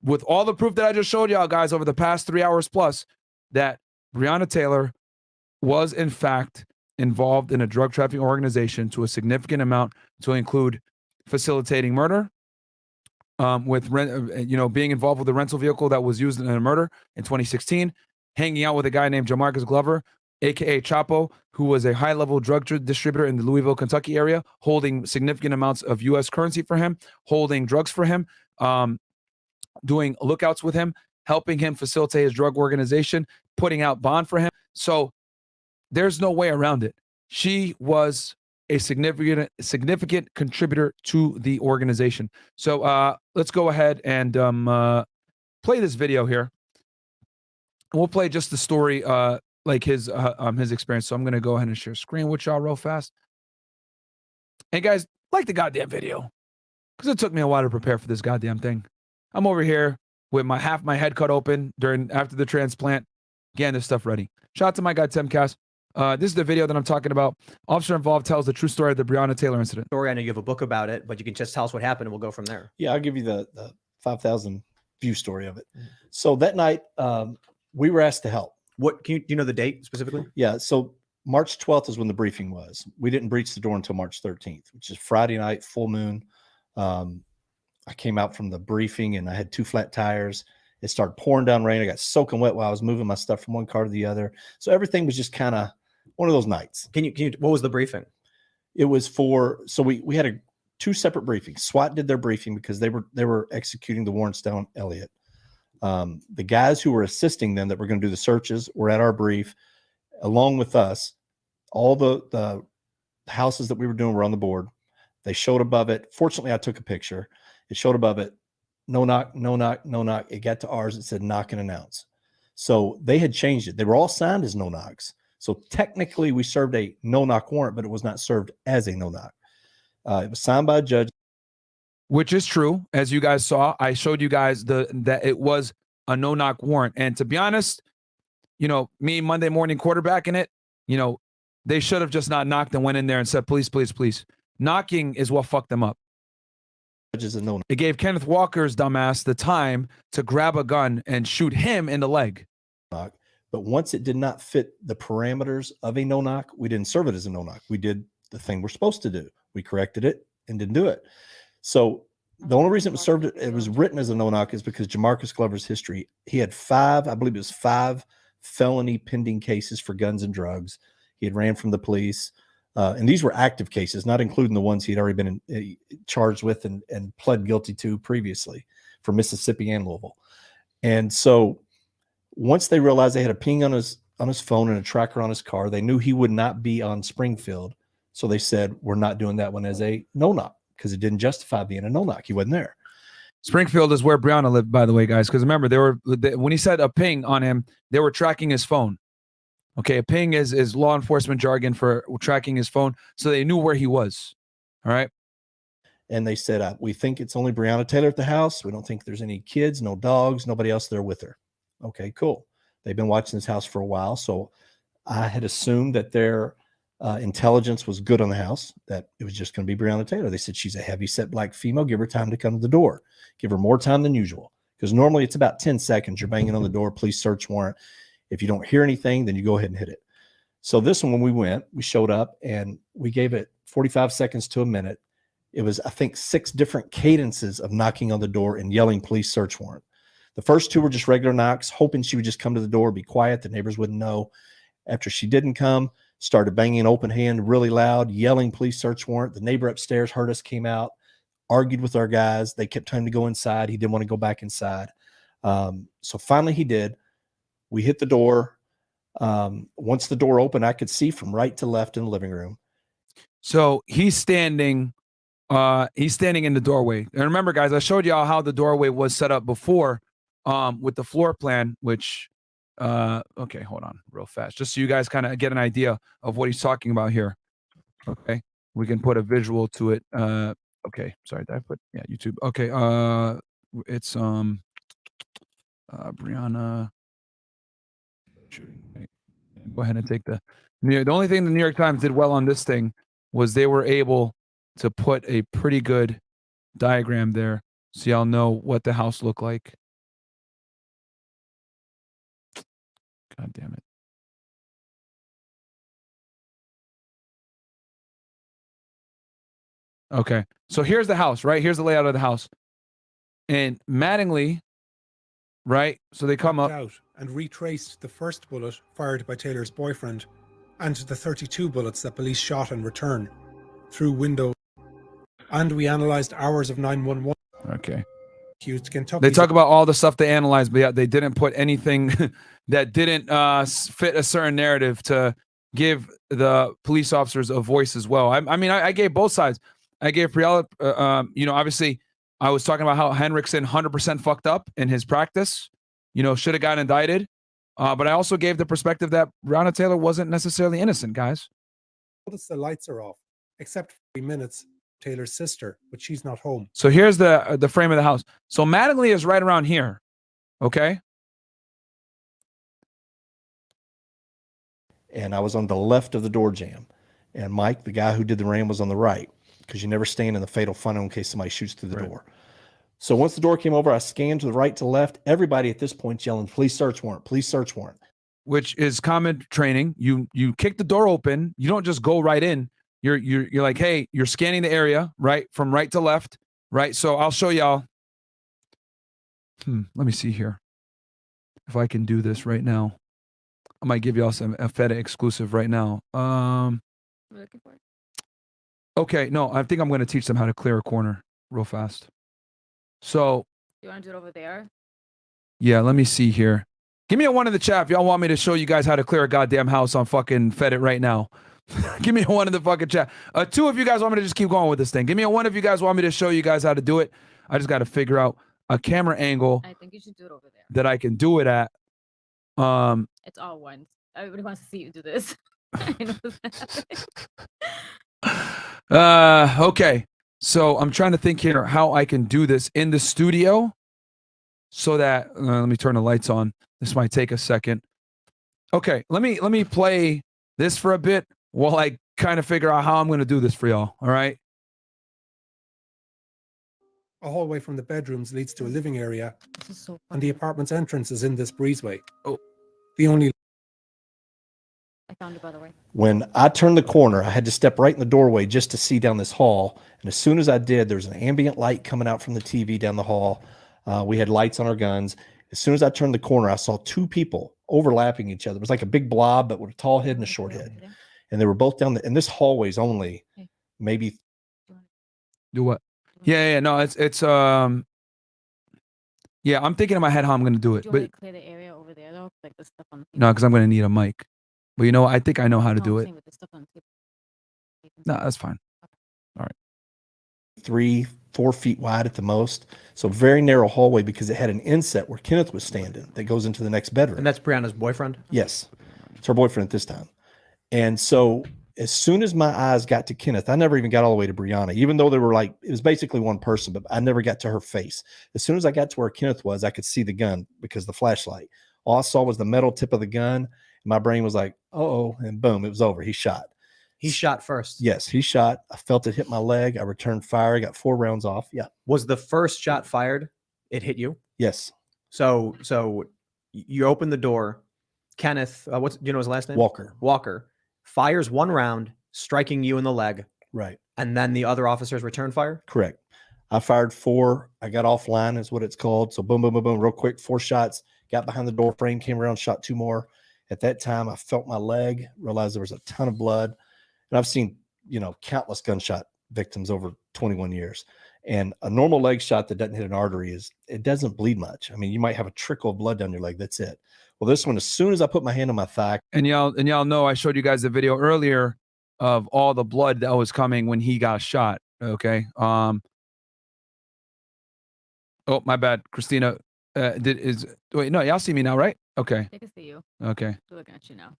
with all the proof that I just showed y'all guys over the past 3 hours plus that Breonna Taylor was in fact involved in a drug trafficking organization to a significant amount, to include facilitating murder, being involved with a rental vehicle that was used in a murder in 2016, hanging out with a guy named Jamarcus Glover, aka Chapo, who was a high-level drug distributor in the Louisville, Kentucky area, holding significant amounts of U.S. currency for him, holding drugs for him, doing lookouts with him, helping him facilitate his drug organization, putting out bond for him. So there's no way around it. She was a significant contributor to the organization. So let's go ahead and play this video here. We'll play just the story, like his experience. So I'm gonna go ahead and share screen with y'all real fast. Hey guys, like the goddamn video, because it took me a while to prepare for this goddamn thing. I'm over here with half my head cut open after the transplant, getting this stuff ready. Shout out to my guy Timcast. This is the video that I'm talking about. Officer involved tells the true story of the Breonna Taylor incident. Story. I know you have a book about it, but you can just tell us what happened and we'll go from there. Yeah, I'll give you the 5,000 view story of it. So that night, we were asked to help. What do you know the date specifically? Yeah, so March 12th is when the briefing was. We didn't breach the door until March 13th, which is Friday night, full moon. I came out from the briefing and I had 2 flat tires. It started pouring down rain. I got soaking wet while I was moving my stuff from one car to the other. So everything was just kind of one of those nights. What was the briefing? It was so we had 2 separate briefings. SWAT did their briefing because they were executing the warrants down Elliott. The guys who were assisting them that were going to do the searches were at our brief, along with us. All the houses that we were doing were on the board. They showed above it. Fortunately, I took a picture. It showed above it, no knock, no knock, no knock. It got to ours. It said knock and announce. So they had changed it. They were all signed as no knocks. So technically we served a no knock warrant, but it was not served as a no knock. It was signed by a judge. Which is true. As you guys saw, I showed you guys that it was a no knock warrant. And to be honest, me Monday morning quarterbacking it, they should have just not knocked and went in there and said, please, please, please. Knocking is what fucked them up. It gave Kenneth Walker's dumbass the time to grab a gun and shoot him in the leg. But once it did not fit the parameters of a no knock, we didn't serve it as a no knock. We did the thing we're supposed to do. We corrected it and didn't do it. So the only reason it was written as a no knock is because Jamarcus Glover's history. He had 5 felony pending cases for guns and drugs. He had ran from the police. And these were active cases, not including the ones he'd already been charged with and pled guilty to previously for Mississippi and Louisville. And so once they realized they had a ping on his phone and a tracker on his car, they knew he would not be on Springfield. So they said, we're not doing that one as a no knock because it didn't justify being a no knock. He wasn't there. Springfield is where Breonna lived, by the way, guys. Because remember, when he said a ping on him, they were tracking his phone. Okay, a ping is law enforcement jargon for tracking his phone, so they knew where he was. All right. And they said, we think it's only Breonna Taylor at the house. We don't think there's any kids, no dogs, nobody else there with her. Okay, cool. They've been watching this house for a while, so I had assumed that their intelligence was good on the house, that it was just going to be Breonna Taylor. They said she's a heavy-set black female. Give her time to come to the door. Give her more time than usual, because normally it's about 10 seconds. You're banging on the door, police search warrant. If you don't hear anything, then you go ahead and hit it. So this one, when we showed up and we gave it 45 seconds to a minute. it was, I think, 6 different cadences of knocking on the door and yelling police search warrant. The first 2 were just regular knocks, hoping she would just come to the door, be quiet, the neighbors wouldn't know. After she didn't come, started banging an open hand really loud, yelling police search warrant. The neighbor upstairs heard us, came out, argued with our guys. They kept telling him to go inside. He didn't want to go back inside. So finally he did. We hit the door. Once the door opened, I could see from right to left in the living room. So he's standing in the doorway. And remember, guys, I showed y'all how the doorway was set up before with the floor plan, which okay, hold on real fast, just so you guys kind of get an idea of what he's talking about here. Okay, we can put a visual to it. Okay, sorry, did I put YouTube? Okay, it's Breonna. Go ahead and take the only thing the New York Times did well on this thing was they were able to put a pretty good diagram there so y'all know what the house looked like. God damn it. Okay, so here's the house, right? Here's the layout of the house. And Mattingly, right? So they come up out and retraced the first bullet fired by Taylor's boyfriend and the 32 bullets that police shot in return through windows. And we analyzed hours of 911. Okay. Kentucky. They talk about all the stuff they analyzed, but yeah, they didn't put anything that didn't fit a certain narrative to give the police officers a voice as well. I mean, I gave both sides. I gave Breonna, obviously, I was talking about how Henriksen 100% fucked up in his practice, should have gotten indicted. But I also gave the perspective that Breonna Taylor wasn't necessarily innocent, guys. Notice the lights are off, except for 3 minutes. Taylor's sister, but she's not home. So here's the frame of the house. So Mattingly is right around here. Okay. And I was on the left of the door jamb. And Mike, the guy who did the ram, was on the right, because you never stand in the fatal funnel in case somebody shoots through the door. So once the door came over, I scanned to the right to left. Everybody at this point yelling, police search warrant, police search warrant. Which is common training. You kick the door open. You don't just go right in. You're like, hey, you're scanning the area, right? From right to left, right? So I'll show y'all. Let me see here. If I can do this right now. I might give y'all a FETA exclusive right now. Okay, no, I think I'm going to teach them how to clear a corner real fast. So. You want to do it over there? Yeah, let me see here. Give me a 1 in the chat if y'all want me to show you guys how to clear a goddamn house on fucking FETA right now. Give me a 1 in the fucking chat. 2 if you guys want me to just keep going with this thing. Give me a 1 if you guys want me to show you guys how to do it. I just got to figure out a camera angle. I think you should do it over there. That I can do it at. It's all ones. Everybody wants to see you do this. Okay. So I'm trying to think here how I can do this in the studio so that let me turn the lights on. This might take a second. Okay, let me play this for a bit while I kind of figure out how I'm going to do this for y'all. All right. A hallway from the bedrooms leads to a living area, and the apartment's entrance is in this breezeway. Oh, the only. I found it, by the way. When I turned the corner, I had to step right in the doorway just to see down this hall. And as soon as I did, there was an ambient light coming out from the TV down the hall. We had lights on our guns. As soon as I turned the corner, I saw 2 people overlapping each other. It was like a big blob, but with a tall head and a short head. And they were both down and this hallway's only maybe. Do what? Yeah, no, it's yeah, I'm thinking in my head how I'm going to do it. Do you But want to clear the area over there, though? Like the stuff on the no, because I'm going to need a mic. But you know what? I think I know how to do I'm it. saying with the stuff on the table. No, that's fine. All right. 3-4 feet wide at the most. So very narrow hallway because it had an inset where Kenneth was standing that goes into the next bedroom. And that's Brianna's boyfriend? Yes. It's her boyfriend at this time. And so as soon as my eyes got to Kenneth, I never even got all the way to Breonna, even though they were like, it was basically one person, but I never got to her face. As soon as I got to where Kenneth was, I could see the gun because of the flashlight. All I saw was the metal tip of the gun. And my brain was like, uh-oh, and boom, it was over. He shot. He shot first. Yes, he shot. I felt it hit my leg. I returned fire. I got 4 rounds off. Yeah. Was the first shot fired? It hit you? Yes. So you open the door. Kenneth, do you know his last name? Walker. Walker fires 1 round, striking you in the leg. Right. And then the other officers returned fire? Correct. I fired 4. I got offline is what it's called. So boom, boom, boom, boom, real quick, 4 shots, got behind the door frame, came around, shot 2 more. At that time, I felt my leg, realized there was a ton of blood. And I've seen, countless gunshot victims over 21 years. And a normal leg shot that doesn't hit an artery it doesn't bleed much. I mean, you might have a trickle of blood down your leg. That's it. Well, this one, as soon as I put my hand on my thigh. And y'all know I showed you guys the video earlier of all the blood that was coming when he got shot. Okay. Oh, my bad, Christina. Wait, no, y'all see me now, right? Okay. They can see you. Okay. They're looking at you now.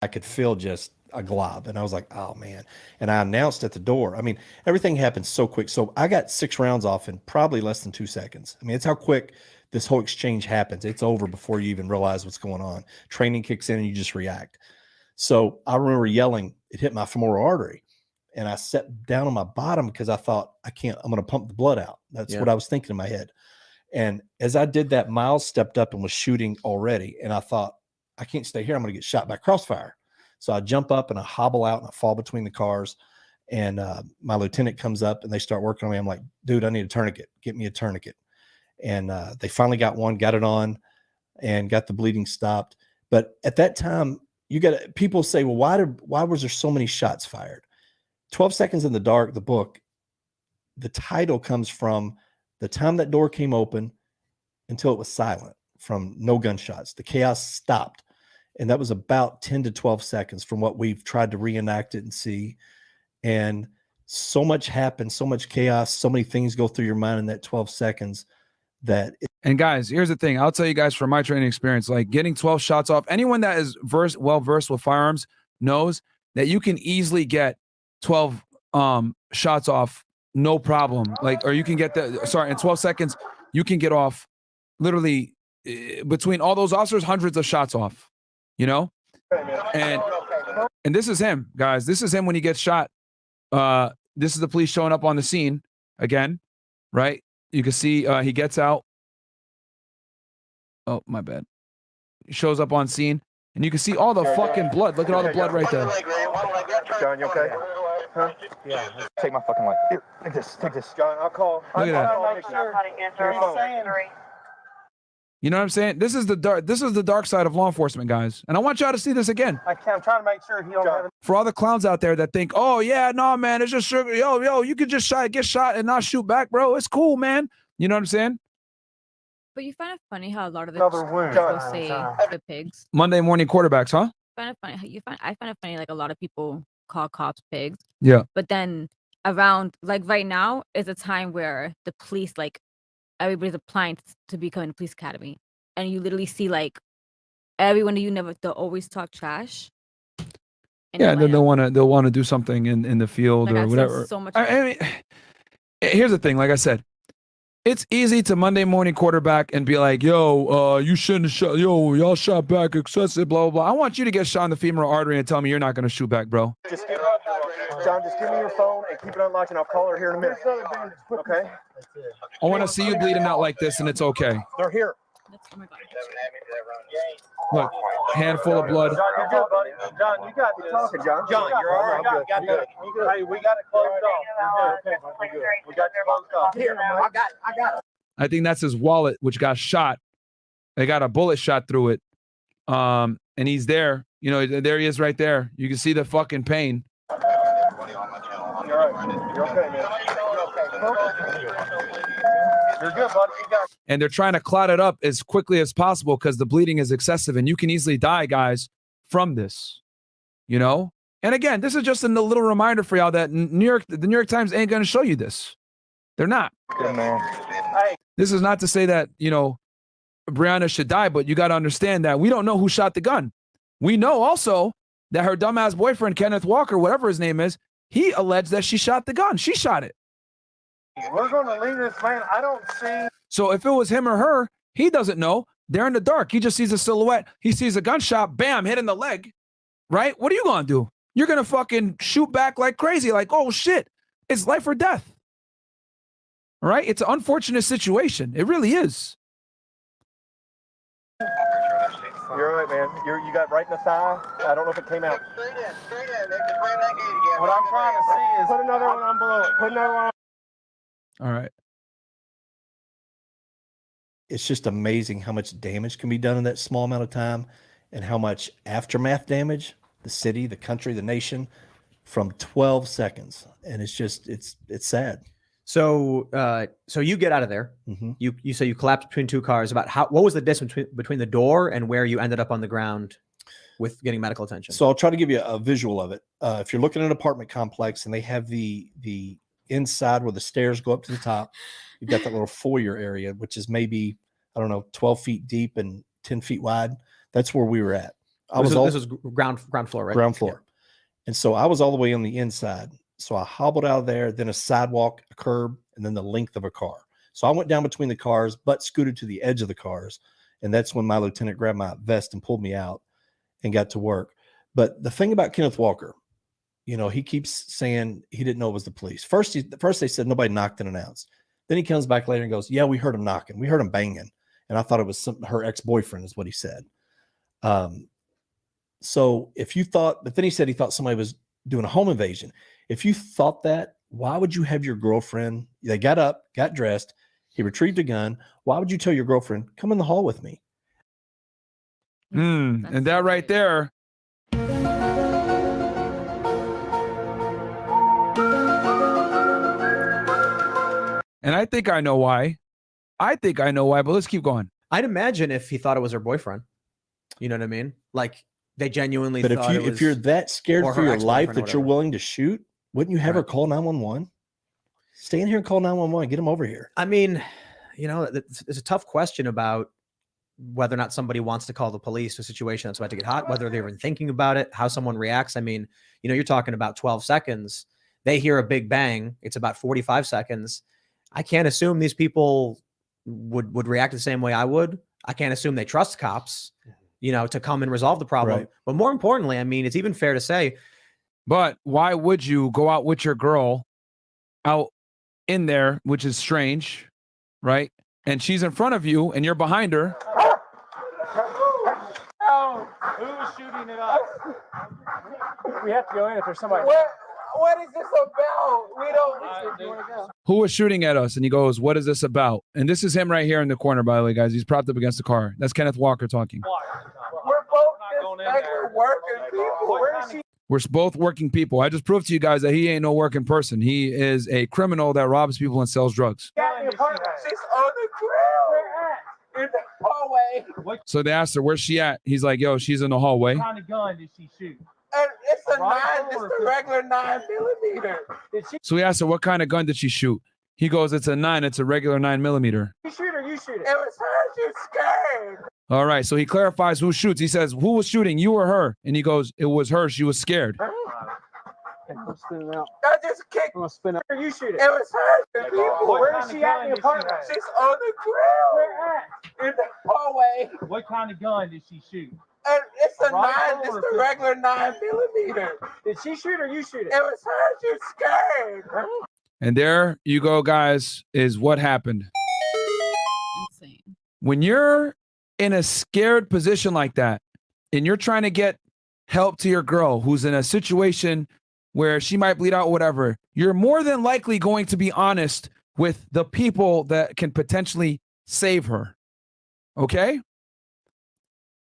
I could feel just a glob, and I was like, oh man. And I announced at the door. I mean, everything happened so quick. So I got 6 rounds off in probably less than 2 seconds. I mean, it's how quick this whole exchange happens. It's over before you even realize what's going on. Training kicks in and you just react. So I remember yelling, it hit my femoral artery. And I sat down on my bottom because I thought, I'm going to pump the blood out. That's what I was thinking in my head. And as I did that, Miles stepped up and was shooting already. And I thought, I can't stay here. I'm going to get shot by crossfire. So I jump up and I hobble out and I fall between the cars. And my lieutenant comes up and they start working on me. I'm like, dude, I need a tourniquet. Get me a tourniquet. And they finally got one, got it on, and got the bleeding stopped. But at that time, people say, well, why was there so many shots fired? 12 Seconds in the Dark, the book, the title comes from the time that door came open until it was silent, from no gunshots. The chaos stopped. And that was about 10 to 12 seconds from what we've tried to reenact it and see. And so much happened, so much chaos, so many things go through your mind in that 12 seconds and guys, here's the thing. I'll tell you guys from my training experience, like getting 12 shots off, anyone that is well-versed with firearms knows that you can easily get 12 shots off, no problem. Like, or you can get in 12 seconds, you can get off literally between all those officers, hundreds of shots off, And this is him, guys. This is him when he gets shot. This is the police showing up on the scene again, right? You can see he gets out. Oh, my bad. He shows up on scene, and you can see all the fucking blood. Look at all the blood right there. John, you okay? Huh? Yeah. Take my fucking leg. Here, take this. John, I'll call. Look at that. You know what I'm saying? This is the dark side of law enforcement, guys. And I want y'all to see this again. I'm trying to make sure he don't have it. For all the clowns out there that think, oh yeah, no man, it's just sugar. Yo, you could just get shot and not shoot back, bro. It's cool, man. You know what I'm saying? But you find it funny how a lot of the people say the pigs. Monday morning quarterbacks, huh? I find it funny like a lot of people call cops pigs. Yeah. But then around like right now is a time where the police, like everybody's applying to become in the police academy. And you literally see like everyone that they'll always talk trash. Yeah, they'll want to do something in the field or whatever. So much I mean, here's the thing, like I said, it's easy to Monday morning quarterback and be like, yo, you shouldn't have shot, y'all shot back excessive, blah, blah, blah. I want you to get shot in the femoral artery and tell me you're not going to shoot back, bro. John, just give me your phone and keep it unlocked, and I'll call her here in a minute. Okay? I want to see you bleeding out like this, and it's okay. They're here. Look, handful of blood. John, you're good, buddy. John, you got me talking, John. John, you're all right. You got it. Hey, we got it closed off. We're good. We got it closed off. Here, I got it. I think that's his wallet, which got shot. They got a bullet shot through it. And he's there. There he is right there. You can see the fucking pain. You're all right. You're okay, man. You're good, buddy. You got it. And they're trying to clot it up as quickly as possible because the bleeding is excessive, and you can easily die, guys, from this. And again, this is just a little reminder for y'all that the New York Times ain't going to show you this. They're not. Good man. This is not to say that Breonna should die, but you got to understand that we don't know who shot the gun. We know also that her dumbass boyfriend Kenneth Walker, whatever his name is, he alleged that she shot the gun. She shot it. We're going to leave this man. I don't see. So if it was him or her, he doesn't know. They're in the dark. He just sees a silhouette. He sees a gunshot, bam, hit in the leg. Right? What are you going to do? You're going to fucking shoot back like crazy. Like, oh shit, it's life or death. All right? It's an unfortunate situation. It really is. You're all right, man. You got right in the thigh. I don't know if it came out. What I'm trying to see is put another one on below. Put another one on. All right. It's just amazing how much damage can be done in that small amount of time and how much aftermath damage, the city, the country, the nation, from 12 seconds. And it's just, it's sad. So, so you get out of there. Mm-hmm. You say you collapsed between two cars. What was the distance between the door and where you ended up on the ground with getting medical attention? So I'll try to give you a visual of it. If you're looking at an apartment complex and they have the inside where the stairs go up to the top, you've got that little foyer area, which is maybe, I don't know, 12 feet deep and 10 feet wide. That's where we were at. This was ground floor, right? Ground floor. Yeah. And so I was all the way on the inside. So I hobbled out of there, then a sidewalk, a curb, and then the length of a car. So I went down between the cars, but scooted to the edge of the cars. And that's when my lieutenant grabbed my vest and pulled me out and got to work. But the thing about Kenneth Walker, you know, he keeps saying he didn't know it was the police. First they said nobody knocked and announced. Then he comes back later and goes, yeah, we heard him knocking. We heard him banging. And I thought it was her ex-boyfriend is what he said. So if you thought, but then he said he thought somebody was doing a home invasion. If you thought that, why would you have your girlfriend? They got up, got dressed. He retrieved a gun. Why would you tell your girlfriend, come in the hall with me? And that right there. And I think I know why. But let's keep going. I'd imagine if he thought it was her boyfriend. You know what I mean? Like they genuinely But thought if you're that scared or for her your life ex-boyfriend or that you're whatever. willing to shoot, wouldn't you have her call 911? Stay in here and call 911. Get him over here. I mean, you know, it's a tough question about whether or not somebody wants to call the police to a situation that's about to get hot, whether they're even thinking about it, how someone reacts. I mean, you know, you're talking about 12 seconds. They hear a big bang. It's about 45 seconds. I can't assume these people would react the same way I would. I can't assume they trust cops, you know, to come and resolve the problem. Right. But more importantly, I mean, it's even fair to say, but why would you go out with your girl out in there, which is strange, right? And she's in front of you and you're behind her. Oh, who's shooting at us? We have to go in if there's somebody. What is this about? We don't. You want to go? Who was shooting at us? And he goes, what is this about? And this is him right here in the corner, by the way, guys. He's propped up against the car. That's Kenneth Walker talking. We're both just regular working people. Where is she? We're both working people. I just proved to you guys that he ain't no working person. He is a criminal that robs people and sells drugs. She's on the ground. In the hallway. So they asked her, where's she at? He's like, yo, she's in the hallway. What kind of gun did she shoot? It's a it's the regular 9mm. Did she So we asked her, what kind of gun did she shoot? He goes, it's a 9. It's a regular 9mm. shoot or you shoot it? It was her. She was scared. All right. So he clarifies who shoots. He says, who was shooting? You or her? And he goes, it was her. She was scared. I'm spinning out. I just kicked. I'm gonna spin out. You shoot it. It was her. Where is she at in the apartment? She's on the ground. Where at? In the hallway. What kind of gun did she shoot? It's a 9. It's the regular 9mm. Did she shoot or you shoot it? It was her. She was scared. And there you go, guys, is what happened. Insane. When you're in a scared position like that, and you're trying to get help to your girl who's in a situation where she might bleed out, whatever, you're more than likely going to be honest with the people that can potentially save her. Okay?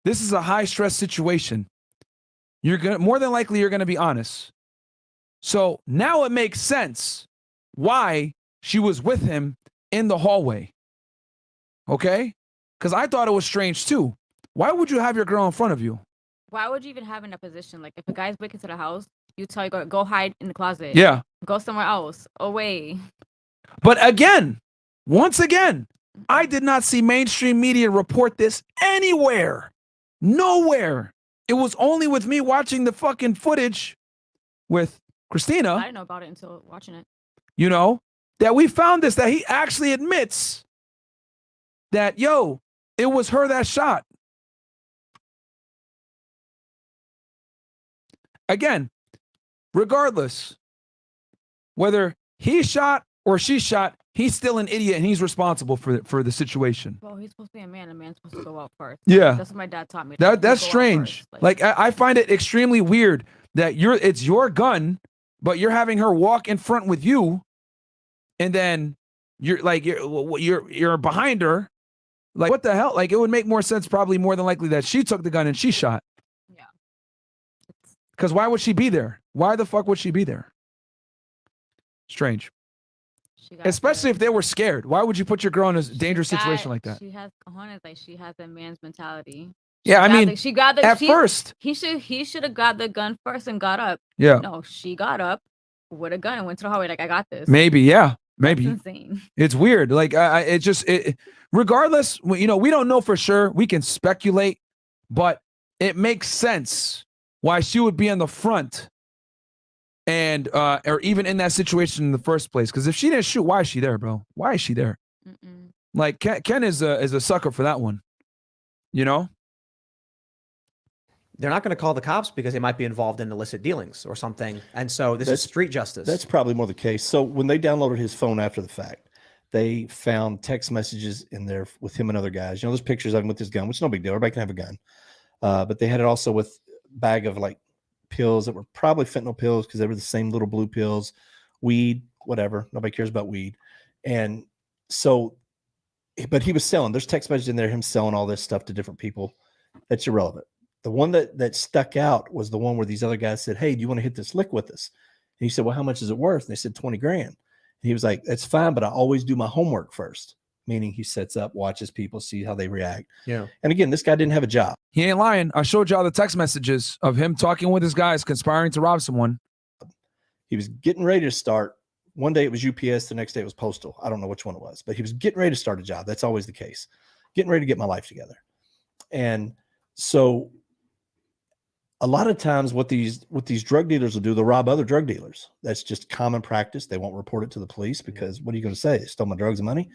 This is a high stress situation. More than likely you're gonna be honest. So now it makes sense why she was with him in the hallway. Okay? Because I thought it was strange too. Why would you have your girl in front of you? Why would you even have in a position like if a guy's breaking into the house, you tell you go hide in the closet. Yeah. Go somewhere else, away. But again, once again, I did not see mainstream media report this anywhere. Nowhere. It was only with me watching the fucking footage with Christina. I didn't know about it until watching it. You know, that we found this, that he actually admits that, yo, it was her that shot. Again, regardless, whether he shot or she shot, he's still an idiot and he's responsible for the situation. Well, he's supposed to be a man. A man's supposed to go out first. Yeah. That's what my dad taught me. That's strange. Like I find it extremely weird that it's your gun, but you're having her walk in front with you, and then you're behind her. Like, what the hell? Like, it would make more sense, probably more than likely, that she took the gun and she shot. Yeah. Because why would she be there? Why the fuck would she be there? Strange. Especially if they were scared. Why would you put your girl in a dangerous situation like that? She has cojones, like she has a man's mentality. Yeah, I mean, she got the at first. He should have got the gun first and got up. Yeah. No, she got up with a gun and went to the hallway like, I got this. Maybe, yeah. Maybe. That's insane. It's weird. Like, regardless, we don't know for sure. We can speculate, but it makes sense why she would be in the front and or even in that situation in the first place. Because if she didn't shoot, why is she there, bro? Why is she there? Like, Ken is a sucker for that one. You know? They're not going to call the cops because they might be involved in illicit dealings or something. And so this is street justice. That's probably more the case. So when they downloaded his phone after the fact, they found text messages in there with him and other guys. You know, there's pictures of him with his gun, which is no big deal. Everybody can have a gun. But they had it also with a bag of like pills that were probably fentanyl pills because they were the same little blue pills, weed, whatever. Nobody cares about weed. And so, but he was selling. There's text messages in there, him selling all this stuff to different people. That's irrelevant. The one that stuck out was the one where these other guys said, hey, do you want to hit this lick with us? And he said, well, how much is it worth? And they said 20 grand. And he was like, that's fine, but I always do my homework first. Meaning he sets up, watches people, see how they react. Yeah. And again, this guy didn't have a job. He ain't lying. I showed y'all the text messages of him talking with his guys, conspiring to rob someone. He was getting ready to start. One day it was UPS, the next day it was Postal. I don't know which one it was, but he was getting ready to start a job. That's always the case. Getting ready to get my life together. And so a lot of times what these drug dealers will do, they'll rob other drug dealers. That's just common practice. They won't report it to the police because what are you going to say? They stole my drugs and money.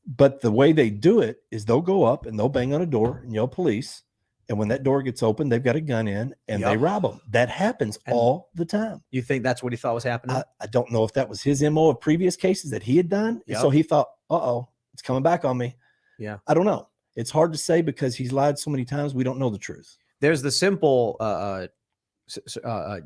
But the way they do it is they'll go up and they'll bang on a door and yell police. And when that door gets open, they've got a gun in and they rob them. That happens all the time. You think that's what he thought was happening? I don't know if that was his MO of previous cases that he had done. Yep. So he thought, uh-oh, it's coming back on me. Yeah. I don't know. It's hard to say because he's lied so many times. We don't know the truth. There's the simple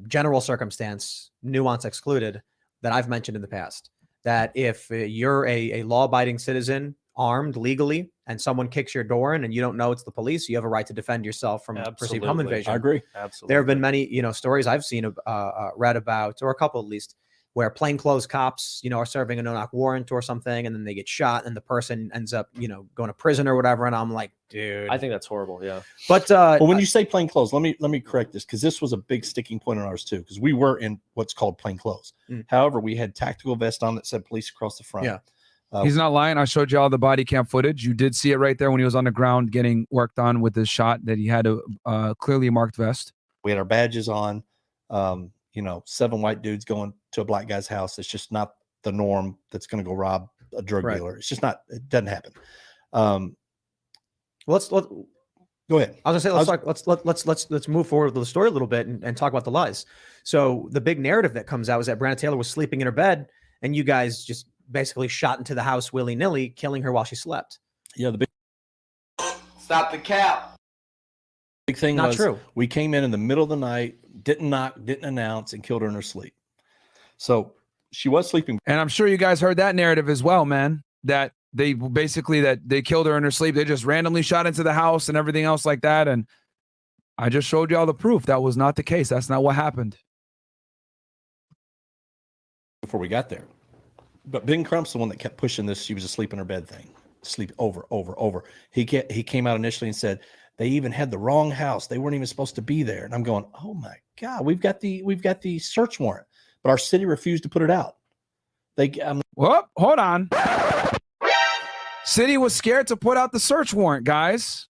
general circumstance, nuance excluded, that I've mentioned in the past, that if you're a law-abiding citizen armed legally and someone kicks your door in and you don't know it's the police, you have a right to defend yourself from perceived home invasion. I agree. Absolutely. There have been many, stories I've seen, read about, or a couple at least, where plainclothes cops, are serving a no-knock warrant or something, and then they get shot, and the person ends up, going to prison or whatever. And I'm like, dude, I think that's horrible. Yeah. But well, when you say plainclothes, let me correct this because this was a big sticking point on ours too, because we were in what's called plainclothes. However, we had tactical vest on that said police across the front. Yeah. He's not lying. I showed you all the body cam footage. You did see it right there when he was on the ground getting worked on with his shot that he had a clearly marked vest. We had our badges on. 7 white dudes going to a black guy's house. It's just not the norm that's going to go rob a drug dealer. It's just not, it doesn't happen. Let's go ahead. I was gonna say, let's move forward with the story a little bit and talk about the lies. So the big narrative that comes out is that Breonna Taylor was sleeping in her bed and you guys just basically shot into the house willy-nilly, killing her while she slept. Yeah. The big Stop the cap. big thing Not was true. we came in the middle of the night, didn't knock, didn't announce, and killed her in her sleep. So she was sleeping. And I'm sure you guys heard that narrative as well, man, that they killed her in her sleep. They just randomly shot into the house and everything else like that. And I just showed you all the proof. That was not the case. That's not what happened. Before we got there. But Ben Crump's the one that kept pushing this. She was asleep in her bed thing. Sleep over. He came out initially and said, they even had the wrong house. They weren't even supposed to be there. And I'm going, oh my God, we've got the search warrant, but our city refused to put it out. Whoop, hold on. City was scared to put out the search warrant, guys.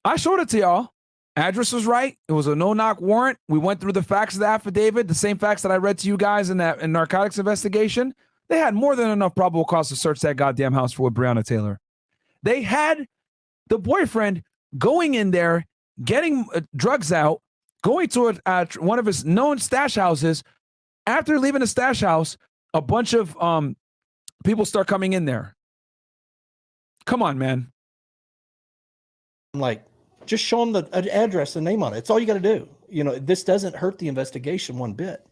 I showed it to y'all. Address was right. It was a no-knock warrant. We went through the facts of the affidavit, the same facts that I read to you guys in that narcotics investigation. They had more than enough probable cause to search that goddamn house for Breonna Taylor. They had the boyfriend going in there, getting drugs out, going to one of his known stash houses. After leaving the stash house, a bunch of people start coming in there. Come on, man. I'm like, Just show them the address and name on it. It's all you got to do. You know, this doesn't hurt the investigation one bit.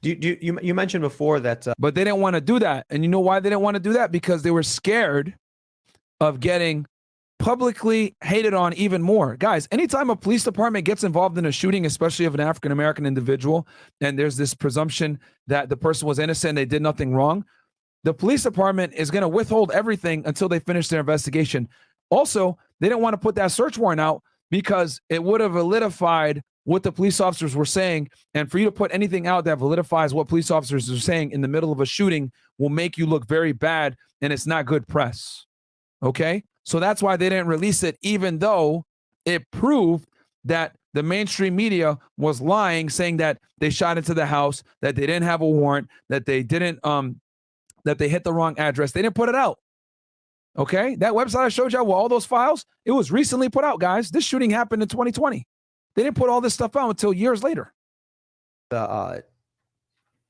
You mentioned before that, but they didn't want to do that, and you know why they didn't want to do that? Because they were scared of getting publicly hated on even more. Guys, anytime a police department gets involved in a shooting, especially of an African-American individual, and there's this presumption that the person was innocent, they did nothing wrong, the police department is going to withhold everything until they finish their investigation. Also, they didn't want to put that search warrant out because it would have validified what the police officers were saying. And for you to put anything out that validifies what police officers are saying in the middle of a shooting will make you look very bad, and it's not good press. Okay? So that's why they didn't release it, even though it proved that the mainstream media was lying, saying that they shot into the house, that they didn't have a warrant, that they didn't, that they hit the wrong address. They didn't put it out. Okay? That website I showed y'all with all those files, it was recently put out, guys. This shooting happened in 2020. They didn't put all this stuff out until years later.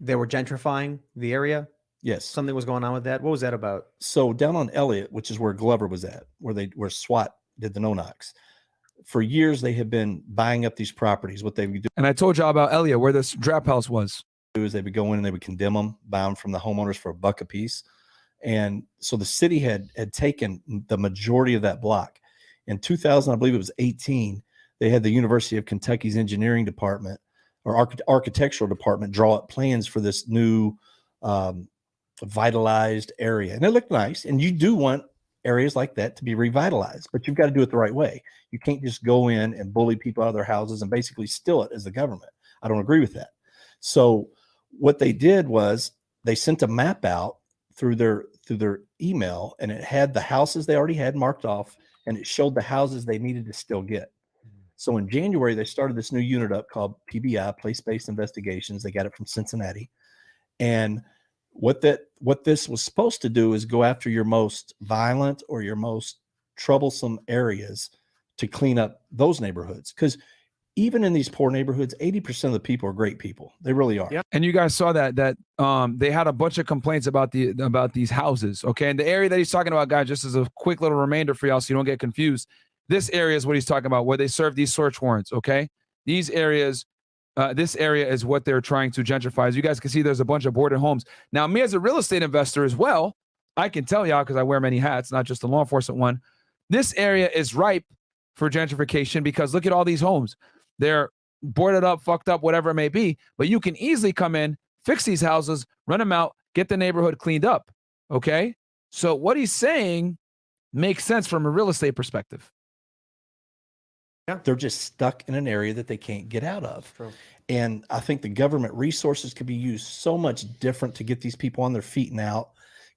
they were gentrifying the area. Yes. Something was going on with that. What was that about? So down on Elliott, which is where Glover was at, where SWAT did the no-knocks, for years they have been buying up these properties. What they would do, and I told y'all about Elliott, where this Jap house was, is they would go in and they would condemn them, buy them from the homeowners for $1 a piece. And so the city had taken the majority of that block. In 2000, I believe it was 18, they had the University of Kentucky's engineering department or architectural department draw up plans for this new vitalized area. And it looked nice. And you do want areas like that to be revitalized, but you've got to do it the right way. You can't just go in and bully people out of their houses and basically steal it as the government. I don't agree with that. So what they did was they sent a map out through their email, and it had the houses they already had marked off, and it showed the houses they needed to still get. So in January, they started this new unit up called PBI, Place-Based Investigations. They got it from Cincinnati. And what this was supposed to do is go after your most violent or your most troublesome areas to clean up those neighborhoods. Because even in these poor neighborhoods, 80% of the people are great people. They really are. Yeah. And you guys saw that they had a bunch of complaints about these houses. Okay. And the area that he's talking about, guys, just as a quick little reminder for y'all so you don't get confused. This area is what he's talking about, where they serve these search warrants. Okay. These areas, this area is what they're trying to gentrify. As you guys can see, there's a bunch of boarded homes. Now, me as a real estate investor as well, I can tell y'all, because I wear many hats, not just the law enforcement one, this area is ripe for gentrification because look at all these homes. They're boarded up, fucked up, whatever it may be, but you can easily come in, fix these houses, run them out, get the neighborhood cleaned up. Okay. So what he's saying makes sense from a real estate perspective. Yeah. They're just stuck in an area that they can't get out of. True. And I think the government resources could be used so much different to get these people on their feet and out.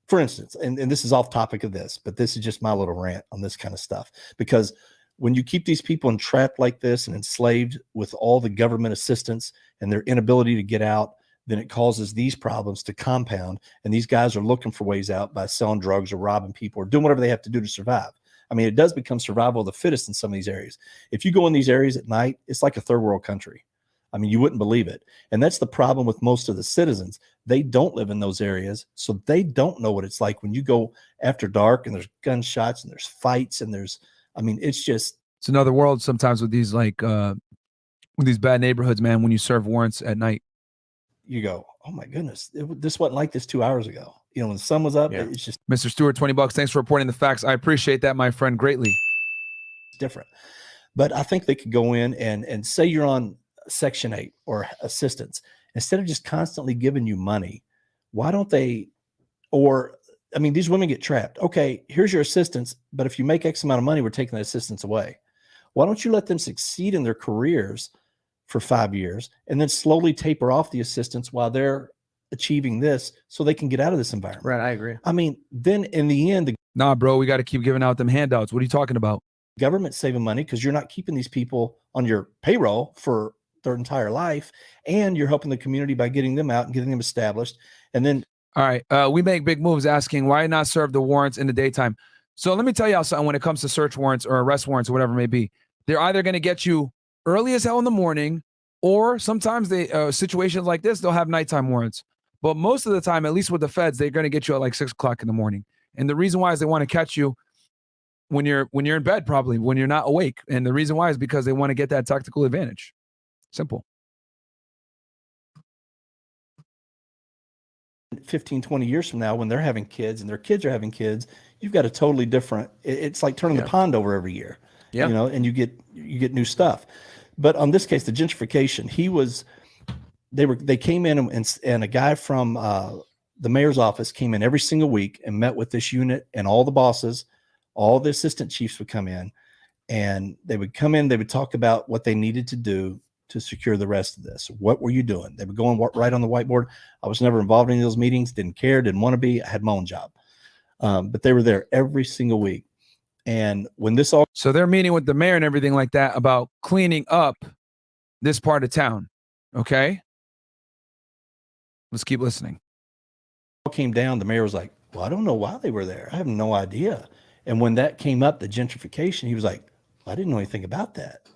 For instance, and this is off topic of this, but this is just my little rant on this kind of stuff. Because when you keep these people entrapped like this and enslaved with all the government assistance and their inability to get out, then it causes these problems to compound. And these guys are looking for ways out by selling drugs or robbing people or doing whatever they have to do to survive. I mean, it does become survival of the fittest in some of these areas. If you go in these areas at night, it's like a third world country. I mean, you wouldn't believe it. And that's the problem with most of the citizens. They don't live in those areas, so they don't know what it's like when you go after dark and there's gunshots and there's fights and there's, I mean, it's another world sometimes with these with these bad neighborhoods, man, when you serve warrants at night. You go, oh my goodness, this wasn't like this 2 hours ago. You know, when the sun was up, it's just. Mr. Stewart, $20. Thanks for reporting the facts. I appreciate that, my friend, greatly. It's different. But I think they could go in and say you're on Section 8 or assistance. Instead of just constantly giving you money, why don't they, I mean, these women get trapped. Okay, here's your assistance, but if you make X amount of money, we're taking that assistance away. Why don't you let them succeed in their careers for 5 years and then slowly taper off the assistance while they're achieving this so they can get out of this environment? Right, I agree. I mean, then in the end, nah, bro, we got to keep giving out them handouts. What are you talking about? Government's saving money because you're not keeping these people on your payroll for their entire life, and you're helping the community by getting them out and getting them established. And then all right, we make big moves asking why not serve the warrants in the daytime. So let me tell y'all something. When it comes to search warrants or arrest warrants or whatever it may be, they're either going to get you early as hell in the morning, or sometimes they situations like this, they'll have nighttime warrants. But most of the time, at least with the feds, they're going to get you at like 6 o'clock in the morning. And the reason why is they want to catch you when you're in bed, probably when you're not awake. And the reason why is because they want to get that tactical advantage. Simple. 15, 20 years from now, when they're having kids and their kids are having kids, you've got a totally different, it's like turning the pond over every year, you know, and you get new stuff. But on this case, the gentrification, they came in and a guy from the mayor's office came in every single week and met with this unit, and all the bosses, all the assistant chiefs would come in, and they would come in, they would talk about what they needed to do to secure the rest of this. What were you doing? They would go and right on the whiteboard. I was never involved in any of those meetings, didn't care, didn't want to be. I had my own job. But they were there every single week. And when this all... So they're meeting with the mayor and everything like that about cleaning up this part of town. Okay? Let's keep listening. Came down, the mayor was like, well, I don't know why they were there. I have no idea. And when that came up, the gentrification, he was like, well, I didn't know anything about that.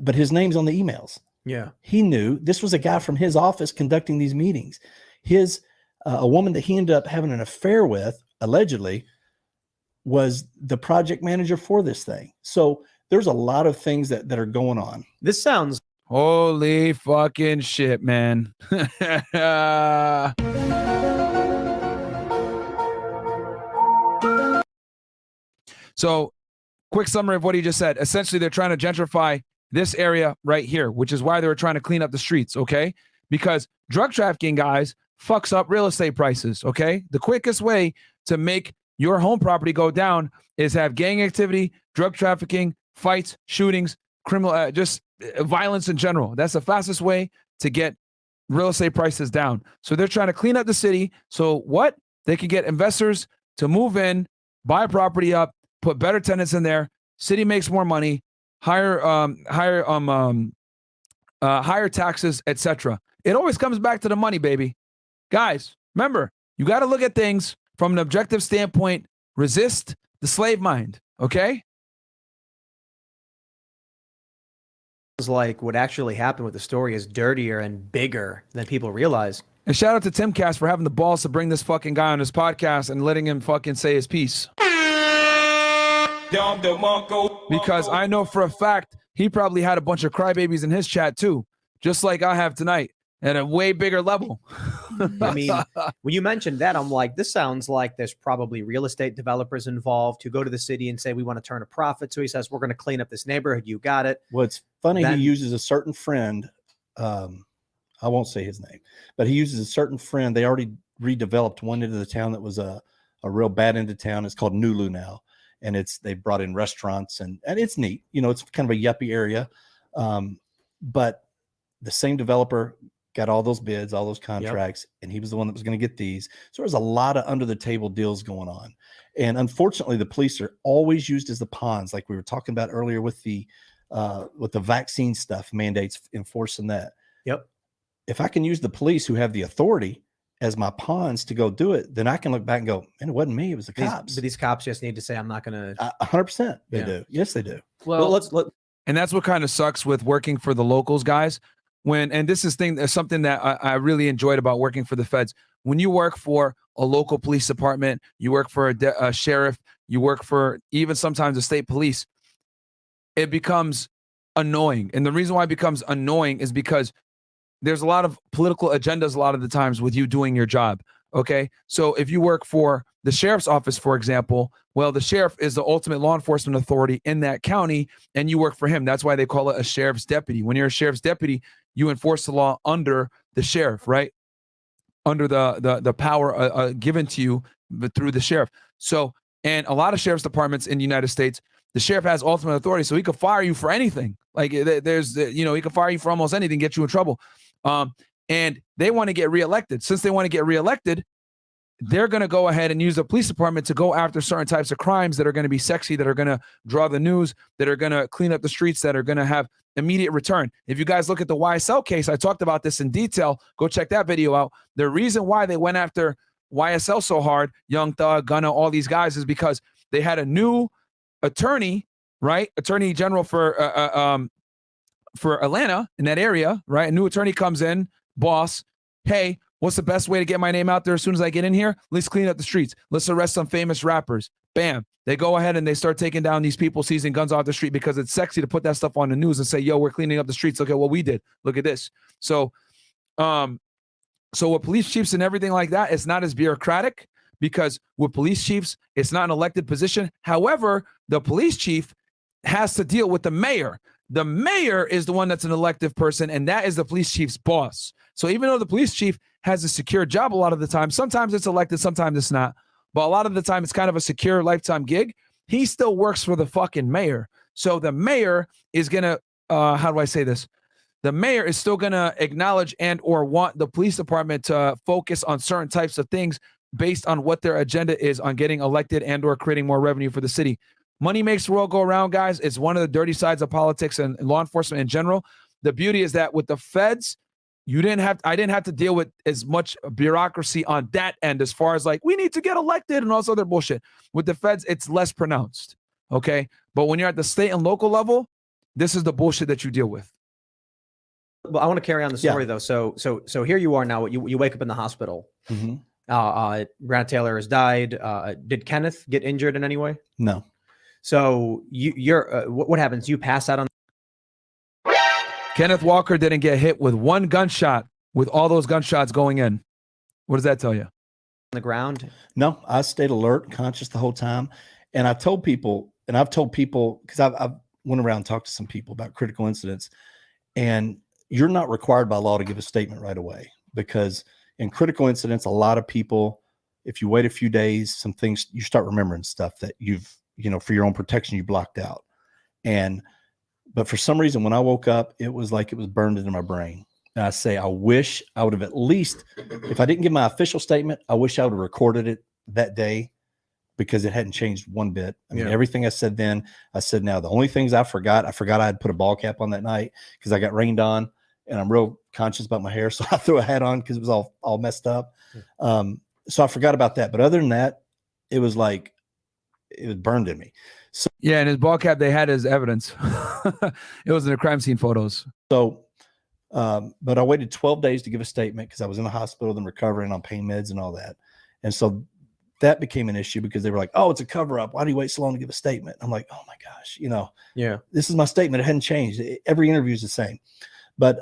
But his name's on the emails. Yeah. He knew this was a guy from his office conducting these meetings. A woman that he ended up having an affair with, allegedly, was the project manager for this thing. So there's a lot of things that are going on. This sounds... Holy fucking shit, man. So, quick summary of what he just said. Essentially, they're trying to gentrify this area right here, which is why they were trying to clean up the streets, okay? Because drug trafficking, guys, fucks up real estate prices, okay? The quickest way to make your home property go down is have gang activity, drug trafficking, fights, shootings, criminal, just violence in general. That's the fastest way to get real estate prices down. So they're trying to clean up the city. So what? They can get investors to move in, buy property up, put better tenants in there. City makes more money, higher taxes, etc. It always comes back to the money, baby. Guys, remember, you got to look at things from an objective standpoint. Resist the slave mind, okay? Like what actually happened with the story is dirtier and bigger than people realize. And shout out to Tim Cass for having the balls to bring this fucking guy on his podcast and letting him fucking say his piece. Because I know for a fact he probably had a bunch of crybabies in his chat too, just like I have tonight, at a way bigger level. I mean, when you mentioned that, I'm like, this sounds like there's probably real estate developers involved who go to the city and say, we want to turn a profit. So he says, we're going to clean up this neighborhood. You got it. Well, it's funny. He uses a certain friend. I won't say his name, but he uses a certain friend. They already redeveloped one end of the town that was a real bad end of town. It's called Nulu now. And they brought in restaurants and it's neat. You know, it's kind of a yuppie area. But the same developer got all those bids, all those contracts, and he was the one that was going to get these. So there's a lot of under the table deals going on. And unfortunately, the police are always used as the pawns, like we were talking about earlier with the vaccine stuff, mandates enforcing that. Yep. If I can use the police who have the authority as my pawns to go do it, then I can look back and go, man, it wasn't me, it was the cops. But these cops just need to say, I'm not going to. 100% they do. Yes, they do. Well, and that's what kind of sucks with working for the locals, guys. And this is something that I really enjoyed about working for the feds. When you work for a local police department, you work for a sheriff, you work for even sometimes the state police, it becomes annoying. And the reason why it becomes annoying is because there's a lot of political agendas a lot of the times with you doing your job. Okay. So if you work for the sheriff's office, for example, well, the sheriff is the ultimate law enforcement authority in that county and you work for him. That's why they call it a sheriff's deputy. When you're a sheriff's deputy, you enforce the law under the sheriff, right? Under the power given to you through the sheriff. So, and a lot of sheriff's departments in the United States, the sheriff has ultimate authority, so he could fire you for anything. Like there's, he could fire you for almost anything, get you in trouble. And they want to get reelected. Since they want to get reelected, they're going to go ahead and use the police department to go after certain types of crimes that are going to be sexy, that are going to draw the news, that are going to clean up the streets, that are going to have immediate return. If you guys look at the YSL case, I talked about this in detail. Go check that video out. The reason why they went after YSL so hard, Young Thug, Gunna, all these guys, is because they had a new attorney, right? Attorney general for Atlanta, in that area, right? A new attorney comes in, boss, hey, what's the best way to get my name out there as soon as I get in here? Let's clean up the streets. Let's arrest some famous rappers. Bam. They go ahead and they start taking down these people seizing guns off the street because it's sexy to put that stuff on the news and say, yo, we're cleaning up the streets. Look at what we did. Look at this. So, so with police chiefs and everything like that, it's not as bureaucratic because with police chiefs, it's not an elected position. However, the police chief has to deal with the mayor. The mayor is the one that's an elective person, and that is the police chief's boss. So even though the police chief has a secure job a lot of the time, sometimes it's elected, sometimes it's not. But a lot of the time, it's kind of a secure lifetime gig. He still works for the fucking mayor. So the mayor is going to, how do I say this? The mayor is still going to acknowledge and or want the police department to focus on certain types of things based on what their agenda is on getting elected and or creating more revenue for the city. Money makes the world go around, guys. It's one of the dirty sides of politics and law enforcement in general. The beauty is that with the feds, I didn't have to deal with as much bureaucracy on that end as far as like, we need to get elected and all this other bullshit. With the feds, it's less pronounced. Okay. But when you're at the state and local level, this is the bullshit that you deal with. Well, I want to carry on the story though. So here you are now. You wake up in the hospital. Mm-hmm. Breonna Taylor has died. Did Kenneth get injured in any way? No. So you're what happens? You pass out on. Kenneth Walker didn't get hit with one gunshot with all those gunshots going in. What does that tell you? On the ground? No, I stayed alert, conscious the whole time. And I told people, and I've told people, because I've went around and talked to some people about critical incidents, and you're not required by law to give a statement right away, because in critical incidents, a lot of people, if you wait a few days, some things, you start remembering stuff that you've, for your own protection, you blocked out. But for some reason, when I woke up, it was like it was burned into my brain. And I say, I wish I would have at least, if I didn't give my official statement, I wish I would have recorded it that day, because it hadn't changed one bit. I mean, everything I said then, I said now. The only things I forgot I had put a ball cap on that night because I got rained on, and I'm real conscious about my hair. So I threw a hat on because it was all messed up. So I forgot about that. But other than that, it was like, it was burned in me. So yeah, and his ball cap they had as evidence. It was in the crime scene photos. So, but I waited 12 days to give a statement because I was in the hospital and recovering on pain meds and all that. And so that became an issue because they were like, "Oh, it's a cover up. Why do you wait so long to give a statement?" I'm like, "Oh my gosh, this is my statement. It hadn't changed. Every interview is the same." But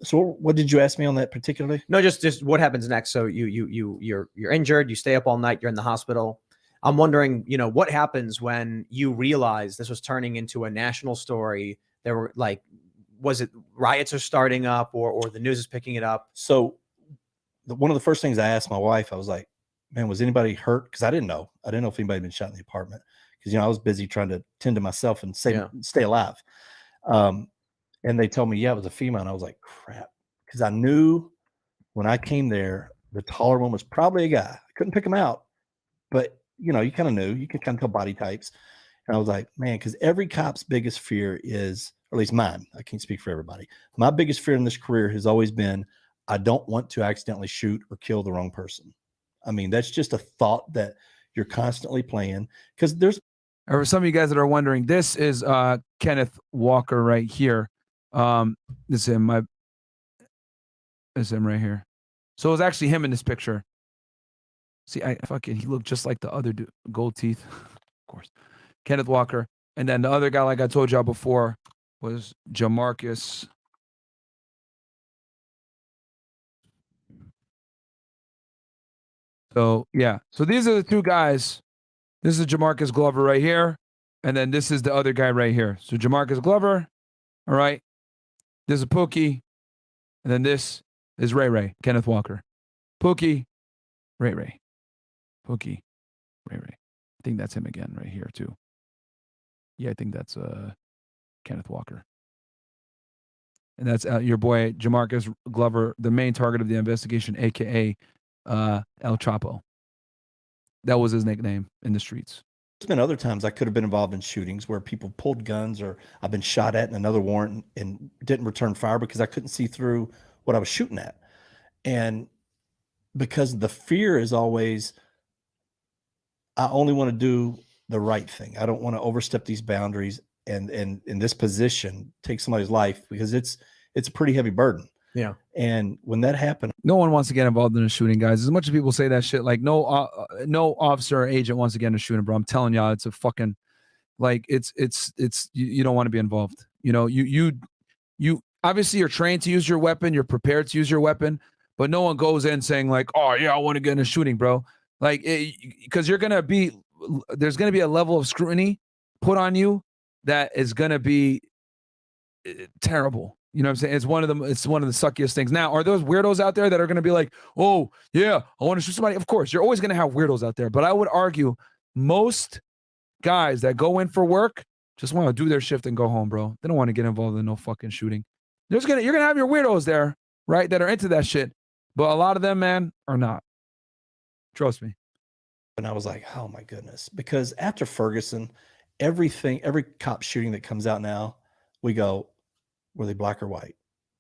so what did you ask me on that particularly? No, just what happens next. So you're injured. You stay up all night. You're in the hospital. I'm wondering, what happens when you realize this was turning into a national story? There were was it riots are starting up or the news is picking it up? So one of the first things I asked my wife, I was like, man, was anybody hurt? Because I didn't know. I didn't know if anybody had been shot in the apartment because, I was busy trying to tend to myself and stay alive. And they told me, yeah, it was a female. And I was like, crap. Because I knew when I came there, the taller one was probably a guy. I couldn't pick him out. But you kind of knew, you could kind of tell body types. And I was like, man, because every cop's biggest fear is, or at least mine, I can't speak for everybody. My biggest fear in this career has always been, I don't want to accidentally shoot or kill the wrong person. I mean, that's just a thought that you're constantly playing because there's. For some of you guys that are wondering, this is Kenneth Walker right here. This is him. This is him right here. So it was actually him in this picture. See, he looked just like the other dude, gold teeth, of course. Kenneth Walker. And then the other guy, like I told y'all before, was Jamarcus. So, yeah. So these are the two guys. This is Jamarcus Glover right here. And then this is the other guy right here. So Jamarcus Glover. All right. This is Pookie. And then this is Ray, Kenneth Walker. Pookie, Ray. Pookie, Ray. I think that's him again right here too. Yeah, I think that's Kenneth Walker. And that's your boy Jamarcus Glover, the main target of the investigation, aka El Chapo. That was his nickname in the streets. There's been other times I could have been involved in shootings where people pulled guns or I've been shot at in another warrant and didn't return fire because I couldn't see through what I was shooting at. And because the fear is always, I only want to do the right thing. I don't want to overstep these boundaries and in this position take somebody's life because it's a pretty heavy burden. Yeah. And when that happened, no one wants to get involved in a shooting, guys. As much as people say that shit, like no officer or agent wants to get in a shooting, bro. I'm telling y'all, it's a fucking, like, it's you don't want to be involved. You know, you obviously you're trained to use your weapon, you're prepared to use your weapon, but no one goes in saying like, oh yeah, I want to get in a shooting, bro. Like, because there's gonna be a level of scrutiny put on you that is gonna be terrible. You know what I'm saying? It's one of the suckiest things. Now, are those weirdos out there that are going to be like, oh, yeah, I want to shoot somebody? Of course, you're always going to have weirdos out there. But I would argue most guys that go in for work just want to do their shift and go home, bro. They don't want to get involved in no fucking shooting. You're going to have your weirdos there, right, that are into that shit. But a lot of them, man, are not. Trust me. and I was like, oh my goodness. Because after Ferguson, every cop shooting that comes out now, we go, were they black or white?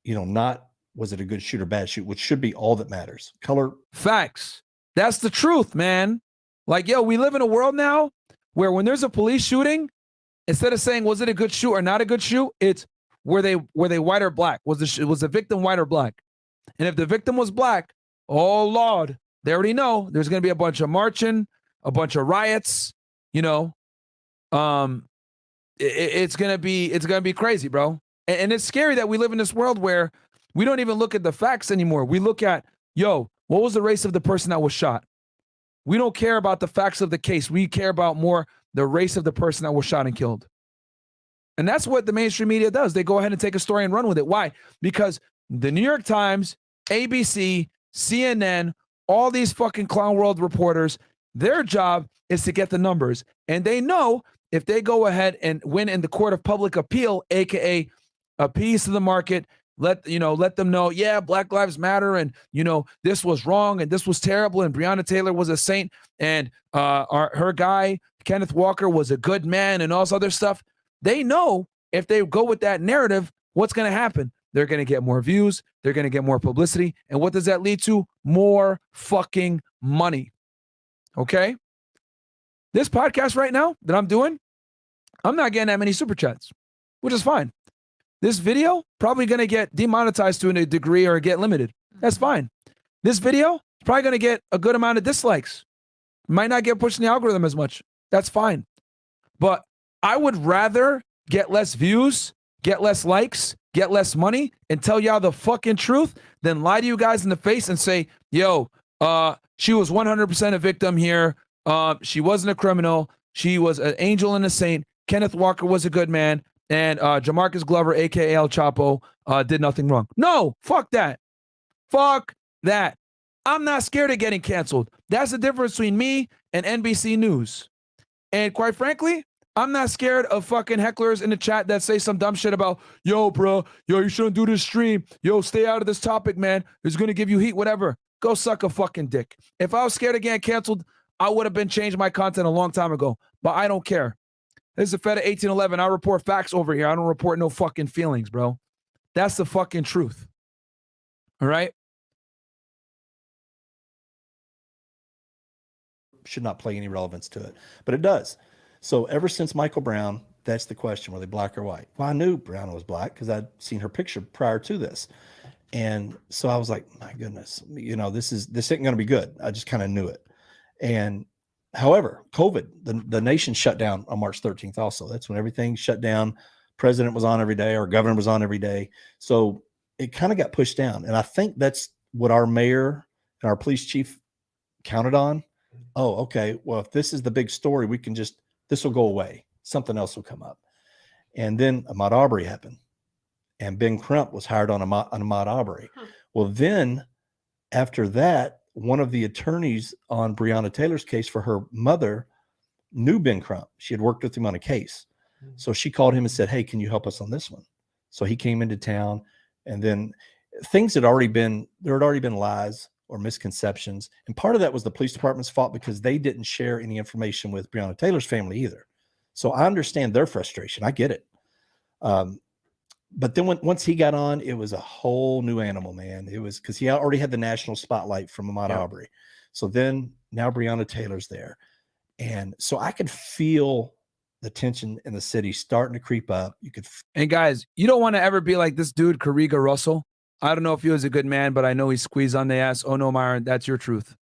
You know, not was it a good shoot or bad shoot, which should be all that matters. Color. Facts. That's the truth, man. Like, yo, we live in a world now where when there's a police shooting, instead of saying, was it a good shoot or not a good shoot? It's, were they white or black? Was the victim white or black? And if the victim was black, oh Lord, they already know there's going to be a bunch of marching, a bunch of riots, you know. It's going to be crazy, bro. And it's scary that we live in this world where we don't even look at the facts anymore. We look at, yo, what was the race of the person that was shot? We don't care about the facts of the case. We care about more the race of the person that was shot and killed. And that's what the mainstream media does. They go ahead and take a story and run with it. Why? Because the New York Times, ABC, CNN, all these fucking clown world reporters, their job is to get the numbers. And they know if they go ahead and win in the court of public appeal, aka appease to the market, let them know, yeah, Black Lives Matter, and this was wrong and this was terrible, and Breonna Taylor was a saint, and her guy Kenneth Walker was a good man, and all this other stuff. They know if they go with that narrative, what's going to happen? They're going to get more views, they're going to get more publicity, and what does that lead to? More fucking money. Okay? This podcast right now that I'm doing, I'm not getting that many super chats, which is fine. This video probably going to get demonetized to a degree or get limited. That's fine. This video is probably going to get a good amount of dislikes. Might not get pushed in the algorithm as much. That's fine. But I would rather get less views, get less likes, get less money, and tell y'all the fucking truth than lie to you guys in the face and say, yo, she was 100% a victim here. She wasn't a criminal. She was an angel and a saint. Kenneth Walker was a good man. And Jamarcus Glover, a.k.a. El Chapo, did nothing wrong. No, fuck that. Fuck that. I'm not scared of getting canceled. That's the difference between me and NBC News. And quite frankly, I'm not scared of fucking hecklers in the chat that say some dumb shit about, yo, bro, yo, you shouldn't do this stream. Yo, stay out of this topic, man. It's going to give you heat, whatever. Go suck a fucking dick. If I was scared of getting canceled, I would have been changing my content a long time ago. But I don't care. This is a Fed at 1811. I report facts over here. I don't report no fucking feelings, bro. That's the fucking truth. All right? Should not play any relevance to it, but it does. So ever since Michael Brown, that's the question: were they black or white? Well, I knew Brown was black because I'd seen her picture prior to this, and so I was like, my goodness, this isn't going to be good. I just kind of knew it. And however, COVID, the nation shut down on March 13th. Also, that's when everything shut down. President was on every day, our governor was on every day, so it kind of got pushed down. And I think that's what our mayor and our police chief counted on. Oh, okay. Well, if this is the big story, this will go away. Something else will come up. And then Ahmaud Arbery happened. And Ben Crump was hired on Ahmaud Arbery. Well, then after that, one of the attorneys on Breonna Taylor's case for her mother knew Ben Crump. She had worked with him on a case. So she called him and said, hey, can you help us on this one? So he came into town, and then there had already been lies or misconceptions. And part of that was the police department's fault because they didn't share any information with Breonna Taylor's family either. So I understand their frustration. I get it. But then once he got on, it was a whole new animal, man. It was because he already had the national spotlight from Ahmaud Arbery. So then now Breonna Taylor's there. And so I could feel the tension in the city starting to creep up. And guys, you don't want to ever be like this dude, Kariga Russell. I don't know if he was a good man, but I know he squeezed on the ass. Oh no, Myron, that's your truth.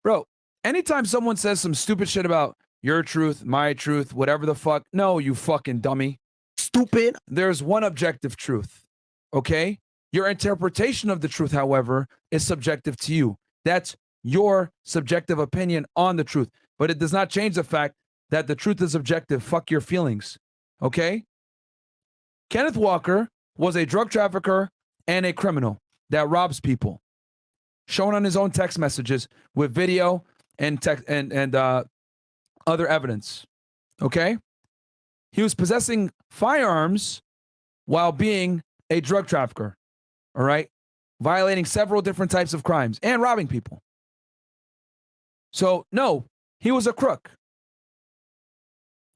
Bro, anytime someone says some stupid shit about your truth, my truth, whatever the fuck, no, you fucking dummy. Stupid. There's one objective truth, okay? Your interpretation of the truth, however, is subjective to you. That's your subjective opinion on the truth, but it does not change the fact that the truth is objective. Fuck your feelings, okay? Kenneth Walker was a drug trafficker and a criminal that robs people, shown on his own text messages with video and other evidence, okay? He was possessing firearms while being a drug trafficker, all right? Violating several different types of crimes and robbing people. So, no, he was a crook.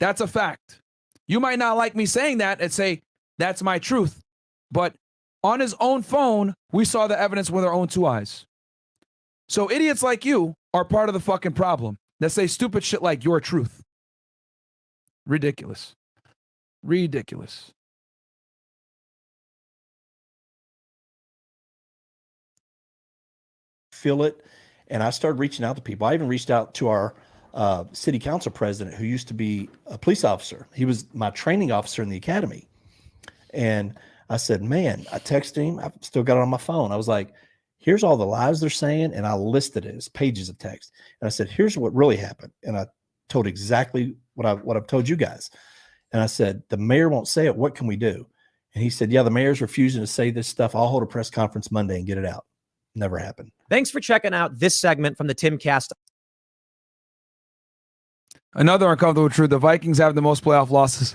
That's a fact. You might not like me saying that and say, that's my truth. But on his own phone, we saw the evidence with our own two eyes. So idiots like you are part of the fucking problem that say stupid shit like your truth. Ridiculous. Ridiculous. Feel it. And I started reaching out to people. I even reached out to our city council president, who used to be a police officer. He was my training officer in the academy. And I said, man, I texted him. I've still got it on my phone. I was like, here's all the lies they're saying. And I listed it as pages of text. And I said, here's what really happened. And I told exactly what I've told you guys. And I said, the mayor won't say it. What can we do? And he said, yeah, the mayor's refusing to say this stuff. I'll hold a press conference Monday and get it out. Never happened. Thanks for checking out this segment from the Timcast. Another uncomfortable truth. The Vikings have the most playoff losses.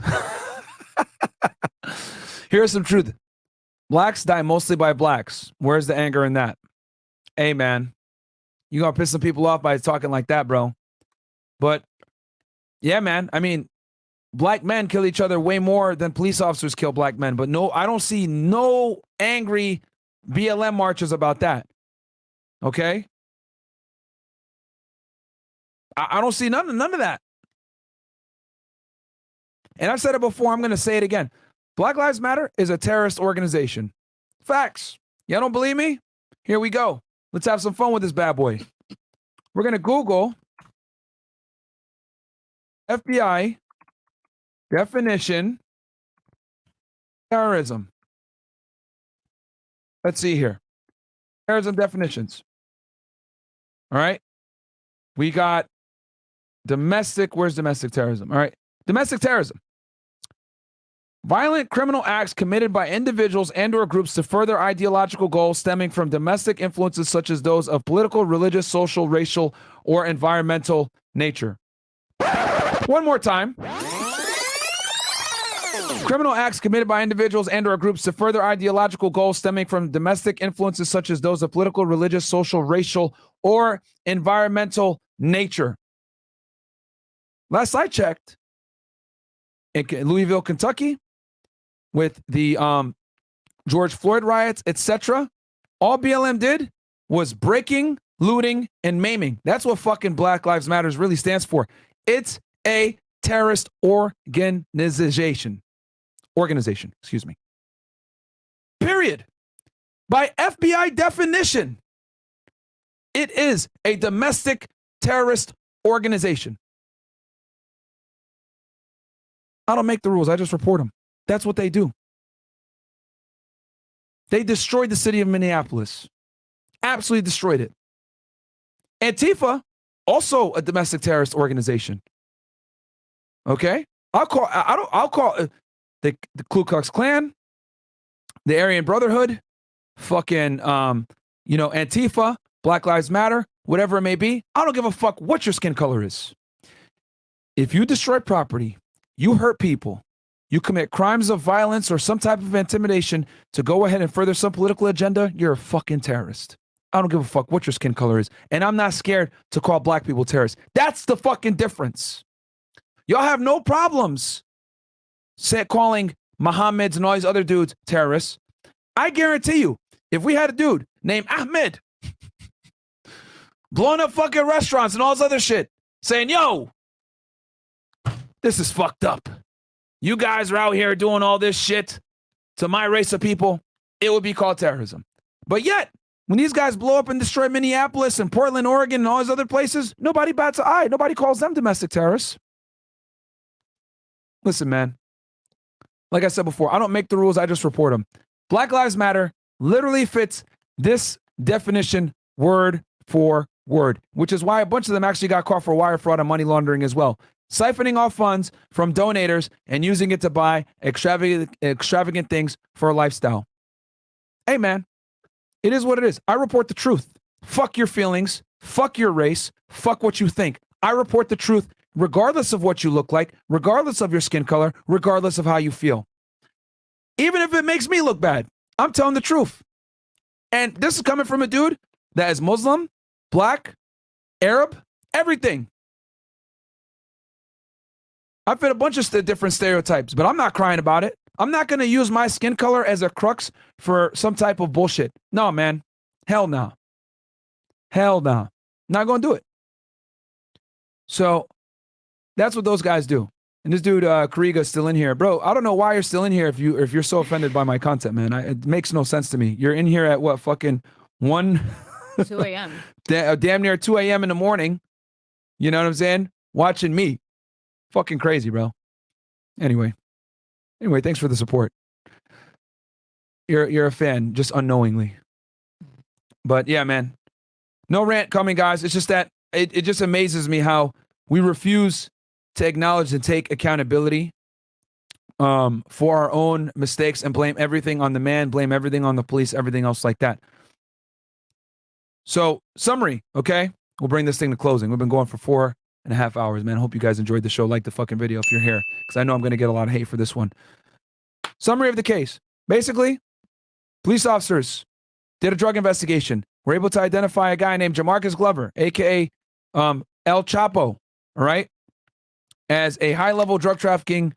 Here's some truth. Blacks die mostly by blacks. Where's the anger in that? Hey, man, you're going to piss some people off by talking like that, bro. But, yeah, man, I mean, black men kill each other way more than police officers kill black men. But no, I don't see no angry BLM marches about that. Okay? I don't see none of that. And I've said it before, I'm going to say it again. Black Lives Matter is a terrorist organization. Facts. Y'all don't believe me? Here we go. Let's have some fun with this bad boy. We're going to Google FBI definition terrorism. Let's see here. Terrorism definitions. All right. We got domestic. Where's domestic terrorism? All right. Domestic terrorism. Violent criminal acts committed by individuals and or groups to further ideological goals stemming from domestic influences such as those of political, religious, social, racial, or environmental nature. One more time. Criminal acts committed by individuals and or groups to further ideological goals stemming from domestic influences such as those of political, religious, social, racial, or environmental nature. Last I checked, in Louisville, Kentucky, with the George Floyd riots, etc., all BLM did was breaking, looting, and maiming. That's what fucking Black Lives Matter really stands for. It's a terrorist organization. Excuse me. Period. By FBI definition, it is a domestic terrorist organization. I don't make the rules. I just report them. That's what they do. They destroyed the city of Minneapolis. Absolutely destroyed it. Antifa, also a domestic terrorist organization. Okay? I'll call the Ku Klux Klan, the Aryan Brotherhood, fucking Antifa, Black Lives Matter, whatever it may be. I don't give a fuck what your skin color is. If you destroy property, you hurt people, you commit crimes of violence or some type of intimidation to go ahead and further some political agenda, you're a fucking terrorist. I don't give a fuck what your skin color is. And I'm not scared to call black people terrorists. That's the fucking difference. Y'all have no problems calling Mohammeds and all these other dudes terrorists. I guarantee you, if we had a dude named Ahmed blowing up fucking restaurants and all this other shit, saying, yo, this is fucked up. You guys are out here doing all this shit to my race of people. it would be called terrorism. But yet, when these guys blow up and destroy Minneapolis and Portland, Oregon, and all these other places, nobody bats an eye. Nobody calls them domestic terrorists. Listen, man. Like I said before, I don't make the rules. I just report them. Black Lives Matter literally fits this definition word for word, which is why a bunch of them actually got caught for wire fraud and money laundering as well. Siphoning off funds from donators and using it to buy extravagant things for a lifestyle. Hey, man. It is what it is. I report the truth. Fuck your feelings. Fuck your race. Fuck what you think. I report the truth regardless of what you look like, regardless of your skin color, regardless of how you feel. Even if it makes me look bad, I'm telling the truth. And this is coming from a dude that is Muslim, black, Arab, everything. I fit a bunch of different stereotypes, but I'm not crying about it. I'm not going to use my skin color as a crux for some type of bullshit. No, man. Hell no. Hell no. Not going to do it. So that's what those guys do. And this dude, Kariga, is still in here. Bro, I don't know why you're still in here if you're so offended by my content, man. It makes no sense to me. You're in here at what, fucking 2 a.m. Damn near 2 a.m. in the morning. You know what I'm saying? Watching me. Fucking crazy, bro. Anyway, thanks for the support. You're a fan, just unknowingly. But yeah, man. No rant coming, guys. It's just that it just amazes me how we refuse to acknowledge and take accountability for our own mistakes and blame everything on the man, blame everything on the police, everything else like that. So, summary, okay? We'll bring this thing to closing. We've been going for 4.5 hours, man. Hope you guys enjoyed the show. Like the fucking video if you're here, because I know I'm going to get a lot of hate for this one. Summary of the case. Basically, police officers did a drug investigation. Were able to identify a guy named Jamarcus Glover, a.k.a. El Chapo, all right, as a high-level drug trafficking,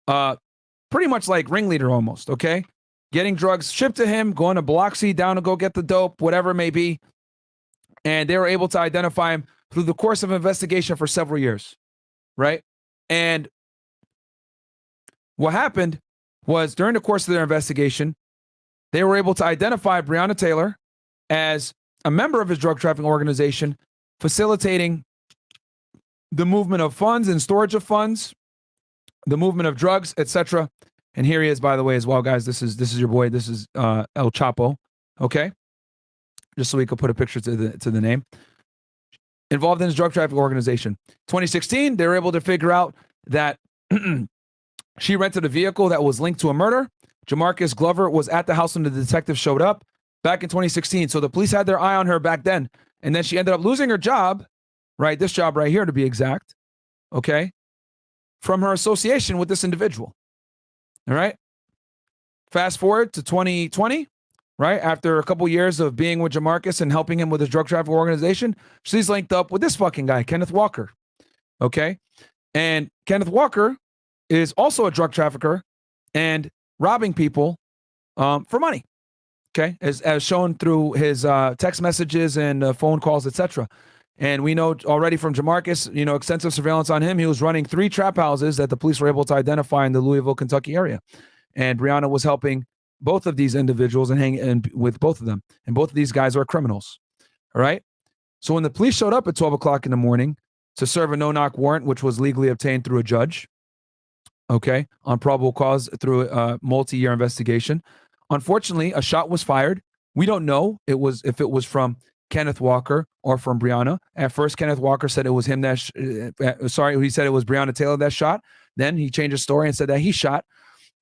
pretty much like ringleader almost, okay? Getting drugs shipped to him, going to Biloxi, down to go get the dope, whatever it may be. And they were able to identify him through the course of investigation for several years, right? And what happened was during the course of their investigation, they were able to identify Breonna Taylor as a member of his drug trafficking organization, facilitating the movement of funds and storage of funds, the movement of drugs, etc. And here he is, by the way, as well, guys. This is your boy. This is El Chapo, okay? Just so we could put a picture to the name. Involved in his drug trafficking organization. 2016, they were able to figure out that she rented a vehicle that was linked to a murder. Jamarcus Glover was at the house when the detective showed up back in 2016. So the police had their eye on her back then. And then she ended up losing her job, right? This job right here, to be exact, okay? From her association with this individual, all right? Fast forward to 2020, right? After a couple years of being with Jamarcus and helping him with his drug trafficking organization, she's linked up with this fucking guy, Kenneth Walker, okay? And Kenneth Walker is also a drug trafficker and robbing people for money, okay? As shown through his text messages and phone calls, etc. And we know already from Jamarcus, extensive surveillance on him. He was running 3 trap houses that the police were able to identify in the Louisville, Kentucky area. And Breonna was helping both of these individuals and with both of them. And both of these guys are criminals. All right. So when the police showed up at 12 o'clock in the morning to serve a no-knock warrant, which was legally obtained through a judge, okay, on probable cause through a multi-year investigation, unfortunately, a shot was fired. We don't know if it was from Kenneth Walker or from Breonna. At first, Kenneth Walker said it was him that, he said it was Breonna Taylor that shot. Then he changed his story and said that he shot.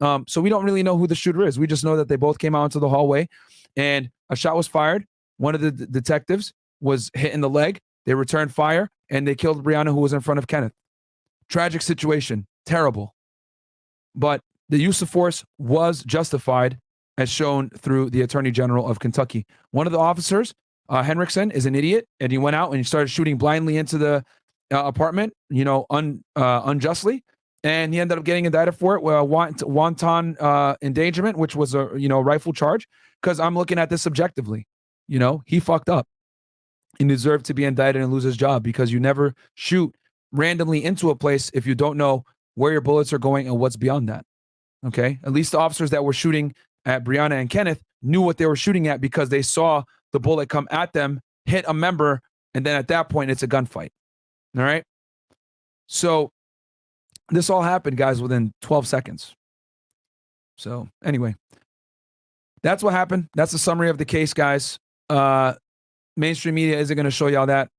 So we don't really know who the shooter is. We just know that they both came out into the hallway and a shot was fired. One of the detectives was hit in the leg. They returned fire and they killed Breonna, who was in front of Kenneth. Tragic situation. Terrible. But the use of force was justified as shown through the Attorney General of Kentucky. One of the officers, Henriksen, is an idiot, and he went out and he started shooting blindly into the apartment, unjustly. And he ended up getting indicted for it, wanton endangerment, which was a rifle charge. Because I'm looking at this subjectively, he fucked up. He deserved to be indicted and lose his job because you never shoot randomly into a place if you don't know where your bullets are going and what's beyond that. Okay, at least the officers that were shooting at Breonna and Kenneth knew what they were shooting at because they saw the bullet come at them, hit a member, and then at that point, it's a gunfight. All right? So this all happened, guys, within 12 seconds. So anyway, that's what happened. That's the summary of the case, guys. Mainstream media isn't going to show y'all that.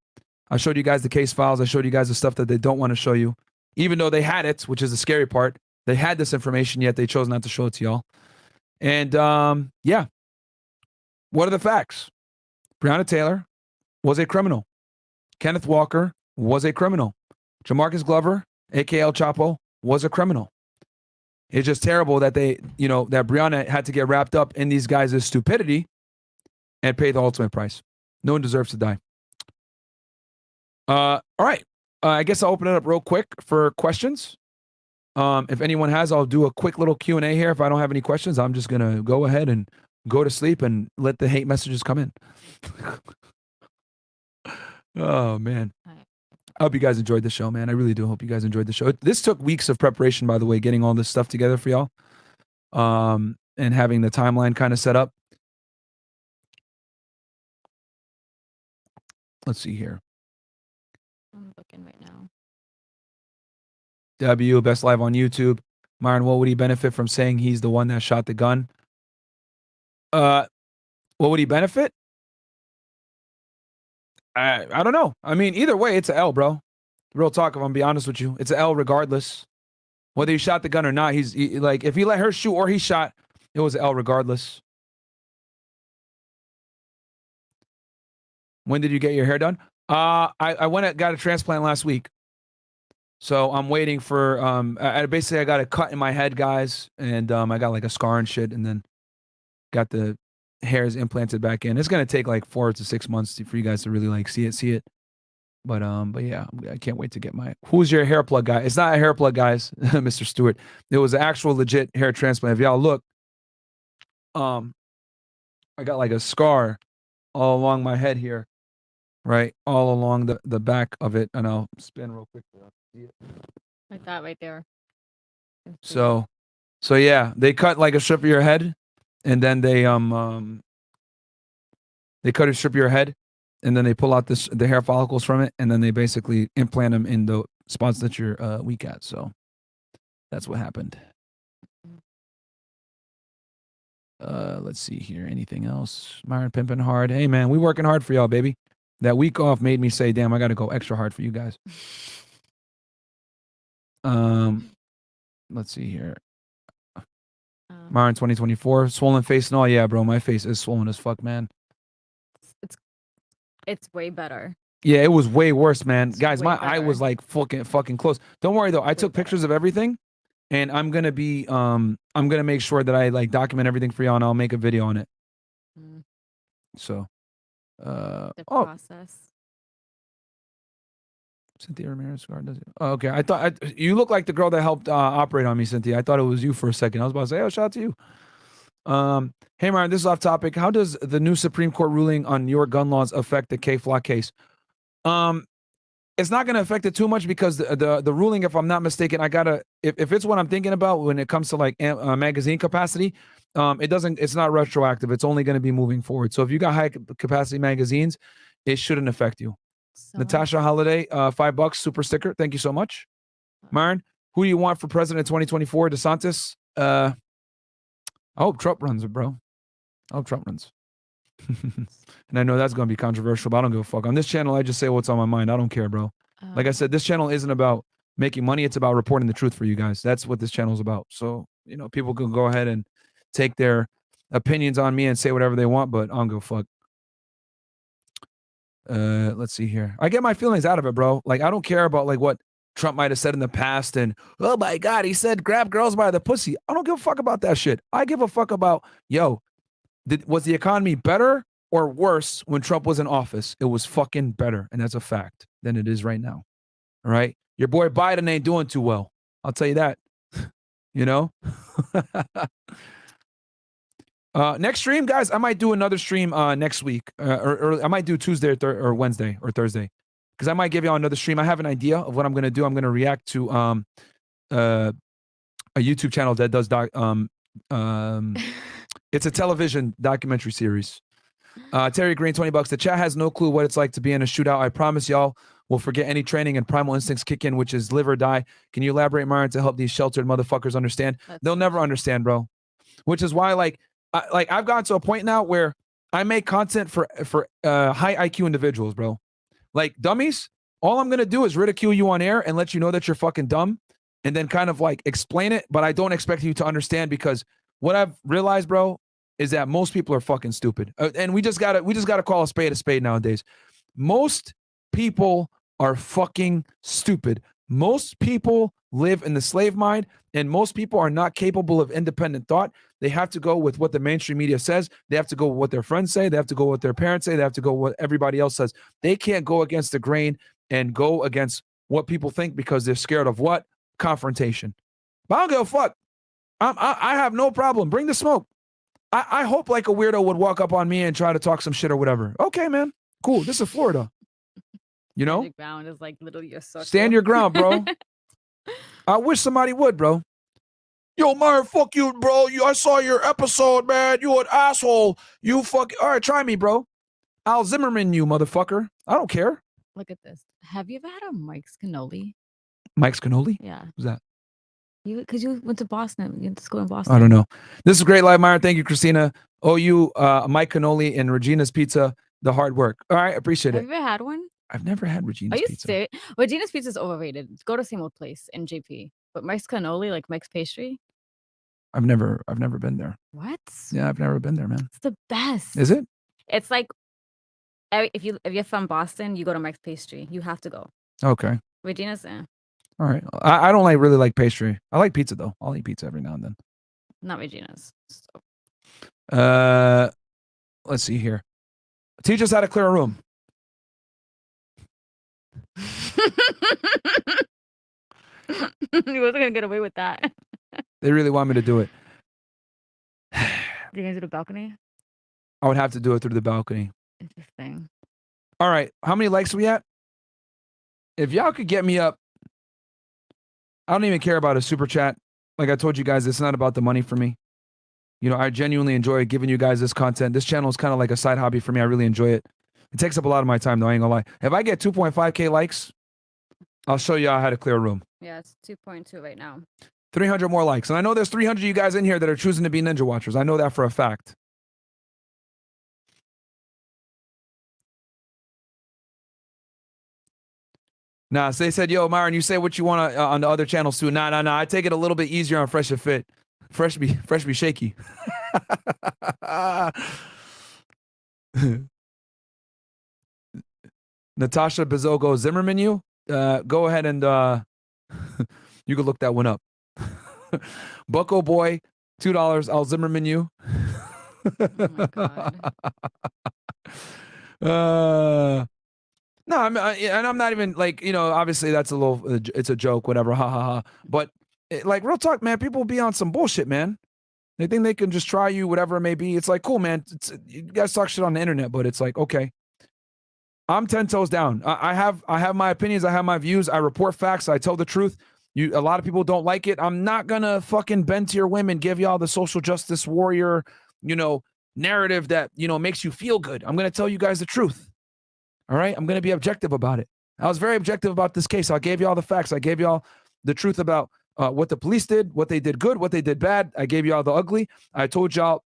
I showed you guys the case files. I showed you guys the stuff that they don't want to show you. Even though they had it, which is the scary part. They had this information, yet they chose not to show it to y'all. And yeah. What are the facts? Breonna Taylor was a criminal. Kenneth Walker was a criminal. Jamarcus Glover, a.k.a. El Chapo, was a criminal. It's just terrible that they, that Breonna had to get wrapped up in these guys' stupidity and pay the ultimate price. No one deserves to die. All right. I guess I'll open it up real quick for questions. If anyone has, I'll do a quick little Q&A here. If I don't have any questions, I'm just going to go ahead and go to sleep and let the hate messages come in. Oh, man. I hope you guys enjoyed the show, man. I really do hope you guys enjoyed the show. This took weeks of preparation, by the way, getting all this stuff together for y'all. And having the timeline kind of set up. Let's see here. I'm looking right now. W, best live on YouTube. Myron, what would he benefit from saying he's the one that shot the gun? What would he benefit? I don't know. I mean, either way, it's an L, bro. Real talk, if I'm be honest with you. It's an L regardless. Whether he shot the gun or not, like, if he let her shoot or he shot, it was an L regardless. When did you get your hair done? I went and got a transplant last week. So I'm waiting for, I got a cut in my head, guys. And I got like a scar and shit. And then got the hairs implanted back in. It's going to take like 4 to 6 months for you guys to really like see it. But yeah, I can't wait to get who's your hair plug guy? It's not a hair plug, guys, Mr. Stewart. It was an actual legit hair transplant. If y'all look, I got like a scar all along my head here, right? All along the back of it. And I'll spin real quick. Like that right there. So yeah, they cut like a strip of your head, and then they cut a strip of your head, and then they pull out the hair follicles from it, and then they basically implant them in the spots that you're weak at. So that's what happened. Let's see here. Anything else? Myron pimping hard. Hey man, we working hard for y'all, baby. That week off made me say, damn, I got to go extra hard for you guys. Let's see here. Myron 2024, swollen face and all. Yeah, bro, my face is swollen as fuck, man. It's way better. Yeah, it was way worse, man. Guys, my eye was like fucking close. Don't worry though. I took pictures of everything, and I'm gonna make sure that I like document everything for y'all, and I'll make a video on it. So, the process. Cynthia Ramirez Scar does it. Oh, okay. I thought you look like the girl that helped operate on me, Cynthia. I thought it was you for a second. I was about to say, oh, shout out to you. Hey, Myron, this is off topic. How does the new Supreme Court ruling on New York gun laws affect the K-Flock case? It's not going to affect it too much because the ruling, if I'm not mistaken, if it's what I'm thinking about when it comes to like magazine capacity, it's not retroactive. It's only going to be moving forward. So if you got high capacity magazines, it shouldn't affect you. Natasha Holiday, $5 super sticker. Thank you so much. Myron, who do you want for president 2024? DeSantis? I hope Trump runs it, bro. I hope Trump runs. And I know that's going to be controversial, but I don't give a fuck. On this channel, I just say what's on my mind. I don't care, bro. Like I said, this channel isn't about making money. It's about reporting the truth for you guys. That's what this channel is about. So, people can go ahead and take their opinions on me and say whatever they want, but I don't give a fuck. Let's see here. I get my feelings out of it, bro. Like, I don't care about like what Trump might have said in the past and, oh my God, he said grab girls by the pussy. I don't give a fuck about that shit. I give a fuck about, was the economy better or worse when Trump was in office? It was fucking better, and that's a fact, than it is right now. All right? Your boy Biden ain't doing too well. I'll tell you that. Next stream, guys, I might do another stream next week. Or I might do Tuesday or Wednesday or Thursday. Because I might give y'all another stream. I have an idea of what I'm going to do. I'm going to react to a YouTube channel that does It's a television documentary series. Terry Green, $20. The chat has no clue what it's like to be in a shootout. I promise y'all will forget any training and primal instincts kick in, which is live or die. Can you elaborate, Myron, to help these sheltered motherfuckers understand? They'll never understand, bro. Which is why, I've gotten to a point now where I make content for high IQ individuals, bro. Like dummies, all I'm gonna do is ridicule you on air and let you know that you're fucking dumb, and then kind of like explain it, but I don't expect you to understand, because what I've realized, bro, is that most people are fucking stupid. And we just gotta call a spade nowadays. Most people are fucking stupid. Most people live in the slave mind, and most people are not capable of independent thought. They have to go with what the mainstream media says. They have to go with what their friends say. They have to go with what their parents say. They have to go with what everybody else says. They can't go against the grain and go against what people think, because they're scared of what? Confrontation. But I don't give a fuck. I have no problem. Bring the smoke. I hope like a weirdo would walk up on me and try to talk some shit or whatever. Okay, man. Cool. This is Florida. You know? The ground is like literally your circle. Stand your ground, bro. I wish somebody would, bro. Yo, Myron, fuck you, bro. I saw your episode, man. You an asshole. You fuck. All right, try me, bro. I'll Zimmerman you, motherfucker. I don't care. Look at this. Have you ever had a Mike's cannoli? Mike's cannoli? Yeah. Who's that? Because you went to Boston. You went to school in Boston. I don't know. This is great live, Myron. Thank you, Christina. OU, Mike Cannoli, and Regina's Pizza. The hard work. All right, appreciate Have it. you ever had one? I've never had Regina's Are you Pizza. serious? Regina's Pizza is overrated. Go to the same old place in JP. But Mike's cannoli, like Mike's pastry. I've never been there. What? Yeah, I've never been there, man. It's the best. Is it? It's like if you're from Boston, you go to Mike's pastry. You have to go. Okay. Regina's, All right. I don't really like pastry. I like pizza though. I'll eat pizza every now and then. not Regina's. So. Let's see here. Teach us how to clear a room. You wasn't gonna get away with that. They really want me to do it. You guys do the balcony? I would have to do it through the balcony. Interesting. All right. How many likes are we at? If y'all could get me up, I don't even care about a super chat. Like I told you guys, it's not about the money for me. You know, I genuinely enjoy giving you guys this content. This channel is kind of like a side hobby for me. I really enjoy it. It takes up a lot of my time, though. I ain't gonna lie. If I get 2.5K likes, I'll show y'all how to clear a room. Yeah, it's 2.2 right now. 300 more likes. And I know there's 300 of you guys in here that are choosing to be Ninja Watchers. I know that for a fact. Nah, so they said, yo, Myron, you say what you want on the other channels too. Nah. I take it a little bit easier on Fresh and Fit. Fresh be shaky. Natasha Bizogo Zimmerman, you go ahead and you can look that one up. Bucko Boy, $2. I'll Zimmerman you. Oh my God. No, I'm not even like, you know, obviously that's a little, it's a joke, whatever, ha ha ha. But like real talk, man, people be on some bullshit, man. They think they can just try you, whatever it may be. It's like, cool, man. You guys talk shit on the internet, but it's like, okay. I'm 10 toes down. I have my opinions. I have my views. I report facts. I tell the truth. A lot of people don't like it. I'm not gonna fucking bend to your whim and give y'all the social justice warrior, you know, narrative that, you know, makes you feel good. I'm gonna tell you guys the truth. All right, I'm gonna be objective about it. I was very objective about this case. I gave y'all the facts. I gave y'all the truth about what the police did, what they did good, what they did bad. I gave y'all the ugly. I told y'all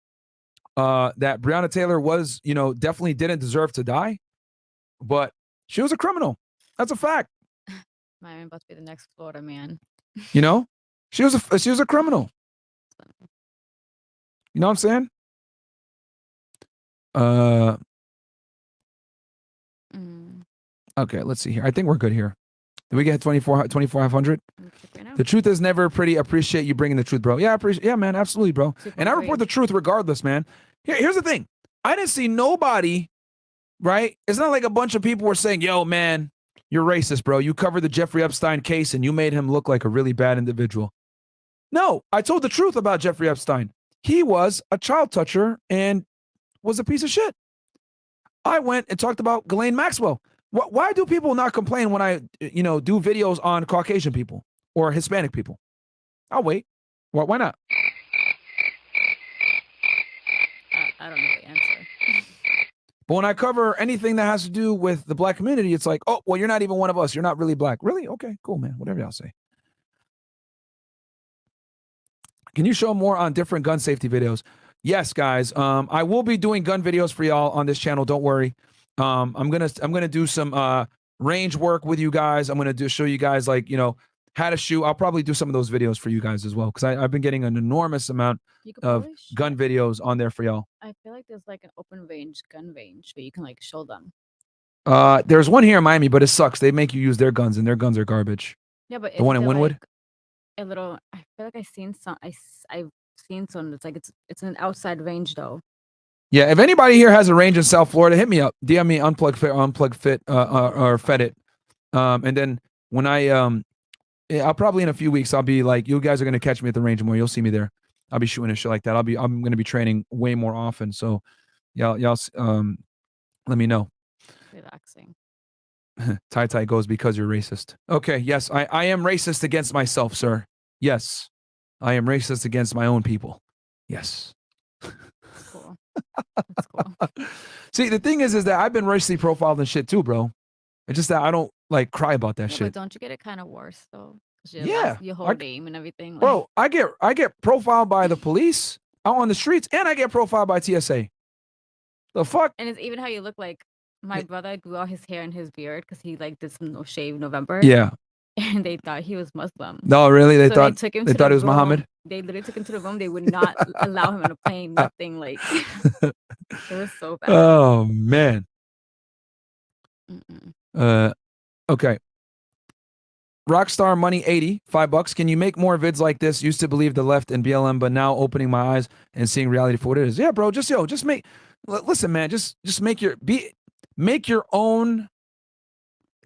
that Breonna Taylor was, you know, definitely didn't deserve to die, but she was a criminal. That's a fact. Myron about to be the next Florida man. You know, she was a criminal. You know what I'm saying? Okay, let's see here. I think we're good here. Did we get 2,500? Right, the truth is never pretty. Appreciate you bringing the truth, bro. Yeah, yeah, man, absolutely, bro. And I report the truth regardless, man. Here's the thing. I didn't see nobody, right? It's not like a bunch of people were saying, yo, man, you're racist, bro. You covered the Jeffrey Epstein case and you made him look like a really bad individual. No, I told the truth about Jeffrey Epstein. He was a child toucher and was a piece of shit. I went and talked about Ghislaine Maxwell. Why do people not complain when I, you know, do videos on Caucasian people or Hispanic people? I'll wait. Why not? I don't know the answer. But when I cover anything that has to do with the black community, it's like, oh, well, you're not even one of us. You're not really black. Really? Okay, cool, man. Whatever y'all say. Can you show more on different gun safety videos? Yes, guys. I will be doing gun videos for y'all on this channel. Don't worry. I'm gonna do some range work with you guys. I'm gonna show you guys, like, you know, how to shoot. I'll probably do some of those videos for you guys as well, because I've been getting an enormous amount of gun videos on there for y'all. I feel like there's like an open range gun range where you can like show them. There's one here in Miami, but it sucks. They make you use their guns, and their guns are garbage. Yeah, but the one in Wynwood. Like a little. I feel like I've seen some. I've seen some. It's like it's an outside range though. Yeah, if anybody here has a range in South Florida, hit me up. DM me unplug fit or fed it. And then when I'll probably in a few weeks, I'll be like, you guys are gonna catch me at the range more. You'll see me there. I'll be shooting and shit like that. I'm gonna be training way more often. So y'all let me know. Relaxing. Ty goes because you're racist. Okay, yes, I am racist against myself, sir. Yes, I am racist against my own people. Yes. That's cool. That's cool. See, the thing is that I've been racially profiled and shit too, bro. It's just that I don't like cry about that shit. But don't you get it kind of worse though? Yeah, your whole name and everything. Like, bro, I get profiled by the police out on the streets, and I get profiled by TSA. The fuck? And it's even how you look. Like my brother grew out his hair and his beard because he like did some no shave November. Yeah. And they thought he was Muslim. No, really? They So thought took him they to thought the it was room. Muhammad. They literally took him to the room. They would not allow him on a plane. Nothing. Like it was so bad. Oh man. Okay. Rockstar Money 80, $5. Can you make more vids like this? Used to believe the left and BLM, but now opening my eyes and seeing reality for what it is. Yeah, bro. Just make. Listen, man. Just make your own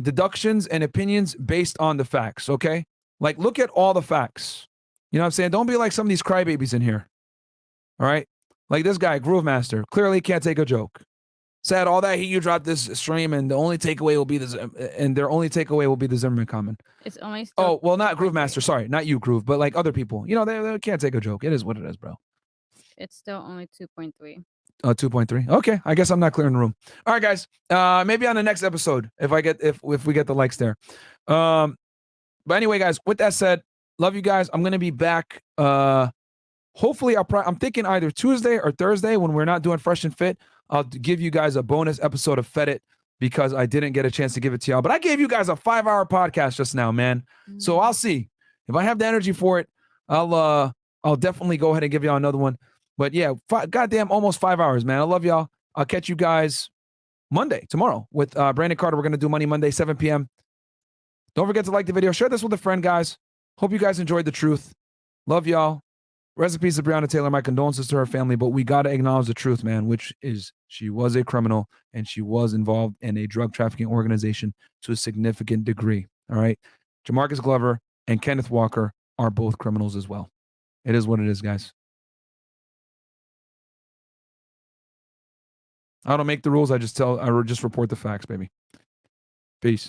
deductions and opinions based on the facts. Okay. Like, look at all the facts. You know what I'm saying? Don't be like some of these crybabies in here. All right. Like this guy, Groove Master, clearly can't take a joke. Said all that you dropped this stream, and the only takeaway will be their only takeaway will be the Zimmerman comment. It's only. Oh well, not Groove Master. Sorry, not you, Groove, but like other people. You know, they can't take a joke. It is what it is, bro. It's still only 2.3. 2.3. Okay, I guess I'm not clearing the room. All right, guys. Maybe on the next episode, if we get the likes there. But anyway, guys. With that said, love you guys. I'm gonna be back. Hopefully, I'm thinking either Tuesday or Thursday when we're not doing Fresh and Fit. I'll give you guys a bonus episode of Fed It because I didn't get a chance to give it to y'all. But I gave you guys a 5-hour podcast just now, man. So I'll see if I have the energy for it. I'll definitely go ahead and give y'all another one. But yeah, goddamn, almost 5 hours, man. I love y'all. I'll catch you guys tomorrow with Brandon Carter. We're gonna do Money Monday, 7 p.m. Don't forget to like the video, share this with a friend, guys. Hope you guys enjoyed the truth. Love y'all. Rest in peace to Breonna Taylor. My condolences to her family, but we got to acknowledge the truth, man, which is she was a criminal and she was involved in a drug trafficking organization to a significant degree. All right. Jamarcus Glover and Kenneth Walker are both criminals as well. It is what it is, guys. I don't make the rules. I just report the facts, baby. Peace.